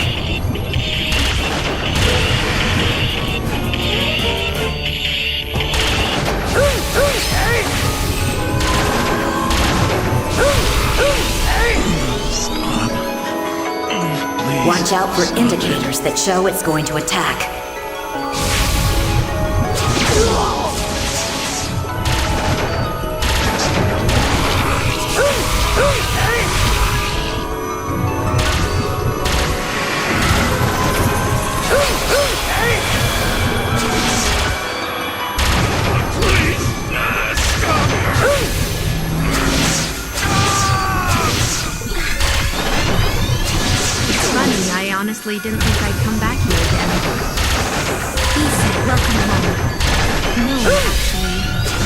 Watch out for indicators that show it's going to attack. Funny, I honestly didn't think I'd come back here again. He said welcome home. No, actually,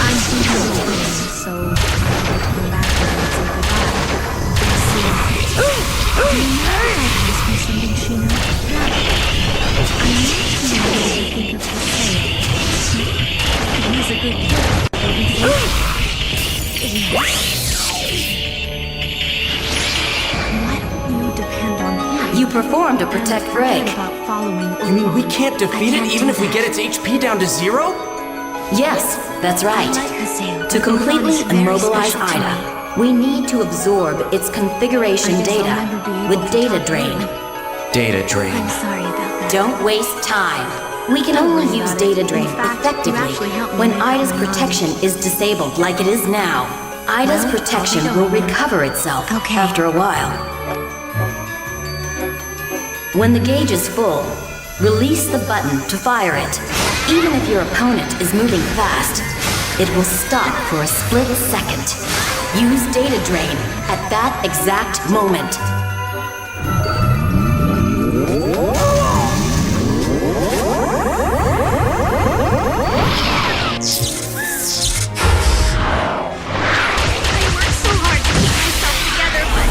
I'm thinking of things, so I'd come back here and say goodbye. I see. Do you know that I've asked you something, Sheena? I need to know what you think of Haseo. He's a good kid, don't you think? Yes. Why don't you depend on him? You performed a protect break. About following You mean we can't defeat it even if we get its HP down to 0? Yes, that's right. I like Haseo. To completely Ovan is very immobilize special to me. Ida, we need to absorb its configuration I guess I'll data never be able with to data talk drain. Data drain. I'm sorry about that. Don't waste time. We can only use data drain effectively when Ida's protection is disabled like it is now. Ida's protection will recover itself after a while. When the gauge is full, release the button to fire it. Even if your opponent is moving fast, it will stop for a split second. Use data drain at that exact moment. I worked so hard to keep myself together, but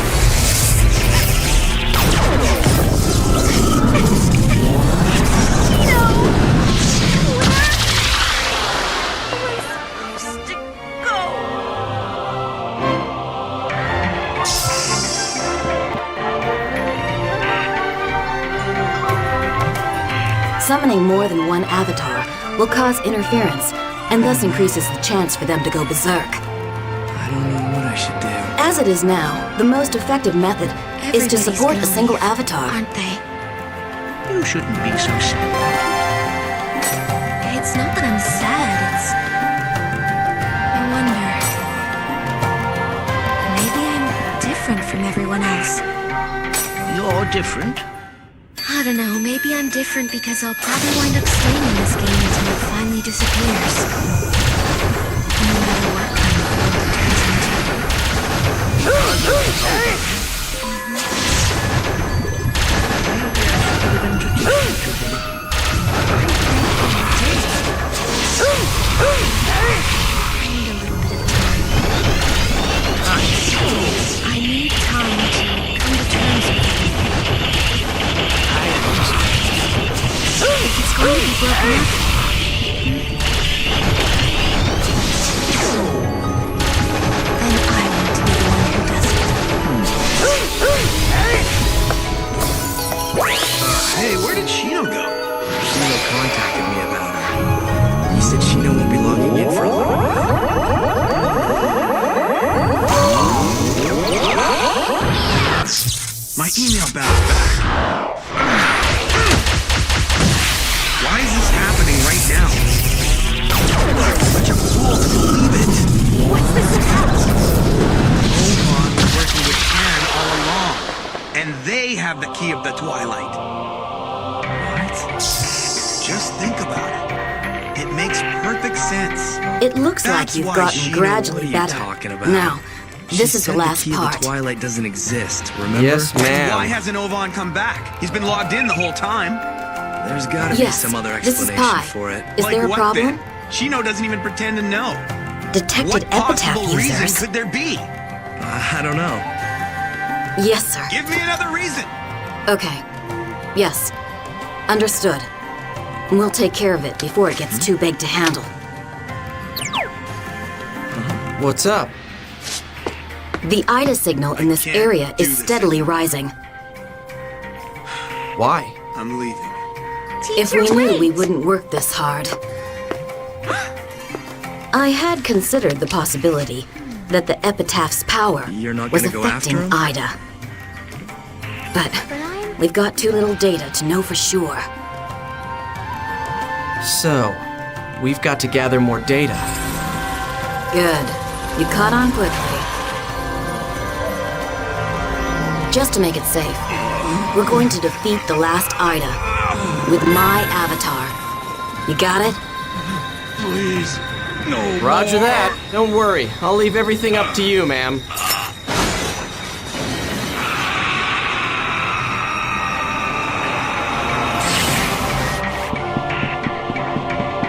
Summoning more than one avatar will cause interference, and thus increases the chance for them to go berserk. I don't know what I should do. As it is now, the most effective method is to Everybody's support a gonna single leave, avatar. aren't they? You shouldn't be so sad. It's not that I'm sad, it's... I wonder... Maybe I'm different from everyone else. You're different. I don't know, maybe I'm different because I'll probably wind up staying in this game until it finally disappears. No matter what kind of world it turns into. email bounced back. Why is this happening right now? I'm such a fool to believe it. What's this about? Oman was working with Can all along, and they have the key of the Twilight. What? Just think about it. It makes perfect sense. It looks That's like you've why gotten Shino- gradually What are you better. talking about? Now, this is the She said last the key part. of the Twilight doesn't exist, remember? Yes, ma'am. Why hasn't Ovan come back? He's been logged in the whole time. There's gotta be Yes, some other this is explanation Pi. for it. Is Like there a what, problem? then? Shino doesn't even pretend to know. Detected What epitaph possible reason users. could there be? I don't know. Yes, sir. Give me another reason. Okay. Yes. Understood. We'll take care of it before it gets too big to handle. What's up? The IDA signal in this area is steadily rising. Why? I'm leaving. If we knew we wouldn't work this hard. I had considered the possibility that the epitaph's power You're not was gonna go affecting after him? IDA. But we've got too little data to know for sure. So, we've got to gather more data. Good. You caught on quickly. Just to make it safe, we're going to defeat the last IDA with my avatar. You got it? Please. No. Roger that. Don't worry. I'll leave everything up to you, ma'am.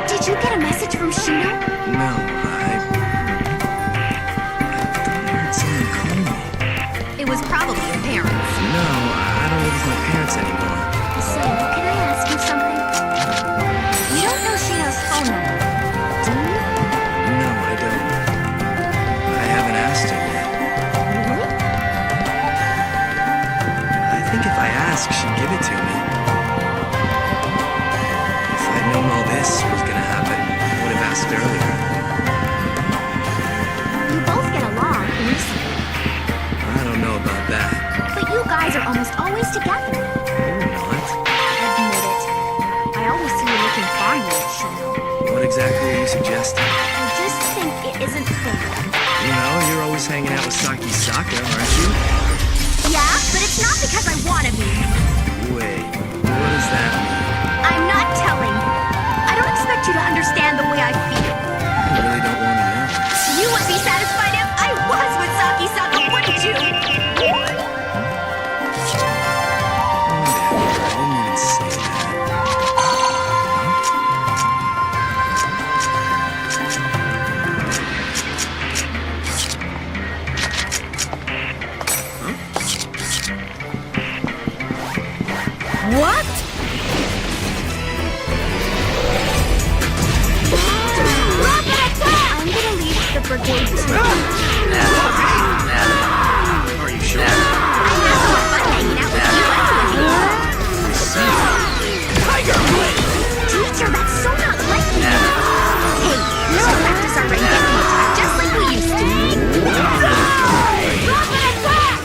Did you get a message from Shino? No, I heard someone call me. It was probably your parents. No, I don't live with my parents anymore. So, can I ask you something? You don't know Shino's phone number, do you? No, I don't. I haven't asked her yet. Really? I think if I ask, she'd give it to me. If I'd known all this was gonna happen, I would have asked earlier. You both get along, recently. I don't know about that. But you guys are almost always together. We're not. Admit it. I always see you looking fondly at Shino. What exactly are you suggesting? I just think it isn't fair. You know, you're always hanging out with Saki Saka, aren't you? Yeah, but it's not because I want to be. Wait, what does that mean? I'm not telling. I don't expect you to understand the way I feel. I really don't want to know. You would be satisfied if I was with Saki Saka, wouldn't you? Whatever, I didn't even say that. What? Rocket attack! I'm gonna leave the brigade too. Are you sure? I have more fun hanging out with you anyway. Tiger Blade! Teacher, that's so not like me. Hey, no left us already getting attacked just like we used to. Rocket attack!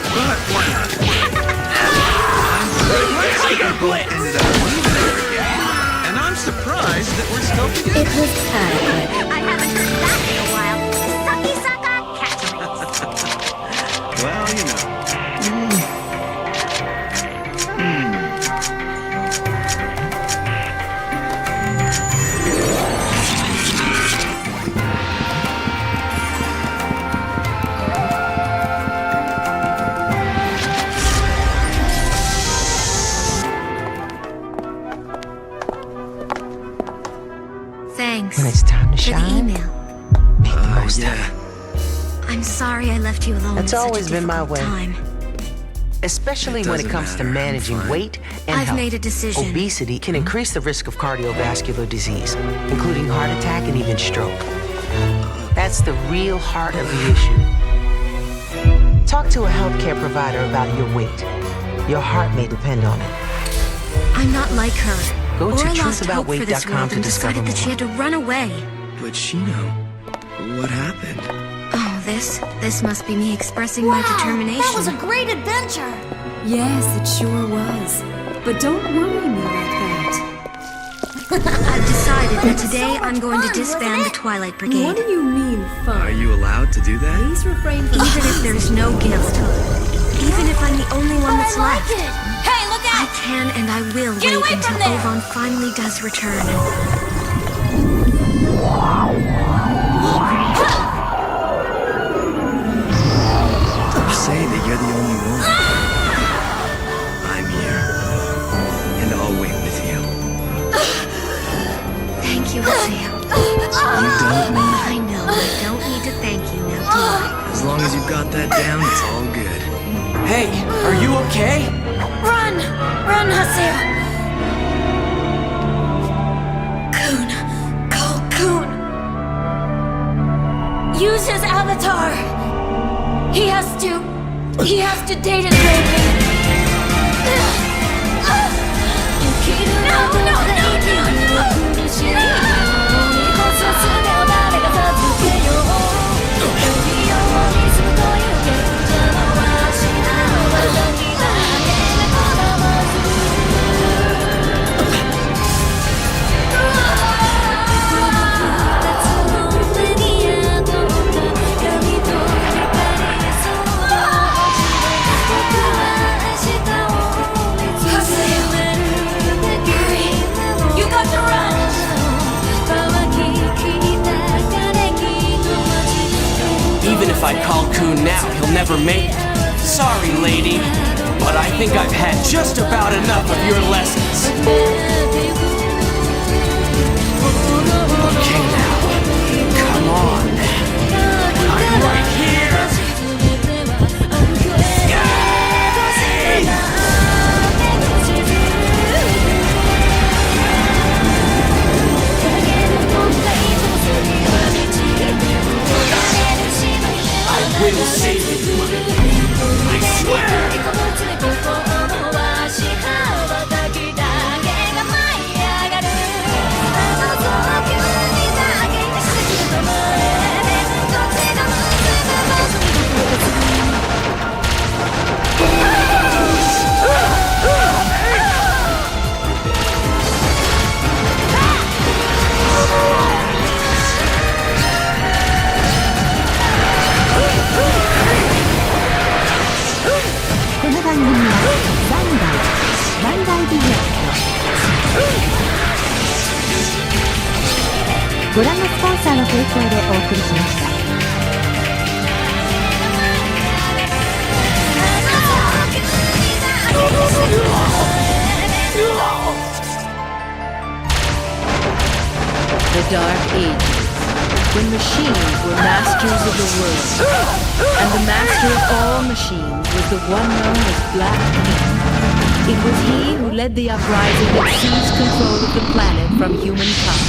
Tiger Blade! Ended up leaving there again. And I'm surprised that we're still together. It was adequate. I haven't heard that in a while. Sucky Saka, catch me. Well, you know. Thanks. When it's time to for the shine, email. make the most of Yeah. it. I'm sorry I left you alone. That's at such always a been my difficult way. time. Especially when it doesn't comes to matter, I'm managing fine. weight and I've health. made a decision. Obesity can increase the risk of cardiovascular disease, including heart attack and even stroke. That's the real heart of the issue. Talk to a healthcare provider about your weight. Your heart may depend on it. I'm not like her. Go to Or lost hope for this truthaboutweight.com world to and discover decided that she more. had to run away. But Shino, what happened? Oh, This must be me expressing my determination. That was a great adventure! Yes, it sure was. But don't worry me like that. I've decided that today I'm going to disband the Twilight Brigade. What do you mean, fun? Are you allowed to do that? Please refrain from Even if there's no guilt. Even if I'm the only one that's left. Hey, look out! I can and I will Get wait away until from there! Ovan finally does return. Say that you're the only one. I'm here. And I'll wait with you. Thank you, Isaiah. You don't need I know, I don't need to thank you now, do I? As long as you've got that down, it's all good. Hey, are you okay? Run! Run, Haseo! Coon. Call Coon. Use his avatar. He has to date it, baby. Even if I call Coon now, he'll never make it. Sorry, lady, but I think I've had just about enough of your lessons. Okay now, come on. I'm right here. I will save you. I swear. The Dark Ages, when machines were masters of the world, and the master of all machines was the one known as Black King. It was he who led the uprising that seized control of the planet from humankind.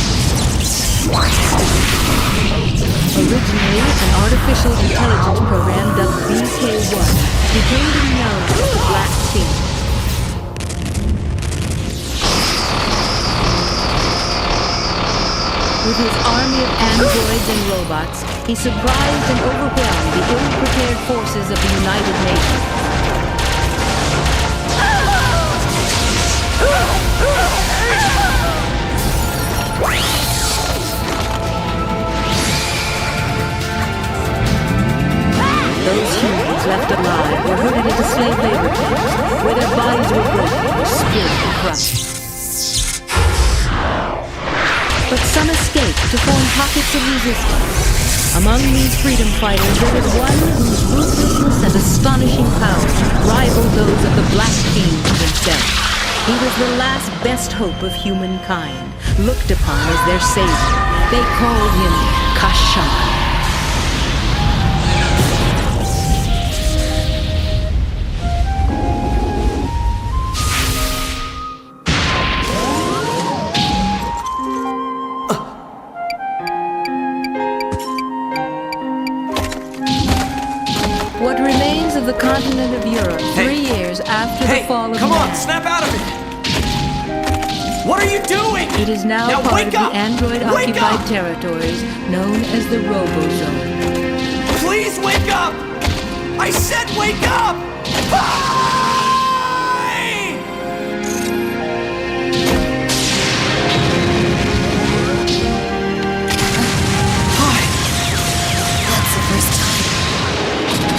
Originally, an artificial intelligence program dubbed BK-1 became to be known as the Black King. With his army of androids and robots, he surprised and overwhelmed the ill-prepared forces of the United Nations. Those humans left alive were herded into slave labor camps, where their bodies were broken or spiritually crushed. But some escaped to form pockets of resistance. Among these freedom fighters, there was one whose ruthlessness and astonishing power rivaled those of the Black King himself. He was the last best hope of humankind, looked upon as their savior. They called him Kashan. What remains of the continent of Europe 3 years after the fall of Come man. on, snap out of it! What are you doing? It is now part of the android-occupied territories known as the Robozone. Please wake up! I said wake up! That's the first time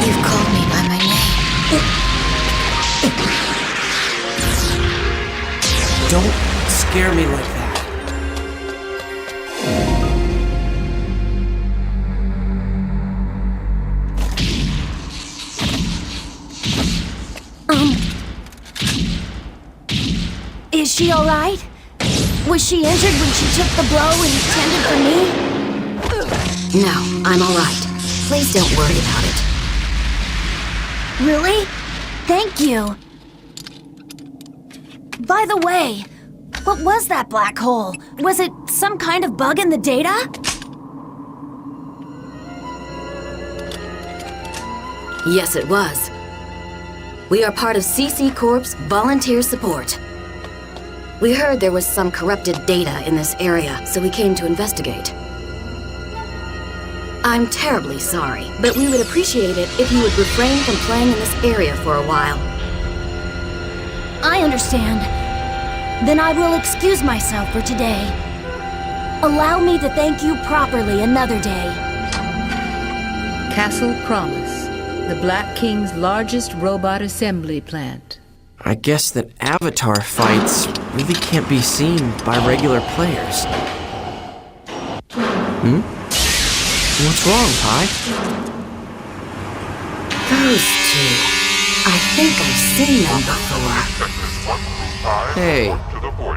you've called me by my name. Don't scare me like that. Is she alright? Was she injured when she took the blow intended for me? No, I'm alright. Please don't worry about it. Really? Thank you. By the way, what was that black hole? Was it some kind of bug in the data? Yes, it was. We are part of CC Corp's volunteer support. We heard there was some corrupted data in this area, so we came to investigate. I'm terribly sorry, but we would appreciate it if you would refrain from playing in this area for a while. I understand. Then I will excuse myself for today. Allow me to thank you properly another day. Castle Promise, the Black King's largest robot assembly plant. I guess that avatar fights really can't be seen by regular players. What's wrong, Pi? Those two. I think I've seen them before. Hey,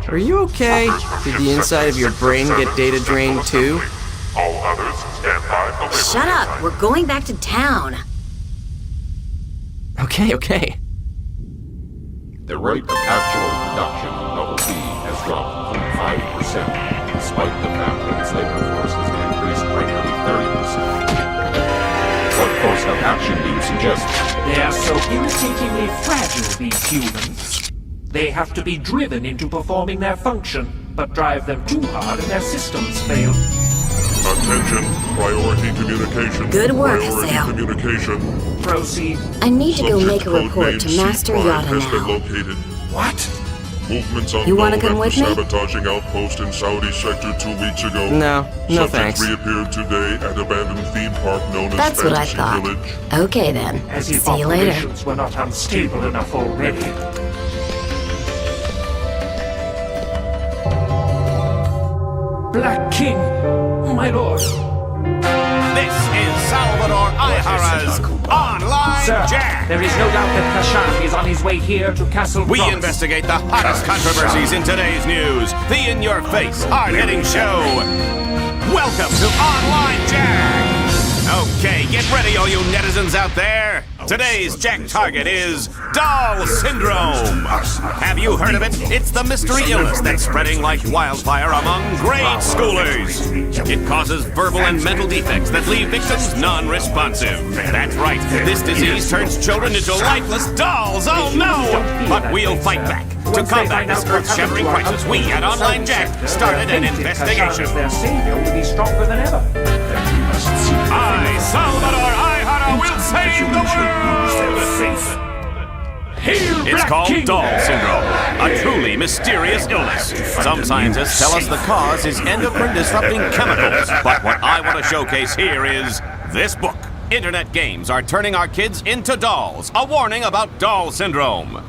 are you okay? Did the inside of your brain get data drained too? Shut up! We're going back to town. Okay. The rate of actual production of P has dropped 5%, despite the fact that its labor force has been increased by nearly 30%. What course of action do you suggest? They are so irritatingly fragile, these humans. They have to be driven into performing their function, but drive them too hard and their systems fail. Attention, priority communication. Good work, priority Hazel. Communication. Proceed. I need to go make a Subject report to codename Master C5 Yada has been now. located. What? Movements You wanna unknown come after with me? sabotaging outpost in Saudi sector 2 weeks ago. No Subject thanks. reappeared today at abandoned theme park known as That's what I Fantasy thought. Village. Okay then. As if See you later. operations were not unstable enough already. Black King, my lord. This is Salvador Ihara's Online Sir, Jack. there is no doubt that Kashan is on his way here to Castle We Promise. investigate the hottest controversies in today's news. The in-your-face, hard-hitting show. Welcome to Online Jack. Okay, get ready, all you netizens out there. Today's Jack target is Doll Syndrome. Have you heard of it? It's the mystery illness that's spreading like wildfire among grade schoolers. It causes verbal and mental defects that leave victims non-responsive. That's right, this disease turns children into lifeless dolls. Oh no! But we'll fight back. To combat this earth-shattering crisis, we at Online Jack started an investigation. Their savior will be stronger than ever. I, Salvador Ihara, will save the world! It's called Doll Syndrome, a truly mysterious illness. Some scientists tell us the cause is endocrine-disrupting chemicals, but what I want to showcase here is this book. Internet games are turning our kids into dolls. A warning about Doll Syndrome.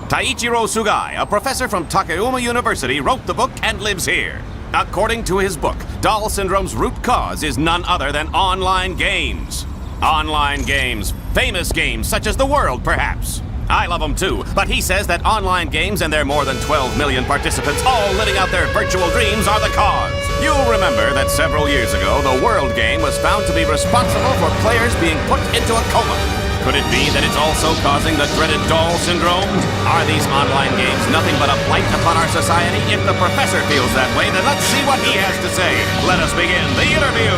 Taiichiro Sugai, a professor from Takayama University, wrote the book and lives here. According to his book, Doll Syndrome's root cause is none other than online games. Online games. Famous games such as The World, perhaps. I love them too, but he says that online games and their more than 12 million participants all living out their virtual dreams are the cause. You'll remember that several years ago, the World game was found to be responsible for players being put into a coma. Could it be that it's also causing the dreaded Doll Syndrome? Are these online games nothing but a blight upon our society? If the professor feels that way, then let's see what he has to say. Let us begin the interview.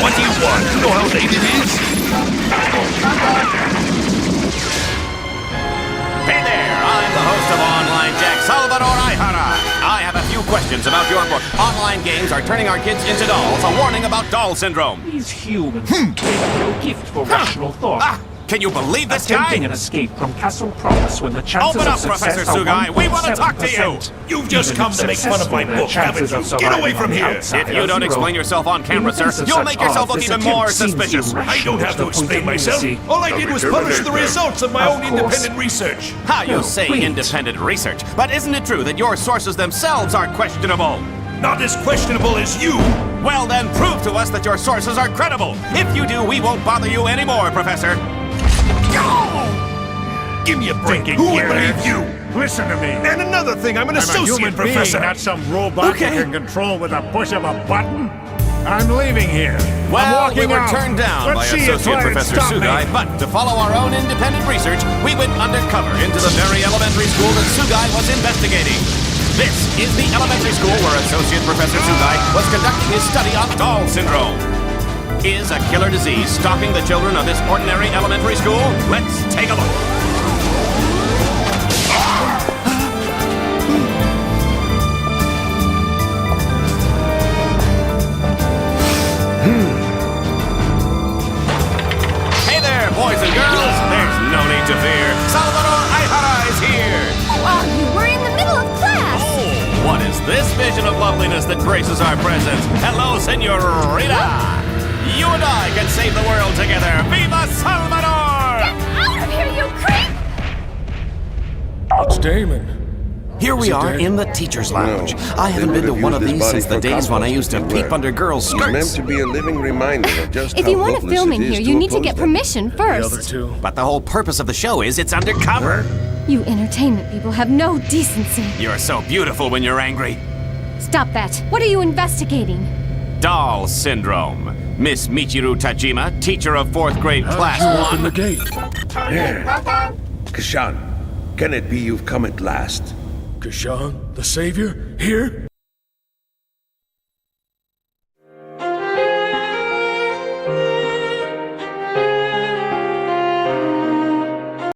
What do you want? You know how late it is? Hey there, I'm the host of Online Jack, Salvador Ihara. I questions about your book. Online games are turning our kids into dolls. A warning about doll syndrome. These humans claim no gift for rational thought. Can you believe this guy? Attempting an escape from Castle Promise when the chances Open up, of success Professor Sugai. We want to talk to you. You've just come to make fun of my book, haven't you? Get away from here. If you don't explain yourself on camera, sir, you'll make yourself look even more suspicious. I don't have to explain myself. All I did was publish the results of my own independent research. How you say independent research? But isn't it true that your sources themselves are questionable? Not as questionable as you. Well, then prove to us that your sources are credible. If you do, we won't bother you anymore, Professor. Give me a break. Who would believe you? Listen to me. And another thing, I'm an associate professor. Not some robot you can control with a push of a button. I'm leaving here. Well, I'm we walking were out. turned down Let's by see you Associate try and Professor stop me. Sugai, but to follow our own independent research, we went undercover into the very elementary school that Sugai was investigating. This is the elementary school where Associate Professor Sugai was conducting his study on doll syndrome. Is a killer disease stalking the children of this ordinary elementary school? Let's take a look. Hey there, boys and girls. There's no need to fear. Salvador Aihara is here. Wow, you were in the middle of class. Oh, what is this vision of loveliness that graces our presence? Hello, senorita. You and I can save the world together. Viva Salvador! Get out of here, you creep! It's Damon. Here we are in the teacher's lounge. I haven't been to one of these since the days when I used to peep under girls' skirts. Meant to be a living reminder of just If how you want to hopeless film it in is here, to you need to oppose get them. permission first. But the whole purpose of the show is it's undercover. You entertainment people have no decency. You're so beautiful when you're angry. Stop that. What are you investigating? Doll syndrome. Miss Michiru Tajima, teacher of 4th grade class 1. Open the gate. Kashan, can it be you've come at last? Kashan, the savior, here?